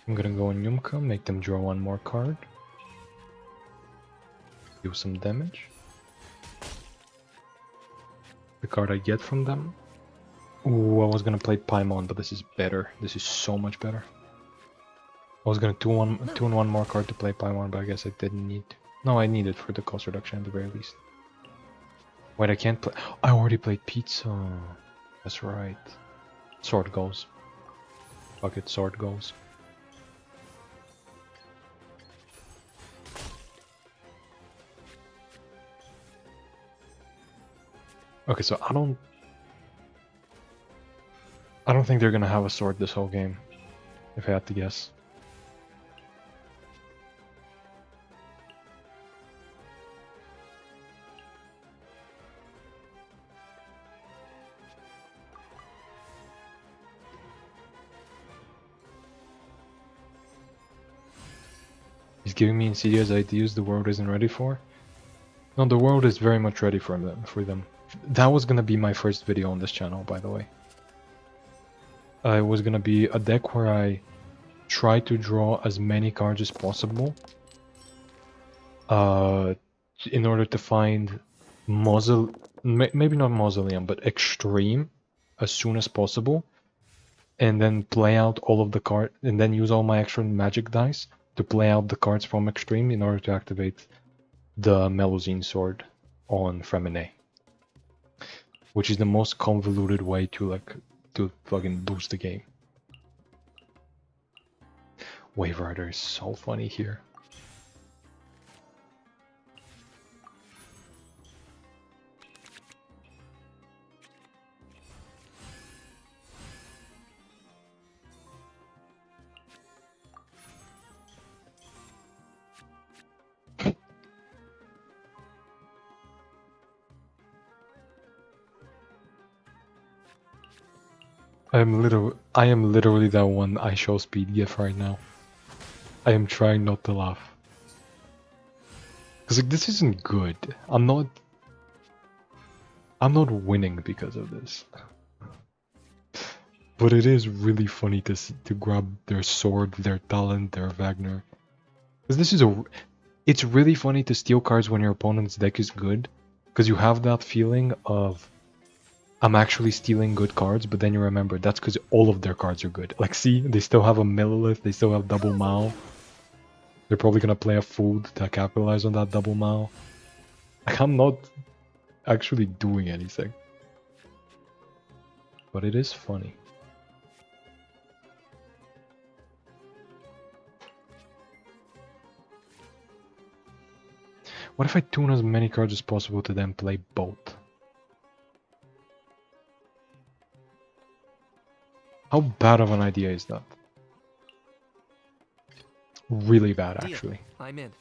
I'm gonna go on Yumka, make them draw one more card. Do some damage. The card I get from them. Ooh, I was gonna play Paimon, but this is better. This is so much better. I was gonna 2-1 more card to play Paimon, but I guess I didn't need to. No, I need it for the cost reduction at the very least. Wait, I can't play. I already played Pizza. That's right. Sword goes. Fuck it, sword goes. Okay, so I don't think they're gonna have a sword this whole game, if I had to guess. He's giving me insidious ideas the world isn't ready for. No, the world is very much ready for them. That was gonna be my first video on this channel, by the way. It was gonna be a deck where I try to draw as many cards as possible. In order to find maybe not mausoleum, but extreme as soon as possible. And then play out all of the cards, and then use all my extra magic dice to play out the cards from extreme in order to activate the Melusine sword on Fremine. Which is the most convoluted way to fucking boost the game. Wave Rider is so funny here. I am literally that one I show speed gif right now. I am trying not to laugh. Cause like this isn't good. I'm not winning because of this. But it is really funny to grab their sword, their talent, their Wagner. Cause this is it's really funny to steal cards when your opponent's deck is good. Cause you have that feeling of I'm actually stealing good cards, but then you remember that's because all of their cards are good. Like, see, they still have a Millilith, they still have double Mao. They're probably gonna play a food to capitalize on that double Mao. Like, I'm not actually doing anything. But it is funny. What if I tune as many cards as possible to then play both? How bad of an idea is that? Really bad, Deal. actually. I'm in.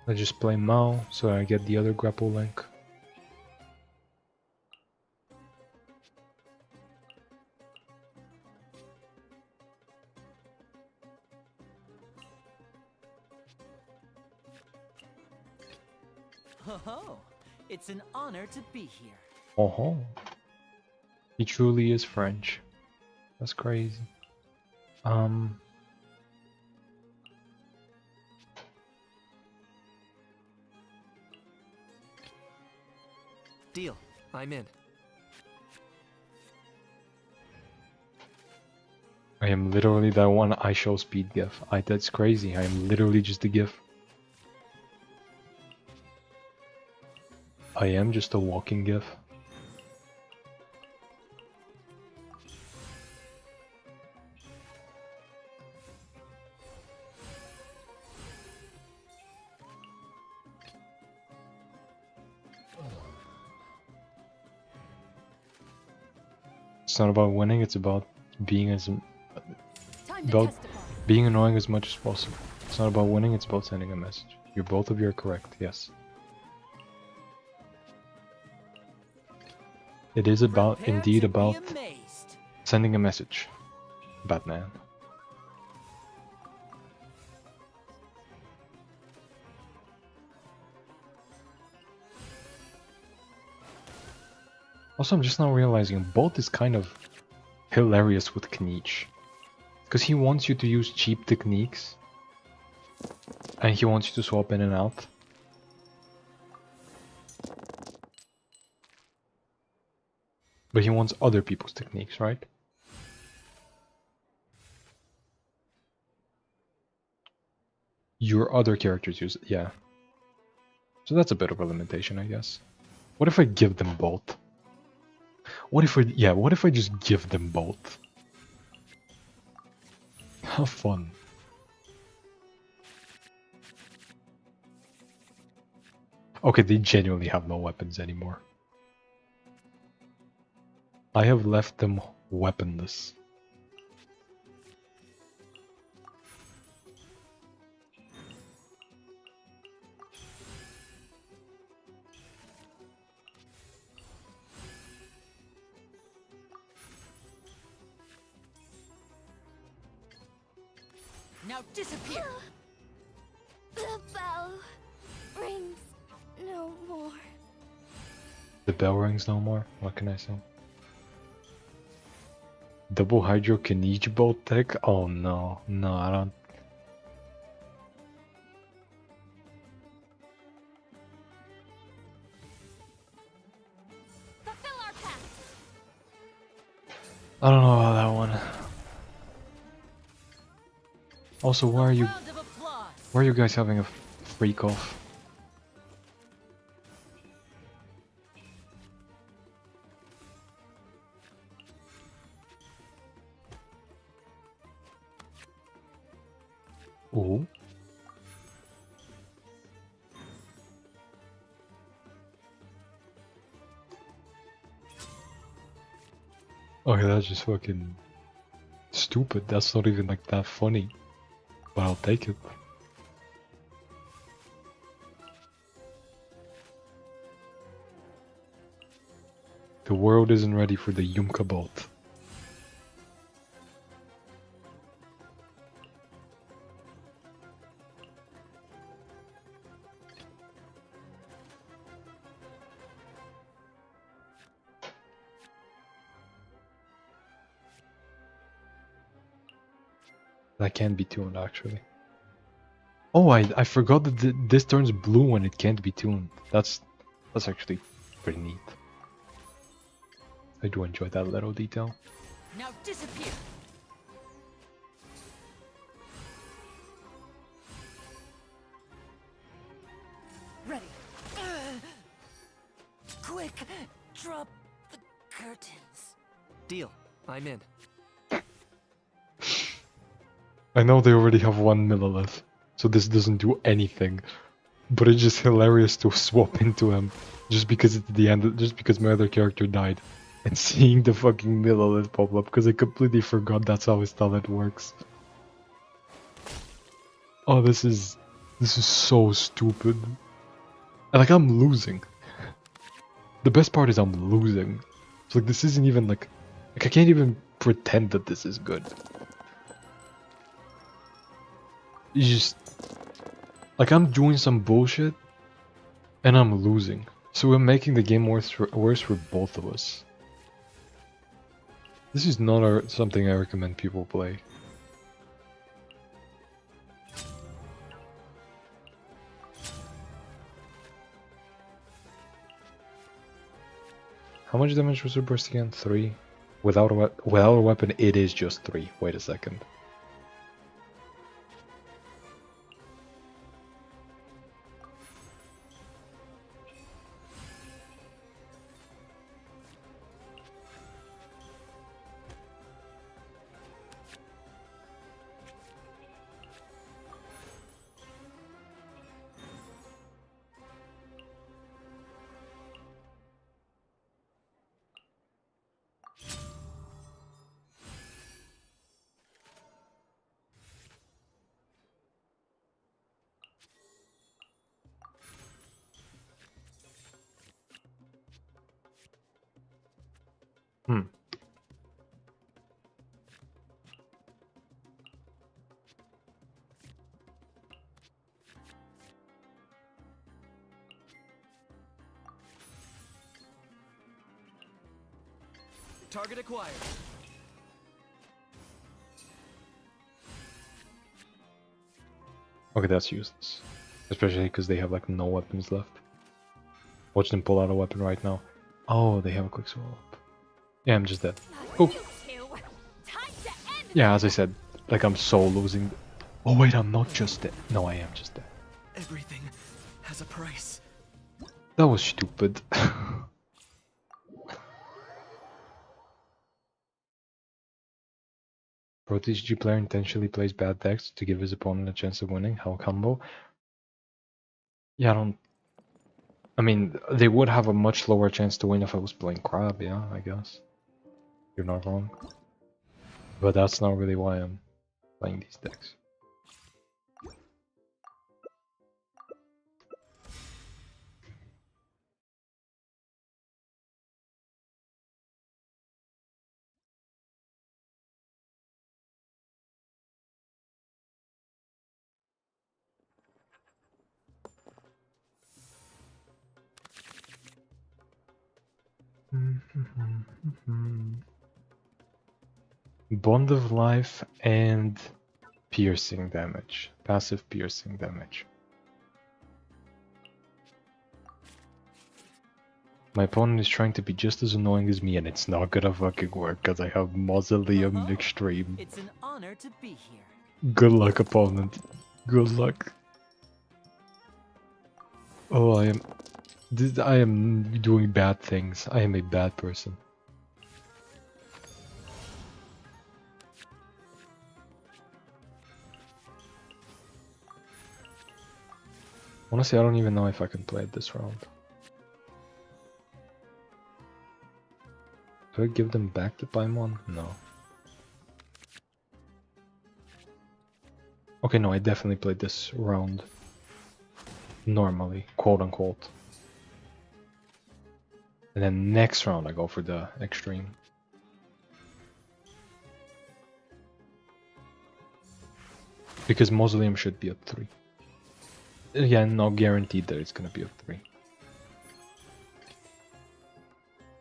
I just play Mao so I get the other grapple link. Oh, it's an honor to be here. Oh, he truly is French. That's crazy. Deal. I'm in. I am literally that one I show speed gif. That's crazy. I am literally just a gif. I am just a walking gif. It's not about winning, it's about being being annoying as much as possible. It's not about winning, it's about sending a message. You're both correct, yes. It is about, Prepare indeed to be about amazed. sending a message. Batman. Also, I'm just now realizing Bolt is kind of hilarious with Kniech. Because he wants you to use cheap techniques. And he wants you to swap in and out. But he wants other people's techniques, right? Your other characters use it, yeah. So that's a bit of a limitation, I guess. What if I give them both? What if I just give them both? How fun. Okay, they genuinely have no weapons anymore. I have left them weaponless. Now disappear. The bell rings no more. The bell rings no more? What can I say? Double Hydro Kniech Bolt tech? Oh no, no, I don't. Fulfill our pact. I don't know about that one. Also, why are you Round of applause. why are you guys having a freak off? Ooh. Okay, that's just fucking stupid. That's not even like that funny. But I'll take it. The world isn't ready for the Yumka bolt. That can be tuned actually. Oh, I forgot that this turns blue when it can't be tuned. That's actually pretty neat. I do enjoy that little detail. Now disappear. Ready. Quick, drop the curtains. Deal. I'm in. I know they already have 1 millilith, so this doesn't do anything. But it's just hilarious to swap into him just because it's the end, just because my other character died. And seeing the fucking millilith pop up, because I completely forgot that's how his talent works. Oh, this is so stupid. And like, I'm losing. The best part is I'm losing. It's like, this isn't even like I can't even pretend that this is good. It's just like I'm doing some bullshit and I'm losing. So we're making the game worse for both of us. This is not something I recommend people play. How much damage was it burst again? 3? Without a weapon, it is just 3. Wait a second. Hmm. Target acquired. Okay, that's useless. Especially because they have like no weapons left. Watch them pull out a weapon right now. Oh, they have a quick swap. Yeah, I'm just dead. Oh, You two. Time to end yeah, as I said, like I'm so losing. Oh wait, I'm not just dead. No, I am just dead. Everything has a price. That was stupid. Pro TCG player intentionally plays bad decks to give his opponent a chance of winning. How combo? Yeah, I don't. I mean, they would have a much lower chance to win if I was playing crab. Yeah, I guess. You're not wrong. But that's not really why I'm playing these decks. Bond of Life and piercing damage. Passive piercing damage. My opponent is trying to be just as annoying as me and it's not gonna fucking work because I have Mausoleum Oh, Extreme. it's an honor to be here. Good luck, opponent. Good luck. Oh, I am doing bad things. I am a bad person. Honestly, I don't even know if I can play it this round. Do I give them back to Paimon? No. Okay, no, I definitely played this round normally, quote unquote. And then next round I go for the extreme. Because Mausoleum should be a 3. Yeah, no guaranteed that it's gonna be a 3.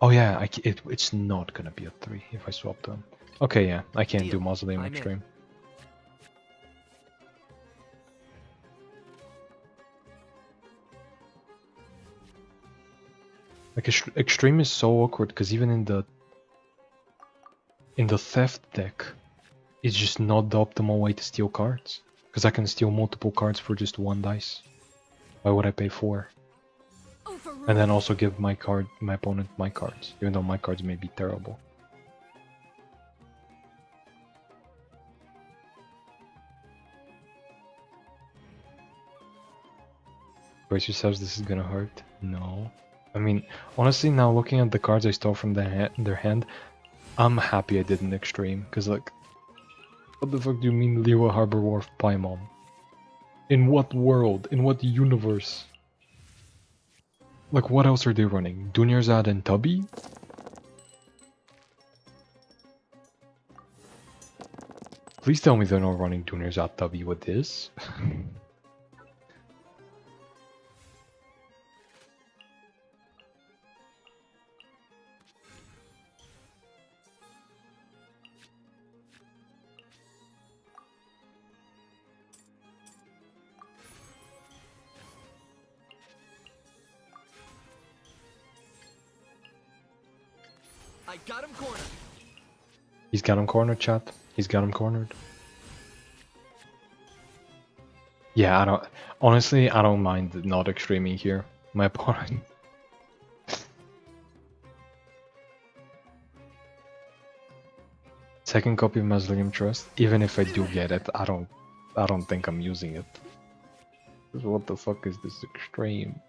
Oh yeah, it's not gonna be a 3 if I swap them. Okay, yeah, I can't do Deal. Mausoleum I'm in. Extreme. Like Extreme is so awkward because even in the theft deck, it's just not the optimal way to steal cards. Because I can steal multiple cards for just 1 dice. Why would I pay 4? And then also give my opponent my cards, even though my cards may be terrible. Brace yourselves, this is gonna hurt. No. I mean, honestly, now looking at the cards I stole from their hand, I'm happy I did an extreme, because like, what the fuck do you mean Liyue Harbor Wharf Paimon? In what world? In what universe? Like, what else are they running? Dunyarzad and Tubby? Please tell me they're not running Dunyarzad Tubby with this. I got him cornered. He's got him cornered, chat. He's got him cornered. Yeah, honestly, I don't mind not extreming here. My opponent. Second copy of Mausoleum Trust. Even if I do get it, I don't think I'm using it. What the fuck is this extreme?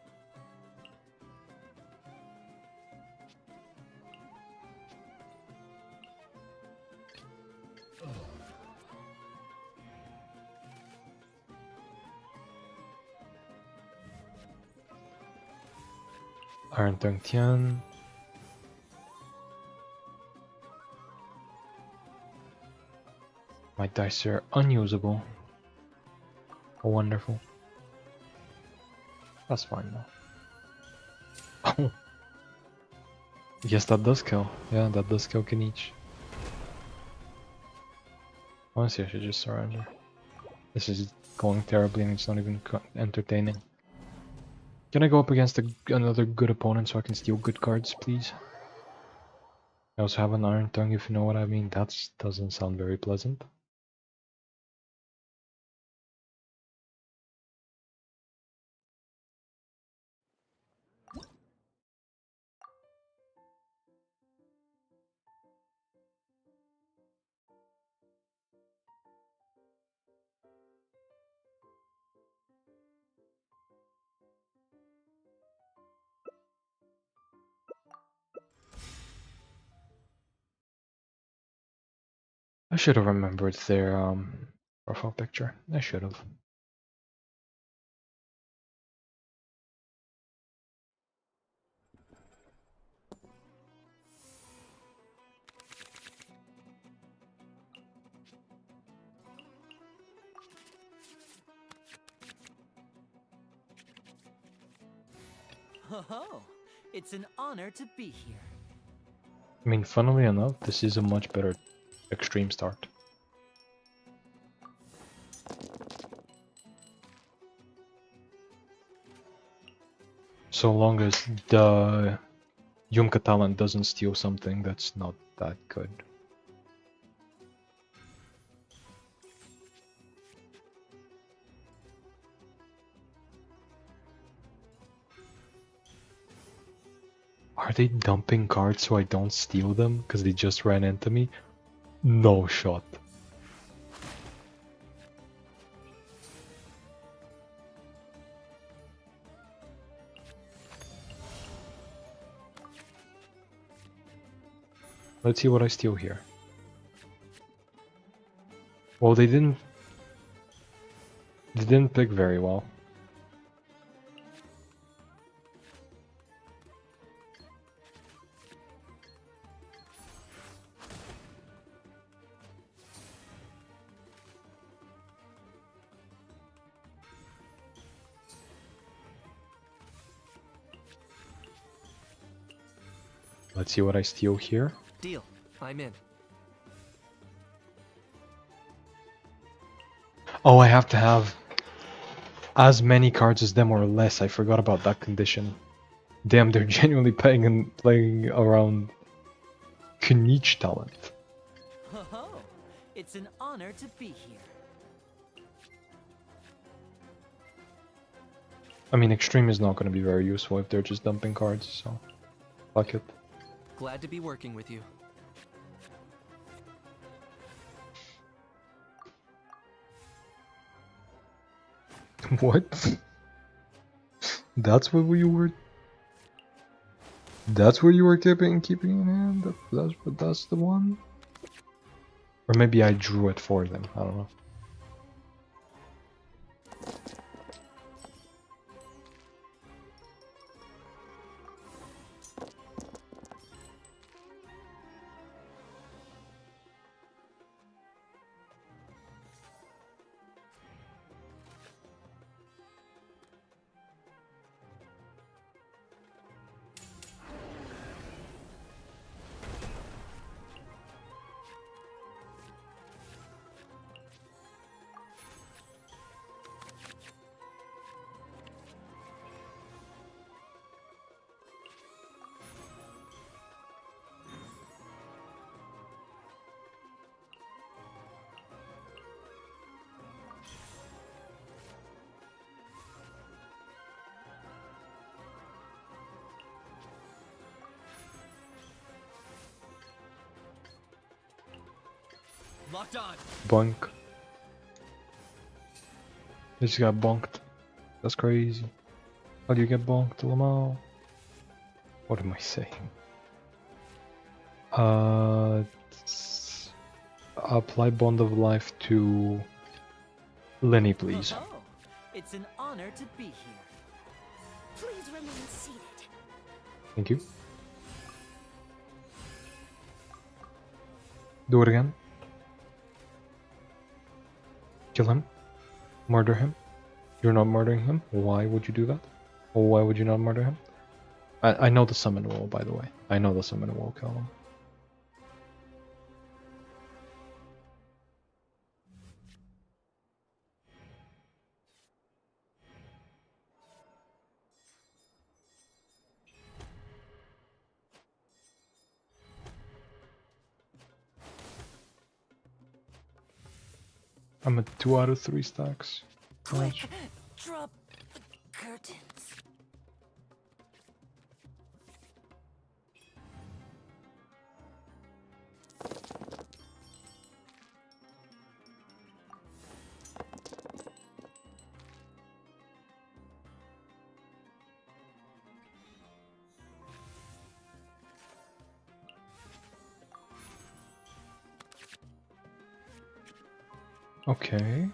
Iron Tongue Tian. My dice are unusable. Oh, wonderful. That's fine now. Oh. Yes, that does kill. Yeah, that does kill Kenichi. Honestly, I should just surrender. This is going terribly and it's not even entertaining. Can I go up against another good opponent so I can steal good cards, please? I also have an Iron Tongue, if you know what I mean. That doesn't sound very pleasant. I should have remembered their profile picture. I should have. Oh, it's an honor to be here. I mean, funnily enough, this is a much better extreme start. So long as the Yumka talent doesn't steal something that's not that good. Are they dumping cards so I don't steal them because they just ran into me? No shot. Let's see what I steal here. Well, they didn't pick very well. Let's see what I steal here. Deal. I'm in. Oh, I have to have as many cards as them or less. I forgot about that condition. Damn, they're genuinely playing around Kenichi talent. Oh, it's an honor to be here. I mean, extreme is not going to be very useful if they're just dumping cards, so fuck it. Glad to be working with you. What? That's what you were. That's what you were keeping in hand. That's the one. Or maybe I drew it for them. I don't know. Locked on. Bonk. They just got bonked. That's crazy. How do you get bonked, Lamau? What am I saying? Apply Bond of Life to Lenny, please. Oh, it's an honor to be here. Please remain seated. Thank you. Do it again. Kill him. Murder him. You're not murdering him. Why would you do that? Or why would you not murder him? I know the summon will, by the way. I know the summon will kill him. I'm at 2 out of 3 stacks. Quick, drop the curtains. Okay.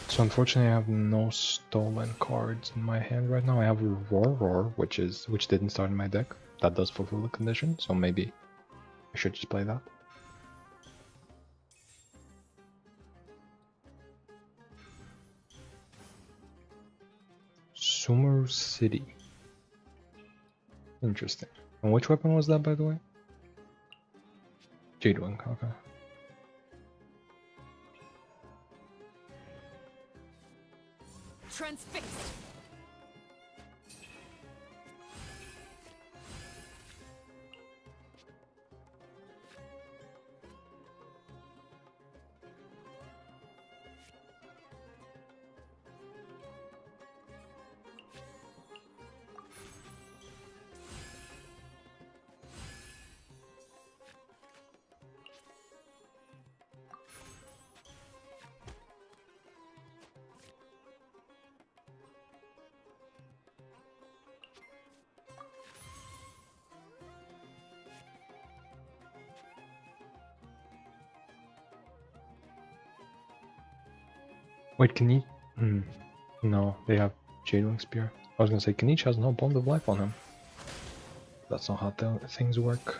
So unfortunately I have no stolen cards in my hand right now. I have Roar, which didn't start in my deck. That does fulfill the condition, so maybe I should just play that. Sumeru City. Interesting. And which weapon was that, by the way? Jadewing, okay. Transfixed. Wait, can he? No, they have Jadewing Spear. I was gonna say, Kanich has no Bond of Life on him. That's not how things work.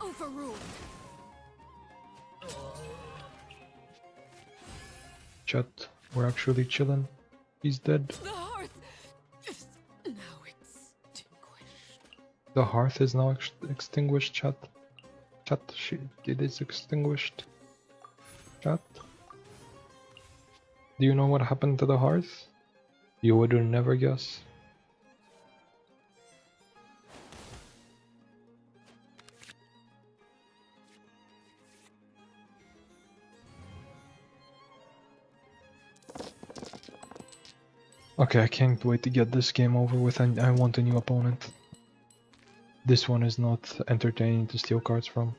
Overruled. Chat, we're actually chilling. He's dead. The hearth is now extinguished. The hearth is now extinguished, chat. Chat, it is extinguished. Chat. Do you know what happened to the hearth? You would never guess. Okay, I can't wait to get this game over with, and I want a new opponent. This one is not entertaining to steal cards from.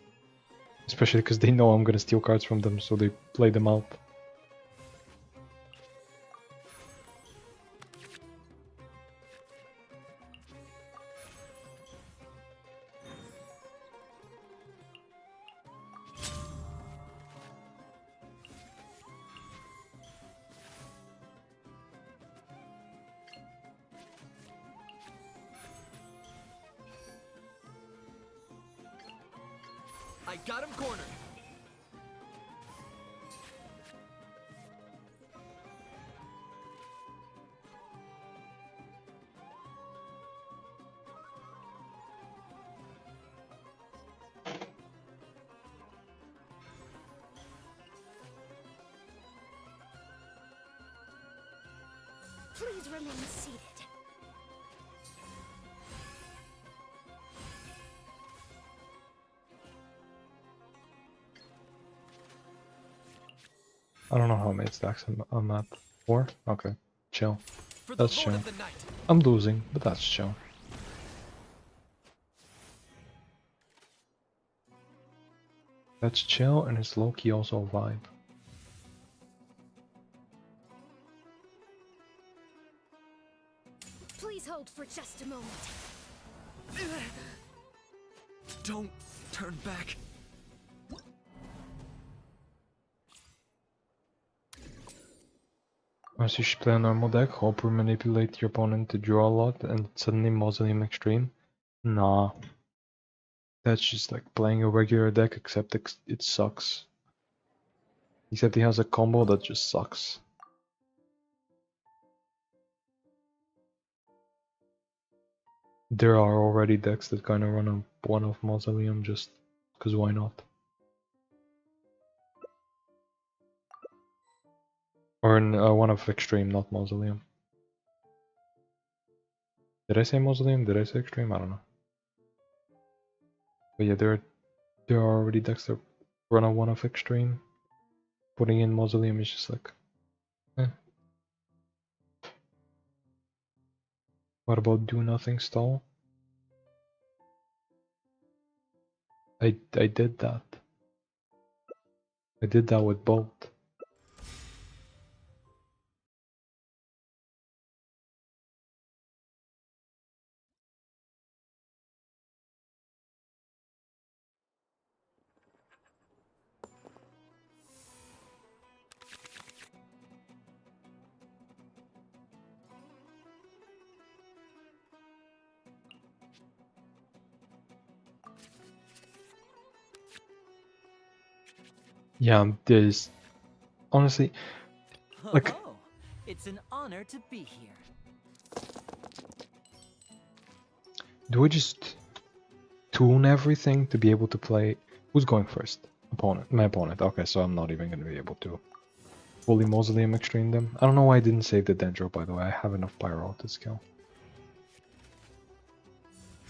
Especially because they know I'm gonna steal cards from them, so they play them out. I got him cornered. Please remain seated. I don't know how many stacks I'm at. 4? Okay, chill. For the That's Lord chill. of the Night. I'm losing, but that's chill. That's chill, and it's low-key also a vibe. Please hold for just a moment. Don't turn back. Once you should play a normal deck, hope or manipulate your opponent to draw a lot, and suddenly Mausoleum Extreme. Nah. That's just like playing a regular deck, except it sucks. Except he has a combo that just sucks. There are already decks that kind of run a one of Mausoleum just because why not? Or one of Extreme, not Mausoleum. Did I say Mausoleum? Did I say Extreme? I don't know. But yeah, there are already decks that run a one of Extreme. Putting in Mausoleum is just like, eh. What about do nothing stall? I did that. I did that with Bolt. Yeah, there's honestly like Oh, it's an honor to be here. do I just tune everything to be able to play? Who's going first? Opponent. My opponent. Okay, so I'm not even gonna be able to fully Mausoleum Extreme them. I don't know why I didn't save the Dendro, by the way. I have enough Pyro to scale.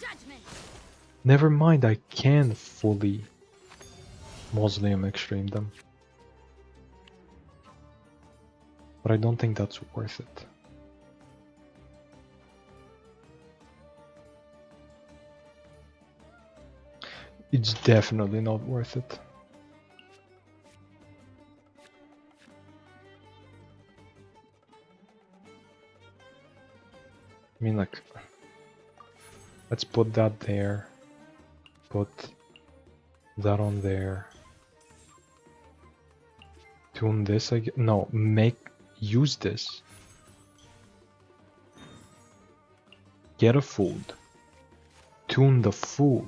Judgment. Never mind, I can fully Mausoleum Extreme them. But I don't think that's worth it. It's definitely not worth it. I mean, like, let's put that there. Put that on there. Tune this again. No, use this. Get a food. Tune the food.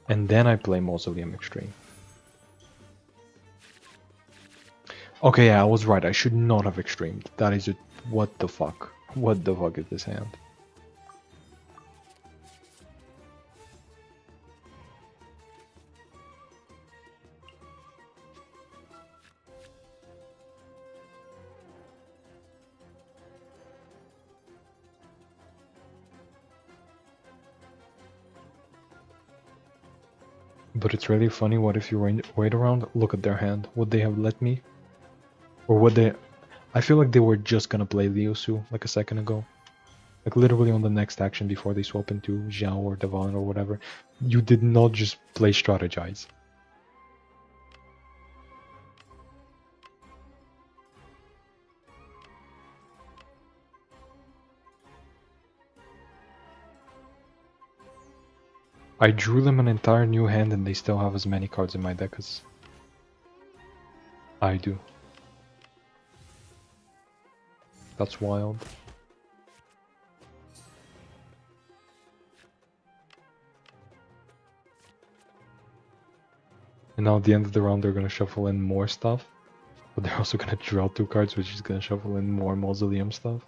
And then I play Mausoleum Extreme. Okay, yeah, I was right. I should not have extremed. That is a... What the fuck? What the fuck is this hand? But it's really funny, what if you wait around, look at their hand, would they have let me? Or would they... I feel like they were just gonna play Liusu like a second ago. Like literally on the next action before they swap into Zhao or Devon or whatever. You did not just play strategize. I drew them an entire new hand and they still have as many cards in my deck as I do. That's wild. And now at the end of the round they're gonna shuffle in more stuff. But they're also gonna draw 2 cards, which is gonna shuffle in more Mausoleum stuff.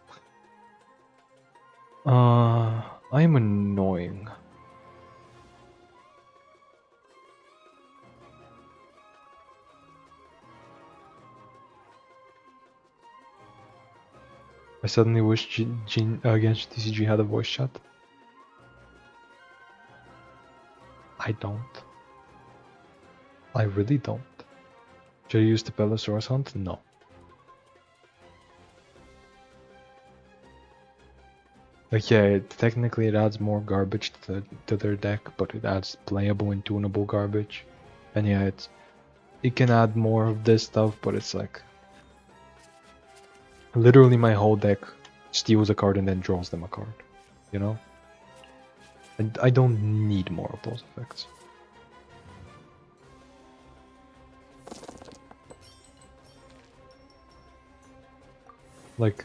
I am annoying. I suddenly wish Jin against TCG had a voice chat. I don't. I really don't. Should I use the Pelosaurus Hunt? No. Like, yeah, technically it adds more garbage to their deck, but it adds playable and tunable garbage. And yeah, it can add more of this stuff, but it's like... Literally my whole deck steals a card and then draws them a card, you know? And I don't need more of those effects. Like,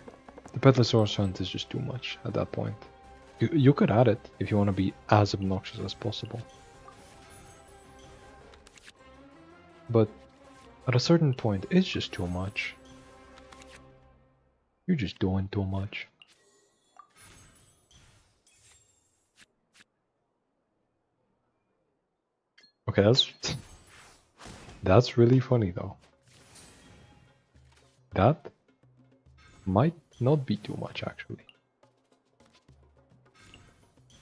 the Petalsaurus hunt is just too much at that point. You could add it if you want to be as obnoxious as possible. But at a certain point, it's just too much. You're just doing too much. Okay, that's really funny though. That might not be too much actually.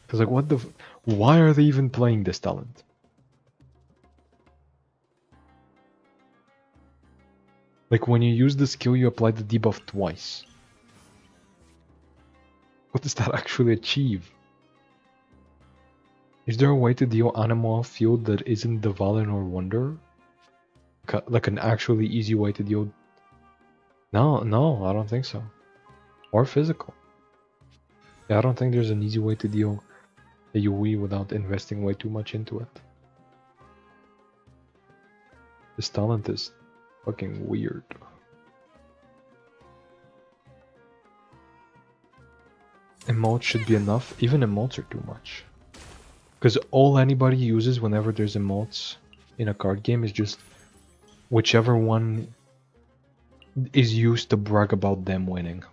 Cause like why are they even playing this talent? Like when you use the skill you apply the debuff twice. What does that actually achieve? Is there a way to deal Animal Field that isn't the Valen or Wonder? Like an actually easy way to deal... No, I don't think so. Or physical. Yeah, I don't think there's an easy way to deal a UE without investing way too much into it. This talent is fucking weird. Emotes should be enough. Even emotes are too much. Because all anybody uses whenever there's emotes in a card game is just whichever one is used to brag about them winning.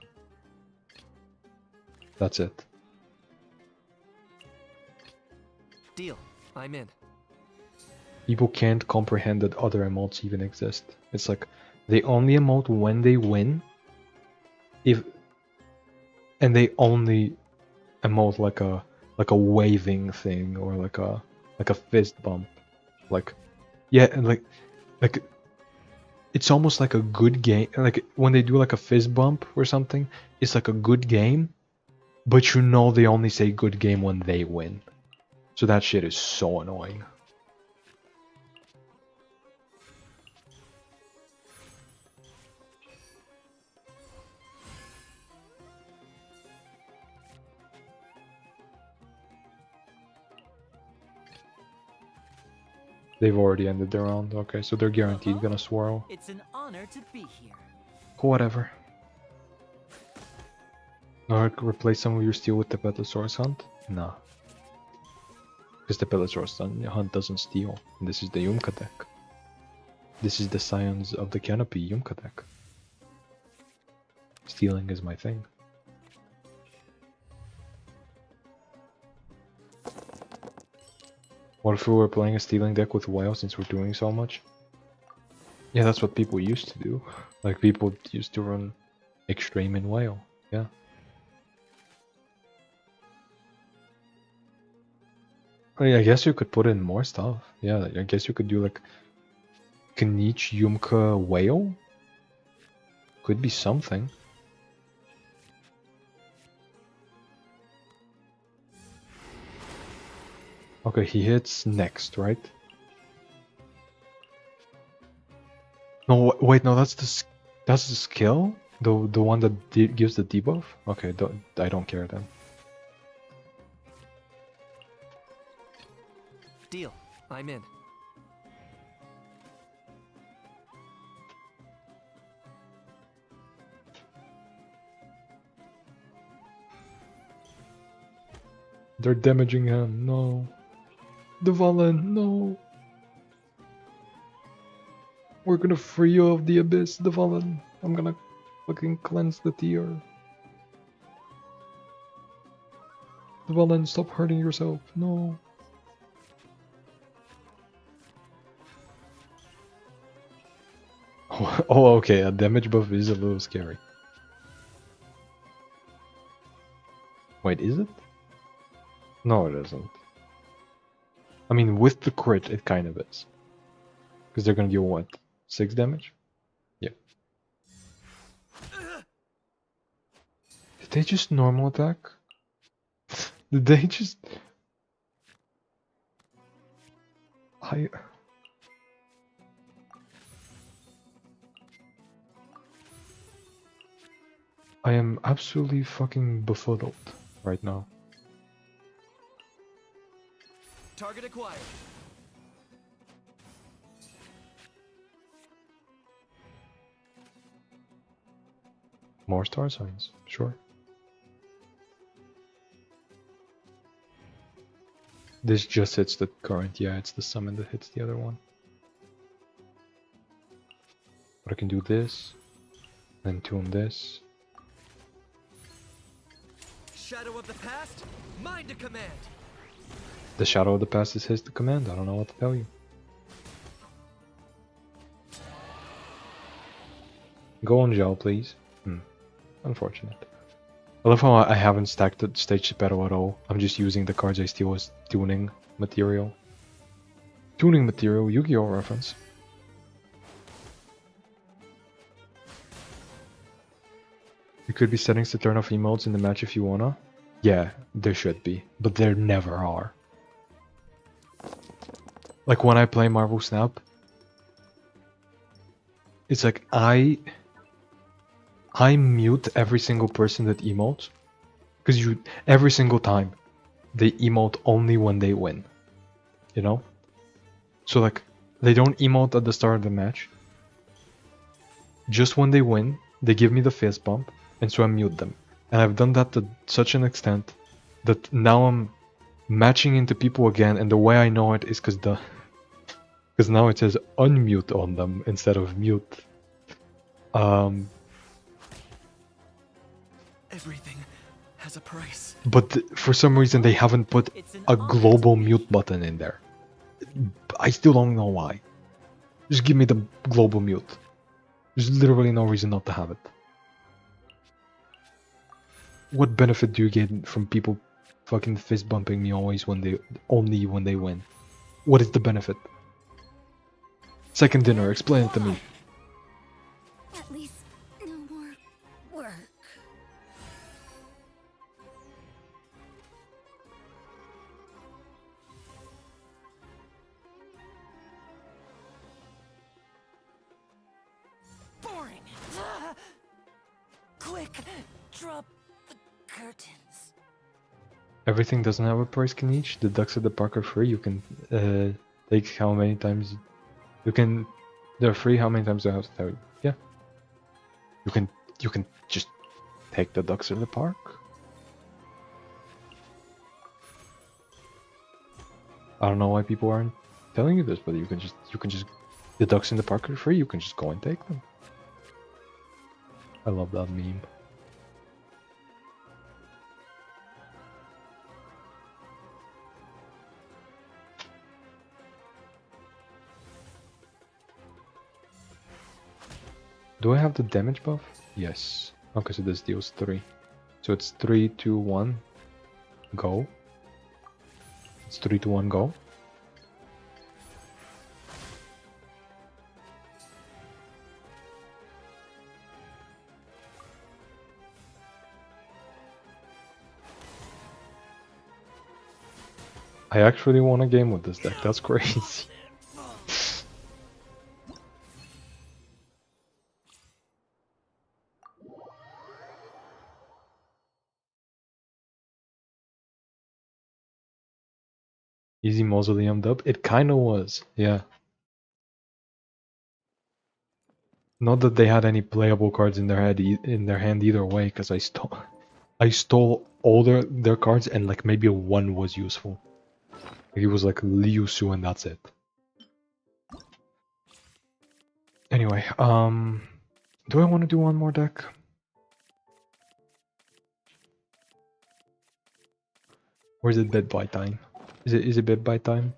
That's it. Deal. I'm in. People can't comprehend that other emotes even exist. It's like they only emote when they win. And they only emote like a waving thing or like a fist bump. Like yeah, and like it's almost like a good game. Like when they do like a fist bump or something, it's like a good game, but you know they only say good game when they win. So that shit is so annoying. They've already ended their round. Okay, so they're guaranteed gonna swirl. It's an honor to be here. Whatever. Or replace some of your steel with the Petalsaurus hunt? Nah. Because the Petalsaurus hunt doesn't steal. And this is the Yumka deck. This is the Scions of the Canopy Yumka deck. Stealing is my thing. What if we were playing a stealing deck with WoW since we're doing so much? Yeah, that's what people used to do. Like people used to run extreme in WoW. Yeah. I guess you could put in more stuff. Yeah, I guess you could do like Knight Yumka Whale? Could be something. Okay, he hits next, right? No, wait, no, that's the skill? The one that gives the debuff? Okay, I don't care then. Deal. I'm in. They're damaging him, no. The Valen, no. We're gonna free you of the abyss, the Valen. I'm gonna fucking cleanse the tier. The Valen, stop hurting yourself, no. Oh, okay, a damage buff is a little scary. Wait, is it? No, it isn't. I mean, with the crit, it kind of is. Because they're gonna deal what? 6 damage? Yeah. Did they just normal attack? Did they just... I am absolutely fucking befuddled right now. Target acquired. More star signs, sure. This just hits the current, yeah, it's the summon that hits the other one. But I can do this, then tune this. Shadow of the past, mine to command. The Shadow of the Past is his to command, I don't know what to tell you. Go on gel, please. Unfortunate. I love how I haven't stacked the stage battle at all. I'm just using the cards I steal as tuning material. Tuning material, Yu-Gi-Oh reference. You could be settings to turn off emotes in the match if you wanna. Yeah, there should be, but there never are. Like when I play Marvel Snap, it's like I mute every single person that emotes, because every single time they emote only when they win, you know? So like they don't emote at the start of the match. Just when they win, they give me the fist bump, and so I mute them. And I've done that to such an extent that now I'm matching into people again, and the way I know it is because now it says unmute on them instead of mute. Everything has a price. But for some reason they haven't put It's an a honor to global be mute here. button in there. I still don't know why. Just give me the global mute. There's literally no reason not to have it. What benefit do you get from people fucking fist bumping me only when they win? What is the benefit? Second dinner, explain it to me. At least no more work. Boring. Quick, drop the curtains. Everything doesn't have a price, can each. The ducks at the park are free. You can take how many times you can. They're free. How many times do I have to tell you? Yeah. You can just take the ducks at the park. I don't know why people aren't telling you this, but you can just the ducks in the park are free. You can just go and take them. I love that meme. Do I have the damage buff? Yes. Okay, so this deals 3. So it's 3, 2, 1, go. It's 3, 2, 1, go. I actually won a game with this deck, that's crazy. Easy Mausoleum dub? It kinda was, yeah. Not that they had any playable cards in their hand either way, because I stole all their cards and like maybe one was useful. It was like Liu Su and that's it. Anyway, do I want to do one more deck? Or is it bed by time? Is it bed by time?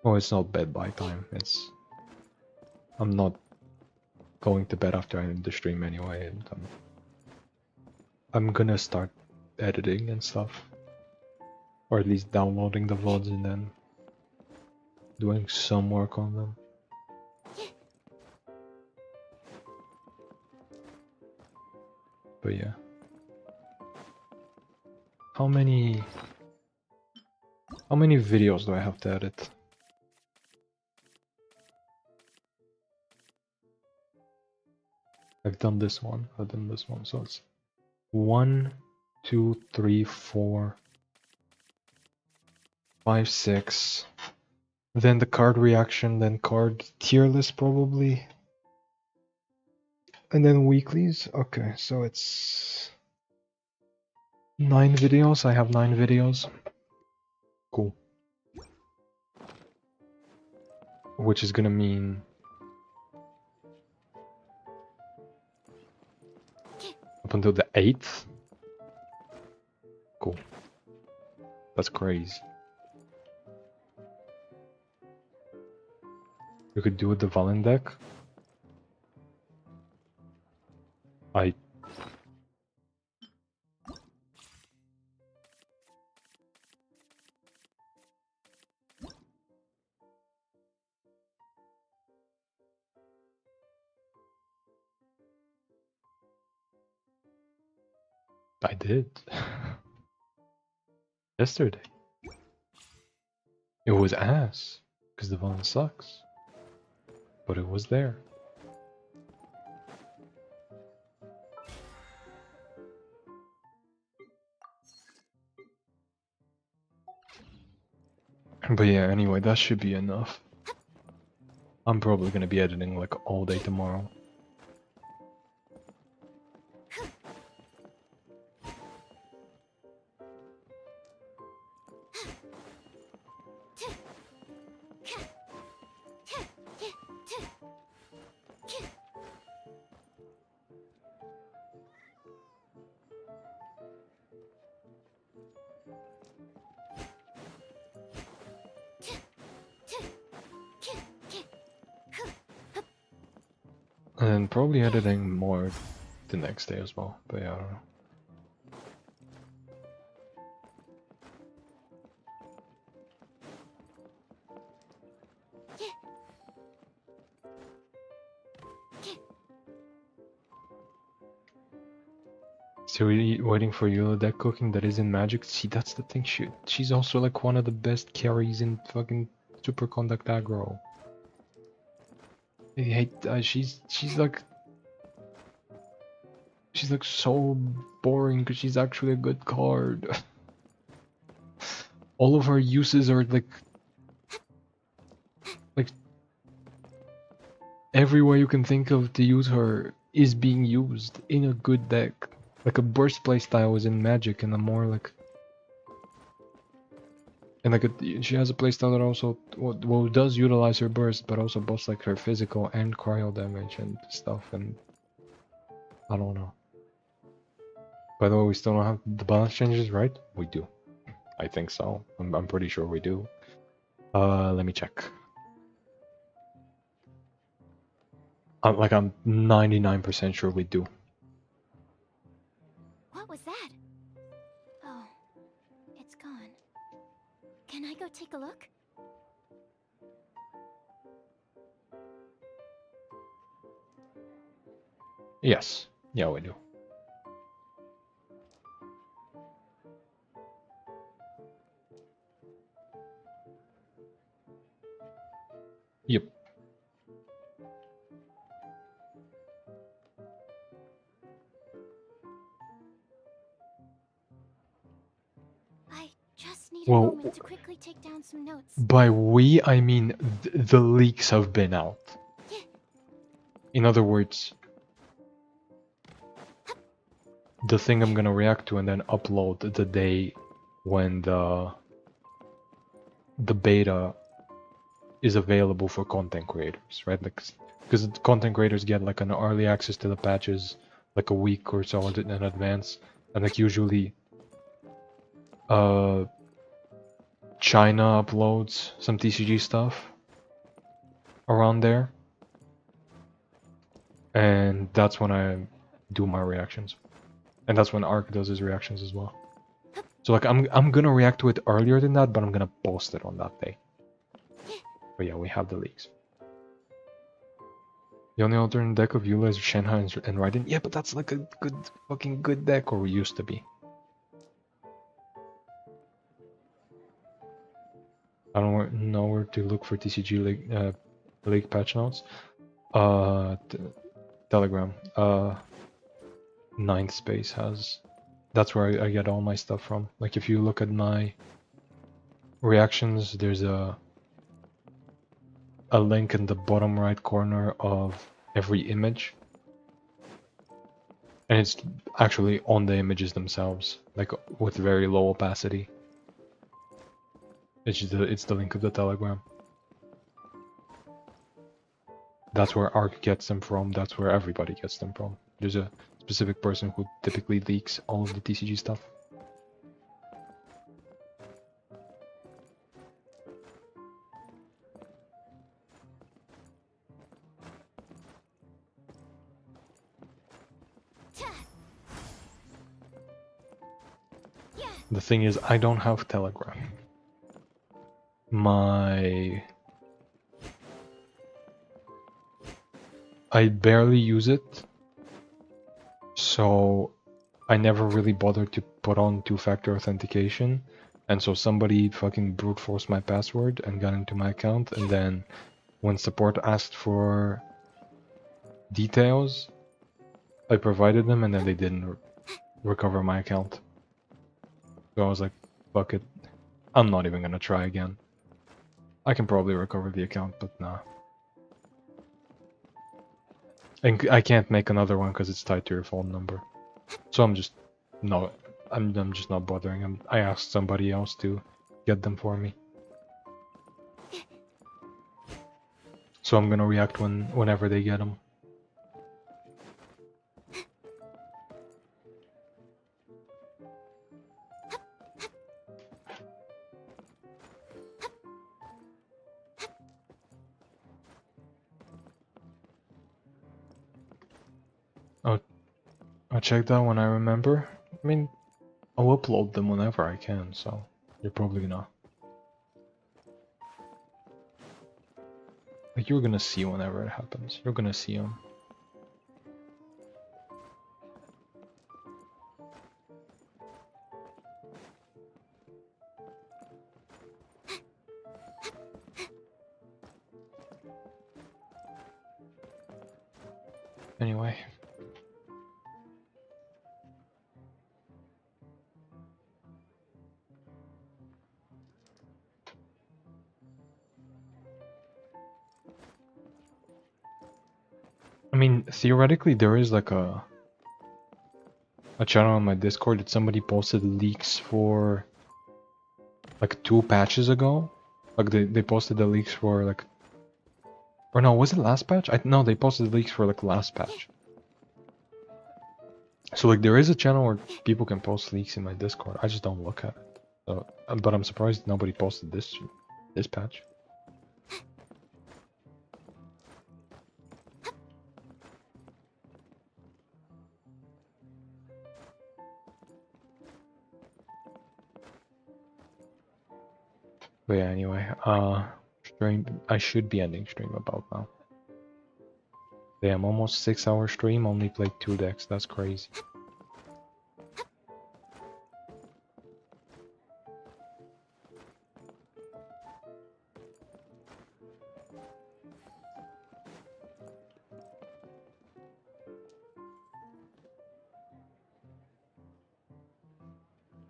Oh, it's not bed by time. I'm not going to bed after I end the stream anyway, and I'm gonna start editing and stuff. Or at least downloading the VODs and then doing some work on them. But yeah. How many videos do I have to edit? I've done this one, so it's 1, 2, 3, 4, 5, 6. Then the card reaction, then card tier list probably. And then weeklies. Okay, so it's 9 videos. I have 9 videos. Cool. Which is gonna mean up until the 8th. Cool. That's crazy. You could do it the Valen deck. I did. Yesterday. It was ass. Because the Valen sucks. But it was there. But yeah, anyway, that should be enough. I'm probably gonna be editing like all day tomorrow. And probably editing more the next day as well, but yeah, I don't know. So we waiting for Eula deck cooking that is in Magic. See, that's the thing. She's also like one of the best carries in fucking Superconduct aggro. I hate. She's like so boring because she's actually a good card. All of her uses are like every way you can think of to use her is being used in a good deck. Like a burst playstyle is in Magic, and a more like, and like she has a playstyle that also well does utilize her burst, but also buffs like her physical and cryo damage and stuff. And I don't know. By the way, we still don't have the balance changes, right? We do. I think so. I'm pretty sure we do. Let me check. I'm 99% sure we do. What was that? Oh, it's gone. Can I go take a look? Yes. Yeah, we do. Yep. I just need a Well, moment to quickly take down some notes. by we, I mean the leaks have been out. In other words, the thing I'm gonna react to and then upload the day when the beta is available for content creators, right? Like, because content creators get like an early access to the patches like a week or so in advance, and like usually China uploads some TCG stuff around there, and that's when I do my reactions, and that's when Ark does his reactions as well. So like I'm gonna react to it earlier than that, but I'm gonna post it on that day. But yeah, we have the leaks. The only alternate deck of Eula is Shenhai and Raiden. Yeah, but that's like a fucking good deck, or used to be. I don't know where to look for TCG league patch notes. Telegram. Ninth Space has. That's where I get all my stuff from. Like if you look at my reactions, there's a link in the bottom right corner of every image And it's actually on the images themselves, like with very low opacity. It's the link of the Telegram. That's where Arc gets them from. That's where everybody gets them from. There's a specific person who typically leaks all of the TCG stuff. The thing is, I don't have Telegram. I barely use it, so I never really bothered to put on two-factor authentication, and so somebody fucking brute forced my password and got into my account, and then when support asked for details, I provided them, and then they didn't recover my account. So I was like, fuck it, I'm not even gonna try again. I can probably recover the account, but nah. And I can't make another one because it's tied to your phone number. So I'm just not bothering. I asked somebody else to get them for me. So I'm gonna react whenever they get them. I'll check that when I remember. I mean, I'll upload them whenever I can, so you're probably gonna... Like, you're gonna see whenever it happens. You're gonna see them. Anyway. I mean, theoretically, there is like a channel on my Discord that somebody posted leaks for like 2 patches ago. Like they posted the leaks for like, or no, was it last patch? No, they posted the leaks for like last patch. So like there is a channel where people can post leaks in my Discord. I just don't look at it. So, but I'm surprised nobody posted this patch. But yeah, anyway, stream. I should be ending stream about now. Damn, almost 6-hour stream. Only played 2 decks. That's crazy. I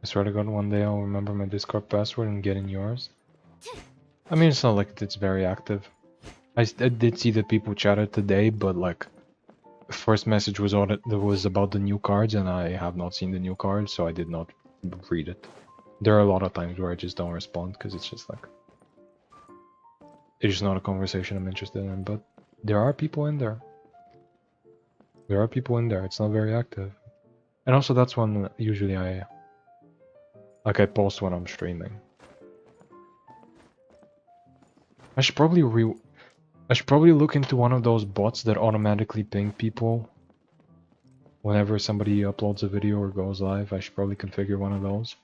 swear to God, one day I'll remember my Discord password and get in yours. I mean, it's not like it's very active. I did see that people chatted today, but like, first message was about the new cards, and I have not seen the new cards, so I did not read it. There are a lot of times where I just don't respond because it's just like, it's just not a conversation I'm interested in. But there are people in there. There are people in there. It's not very active, and also that's when usually I post when I'm streaming. I should probably look into one of those bots that automatically ping people whenever somebody uploads a video or goes live. I should probably configure one of those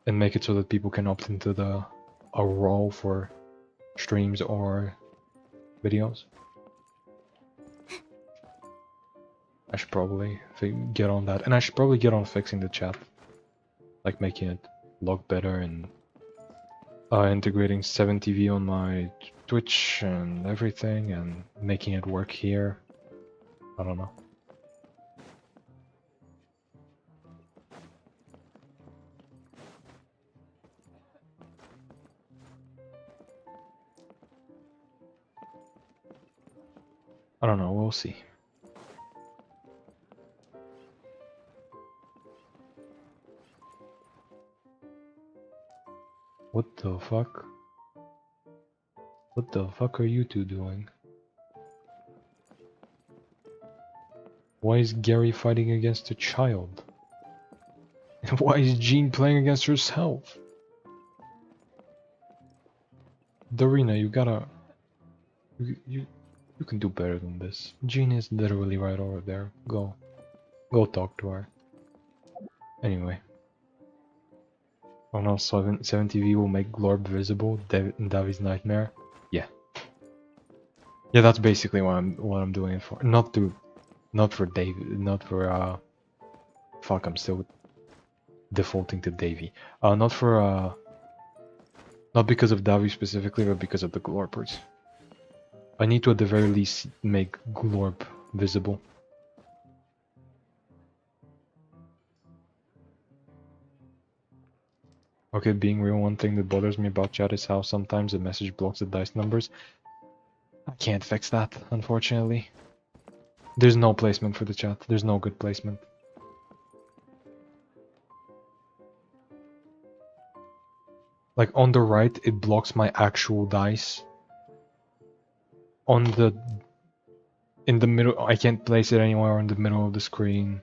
and make it so that people can opt into a role for streams or videos. I should probably get on that, and I should probably get on fixing the chat, like making it look better and integrating 7TV on my Twitch and everything, and making it work here. I don't know. I don't know, we'll see. What the fuck? What the fuck are you two doing? Why is Gary fighting against a child? And why is Jean playing against herself? Dorina, you gotta... You can do better than this. Jean is literally right over there. Go. Go talk to her. Anyway. Oh no, 70V will make Glorb visible in Davi's nightmare. Yeah. Yeah, that's basically what I'm doing it for. Not for Davy, not for fuck, I'm still defaulting to Davy. Not for not because of Davi specifically, but because of the Glorpers. I need to at the very least make Glorp visible. Okay, being real, one thing that bothers me about chat is how sometimes the message blocks the dice numbers. I can't fix that, unfortunately. There's no placement for the chat. There's no good placement. Like on the right, it blocks my actual dice. In the middle, I can't place it anywhere in the middle of the screen.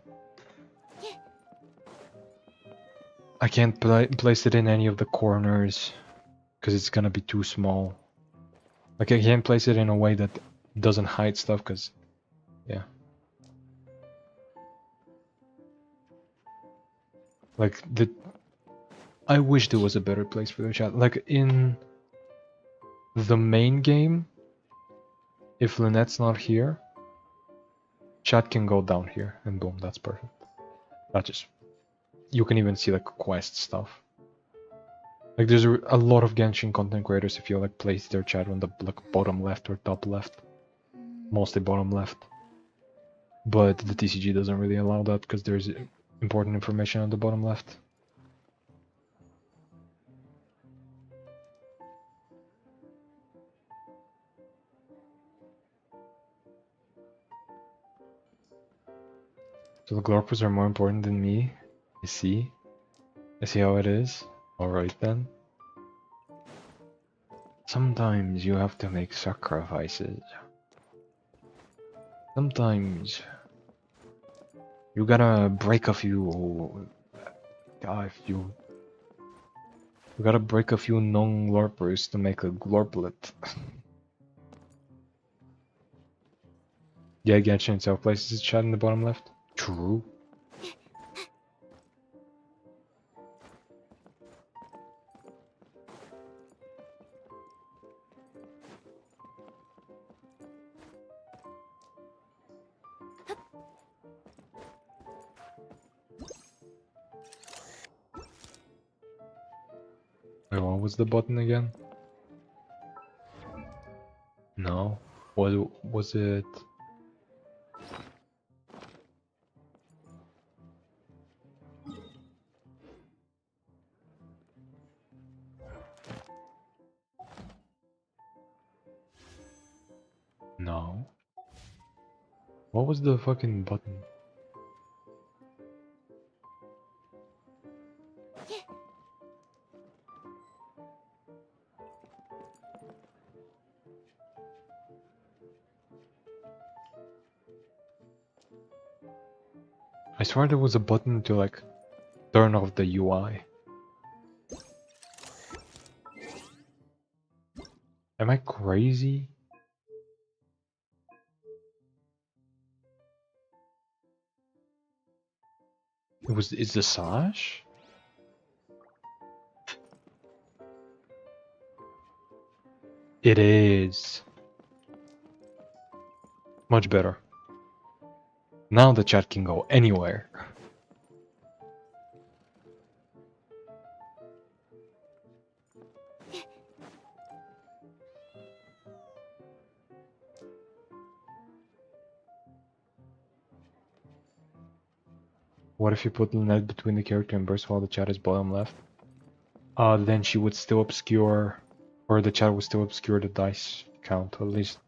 I can't place it in any of the corners because it's gonna be too small. Like I can't place it in a way that doesn't hide stuff because, yeah. Like I wish there was a better place for the chat. Like in the main game, if Lynette's not here, chat can go down here and boom, that's perfect. That just, you can even see like quest stuff. Like there's a lot of Genshin content creators if you like place their chat on the like bottom left or top left. Mostly bottom left. But the TCG doesn't really allow that because there's important information on the bottom left. So the Glorpers are more important than me. I see. I see how it is. Alright then. Sometimes you have to make sacrifices. Sometimes you gotta break a few... you gotta break a few non-glorpers to make a glorplet. Yeah, Genshin itself places its chat in the bottom left. True. Wait, what was the button again? No. What was it? No. What was the fucking button? I swear there was a button to like turn off the UI. Am I crazy? It's the slash? It is. Much better. Now the chat can go anywhere. What if you put Lynette between the character and burst while the chat is bottom left? Then she would still obscure, or the chat would still obscure the dice count, at least.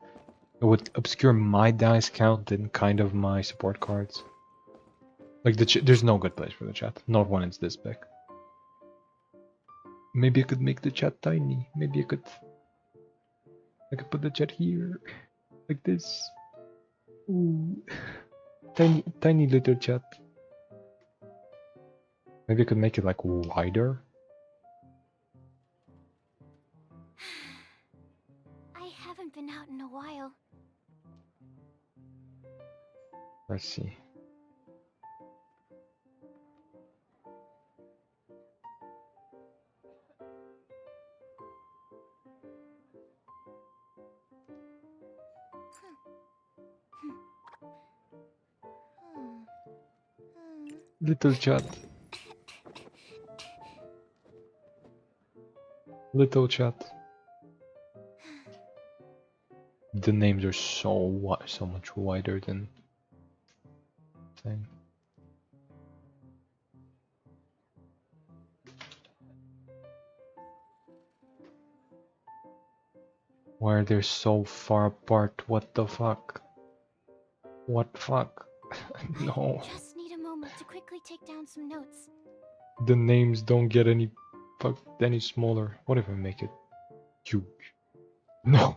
It would obscure my dice count and kind of my support cards. Like there's no good place for the chat, not when it's this big. Maybe I could make the chat tiny. Maybe I could put the chat here, like this. Ooh, tiny little chat. Maybe I could make it like wider. I haven't been out in a while. Let's see. Little chat. Little chat. The names are so much wider than thing. Why are they so far apart? What the fuck? What fuck? No. I just need a moment to quickly take down some notes. The names don't get any smaller. What if I make it huge? No.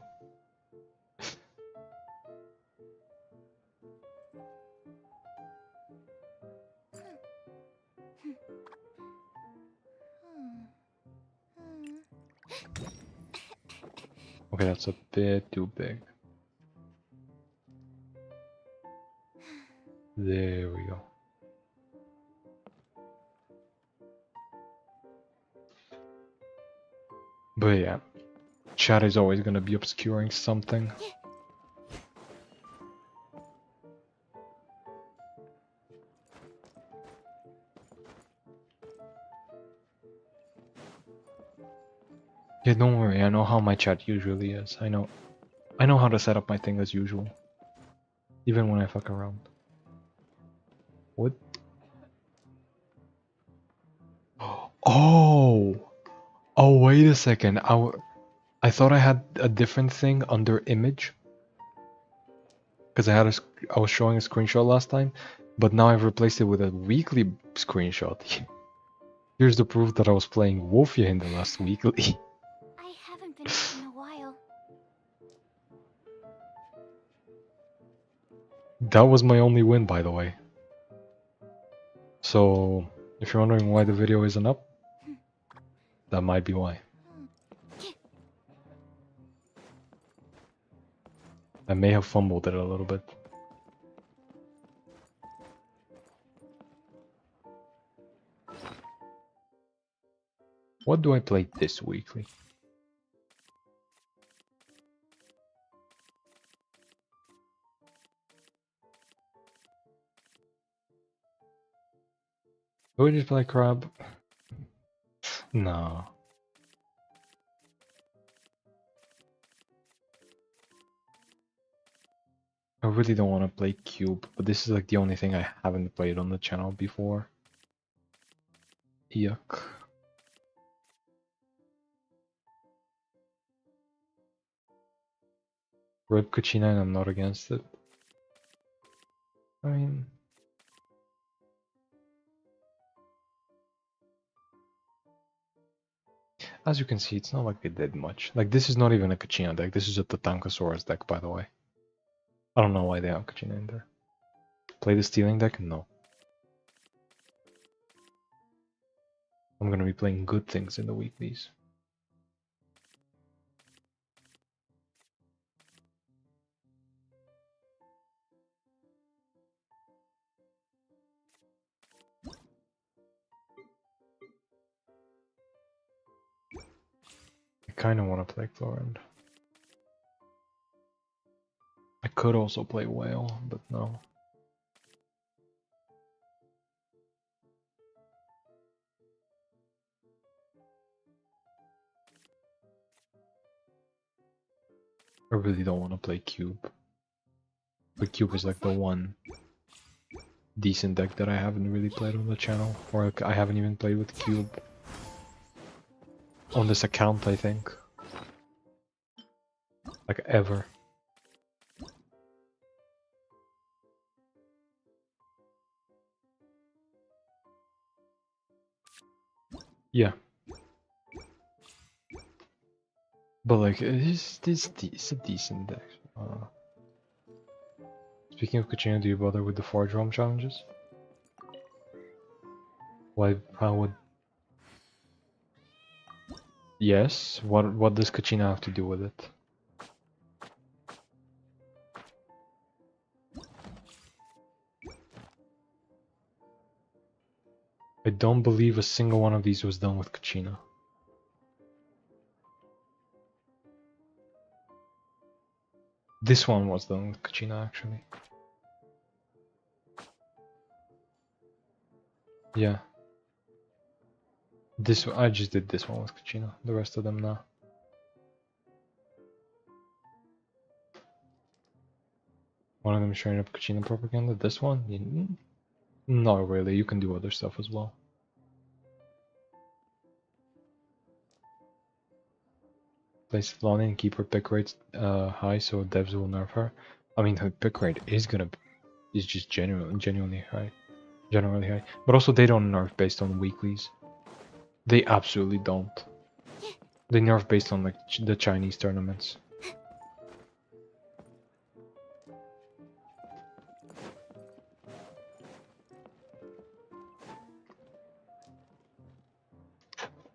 Okay, that's a bit too big. There we go. But yeah, chat is always gonna be obscuring something. Yeah, don't worry, I know how my chat usually is. I know how to set up my thing as usual. Even when I fuck around. What? Oh! Oh, wait a second. I thought I had a different thing under image. Because I was showing a screenshot last time. But now I've replaced it with a weekly screenshot. Here's the proof that I was playing Wolfia in the last weekly. I haven't been out in a while. That was my only win, by the way. So, if you're wondering why the video isn't up, that might be why. I may have fumbled it a little bit. What do I play this weekly? Do I just play crab? No. I really don't want to play cube, but this is like the only thing I haven't played on the channel before. Yuck. Red Cucina, and I'm not against it. I mean... As you can see, it's not like they did much. Like, this is not even a Cucina deck, this is a Tatankasaurus deck, by the way. I don't know why they have Cucina in there. Play the Stealing deck? No. I'm gonna be playing good things in the weeklies. I kinda wanna play Florent. I could also play Whale, but no. I really don't want to play Cube. But Cube is like the one decent deck that I haven't really played on the channel. Or like, I haven't even played with Cube. On this account, I think. Like, ever. Yeah. But like, it's a decent deck. Speaking of Kachina, do you bother with the 4-drum challenges? Why? How would? Yes. What does Kachina have to do with it? I don't believe a single one of these was done with Kachina. This one was done with Kachina, actually. Yeah. I just did this one with Kachina. The rest of them now. One of them is showing up Kachina propaganda. This one, not really. You can do other stuff as well. Place Lonnie and keep her pick rates high so devs will nerf her. I mean, her pick rate is just genuinely high, generally high. But also they don't nerf based on weeklies. They absolutely don't. They nerf based on like the Chinese tournaments.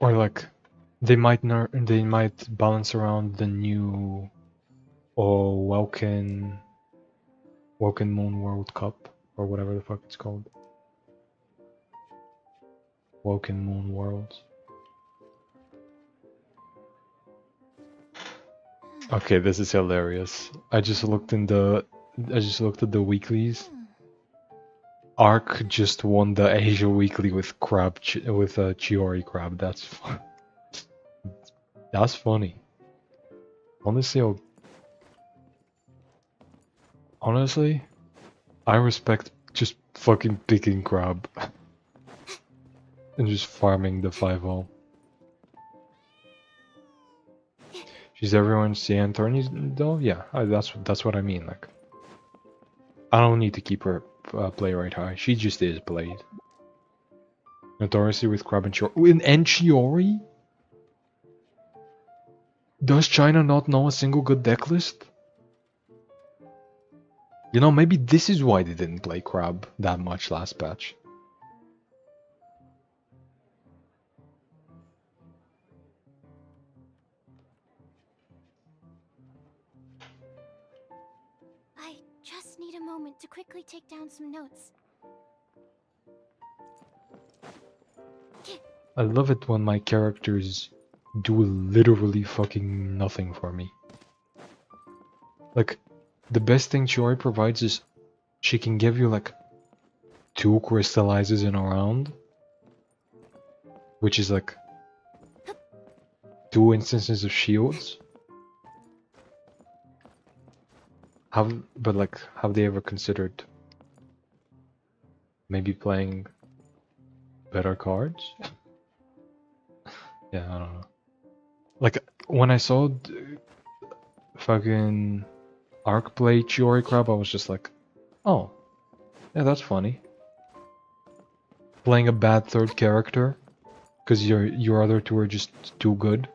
Or like they might balance around the new Welkin Moon World Cup or whatever the fuck it's called. Woken Moon Worlds. Okay, this is hilarious. I just looked at the weeklies. Ark just won the Asia Weekly with Chiori Crab. That's funny. Honestly, I respect just fucking picking crab and just farming the 5-0. She's everyone's CN tourney though. Yeah, that's what I mean. Like, I don't need to keep her play rate high. She just is played. Notoriously with Crab and Chiori. And Chiori? Does China not know a single good deck list? You know, maybe this is why they didn't play Crab that much last patch. I just need a moment to quickly take down some notes. I love it when my characters do literally fucking nothing for me. Like, the best thing Chiori provides is she can give you like 2 crystallizes in a round, which is like 2 instances of shields. Have they ever considered maybe playing better cards? Yeah, I don't know. Like, when I saw fucking Arc play Chiori Crab, I was just like, oh, yeah, that's funny. Playing a bad third character because your other 2 are just too good.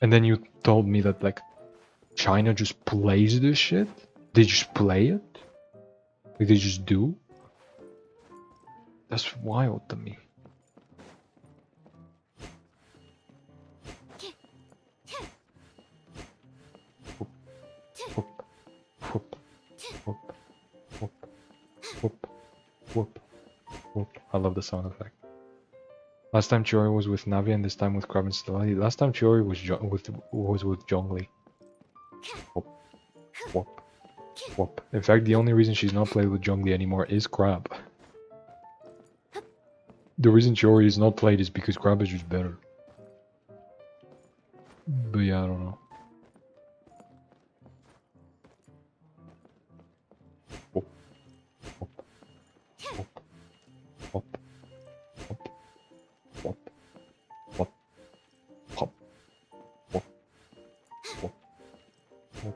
And then you told me that like China just plays this shit. They just play it. Like, they just do. That's wild to me. Whoop, whoop, whoop, whoop, whoop, whoop, whoop. I love the sound effect. Last time Chiori was with Navi, and this time with Crab and Stellahi. Last time Chiori was with Zhongli. Whoop, whoop, whoop. In fact, the only reason she's not played with Zhongli anymore is Crab. The reason Chiori is not played is because Crab is just better. But yeah, I don't know. Whoop, whoop, whoop, whoop, whoop, whoop, whoop, hop, whoop, whoop, whoop.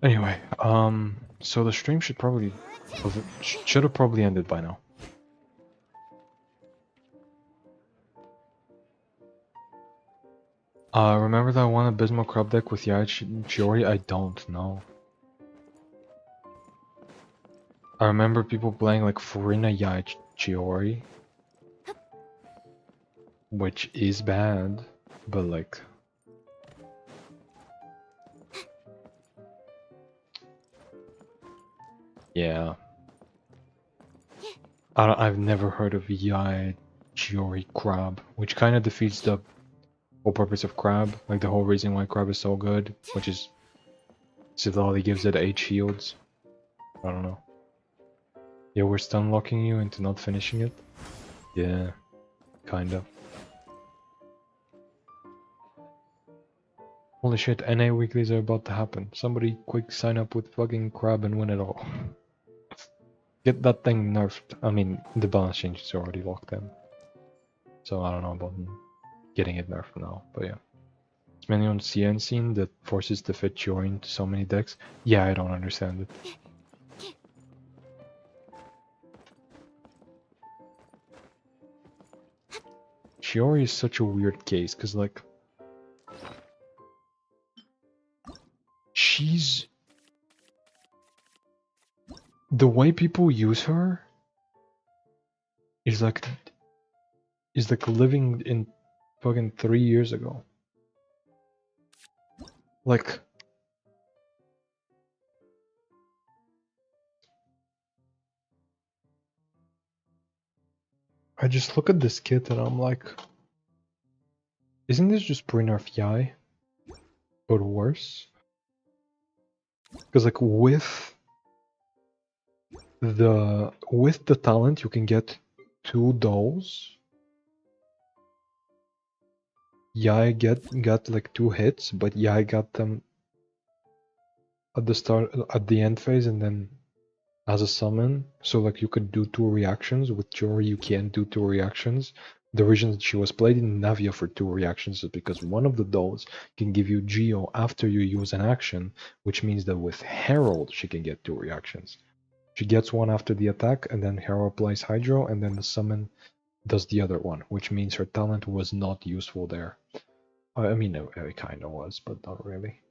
Anyway, so the stream should have probably ended by now. Remember that one Abysmal Crab deck with Yai Chiori? I don't know. I remember people playing like Furina Yai Chiori, which is bad, but like... Yeah. I've never heard of Yai Chiori Crab, which kind of defeats the whole purpose of Crab, like the whole reason why Crab is so good, which is Citadel gives it 8 shields. I don't know. Yeah, we're stun locking you into not finishing it? Yeah, kinda. Holy shit, NA weeklies are about to happen. Somebody quick sign up with fucking Crab and win it all. Get that thing nerfed. I mean, the balance change is already locked in. So I don't know about getting it nerfed now, but yeah. It's mainly on CN scene that forces to fit Chiori into so many decks. Yeah, I don't understand it. Chiori is such a weird case, because like... She's... The way people use her is like living in fucking 3 years ago. Like... I just look at this kit and I'm like... Isn't this just pre-nerf Yai? But worse? Because like with the talent you can get 2 dolls. Yai got like 2 hits, but Yai got them at the start, at the end phase, and then as a summon. So like you could do 2 reactions. With Chiori you can't do 2 reactions. The reason she was played in Navia for 2 reactions is because one of the dolls can give you Geo after you use an action, which means that with Herald she can get 2 reactions. She gets one after the attack, and then Herald applies Hydro, and then the summon does the other one, which means her talent was not useful there. I mean, it kind of was, but not really.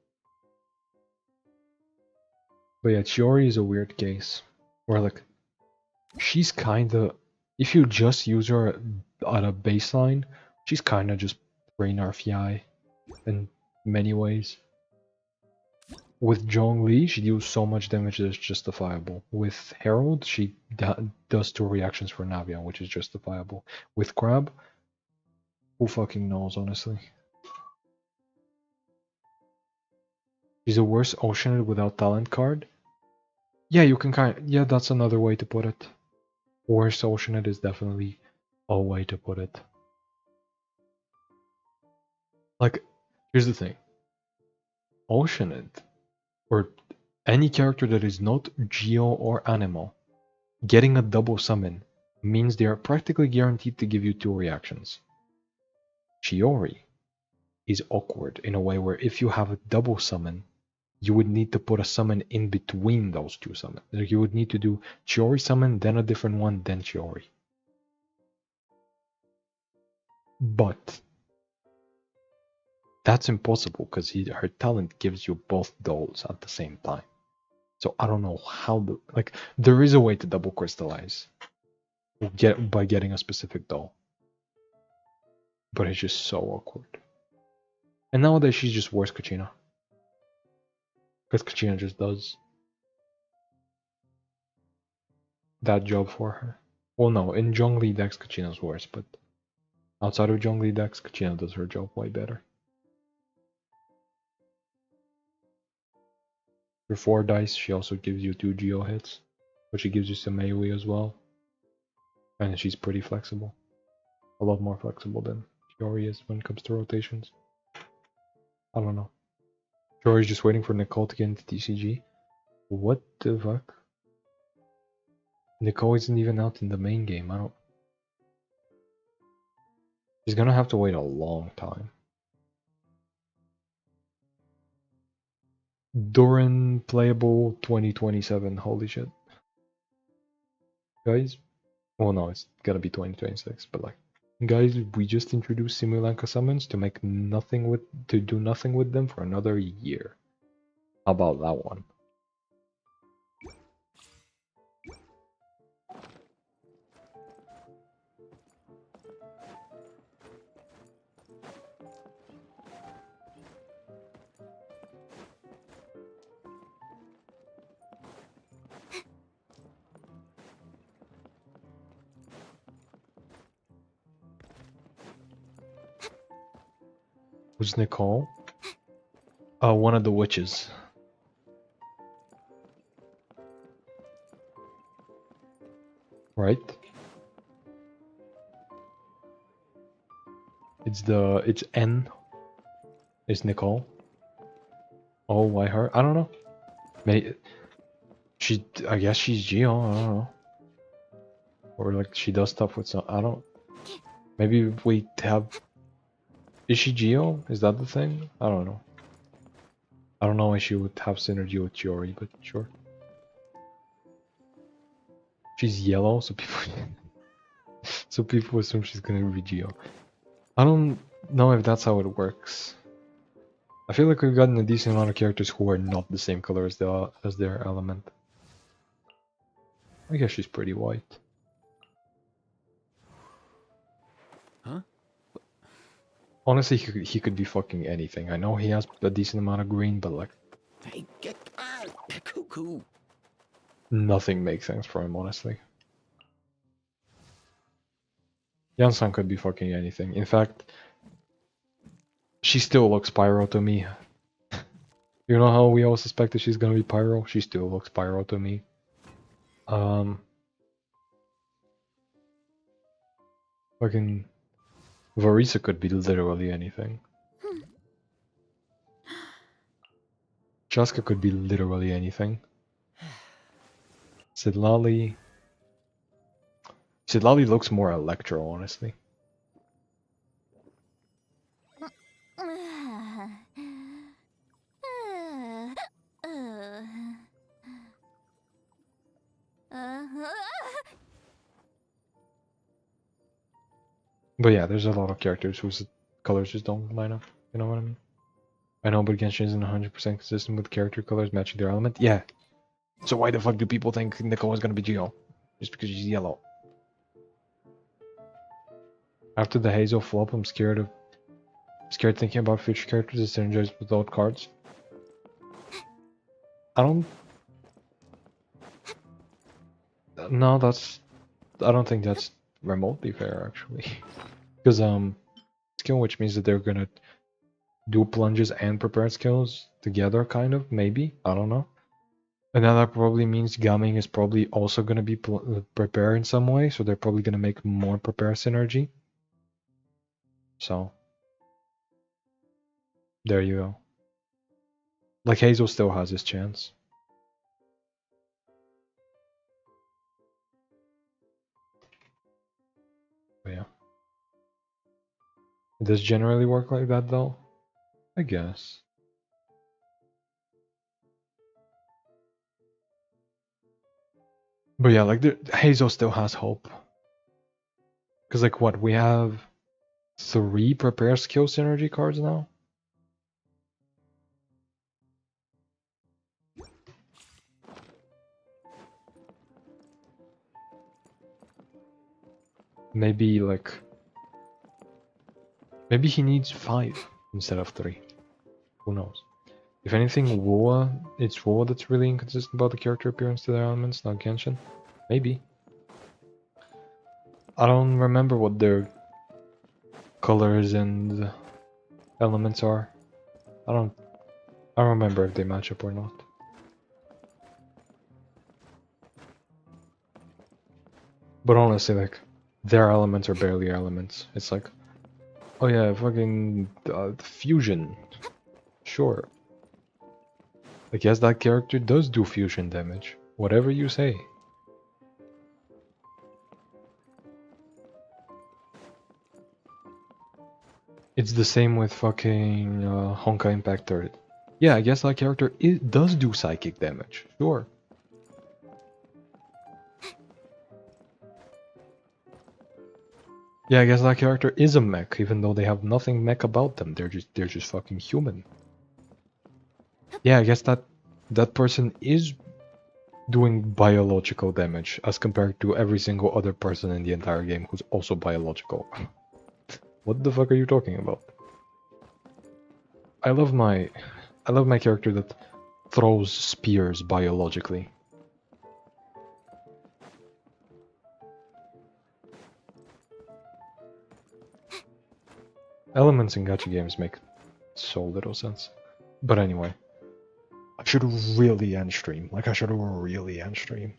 But yeah, Chiori is a weird case, where like, she's kinda, if you just use her at a baseline, she's kinda just brain RFI in many ways. With Zhongli, she deals so much damage that it's justifiable. With Herald, she does 2 reactions for Navia, which is justifiable. With Crab, who fucking knows, honestly. She's a worse Oceanid without talent card. Yeah, you can yeah, that's another way to put it. Worse Oceanid is definitely a way to put it. Like, here's the thing. Oceanid, or any character that is not Geo or Animal, getting a double summon means they are practically guaranteed to give you 2 reactions. Chiori is awkward in a way where if you have a double summon, you would need to put a summon in between those 2 summons. Like you would need to do Chiori summon, then a different one, then Chiori. But that's impossible because her talent gives you both dolls at the same time. So I don't know how there is a way to double crystallize by getting a specific doll. But it's just so awkward. And nowadays she's just worse Kachina. Because Kachina just does that job for her. Well, no, in Zhongli decks Kachina's worse, but outside of Zhongli decks, Kachina does her job way better. For 4 dice, she also gives you 2 Geo hits, but she gives you some AoE as well. And she's pretty flexible. A lot more flexible than Chiori is when it comes to rotations. I don't know. Chiori's just waiting for Nicole to get into TCG. What the fuck? Nicole isn't even out in the main game. I don't... She's gonna have to wait a long time. Doran playable 2027. Holy shit. Guys, well no, it's gotta be 2026, but like, guys, we just introduced Simulanka summons to make nothing with, to do nothing with them for another year. How about that one? Who's Nicole? One of the witches. Right? It's N. Is Nicole. Oh, why her? I don't know. I guess she's Geo, I don't know. Or like she does stuff with some, I don't, maybe we have, is she Geo? Is that the thing? I don't know. I don't know why she would have synergy with Chiori, but sure. She's yellow, so people assume she's gonna be Geo. I don't know if that's how it works. I feel like we've gotten a decent amount of characters who are not the same color as their element. I guess she's pretty white. Huh? Honestly, he could be fucking anything. I know he has a decent amount of green, but like, Hey, get out! Cuckoo! nothing makes sense for him, honestly. Yansan could be fucking anything. In fact, she still looks Pyro to me. You know how we all suspected she's gonna be Pyro? She still looks Pyro to me. Fucking Varisa could be literally anything. Chaska could be literally anything. Sidlali looks more Electro, honestly. But yeah, there's a lot of characters whose colors just don't line up. You know what I mean? I know, but Genshin isn't 100% consistent with character colors matching their element. Yeah. So why the fuck do people think Nicole is gonna be Geo? Just because she's yellow. After the Hazel flop, I'm scared thinking about future characters that synergize without cards. I don't. No, I don't think that's remotely fair, actually. Because skill, which means that they're gonna do plunges and prepared skills together, kind of, maybe. I don't know. And then that probably means Gaming is probably also gonna be prepared in some way, so they're probably gonna make more prepare synergy. So there you go. Like Hazel still has his chance. But yeah. Does generally work like that though? I guess. But yeah, like Hazel still has hope. Cause like what, we have 3 prepare skill synergy cards now? Maybe like, maybe he needs 5 instead of 3. Who knows? If anything, it's Woa that's really inconsistent about the character appearance to their elements, not Genshin. Maybe. I don't remember what their colors and elements are. I don't remember if they match up or not. But honestly, like, their elements are barely elements. It's like, oh yeah, fucking fusion. Sure. Like, yes, that character does do fusion damage. Whatever you say. It's the same with fucking Honkai Impact 3rd. Yeah, I guess that character does do psychic damage. Sure. Yeah, I guess that character is a mech, even though they have nothing mech about them. They're just fucking human. Yeah, I guess that person is doing biological damage as compared to every single other person in the entire game who's also biological. What the fuck are you talking about? I love my character that throws spears biologically. Elements in gacha games make so little sense. But anyway, I should really end stream. Like I should really end stream.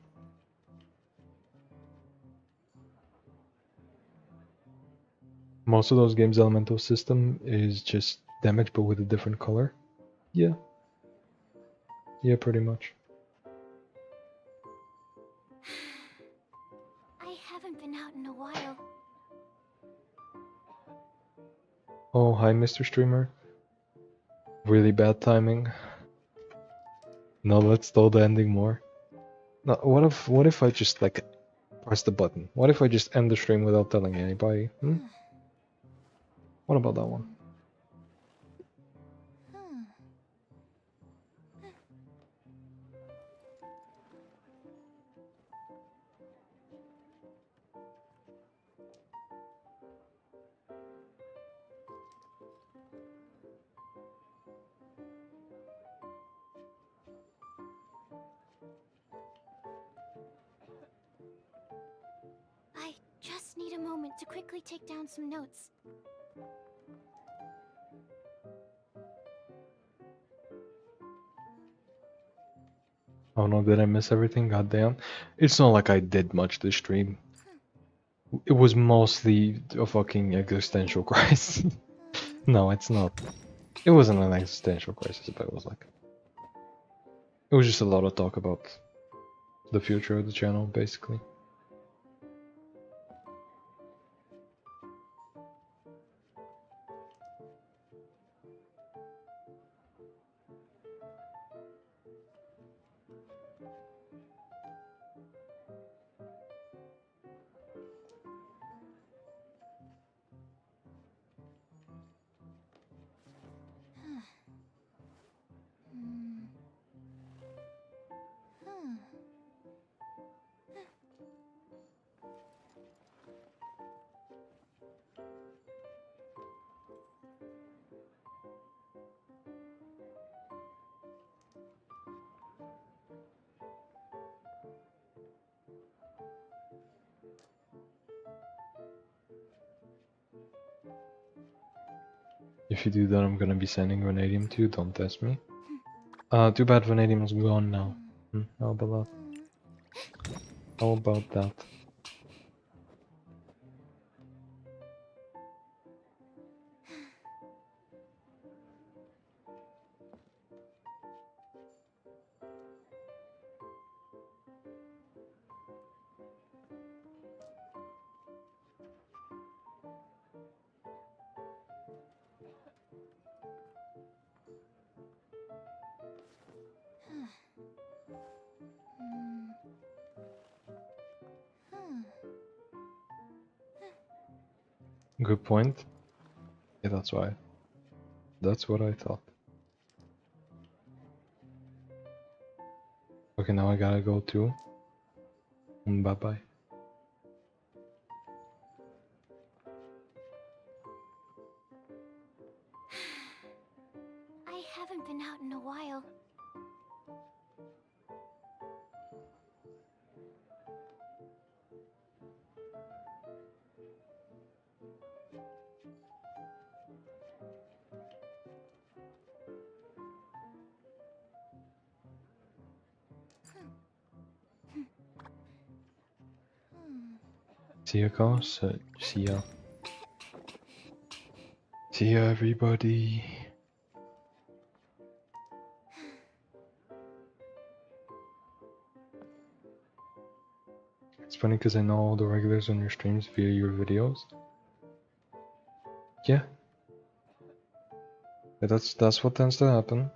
Most of those games' elemental system is just damage but with a different color. Yeah. Yeah, pretty much. I haven't been out in a while. Oh, hi, Mr. Streamer. Really bad timing. No, let's stall the ending more. No, what if I just like press the button? What if I just end the stream without telling anybody? Hmm? What about that one? Hmm. I just need a moment to quickly take down some notes. Oh no, did I miss everything? Goddamn. It's not like I did much this stream. It was mostly a fucking existential crisis. No, it's not. It wasn't an existential crisis, but it was like... It was just a lot of talk about the future of the channel, basically. Hmm. Hmm. If you do that, I'm gonna be sending Vanadium to you, don't test me. Too bad Vanadium is gone now. How about that? How about that? Hmm. Hmm. Good point. Yeah, that's why. That's what I thought. Okay, now I gotta go too. Bye bye. I haven't been out in a while. Hmm. See ya, guys. See ya. See ya, everybody. It's funny because I know all the regulars on your streams via your videos. Yeah. That's what tends to happen.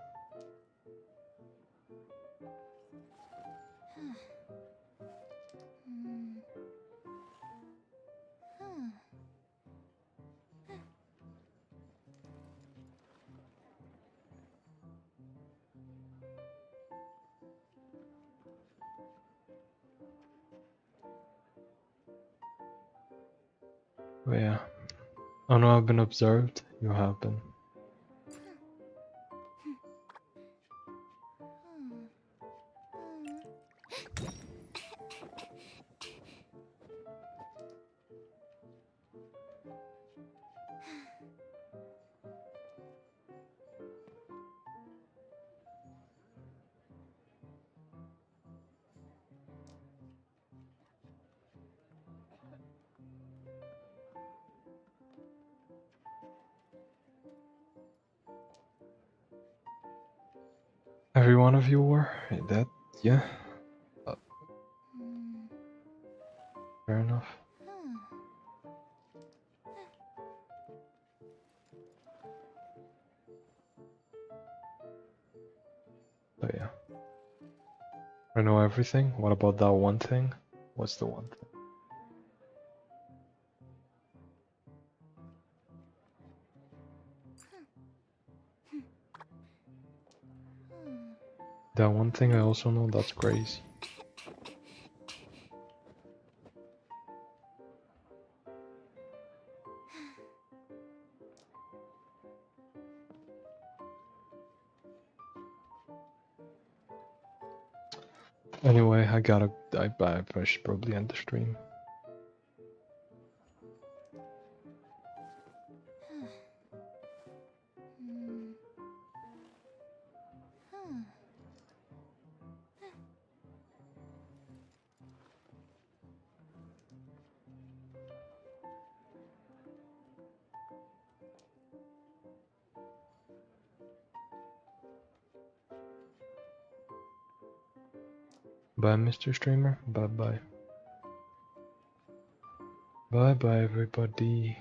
But yeah. Oh no, I've been observed. You have been. Every one of you were? That, yeah. Uh, fair enough. But yeah. I know everything. What about that one thing? What's the one thing? That one thing I also know, that's crazy. Anyway, I should probably end the stream. Bye, Mr. Streamer. Bye bye. Bye bye, everybody.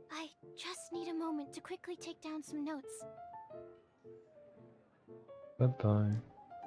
I just need a moment to quickly take down some notes. Bye bye.